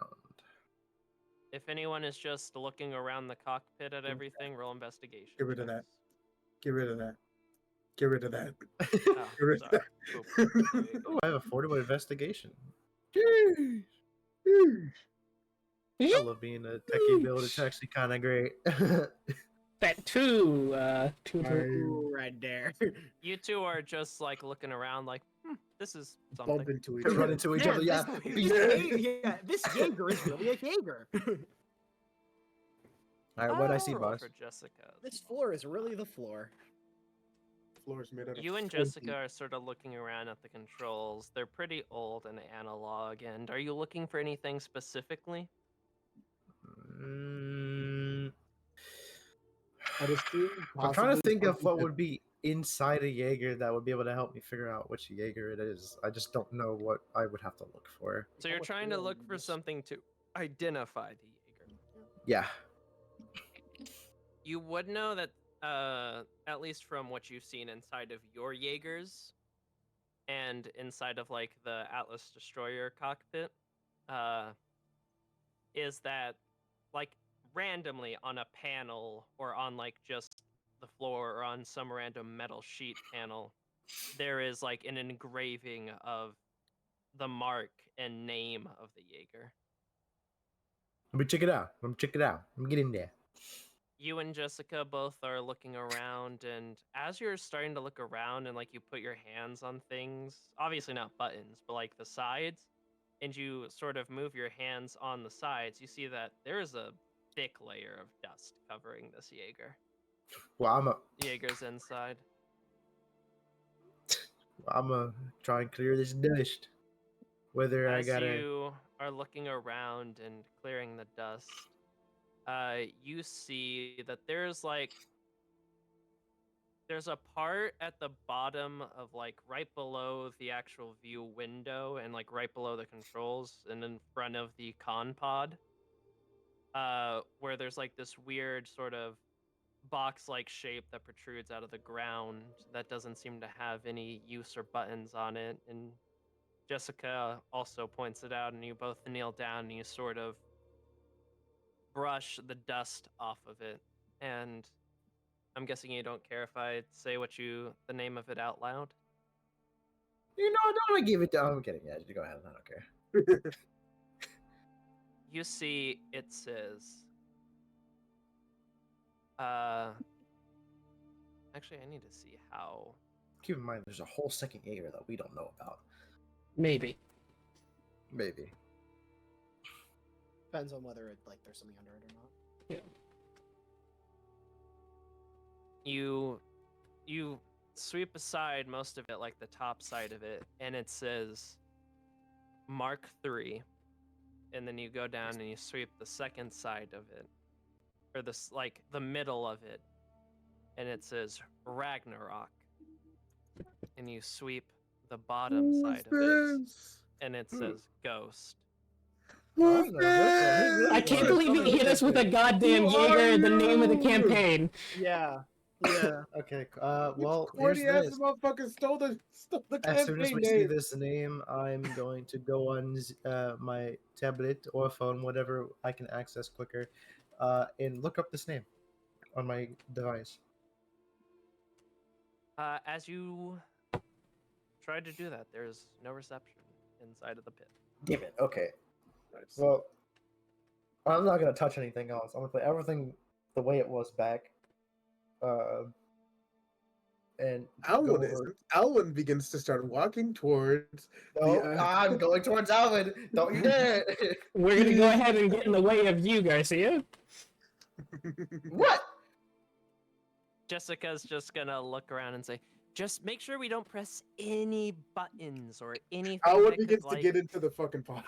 If anyone is just looking around the cockpit at everything, roll investigation. Get rid of that. checks. Get rid of that. Get rid of that. Oh, Get rid of sorry. that. Oop, there you Oh, go. I have a 40 investigation. Jeez. Jeez. I love being a techie build. It's actually kind of great. That two. Ooh, right there. You two are just like looking around, like, this is something. Bump into each Run other. into each other. Yeah. This Jaeger is really a Jaeger. All right, what I see, I'll roll boss? for Jessica. This floor is really the floor. Floor is made out of You and 40. Jessica are sort of looking around at the controls. They're pretty old and analog. And are you looking for anything specifically? Mm, I'd assume I'm trying to possibly think of something what that- would be inside a Jaeger that would be able to help me figure out which Jaeger it is. I just don't know what I would have to look for. So you're trying to look for something to identify the Jaeger. Yeah. You would know that, at least from what you've seen inside of your Jaegers and inside of like the Atlas Destroyer cockpit, is that like randomly on a panel or on like just the floor or on some random metal sheet panel, there is like an engraving of the mark and name of the Jaeger. Let me check it out. Let me check it out. Let me get in there. You and Jessica both are looking around, and as you're starting to look around and like you put your hands on things, obviously not buttons, but like the sides, and you sort of move your hands on the sides, you see that there is a thick layer of dust covering this Jaeger. Well, Jaeger's inside. I'm gonna try and clear this dust. Whether I As gotta. you are looking around and clearing the dust, you see that there's a part at the bottom of like right below the actual view window and like right below the controls and in front of the con pod, where there's like this weird sort of box-like shape that protrudes out of the ground that doesn't seem to have any use or buttons on it. And Jessica also points it out, and you both kneel down and you sort of brush the dust off of it. And I'm guessing you don't care if I say the name of it out loud? You know, I don't want to give it to. I'm kidding. Yeah, you go ahead. I don't care. You see, it says, actually, I need to see how. Keep in mind, there's a whole second Jaeger that we don't know about. Maybe. Maybe. Depends on whether there's something under it or not. You sweep aside most of it, like the top side of it, and it says Mark III. And then you go down and you sweep the second side of it, or the middle of it, and it says Ragnarok. And you sweep the bottom side of it, and it says Ghost. I can't believe he hit us with a goddamn Jaeger, the name of the campaign. Yeah. Yeah. Okay. Well, here's Corny ass this. motherfucker stole the As soon as campaign we see name. this name, I'm going to go on my tablet or phone, whatever I can access quicker, and look up this name on my device. As you try to do that, there's no reception inside of the pit. Damn it. Okay. Well, I'm not gonna touch anything else. I'm gonna put everything the way it was back. And Alwyn isn't. Alwyn begins to start walking towards. I'm going towards Alvin. Don't you dare! We're gonna go ahead and get in the way of you, Garcia. What? Jessica's just gonna look around and say, just make sure we don't press any buttons or anything. Alwyn that begins could, to get into the fucking pot.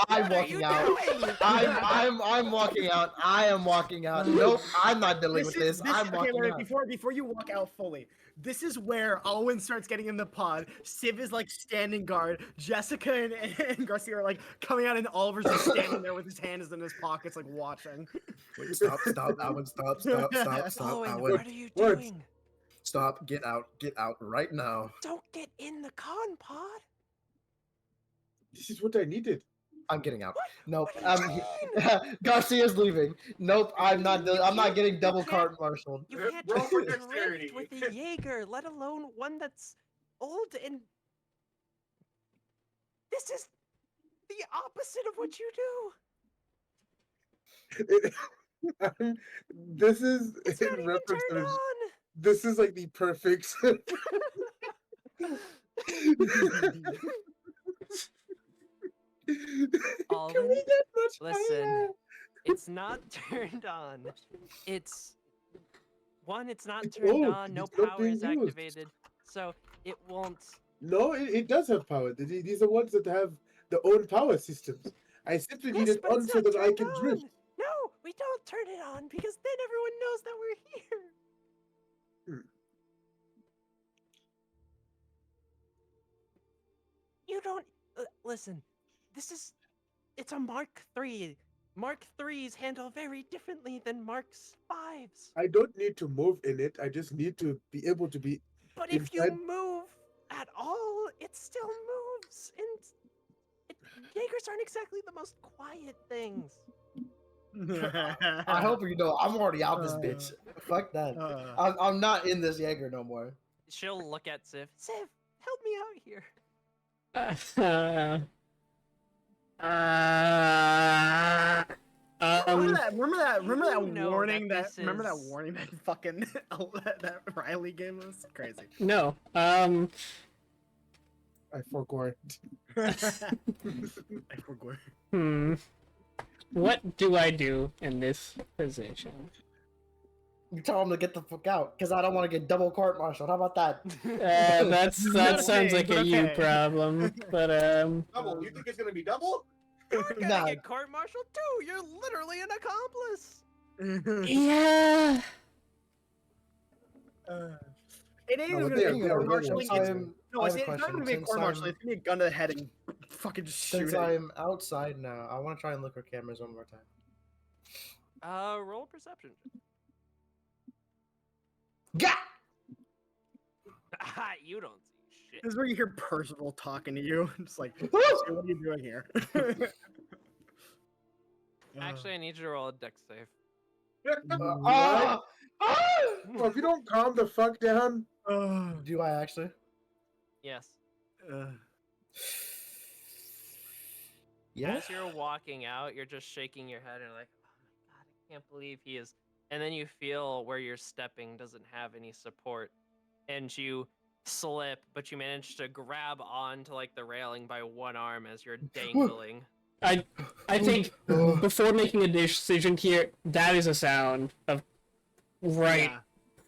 I'm What are walking you out. doing? I'm walking out. I am walking out. Nope, I'm not dealing with this. I'm okay, walking wait, out. before you walk out fully, this is where Alwyn starts getting in the pod. Civ is like standing guard. Jessica and Garcia are like coming out, and Oliver's just standing there with his hands in his pockets, like watching. Wait, stop, Alvin, stop, Owen, Alvin. what are you Words. doing? Stop, get out right now. Don't get in the con pod. This is what I needed. I'm getting out. Nope, What do you Garcia's leaving. Nope, I'm not getting double can't- cart marshaled. You can't Roll just for drift dexterity. with a Jaeger, let alone one that's old and. This is the opposite of what you do. This is It's not in even reference turned to. on. This is like the perfect. Alvin, get much listen, higher? it's not turned on. It's not turned Oh, on. No it's not power being is used. activated, so it won't. No, it does have power. These are ones that have their own power systems. I simply need Yes, it but on it's so not that I turned can drift. on. No, We don't turn it on because then everyone knows that we're here. You don't listen. It's a Mark III. Mark IIIs handle very differently than Mark's Vs. I don't need to move in it. I just need to be able to be. But if you inside- move at all, it still moves. And Jaegers aren't exactly the most quiet things. I hope you know I'm already out this bitch. Fuck that. I'm not in this Jaeger no more. She'll look at Civ. Civ, help me out here. Remember that You know warning that this remember that is- warning that fucking that Riley gave us? Crazy. No. I forgot. I forgot. What do I do in this position? You tell him to get the fuck out, because I don't want to get double court-martialed. How about that? That not sounds a like thing, a but you okay. problem, but Double? You think it's gonna be double? You're gonna Nah. get court-martialed too. You're literally an accomplice. yeah. It ain't No, even they gonna are- be they are court-martialing. Since No, I it's have a not question. gonna be a Since court-martial. It's gonna be a gun to the head and fucking just shoot Since it. I'm outside now, I want to try and look for cameras one more time. Roll perception. Gah! You don't see shit. This is where you hear Percival talking to you. Just like, "So what are you doing here? Actually, I need you to roll a dex save. Ah! Well, if you don't calm the fuck down, Do I actually? Yes. Yeah. As you're walking out, you're just shaking your head and like, oh my god, I can't believe he is. And then you feel where you're stepping doesn't have any support, and you slip, but you manage to grab onto like the railing by one arm as you're dangling. I think before making a decision here, that is a sound of right Yeah.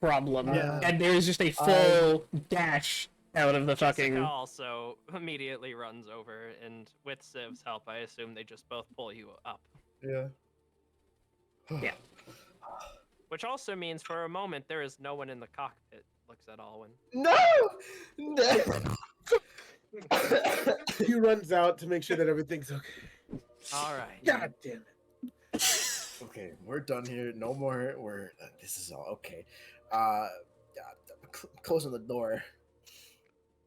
problem. Yeah. And there is just a full dash out of the Jessica fucking. also immediately runs over, and with Civ's help, I assume they just both pull you up. Yeah. Yeah. Which also means for a moment there is no one in the cockpit. Looks at Alwyn. No! he runs out to make sure that everything's okay. All right. God damn it. Okay, we're done here. No more. This is all okay. Closing the door.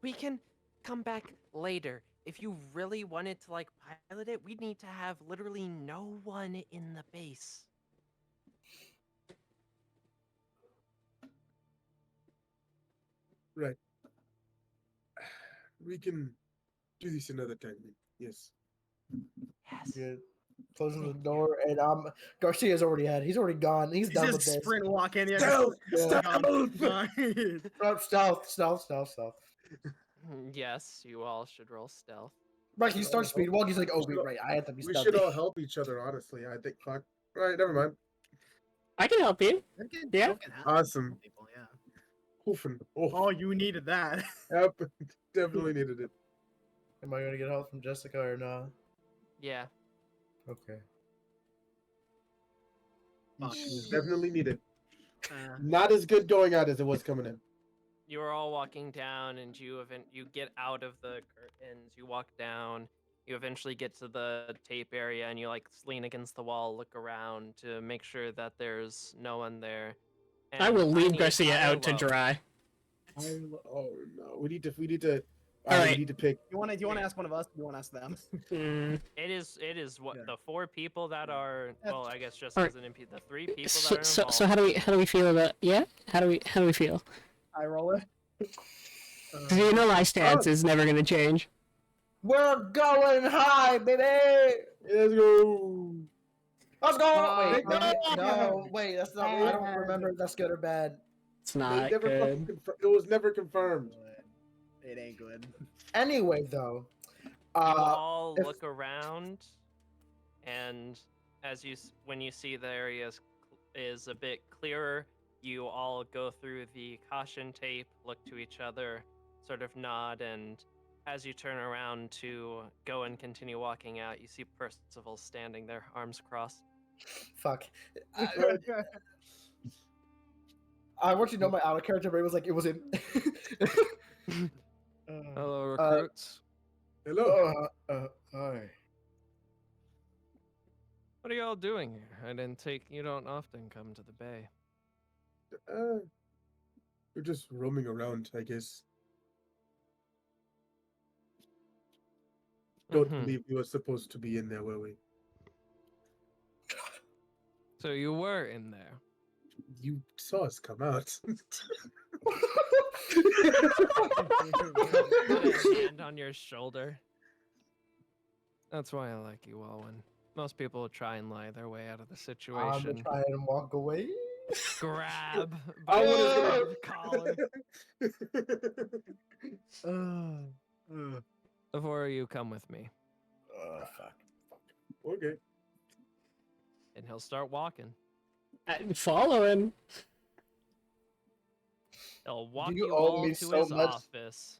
We can come back later. If you really wanted to like pilot it, we'd need to have literally no one in the base. Right. We can do this another time. Yes. Yes. Yeah. Closing the door, and Garcia's already had. He's already gone. He's done with just this. sprint walk in. Yeah, Stealth! Stealth. Yes, you all should roll stealth. Right, he starts speed walk. He's like, "Oh wait, right, I have to be We stealthy." should all help each other, honestly. I think. Fuck. Right, never mind. I can help you. Yeah. Awesome. People, yeah. Hoofing. Oh, Oh, you needed that. yep. Definitely needed it. Am I gonna get help from Jessica or not? Yeah. Okay. Fuck. Definitely needed. Uh, Not as good going out as it was coming in. You are all walking down, and you get out of the curtains. You walk down. You eventually get to the tape area, and you like lean against the wall, look around to make sure that there's no one there. I will And leave need Garcia high or out to low. dry. Oh no, we need to. All We right. need to pick. you want to ask one of us? You want to ask them? It is what Yeah. the four people that are. Well, I guess just Alright. as an MP, the three people that So, are so, involved. so how do we feel about How do we feel? I roll it. 'Cause you know my stance is never gonna change. We're going high, baby. Let's go. Let's go. Wait, No. no, wait. That's not. I don't remember if that's good or bad. It's not They never fucking good. it was never confirmed. It ain't good. Anyway, though, You all if- look around, and when you see the area is a bit clearer, you all go through the caution tape, look to each other, sort of nod, and as you turn around to go and continue walking out, you see Percival standing there, arms crossed. Fuck. I want you to know my out of character brain was like, it was in. Hello, recruits. Hello. Hi. What are y'all doing here? You don't often come to the bay. We're just roaming around, I guess. Don't Mhm. believe we were supposed to be in there, were we? So you were in there. You saw us come out. Put a hand on your shoulder. That's why I like you, Alwyn. Most people try and lie their way out of the I'm situation. gonna try and walk away. Grab I by was the collar. The four of you come with me. Fuck. Okay. And he'll start walking. Follow him. He'll walk you you owe all me to so his much? office.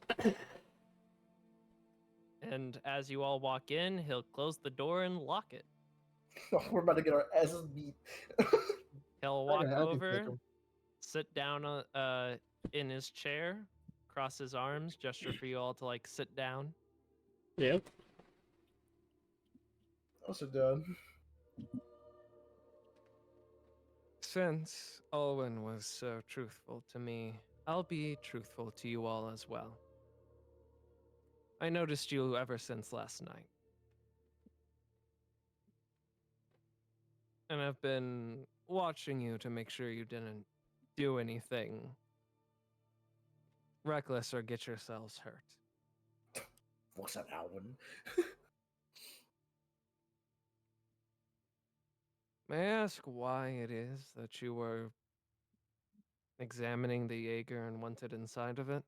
And as you all walk in, he'll close the door and lock it. We're about to get our asses beat. He'll I'm walk gonna have you take over, 'em. sit down in his chair, cross his arms, gesture for you all to like sit down. Yep. I'll sit down. Since Alwyn was so truthful to me, I'll be truthful to you all as well. I noticed you ever since last night. And I've been watching you to make sure you didn't do anything reckless or get yourselves hurt. What's that, Alvin? May I ask why it is that you were examining the Jaeger and wanted inside of it?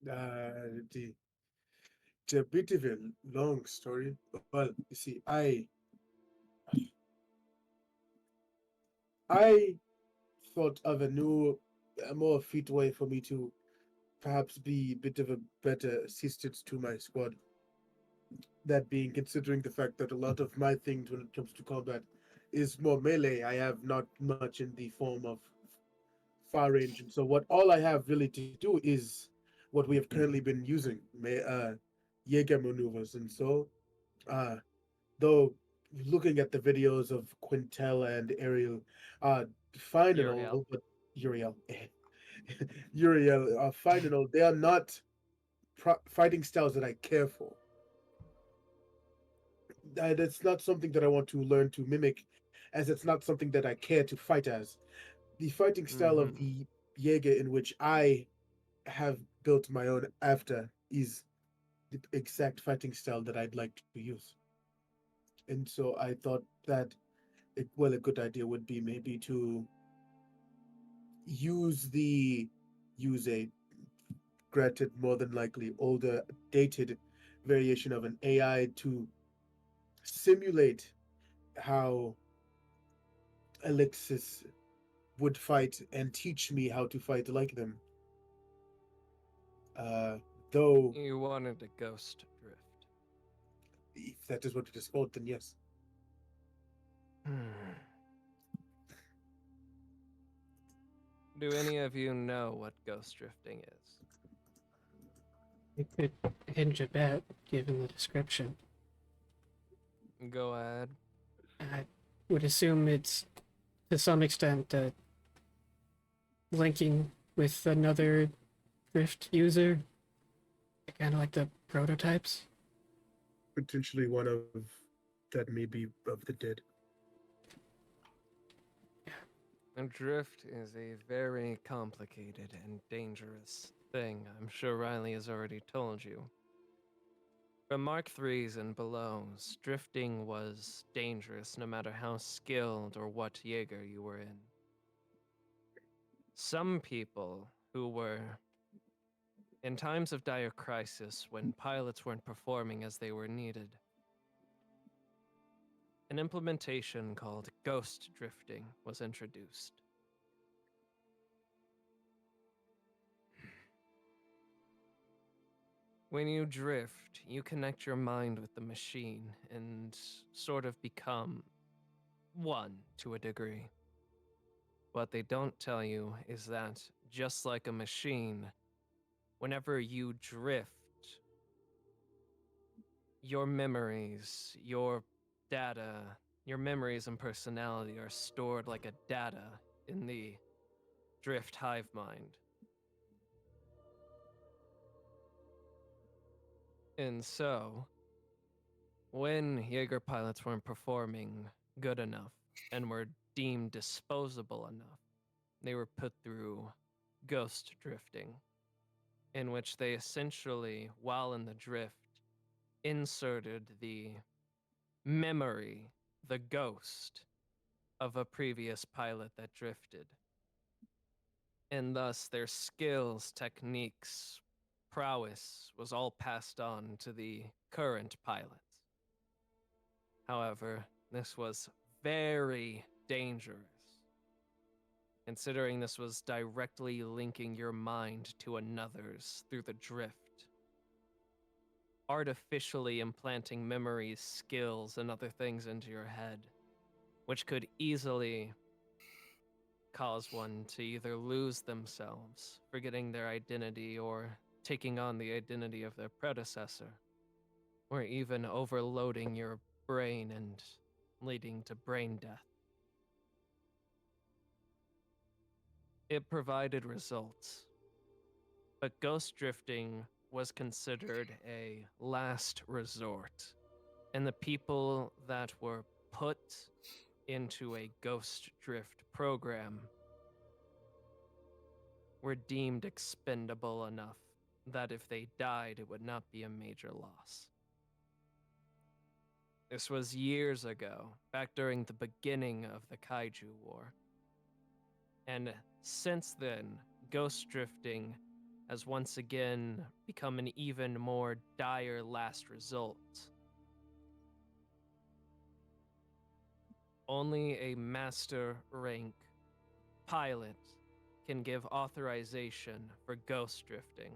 The It's a bit of a long story. Well, you see, I thought of a more fit way for me to perhaps be a bit of a better assistant to my squad. That being considering the fact that a lot of my things when it comes to combat is more melee, I have not much in the form of far range, and so what all I have really to do is what we have currently been using, Jaeger maneuvers, and so uh, though looking at the videos of Quintel and Ariel, fine and Uriel. all, but Uriel, Uriel, fine and all, they are not fighting styles that I care for. That's not something that I want to learn to mimic, as it's not something that I care to fight as. The fighting style of the Jaeger in which I have built my own after is the exact fighting style that I'd like to use. And so I thought that a good idea would be maybe to use a granted more than likely older dated variation of an AI to simulate how Alexis would fight and teach me how to fight like them. Though You wanted a ghost drift. if that is what it is called, then yes. Do any of you know what ghost drifting is? It could hinge a bit, given the description. Go ahead. I would assume it's, to some extent, linking with another drift user. Kind of like the prototypes. Potentially one of that may be of the dead. And drift is a very complicated and dangerous thing. I'm sure Riley has already told you. For Mark IIIs and belows, drifting was dangerous no matter how skilled or what Jaeger you were in. Some people who were in times of dire crisis when pilots weren't performing as they were needed, an implementation called ghost drifting was introduced. When you drift, you connect your mind with the machine and sort of become One, to a degree. What they don't tell you is that, just like a machine, whenever you drift, your memories, your data, your memories and personality are stored like a data in the drift hive mind. And so, when Jaeger pilots weren't performing good enough and were deemed disposable enough, they were put through ghost drifting, in which they essentially, while in the drift, inserted the memory, the ghost, of a previous pilot that drifted. And thus, their skills, techniques, prowess was all passed on to the current pilot. However, this was very dangerous, considering this was directly linking your mind to another's through the drift, artificially implanting memories, skills, and other things into your head, which could easily cause one to either lose themselves, forgetting their identity, or taking on the identity of their predecessor, or even overloading your brain and leading to brain death. It provided results, but ghost drifting was considered a last resort, and the people that were put into a ghost drift program were deemed expendable enough that if they died, it would not be a major loss. This was years ago, back during the beginning of the Kaiju War. And since then, ghost drifting has once again become an even more dire last result. Only a master rank pilot can give authorization for ghost drifting.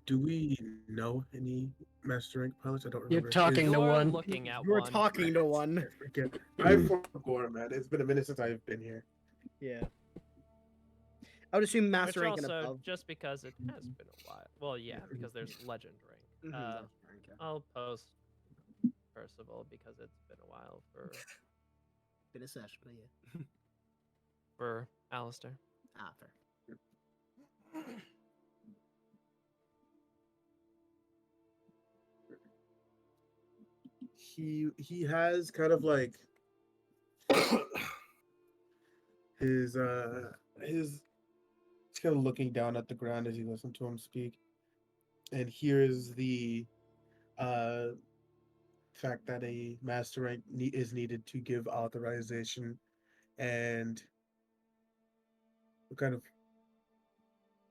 Do we know any master rank pilots? I don't You're remember. talking to You're one. looking at You were one. talking to one. I forget. I forgot, man. It's been a minute since I've been here. Yeah. I would assume Which master rank and also, above. just because it has been a while. Well, yeah, because there's legend rank. Mhm, that's rank, yeah. I'll post Percival because it's been a while Been a sesh, but yeah. for Alistair. Ah, fair. He has kind of like his he's kind of looking down at the ground as you listen to him speak, and here's the uh fact that a master rank is needed to give authorization, and we kind of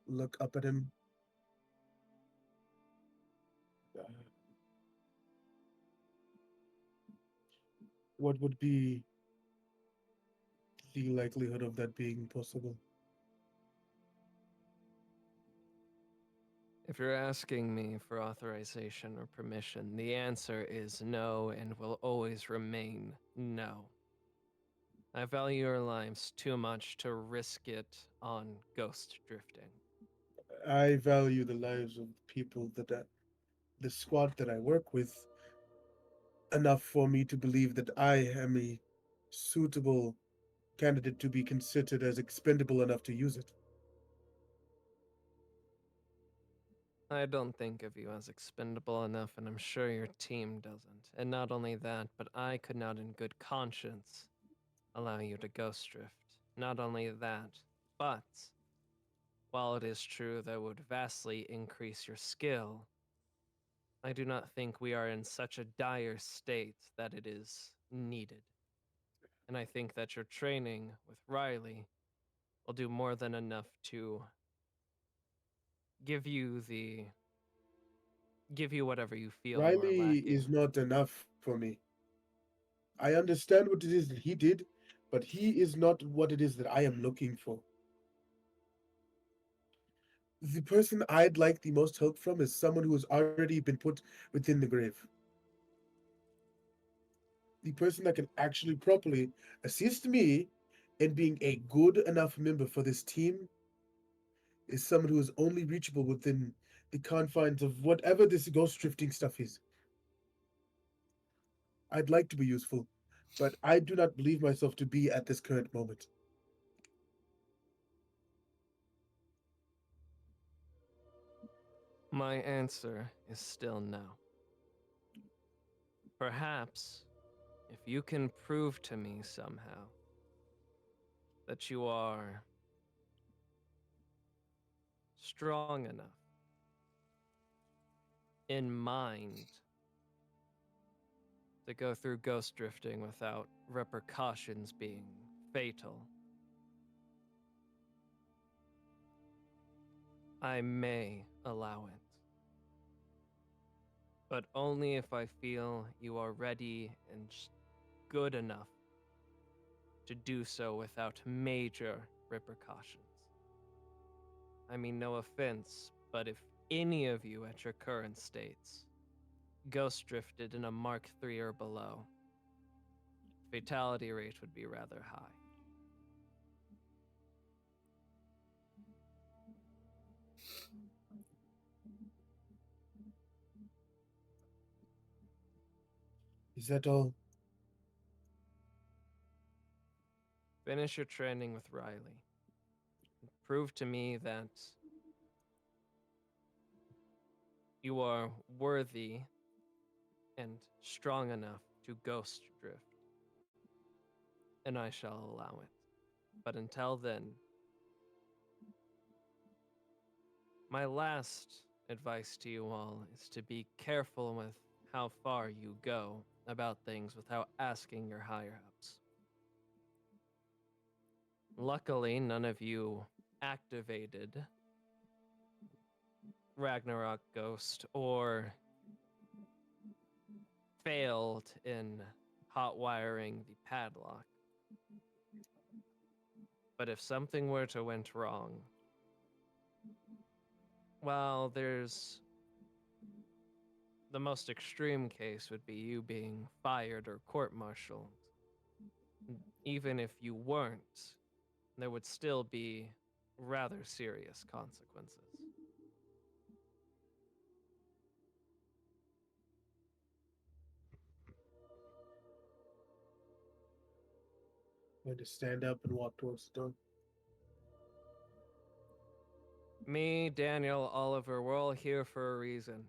look up at him. What would be the likelihood of that being possible? If you're asking me for authorization or permission, the answer is no and will always remain no. I value your lives too much to risk it on ghost drifting. I value the lives of people the squad that I work with enough for me to believe that I am a suitable candidate to be considered as expendable enough to use it. I don't think of you as expendable enough, and I'm sure your team doesn't. And not only that, but I could not in good conscience allow you to ghost drift. Not only that, but while it is true that would vastly increase your skill, I do not think we are in such a dire state that it is needed. And I think that your training with Riley will do more than enough to give you whatever you feel you are Riley lacking. is not enough for me. I understand what it is that he did, but he is not what it is that I am looking for. The person I'd like the most help from is someone who has already been put within the grave. The person that can actually properly assist me in being a good enough member for this team is someone who is only reachable within the confines of whatever this ghost drifting stuff is. I'd like to be useful, but I do not believe myself to be at this current moment. My answer is still no. Perhaps, if you can prove to me somehow that you are strong enough in mind to go through ghost drifting without repercussions being fatal, I may allow it. But only if I feel you are ready and good enough to do so without major repercussions. I mean, no offense, but if any of you at your current states ghost drifted in a Mark III or below, fatality rate would be rather high. Is that all? Finish your training with Riley. Prove to me that you are worthy and strong enough to ghost drift, and I shall allow it. But until then, my last advice to you all is to be careful with how far you go about things without asking your higher ups. Luckily, none of you activated Ragnarok Ghost or failed in hot wiring the padlock. But if something were to went wrong, well, there's the most extreme case would be you being fired or court-martialed. Even if you weren't, there would still be rather serious consequences. I'm going to stand up and walk towards the door. Me, Daniel, Oliver, we're all here for a reason.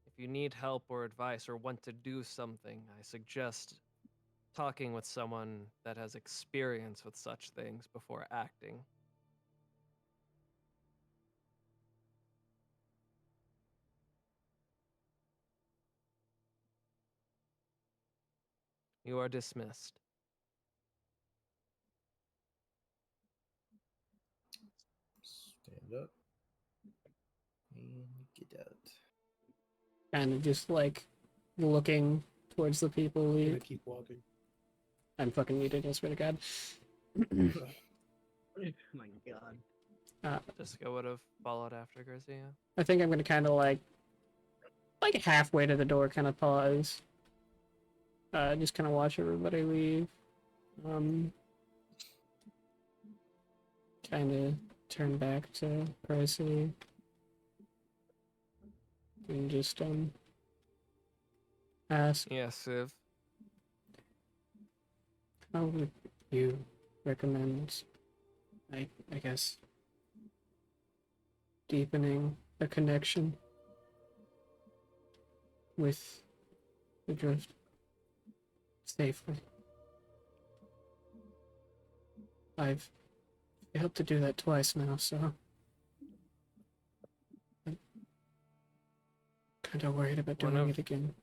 If you need help or advice or want to do something, I suggest talking with someone that has experience with such things before acting. You are dismissed. Stand up and get out. Kind of just like looking towards the people I'm we. going to keep walking. I'm fucking muted, I swear to God. Oh my god. Jessica would have followed after Garcia. I think I'm gonna kind of like halfway to the door, kind of pause. Just kind of watch everybody leave. Kind of turn back to Pricey. And just ask, Yes, Civ. how would you recommend, I guess, deepening a connection with the drift safely? I've failed to do that twice now, so I'm kind of worried about doing it again.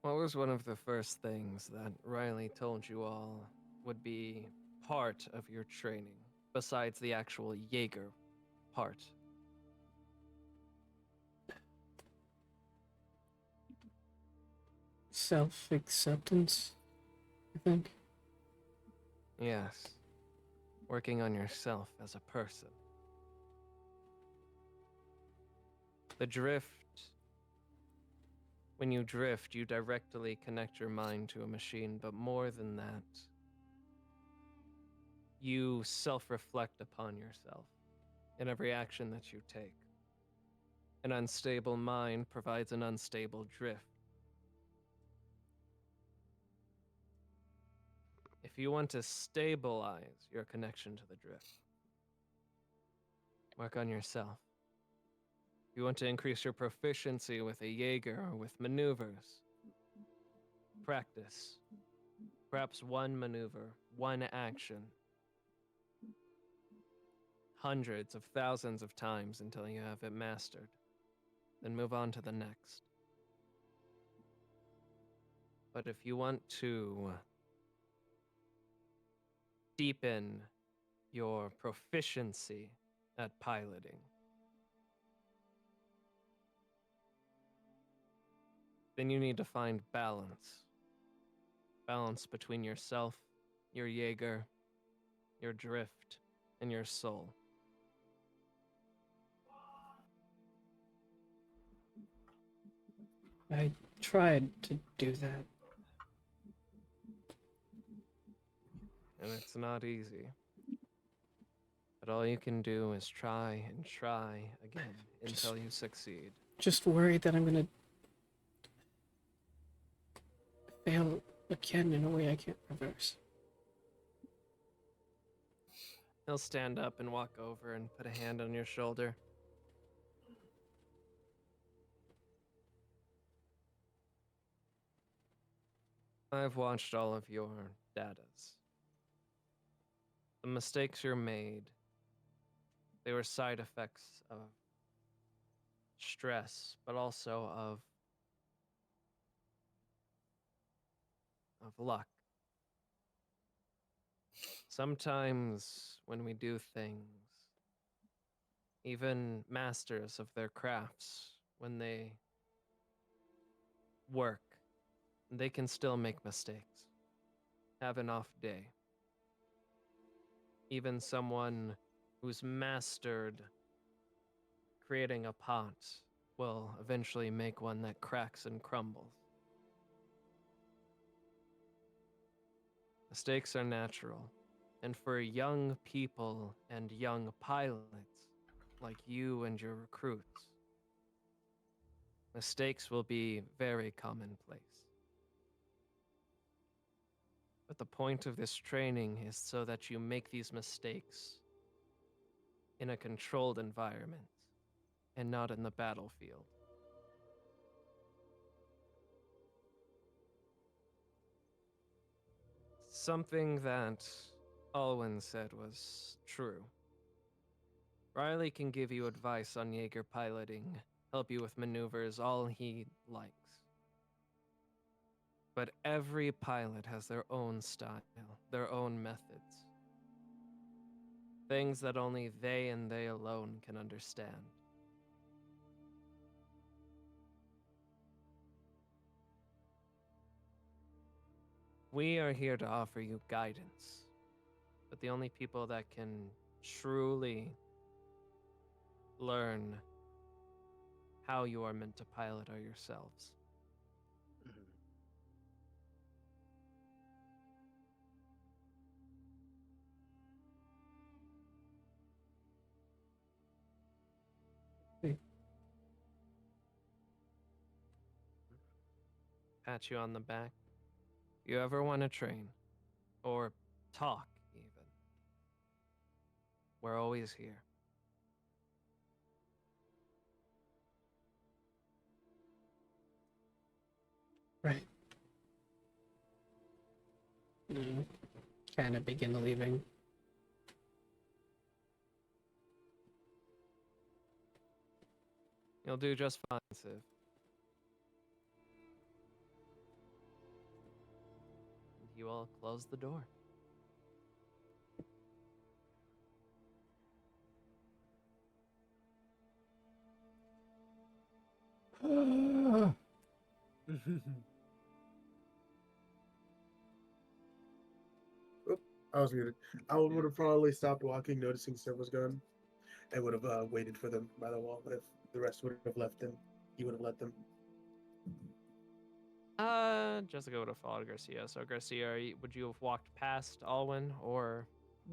What was one of the first things that Riley told you all would be part of your training, besides the actual Jaeger part? Self-acceptance, I think. Yes. working on yourself as a person. The drift. When you drift, you directly connect your mind to a machine, but more than that, you self-reflect upon yourself in every action that you take. An unstable mind provides an unstable drift. If you want to stabilize your connection to the drift, work on yourself. If you want to increase your proficiency with a Jaeger or with maneuvers, practice. Perhaps one maneuver, one action, hundreds of thousands of times until you have it mastered. Then move on to the next. But if you want to deepen your proficiency at piloting, then you need to find balance. Balance between yourself, your Jaeger, your drift, and your soul. I tried to do that. And it's not easy. But all you can do is try and try again until you succeed. Just worried that I'm gonna fail again in a way I can't reverse. He'll stand up and walk over and put a hand on your shoulder. I've watched all of your datas. The mistakes you made, they were side effects of stress, but also of luck. Sometimes when we do things, even masters of their crafts, when they work, they can still make mistakes, have an off day. Even someone who's mastered creating a pot will eventually make one that cracks and crumbles. Mistakes are natural, and for young people and young pilots like you and your recruits, mistakes will be very commonplace. But the point of this training is so that you make these mistakes in a controlled environment and not in the battlefield. Something that Alwyn said was true. Riley can give you advice on Jaeger piloting, help you with maneuvers, all he likes. But every pilot has their own style, their own methods. Things that only they and they alone can understand. We are here to offer you guidance, but the only people that can truly learn how you are meant to pilot are yourselves. Pat you on the back. If you ever want to train, or talk even, we're always here. Right. Kind of begin leaving. You'll do just fine, Civ. And you all close the door. I was muted. I would have probably stopped walking, noticing Sir was gone, and would have waited for them by the wall. But if the rest would have left them, he would have let them. Jessica would have followed Garcia. So Garcia, would you have walked past Alwyn, or?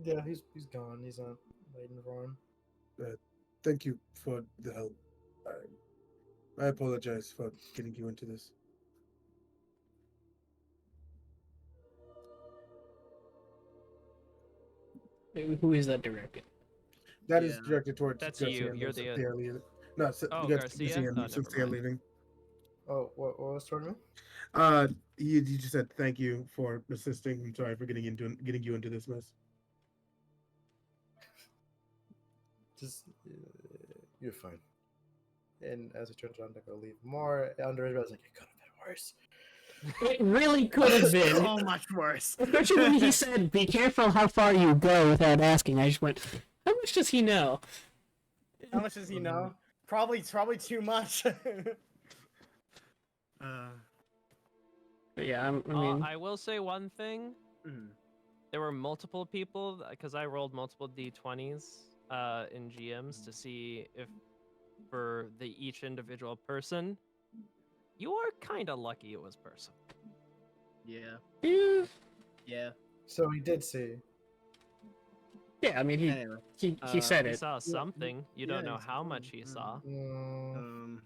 Yeah, he's gone. He's not waiting for him. Thank you for the help. I apologize for getting you into this. Who is that directed? That is Yeah. directed towards That's Garcia you. and You're since the- they are leaving. No, Oh, that's Garcia? Oh, since never they are mind. leaving. Oh, what was toward me? He just said thank you for assisting. I'm sorry for getting you into this mess. Just you're fine. And as it turns around to go leave more under his breath, I was like, it could have been worse. It really could have been. So much worse. Especially when he said, "Be careful how far you go," without asking. I just went, "How much does he know?" How much does he know? Probably too much. But yeah, I mean, I will say one thing. Mhm. There were multiple people because I rolled multiple d20s in GMs to see if for each individual person, you are kind of lucky it was person. Yeah. eh, Yeah. So he did see. yeah. I mean, Anyway. he said He it. saw something. You don't yeah, know he how saw much he something, saw.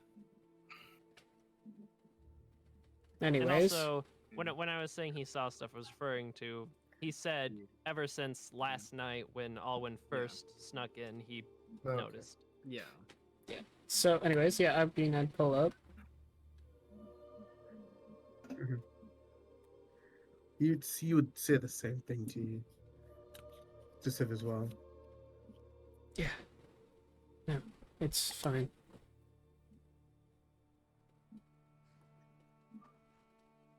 And Anyways, also, when I was saying he saw stuff, I was referring to he said ever since last night when Alwyn first snuck in, he Okay. noticed. Yeah. so anyways, yeah. I mean, I'd pull up. He would say the same thing to you, to Civ as well. Yeah. No, it's fine.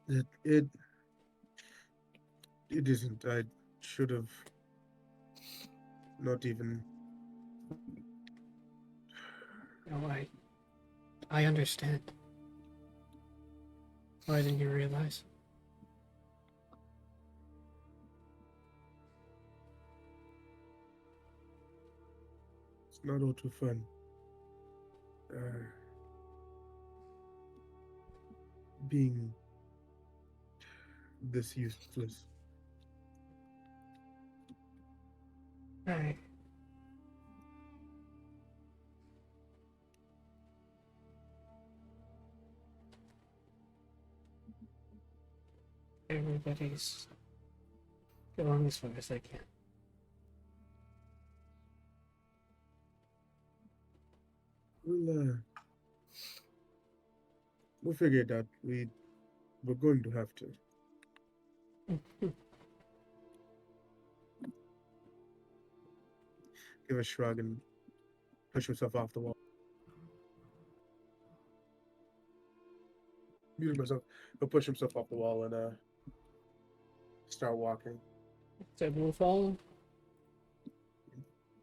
It isn't. I should have not even. No, I understand. Why didn't you realize? It's not all too fun. Being this useless. Right. Everybody's going as far as they can. We'll figure it out. We're going to have to. Give a shrug and push himself off the wall. Muted myself. He'll push himself off the wall and start walking. So we'll follow.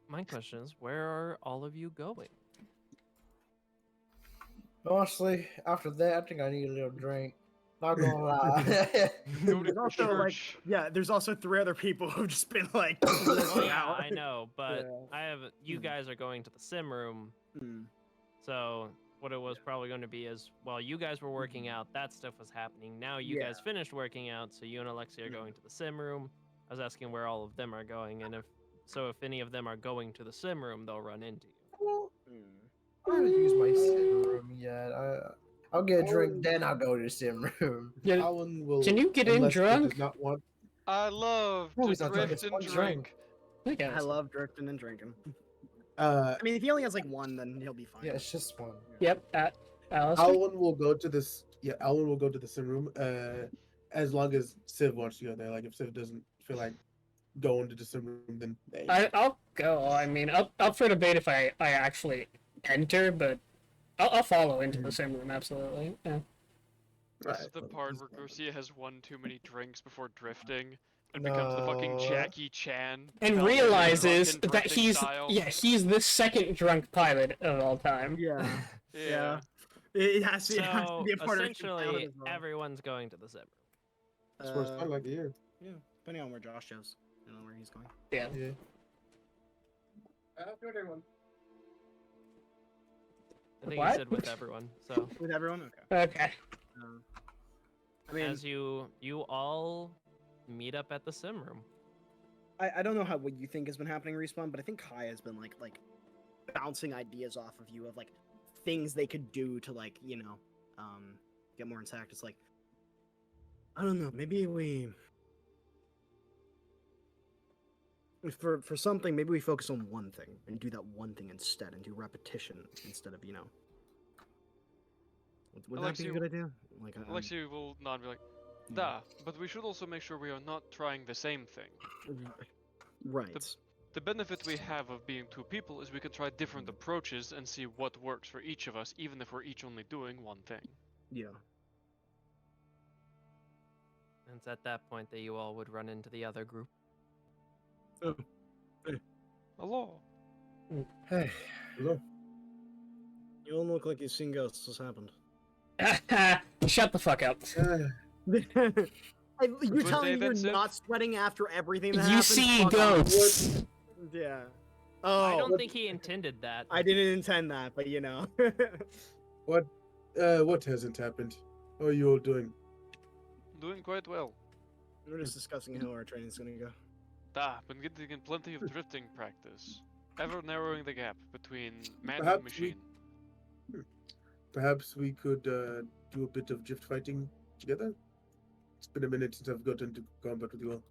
My question is, where are all of you going? Honestly, after that, I think I need a little drink. Not gonna lie. Go to There's also like, church. yeah, there's also 3 other people who've just been like, Oh blissing yeah, out. I know, but Yeah. I have you guys are going to the sim room, Hmm. so what it was probably going to be is, well, you guys were working out, that stuff was happening. Now you guys finished working out, so you and Alexia are going to the sim room. I was asking where all of them are going, and if any of them are going to the sim room, they'll run into you. I haven't used my sim room yet. I'll get a drink, then I'll go to the sim room. Yeah, Alan will. can you get in unless he drunk? Does not want. I love No, to he's not drunk, drift it's and one drink. drink. I guess. I love drifting and drinking. Uh, I mean, if he only has like one, then he'll be fine. Yeah, it's just one. Yep. Alistair? Alan will go to this. Yeah, Alan will go to the sim room. As long as Civ wants to go there. Like if Civ doesn't feel like going to the sim room, then hey. I'll go. I mean, up for debate if I actually enter, but I'll follow into the sim room, absolutely. Yeah. This is the part where Garcia has one too many drinks before drifting and becomes the fucking No. Jackie Chan. And Velvet realizes drunken that drifting he's style. he's the second drunk pilot of all time. Yeah. Yeah. It has to, So be a part of his pilot essentially, as well. everyone's going to the sim room. That's what it's felt like here. Yeah, depending on where Josh goes. You know where he's going. Yeah. Yeah. I think What? he said with everyone. So With everyone, okay. Okay. I mean, as you all meet up at the sim room. I don't know what you think has been happening, Respawn, but I think Kai has been like bouncing ideas off of you of like things they could do to like, you know, get more intact. It's like, I don't know, maybe for something, maybe we focus on one thing and do that one thing instead and do repetition instead of, you know. Would that be a Alexi- good idea? Like, Alexi will nod and be like, "Da, but we should also make sure we are not trying the same thing. right. The benefit we have of being two people is we can try different approaches and see what works for each of us, even if we're each only doing one thing." Yeah. And it's at that point that you all would run into the other group. Hello. Hey. Hello. You all look like you've seen ghosts. What's happened? Shut the fuck up. You're Would telling me they you're then not sweating after everything that You happened? see Fuck off. ghosts. Yeah. I Oh, don't think he intended that. I didn't intend that, but you know. What hasn't happened? How are you all doing? Doing quite well. We're just discussing how our training's gonna go. Da, been getting in plenty of drifting practice. Ever narrowing the gap between man and Perhaps machine. Perhaps we could do a bit of drift fighting together. It's been a minute since I've gotten into combat with you all.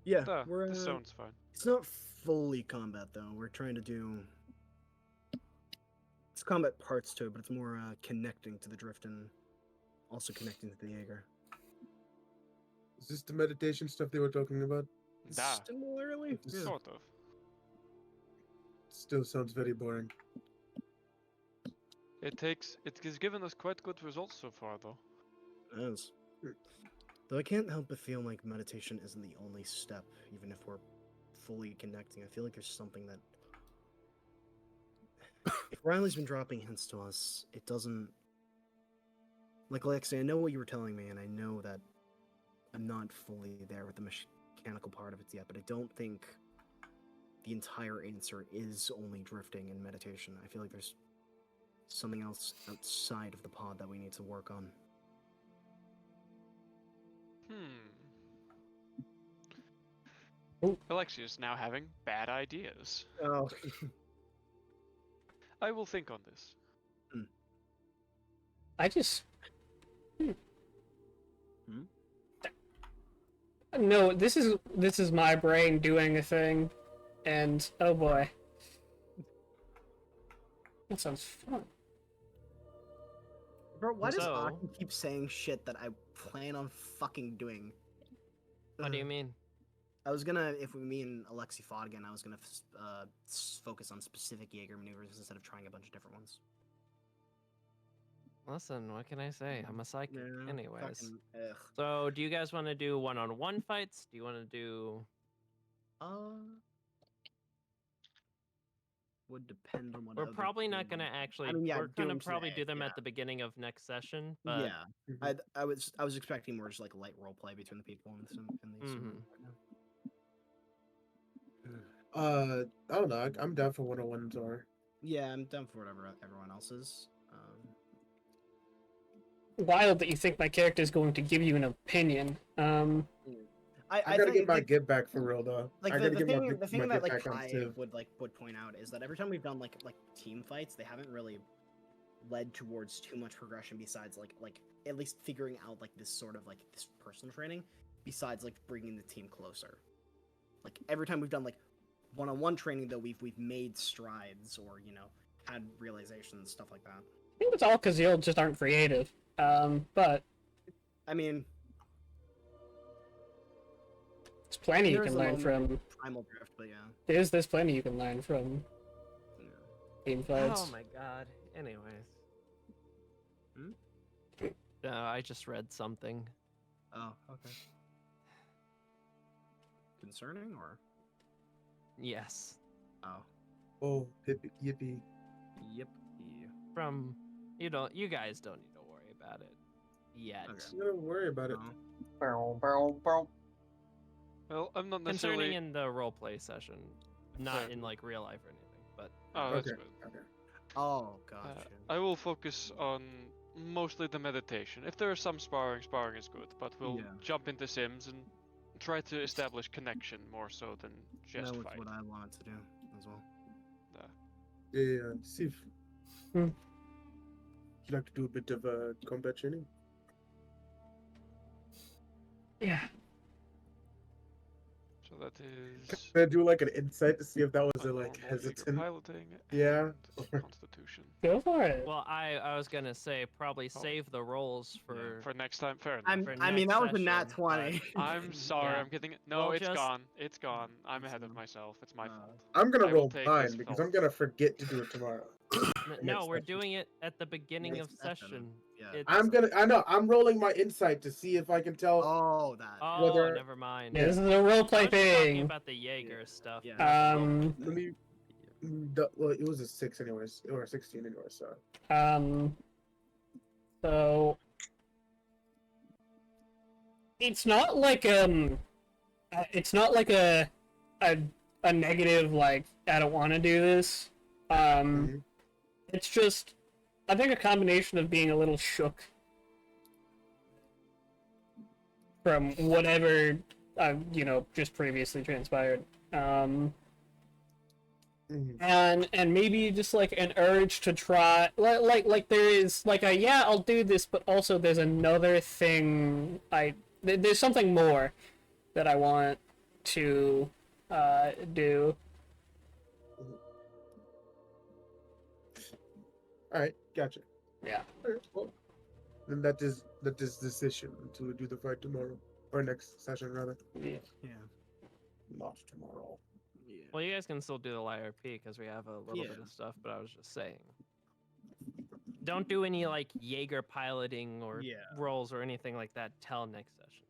Yeah, Da, we're. this sounds fine. It's not fully combat though. We're trying to do. It's combat parts to it, but it's more connecting to the drift and also connecting to the Jaeger. Is this the meditation stuff they were talking about? Da, Similarly, yeah. sort of. Still sounds very boring. It has given us quite good results so far, though. It is. Though I can't help but feel like meditation isn't the only step, even if we're fully connecting. I feel like there's something that. If Riley's been dropping hints to us, it doesn't. Like Lexi, I know what you were telling me, and I know that I'm not fully there with the mechanical part of it yet, but I don't think the entire answer is only drifting and meditation. I feel like there's something else outside of the pod that we need to work on. Alexia's now having bad ideas. Oh. I will think on this. I just. Hmm? No, this is my brain doing a thing, and oh boy, that sounds fun. Bro, why does So- Aki keep saying shit that I plan on fucking doing? What do you mean? I was gonna, if me and Alexi fought again, I was gonna focus on specific Jaeger maneuvers instead of trying a bunch of different ones. Listen, what can I say? I'm a psychic. Yeah, Anyways. fucking, ugh. So, do you guys want to do one-on-one fights? Do you want to do? Would depend on what. We're other probably not thing- gonna actually. I mean, yeah, we're do gonna them probably today, do them yeah. at the beginning of next session. But Yeah, I was expecting more just like light role play between the people in the sim Mhm. right now. I don't know. I'm down for one-on-ones or. Yeah, I'm down for whatever everyone else is. Wild that you think my character is going to give you an opinion. I gotta think get my like, get back for real though. like I the, gotta the get thing, my, the thing my that get like back on Kai Civ. would point out is that every time we've done like team fights, they haven't really led towards too much progression besides like at least figuring out like this sort of like this personal training besides like bringing the team closer. Like every time we've done like one-on-one training though, we've made strides or you know had realizations, stuff like that. I think it's all because y'all just aren't creative. But I mean, there's plenty you there is can a learn moment from. primal drift, but yeah. There's plenty you can learn from team fights. oh my god. Anyways. Hmm? No, I just read something. Oh, okay. Concerning or? Yes. Oh. Oh, hippie, yippee. Yep. Yeah. From you guys don't need to worry about it yet. Okay. Don't worry about it. Oh. Bow, bow, bow. Well, I'm not Concerning necessarily. in the roleplay session, not Fair in enough. like real life or anything. But Oh, that's Okay. good. Okay. Oh, Uh, gotcha. I will focus on mostly the meditation. If there is some sparring, sparring is good, but we'll Yeah. jump into Sims and try to establish connection more so than just That was fight. what I wanted to do as well. Yeah, Sif. Hmm. Would you like to do a bit of combat training? Yeah. So that is Can I do like an insight to see if that was a a like normal Jaeger hesitant? piloting Yeah. and Constitution. Go for it. well, I was gonna say probably Oh. save the rolls for. For next time, fair enough. For I mean, next that was a nat session, 20. I'm sorry, Yeah. I'm getting no. Well, it's just- gone. It's gone. I'm It's ahead of gone. myself. It's my Uh, fault. I'm gonna I will roll take mine this because fault. I'm gonna forget to do it tomorrow. No, next we're session. doing it at the beginning Next of session. session. Yeah. I know. I'm rolling my insight to see if I can tell. Oh, that. Oh, Whether- never mind. Yeah, this is a I roleplay was just talking thing. about the Jaeger stuff. Yeah. Let me. Well, it was a 6 anyways, or a 16 anyways. So. So it's not like a negative like I don't want to do this. Mhm. It's just I think a combination of being a little shook from whatever just previously transpired. And maybe just like an urge to try like there is like a yeah I'll do this, but also there's another thing there's something more that I want to do. All right, gotcha. Yeah. All right, well, then that is decision to do the fight tomorrow or next session rather. Yeah. Yeah. Not tomorrow. Yeah. Well, you guys can still do the IRP because we have a little bit Yeah. of stuff, but I was just saying. Don't do any like Jaeger piloting or Yeah. rolls or anything like that till next session.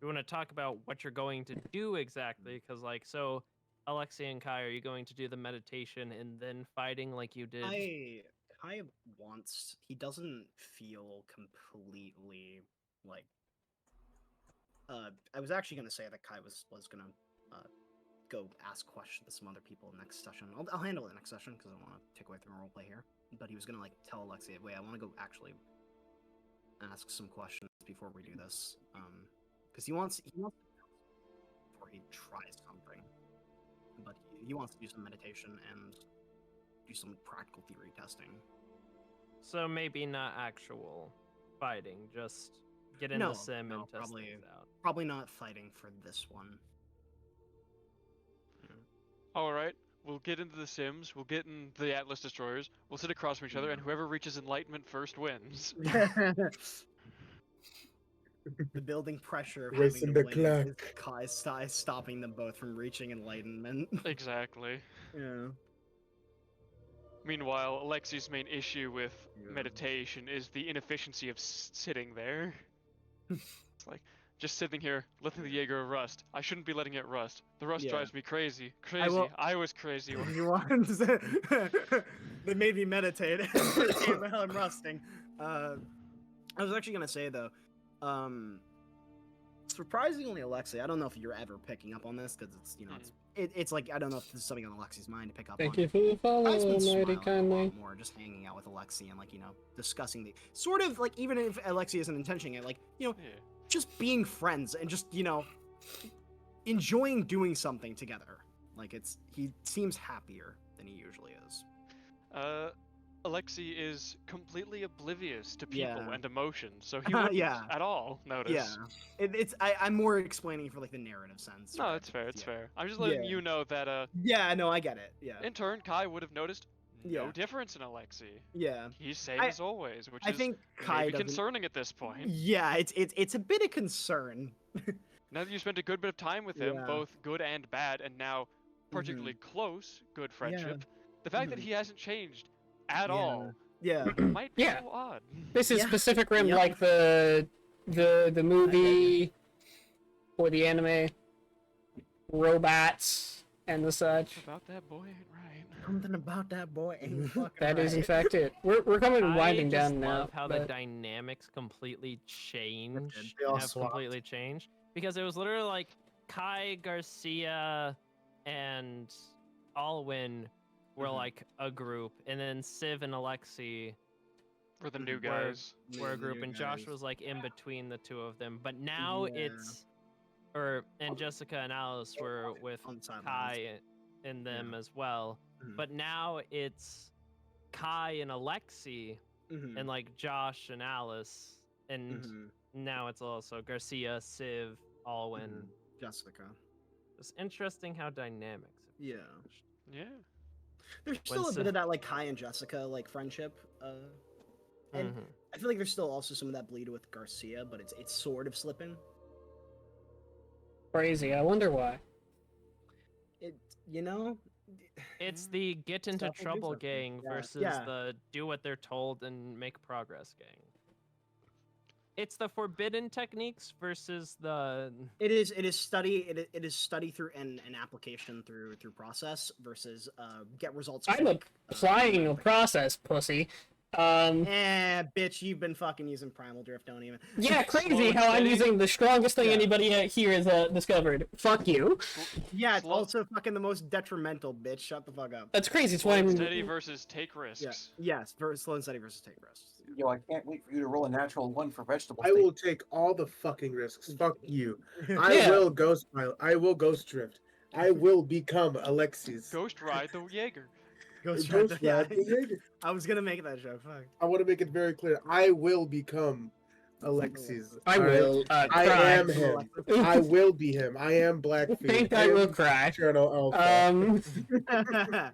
We want to talk about what you're going to do exactly, because like so, Alexi and Kai, are you going to do the meditation and then fighting like you did? Kai wants. He doesn't feel completely like. I was actually gonna say that Kai was gonna go ask questions to some other people next session. I'll handle it next session because I don't want to take away from roleplay here. But he was gonna like tell Alexia, wait, I want to go actually ask some questions before we do this. Because he wants before he tries something. But he wants to do some meditation and do some practical theory testing. So maybe not actual fighting, just get in No, the sim no, and test things out. Probably not fighting for this one. All right, we'll get into the Sims. We'll get in the Atlas destroyers. We'll sit across from each other, and whoever reaches enlightenment first wins. The building pressure of Racing having to the win is clock. Kai stopping them both from reaching enlightenment. Exactly. Yeah. Meanwhile, Alexi's main issue with Yeah. meditation is the inefficiency of sitting there. It's like, just sitting here, letting the Jaeger rust. I shouldn't be letting it rust. The rust Yeah. drives me crazy. Crazy. will- I was crazy. You want? They made me meditate. While I'm rusting. I was actually gonna say though, surprisingly, Alexi, I don't know if you're ever picking up on this because it's it's like I don't know if this is something on Alexi's mind to pick up Thank on. you for the follow, I've been mighty smiling a kindly. lot more just hanging out with Alexi and like discussing the sort of like even if Alexi isn't intentioning it, like Yeah. just being friends and just enjoying doing something together. Like he seems happier than he usually is. Alexi is completely oblivious to people Yeah. and emotions, so he wouldn't Yeah. at all notice. Yeah, I'm more explaining for like the narrative sense. No, rather it's fair. It's yeah. fair. I'm just letting Yeah. you know that Yeah, no, I get it. Yeah, in turn, Kai would have noticed no Yeah. difference in Alexi. yeah. He's same I- as always, which I is think Kai maybe doesn't. concerning at this point. Yeah, it's a bit of concern. Now that you spent a good bit of time with him, Yeah. both good and bad, and now particularly close, good friendship, the fact that Mhm. he hasn't changed at Yeah. all Yeah. might be Yeah. a little odd. This is Yeah. Pacific Rim Yep. like the movie or the anime robots and the such. About that boy ain't right. Something about that boy ain't fucking That is in right. fact it. We're coming I winding just down now. love how the but- dynamics completely change. They all Have swapped. completely changed because it was literally like Kai, Garcia, and Alwyn were Mhm. like a group, and then Civ and Alexi For the new were guys. were a The group, new and Josh guys. was like in between the two of them. But now Yeah. and Jessica and Alice were with On the sidelines. Kai and them as well. Mhm. But now it's Kai and Alexi, Mhm. and like Josh and Alice, and Mhm. now it's also Garcia, Civ, Alwyn. Mhm. Jessica. It's interesting how dynamics have Yeah. changed. Yeah. There's When still a Civ- bit of that like Kai and Jessica like friendship. And Mhm. I feel like there's still also some of that bleed with Garcia, but it's sort of slipping. Crazy. I wonder why. It you know. It's the get into Stuff will do trouble something. gang Yeah, versus yeah. the do what they're told and make progress gang. It's the forbidden techniques versus the It is study it is study through and application through process versus get results I'm quick. applying a process, pussy. Bitch, you've been fucking using Primal Drift, don't even. Yeah, Slow crazy and how I'm steady. using the strongest thing Yeah. anybody here has discovered. Fuck you. Yeah, it's Slow- also fucking the most detrimental, bitch. Shut the fuck up. That's crazy. It's Slow why and I'm. steady versus take risks. Yeah. Yes, slow and steady versus take risks. Yo, I can't wait for you to roll a natural 1 for vegetables. I will take all the fucking risks. Fuck you. I Yeah. will ghost pilot. I will ghost drift. I will become Alexis. Ghost ride the Jaeger. Ghost Ghost Rider, yeah. ride the Jaeger. I was gonna make that joke. Fuck. I want to make it very clear. I will become Alexis. I alright? will I cry. am him. I will be him. I am I Blackfeet. think I will am cry. Eternal Alpha.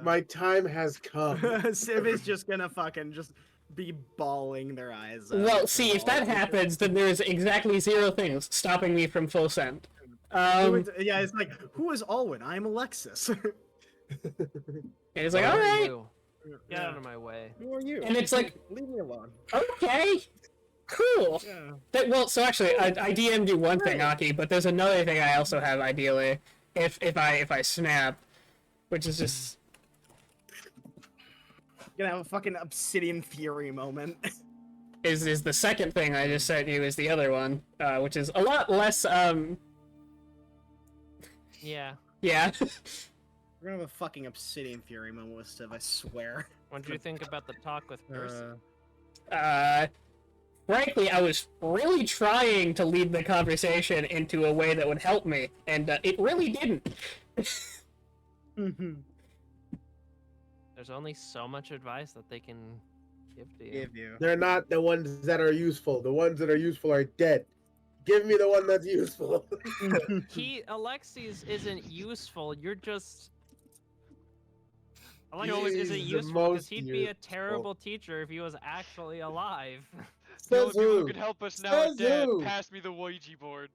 My time has come. Civ is just gonna fucking just be bawling their eyes out. Well, for see, if all that of this shit. happens, then there's exactly 0 things stopping me from full send. Yeah, it's like, who is Alwyn? I'm Alexis. And it's like, Who all are right, you? Get out of my way. Who are you? And it's like- leave me alone. okay, cool. Yeah. Well, so actually, I DM'd you one thing, Right. Aki, but there's another thing I also have ideally, if I snap, which is just Gonna have a fucking Obsidian Fury moment. is the second thing I just sent you is the other one, which is a lot less Yeah. yeah. We're gonna have a fucking Obsidian Fury moment with Civ, I swear. What do you think about the talk with Percy? Frankly, I was really trying to lead the conversation into a way that would help me, and it really didn't. There's only so much advice that they can give to you. Give you. They're not the ones that are useful. The ones that are useful are dead. Give me the one that's useful. Alexis isn't useful. You're just. He Alexis is isn't the useful because most he'd be a useful. terrible teacher if he was actually alive. The only Says people who who? could help us now are Says dead. who? Pass me the Ouija board.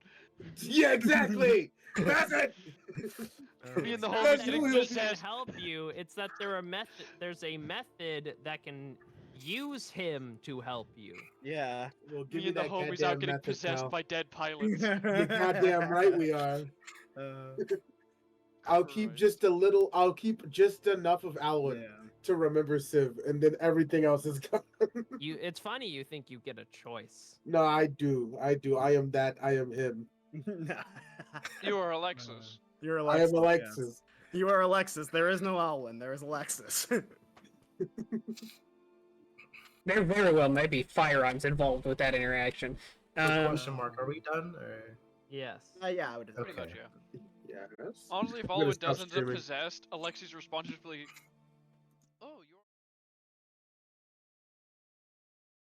Yeah, exactly. That's it. Me and the It's not homies that getting he can possessed. help you. It's that there's a method that can use him to help you. Yeah. Well, give Me me and the that homies goddamn out getting method, possessed pal. by dead pilots. You're goddamn right we are. I'll keep Christ. just a little. I'll keep just enough of Alwyn Yeah. to remember Civ, and then everything else is gone. It's funny you think you get a choice. No, I do. I do. I am that. I am him. You are Alexis. You're I Alexis. am Alexis. yes. You are Alexis. There is no Alwyn. There is Alexis. There very well may be firearms involved with that interaction. Question mark. Are we done? Or... Yes. Yeah, I would. Pretty Okay. much, yeah. Yes. Honestly, if I'm gonna Alwyn stop does end up streaming. possessed, Alexis' response is